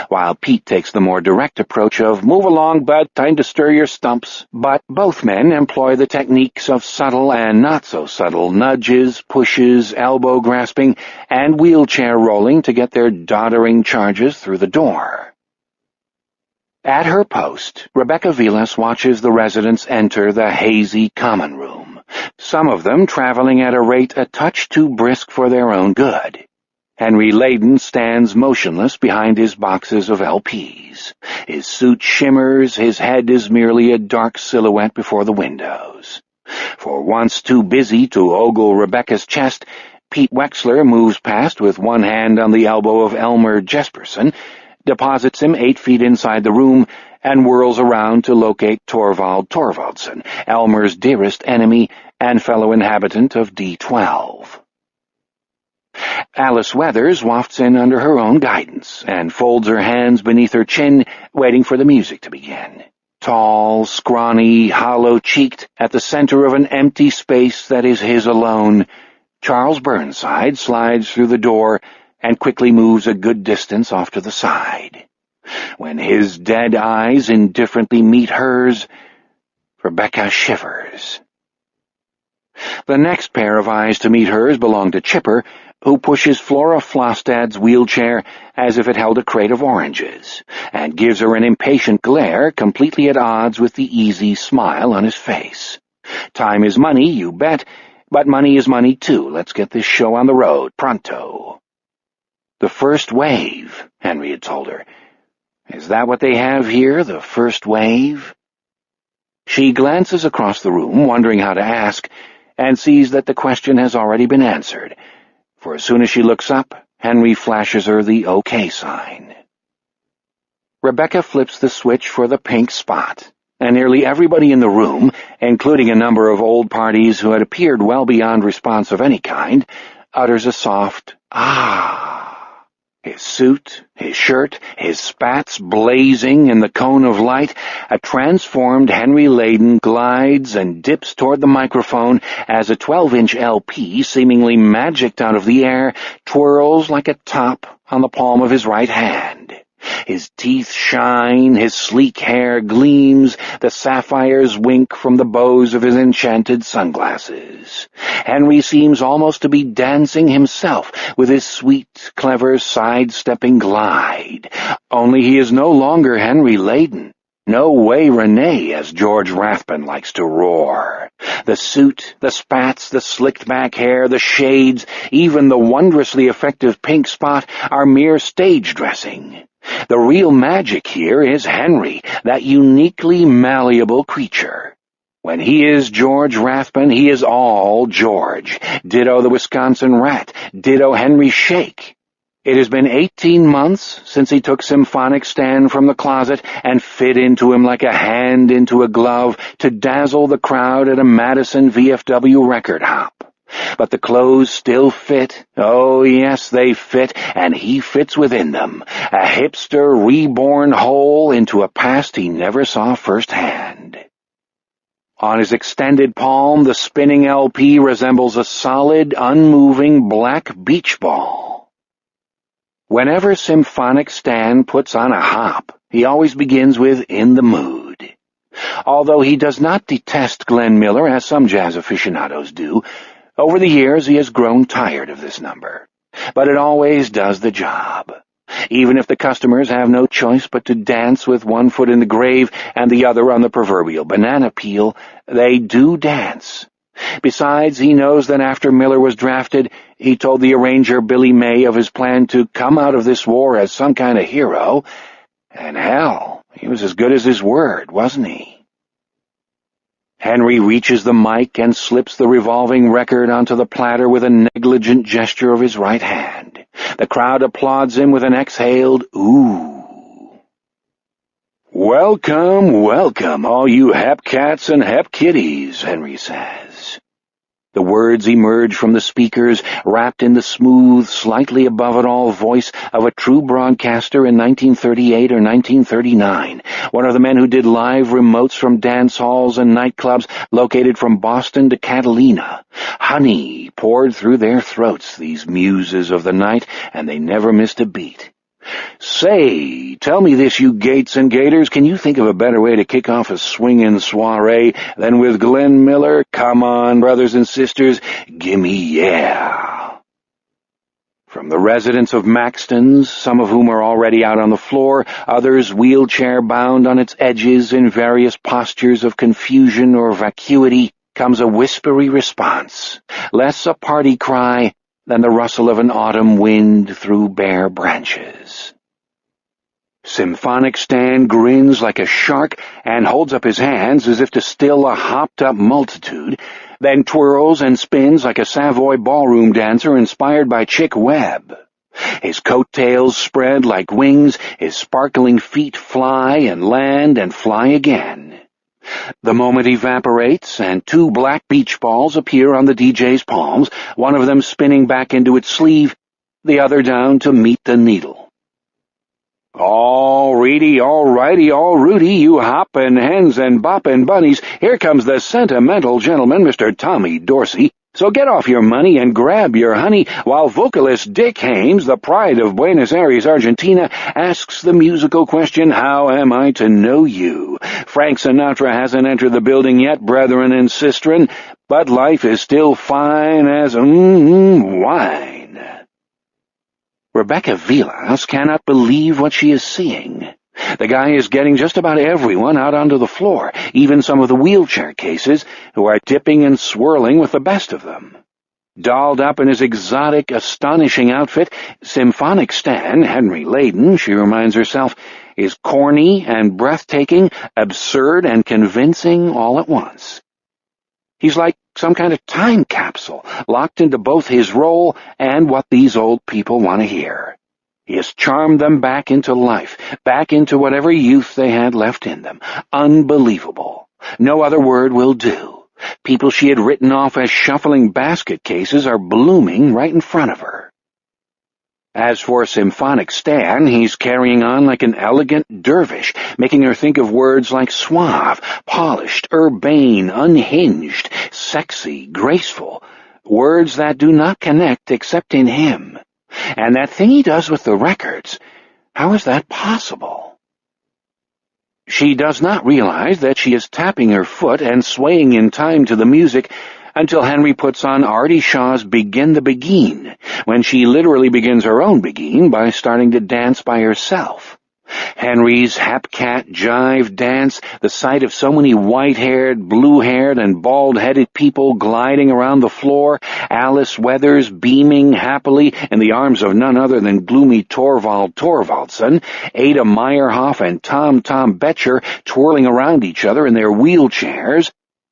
While Pete takes the more direct approach of, "Move along, bud, time to stir your stumps." But both men employ the techniques of subtle and not-so-subtle nudges, pushes, elbow grasping, and wheelchair rolling to get their doddering charges through the door. At her post, Rebecca Vilas watches the residents enter the hazy common room, some of them traveling at a rate a touch too brisk for their own good. Henry Layden stands motionless behind his boxes of LPs. His suit shimmers, his head is merely a dark silhouette before the windows. For once too busy to ogle Rebecca's chest, Pete Wexler moves past with one hand on the elbow of Elmer Jesperson, deposits him 8 feet inside the room, and whirls around to locate Torvald Torvaldsen, Elmer's dearest enemy and fellow inhabitant of D12. Alice Weathers wafts in under her own guidance and folds her hands beneath her chin, waiting for the music to begin. Tall, scrawny, hollow-cheeked, at the center of an empty space that is his alone, Charles Burnside slides through the door and quickly moves a good distance off to the side. When his dead eyes indifferently meet hers, Rebecca shivers. The next pair of eyes to meet hers belong to Chipper, who pushes Flora Flostad's wheelchair as if it held a crate of oranges, and gives her an impatient glare completely at odds with the easy smile on his face. Time is money, you bet, but money is money too. Let's get this show on the road, pronto. The first wave, Henry had told her. Is that what they have here, the first wave? She glances across the room, wondering how to ask, and sees that the question has already been answered, for as soon as she looks up, Henry flashes her the OK sign. Rebecca flips the switch for the pink spot, and nearly everybody in the room, including a number of old parties who had appeared well beyond response of any kind, utters a soft, "Ah." His suit, his shirt, his spats blazing in the cone of light, a transformed Henry Layden glides and dips toward the microphone as a 12-inch LP, seemingly magicked out of the air, twirls like a top on the palm of his right hand. His teeth shine, his sleek hair gleams, the sapphires wink from the bows of his enchanted sunglasses. Henry seems almost to be dancing himself with his sweet, clever, sidestepping glide. Only he is no longer Henry Layden. No way Renee, as George Rathbun likes to roar. The suit, the spats, the slicked-back hair, the shades, even the wondrously effective pink spot are mere stage dressing. The real magic here is Henry, that uniquely malleable creature. When he is George Rathbun, he is all George. Ditto the Wisconsin Rat. Ditto Henry Shake. It has been 18 months since he took Symphonic Stan from the closet and fit into him like a hand into a glove to dazzle the crowd at a Madison VFW record hop. But the clothes still fit. Oh, yes, they fit, and he fits within them, a hipster reborn whole into a past he never saw firsthand. On his extended palm, the spinning LP resembles a solid, unmoving black beach ball. Whenever Symphonic Stan puts on a hop, he always begins with "In the Mood." Although he does not detest Glenn Miller, as some jazz aficionados do, over the years he has grown tired of this number. But it always does the job. Even if the customers have no choice but to dance with one foot in the grave and the other on the proverbial banana peel, they do dance. Besides, he knows that after Miller was drafted, he told the arranger Billy May of his plan to come out of this war as some kind of hero, and hell, he was as good as his word, wasn't he? Henry reaches the mic and slips the revolving record onto the platter with a negligent gesture of his right hand. The crowd applauds him with an exhaled "ooh." "Welcome, welcome, all you hep cats and hep kitties," Henry says. The words emerge from the speakers, wrapped in the smooth, slightly above-it-all voice of a true broadcaster in 1938 or 1939, one of the men who did live remotes from dance halls and nightclubs located from Boston to Catalina. Honey poured through their throats, these muses of the night, and they never missed a beat. "Say, tell me this, you Gates and Gators, can you think of a better way to kick off a swingin' soiree than with Glenn Miller? Come on, brothers and sisters, gimme yeah." From the residents of Maxton's, some of whom are already out on the floor, others wheelchair-bound on its edges in various postures of confusion or vacuity, comes a whispery response, less a party cry than the rustle of an autumn wind through bare branches. Symphonic Stan grins like a shark and holds up his hands as if to still a hopped-up multitude, then twirls and spins like a Savoy ballroom dancer inspired by Chick Webb. His coattails spread like wings, his sparkling feet fly and land and fly again. The moment evaporates, and two black beach balls appear on the DJ's palms, one of them spinning back into its sleeve, the other down to meet the needle. "All righty, all righty, all Rudy, you hoppin' hens and boppin' bunnies, here comes the sentimental gentleman, Mr. Tommy Dorsey. So get off your money and grab your honey while vocalist Dick Haymes, the pride of Buenos Aires, Argentina, asks the musical question, how am I to know you? Frank Sinatra hasn't entered the building yet, brethren and sistren, but life is still fine as wine." Rebecca Vilas cannot believe what she is seeing. The guy is getting just about everyone out onto the floor, even some of the wheelchair cases, who are dipping and swirling with the best of them. Dolled up in his exotic, astonishing outfit, Symphonic Stan, Henry Layden, she reminds herself, is corny and breathtaking, absurd and convincing all at once. He's like some kind of time capsule, locked into both his role and what these old people want to hear. He has charmed them back into life, back into whatever youth they had left in them. Unbelievable. No other word will do. People she had written off as shuffling basket cases are blooming right in front of her. As for Symphonic Stan, he's carrying on like an elegant dervish, making her think of words like suave, polished, urbane, unhinged, sexy, graceful, words that do not connect except in him. And that thing he does with the records, how is that possible? She does not realize that she is tapping her foot and swaying in time to the music until Henry puts on Artie Shaw's Begin the Begin, when she literally begins her own begin by starting to dance by herself. Henry's hap-cat jive dance, the sight of so many white-haired, blue-haired, and bald-headed people gliding around the floor, Alice Weathers beaming happily in the arms of none other than gloomy Torvald Torvaldsen, Ada Meyerhoff and Tom Betcher twirling around each other in their wheelchairs,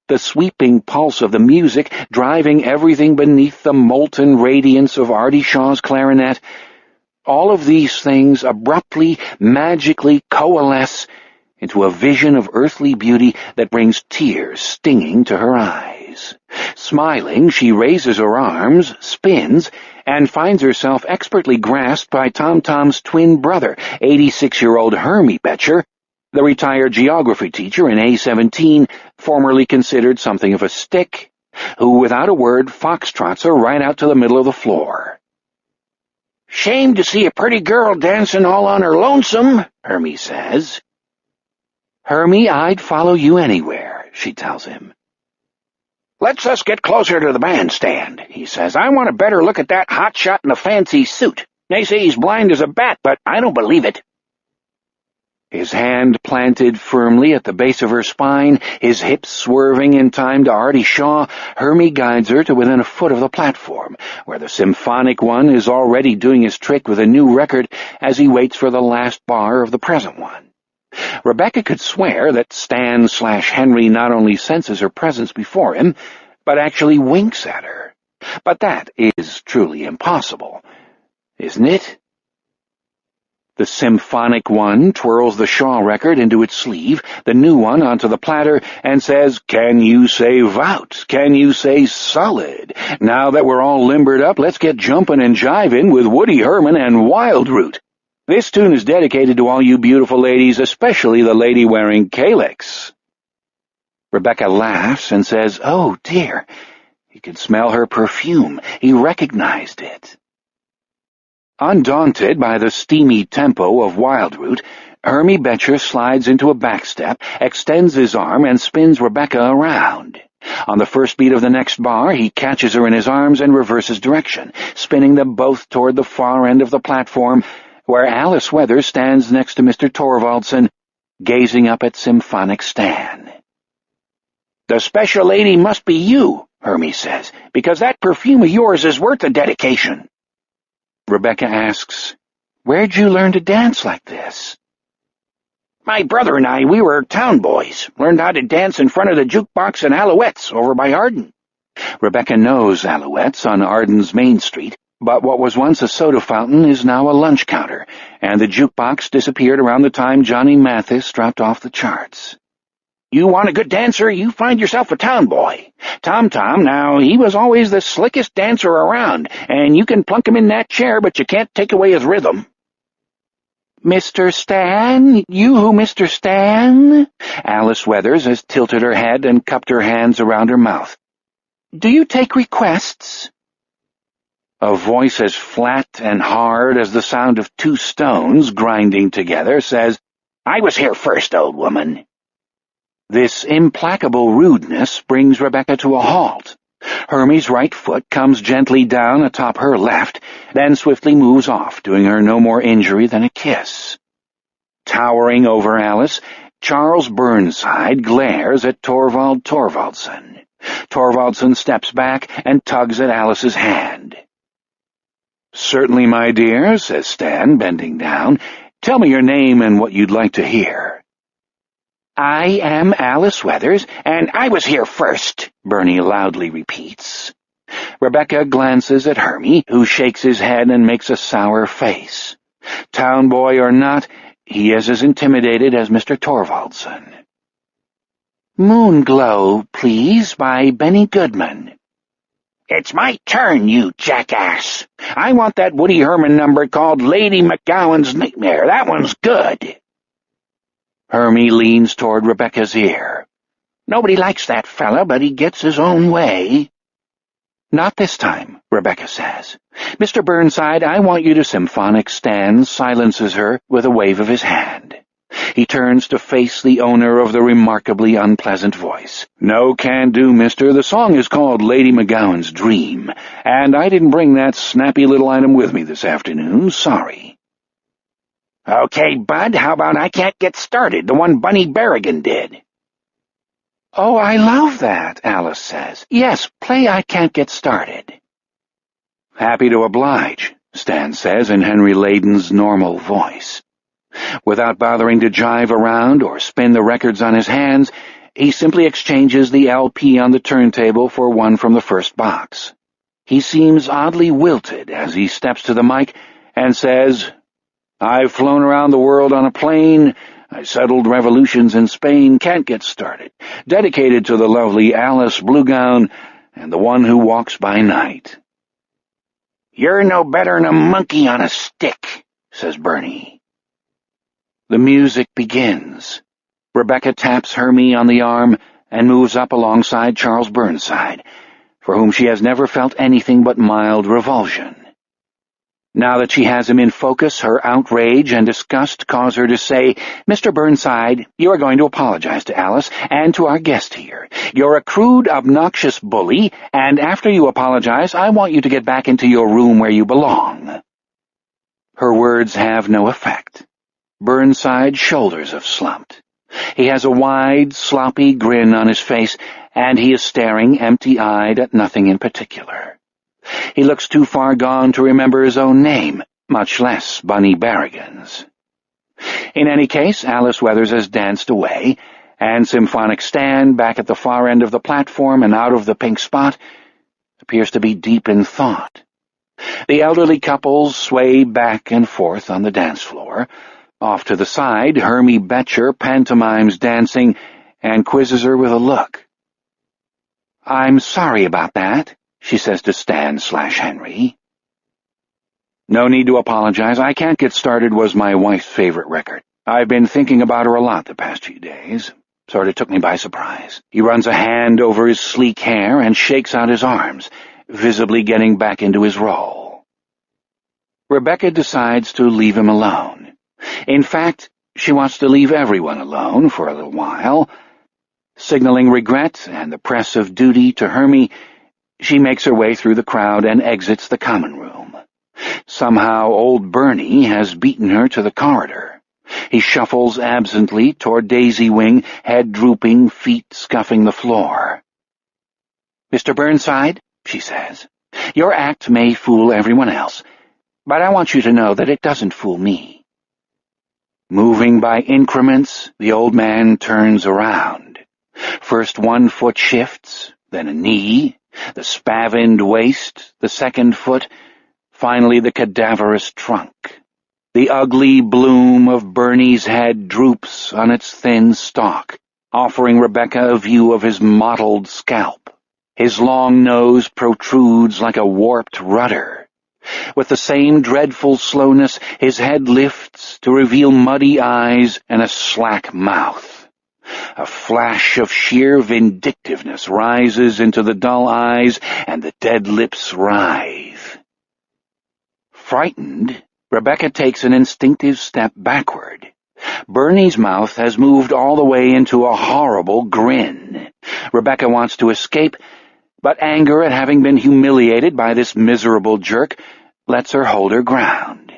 the sweeping pulse of the music driving everything beneath the molten radiance of Artie Shaw's clarinet. All of these things abruptly, magically coalesce into a vision of earthly beauty that brings tears stinging to her eyes. Smiling, she raises her arms, spins, and finds herself expertly grasped by Tom's twin brother, 86-year-old Hermie Betcher, the retired geography teacher in A17, formerly considered something of a stick, who without a word foxtrots her right out to the middle of the floor. "Shame to see a pretty girl dancing all on her lonesome," Hermie says. "Hermie, I'd follow you anywhere," she tells him. "Let's us get closer to the bandstand," he says. "I want a better look at that hotshot in a fancy suit. They say he's blind as a bat, but I don't believe it." His hand planted firmly at the base of her spine, his hips swerving in time to Artie Shaw, Hermie guides her to within a foot of the platform, where the symphonic one is already doing his trick with a new record as he waits for the last bar of the present one. Rebecca could swear that Stan/Henry not only senses her presence before him, but actually winks at her. But that is truly impossible, isn't it? The symphonic one twirls the Shaw record into its sleeve, the new one onto the platter, and says, "Can you say vout? Can you say solid? Now that we're all limbered up, let's get jumpin' and jivin' with Woody Herman and Wildroot. This tune is dedicated to all you beautiful ladies, especially the lady wearing calyx." Rebecca laughs and says, "Oh, dear." He could smell her perfume. He recognized it. Undaunted by the steamy tempo of Wildroot, Hermie Betcher slides into a backstep, extends his arm, and spins Rebecca around. On the first beat of the next bar, he catches her in his arms and reverses direction, spinning them both toward the far end of the platform, where Alice Weathers stands next to Mr. Torvaldsen, gazing up at Symphonic Stan. "The special lady must be you," Hermie says, "because that perfume of yours is worth a dedication." Rebecca asks, "Where'd you learn to dance like this?" "My brother and I, we were town boys. Learned how to dance in front of the jukebox and Alouettes over by Arden." Rebecca knows Alouettes on Arden's Main Street, but what was once a soda fountain is now a lunch counter, and the jukebox disappeared around the time Johnny Mathis dropped off the charts. "You want a good dancer, you find yourself a town boy. Tom, now, he was always the slickest dancer around, and you can plunk him in that chair, but you can't take away his rhythm." "Mr. Stan? You who, Mr. Stan?" Alice Weathers has tilted her head and cupped her hands around her mouth. "Do you take requests?" A voice as flat and hard as the sound of two stones grinding together says, "I was here first, old woman." This implacable rudeness brings Rebecca to a halt. Hermie's right foot comes gently down atop her left, then swiftly moves off, doing her no more injury than a kiss. Towering over Alice, Charles Burnside glares at Torvald Torvaldsen. Torvaldsen steps back and tugs at Alice's hand. "Certainly, my dear," says Stan, bending down. Tell me your name and what you'd like to hear." "I am Alice Weathers, and I was here first," Bernie loudly repeats. Rebecca glances at Hermie, who shakes his head and makes a sour face. Town boy or not, he is as intimidated as Mr. Torvaldsen. "Moonglow, please, by Benny Goodman." "It's my turn, you jackass. I want that Woody Herman number called Lady McGowan's Nightmare. That one's good." Hermie leans toward Rebecca's ear. "Nobody likes that fella, but he gets his own way." "Not this time," Rebecca says. "Mr. Burnside, I want you to symphonic stand," silences her with a wave of his hand. He turns to face the owner of the remarkably unpleasant voice. "No can do, mister. The song is called Lady McGowan's Dream, and I didn't bring that snappy little item with me this afternoon. Sorry." "Okay, bud, how about I Can't Get Started, the one Bunny Berrigan did?" "Oh, I love that," Alice says. "Yes, play I Can't Get Started." "Happy to oblige," Stan says in Henry Layden's normal voice. Without bothering to jive around or spin the records on his hands, he simply exchanges the LP on the turntable for one from the first box. He seems oddly wilted as he steps to the mic and says, "I've flown around the world on a plane. I settled revolutions in Spain. Can't Get Started. Dedicated to the lovely Alice Bluegown and the one who walks by night." "You're no better'n a monkey on a stick," says Bernie. The music begins. Rebecca taps Hermie on the arm and moves up alongside Charles Burnside, for whom she has never felt anything but mild revulsion. Now that she has him in focus, her outrage and disgust cause her to say, "Mr. Burnside, you are going to apologize to Alice and to our guest here. You're a crude, obnoxious bully, and after you apologize, I want you to get back into your room where you belong." Her words have no effect. Burnside's shoulders have slumped. He has a wide, sloppy grin on his face, and he is staring empty-eyed at nothing in particular. He looks too far gone to remember his own name, much less Bunny Berrigan's. In any case, Alice Weathers has danced away, and Symphonic Stan, back at the far end of the platform and out of the pink spot, appears to be deep in thought. The elderly couples sway back and forth on the dance floor. Off to the side, Hermie Betcher pantomimes dancing and quizzes her with a look. "I'm sorry about that," she says to Stan/Henry. "No need to apologize. I Can't Get Started was my wife's favorite record. I've been thinking about her a lot the past few days. Sort of took me by surprise." He runs a hand over his sleek hair and shakes out his arms, visibly getting back into his role. Rebecca decides to leave him alone. In fact, she wants to leave everyone alone for a little while. Signaling regret and the press of duty to Hermie, she makes her way through the crowd and exits the common room. Somehow old Bernie has beaten her to the corridor. He shuffles absently toward Daisy Wing, head drooping, feet scuffing the floor. "Mr. Burnside," she says, "your act may fool everyone else, but I want you to know that it doesn't fool me." Moving by increments, the old man turns around. First one foot shifts, then a knee, the spavined waist, the second foot, finally the cadaverous trunk. The ugly bloom of Bernie's head droops on its thin stalk, offering Rebecca a view of his mottled scalp. His long nose protrudes like a warped rudder. With the same dreadful slowness, his head lifts to reveal muddy eyes and a slack mouth. A flash of sheer vindictiveness rises into the dull eyes, and the dead lips writhe. Frightened, Rebecca takes an instinctive step backward. Bernie's mouth has moved all the way into a horrible grin. Rebecca wants to escape, but anger at having been humiliated by this miserable jerk lets her hold her ground.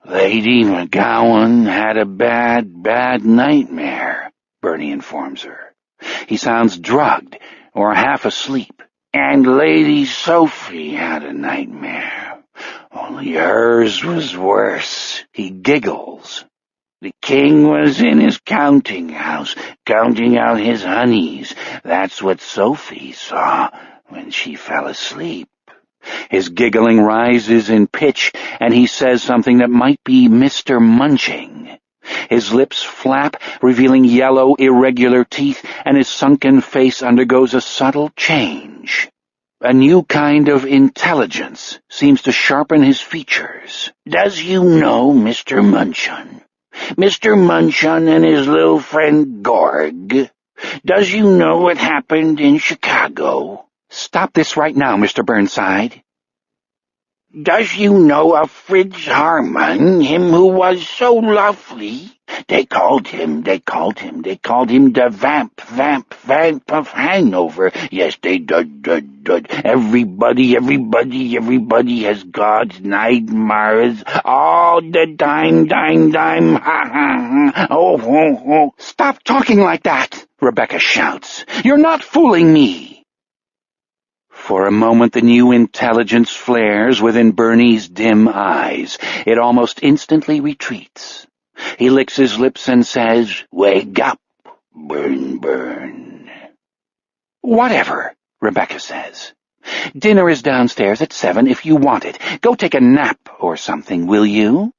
"Lady McGowan had a bad nightmare," Bernie informs her. He sounds drugged or half asleep. "And Lady Sophie had a nightmare. only hers was worse. He giggles. The king was in his counting house, counting out his honeys. That's what Sophie saw when she fell asleep. His giggling rises in pitch, and he says something that might be Mr. Munching. His lips flap, revealing yellow, irregular teeth, and his sunken face undergoes a subtle change. A new kind of intelligence seems to sharpen his features. Does you know Mr. Munchon? Mr. Munchon and his little friend Gorg. Does you know what happened in Chicago? Stop this right now, Mr. Burnside. Does you know of Fritz Harman, him who was so lovely? They called him the vamp of Hanover. Yes, they did. Everybody has God's nightmares all the time, ha. Oh. Stop talking like that, Rebecca shouts. You're not fooling me. For a moment the new intelligence flares within Bernie's dim eyes. It almost instantly retreats. He licks his lips and says, "Wake up, burn." "Whatever," Rebecca says. "Dinner is downstairs at 7 if you want it. Go take a nap or something, will you?"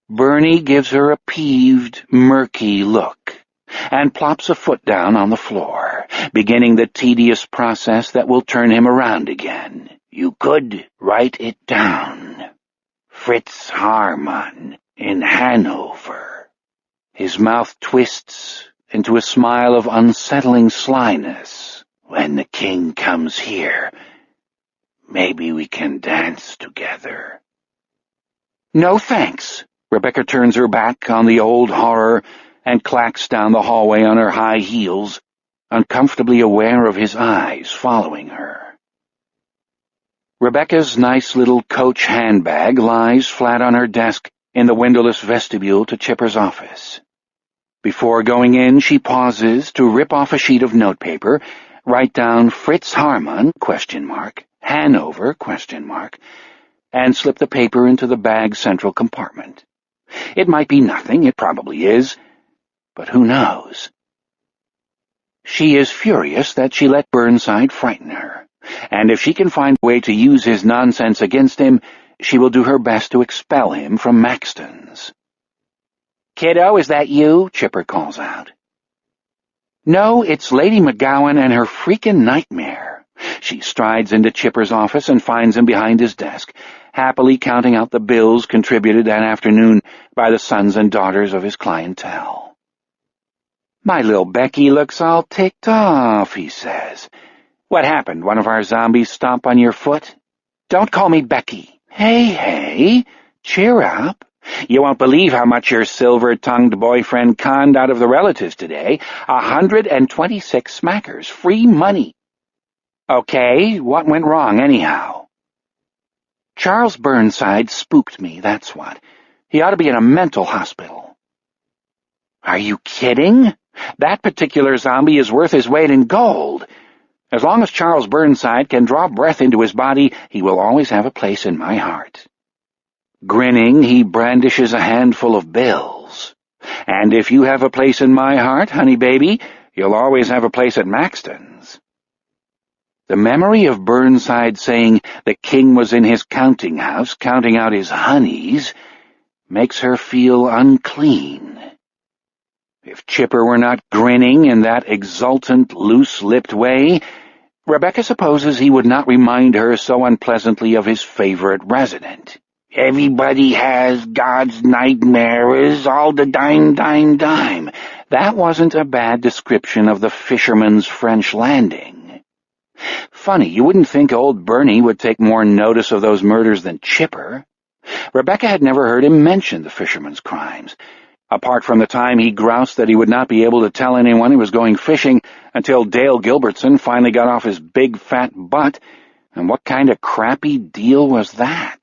Bernie gives her a peeved, murky look and plops a foot down on the floor, beginning the tedious process that will turn him around again. You could write it down. Fritz Harman in Hanover. His mouth twists into a smile of unsettling slyness. When the king comes here, maybe we can dance together. No thanks. Rebecca turns her back on the old horror and clacks down the hallway on her high heels, uncomfortably aware of his eyes following her. Rebecca's nice little Coach handbag lies flat on her desk in the windowless vestibule to Chipper's office. Before going in, she pauses to rip off a sheet of notepaper, write down Fritz Harman, Hanover, and slip the paper into the bag's central compartment. It might be nothing, it probably is, but who knows? She is furious that she let Burnside frighten her, and if she can find a way to use his nonsense against him, she will do her best to expel him from Maxton's. "Kiddo, is that you?" Chipper calls out. No, it's Lady McGowan and her freaking nightmare. She strides into Chipper's office and finds him behind his desk, happily counting out the bills contributed that afternoon by the sons and daughters of his clientele. "My little Becky looks all ticked off," he says. "What happened? One of our zombies stomp on your foot?" "Don't call me Becky." Hey, cheer up. You won't believe how much your silver-tongued boyfriend conned out of the relatives today. 126 smackers, free money. Okay, what went wrong anyhow? Charles Burnside spooked me, that's what. He ought to be in a mental hospital. Are you kidding? That particular zombie is worth his weight in gold. As long as Charles Burnside can draw breath into his body, he will always have a place in my heart. Grinning, he brandishes a handful of bills. And if you have a place in my heart, honey baby, you'll always have a place at Maxton's. The memory of Burnside saying the king was in his counting house, counting out his honeys, makes her feel unclean. If Chipper were not grinning in that exultant, loose-lipped way, Rebecca supposes he would not remind her so unpleasantly of his favorite resident. Everybody has God's nightmares all the dime. That wasn't a bad description of the fisherman's French landing. Funny, you wouldn't think old Bernie would take more notice of those murders than Chipper. Rebecca had never heard him mention the fisherman's crimes, apart from the time he groused that he would not be able to tell anyone he was going fishing until Dale Gilbertson finally got off his big fat butt, and what kind of crappy deal was that?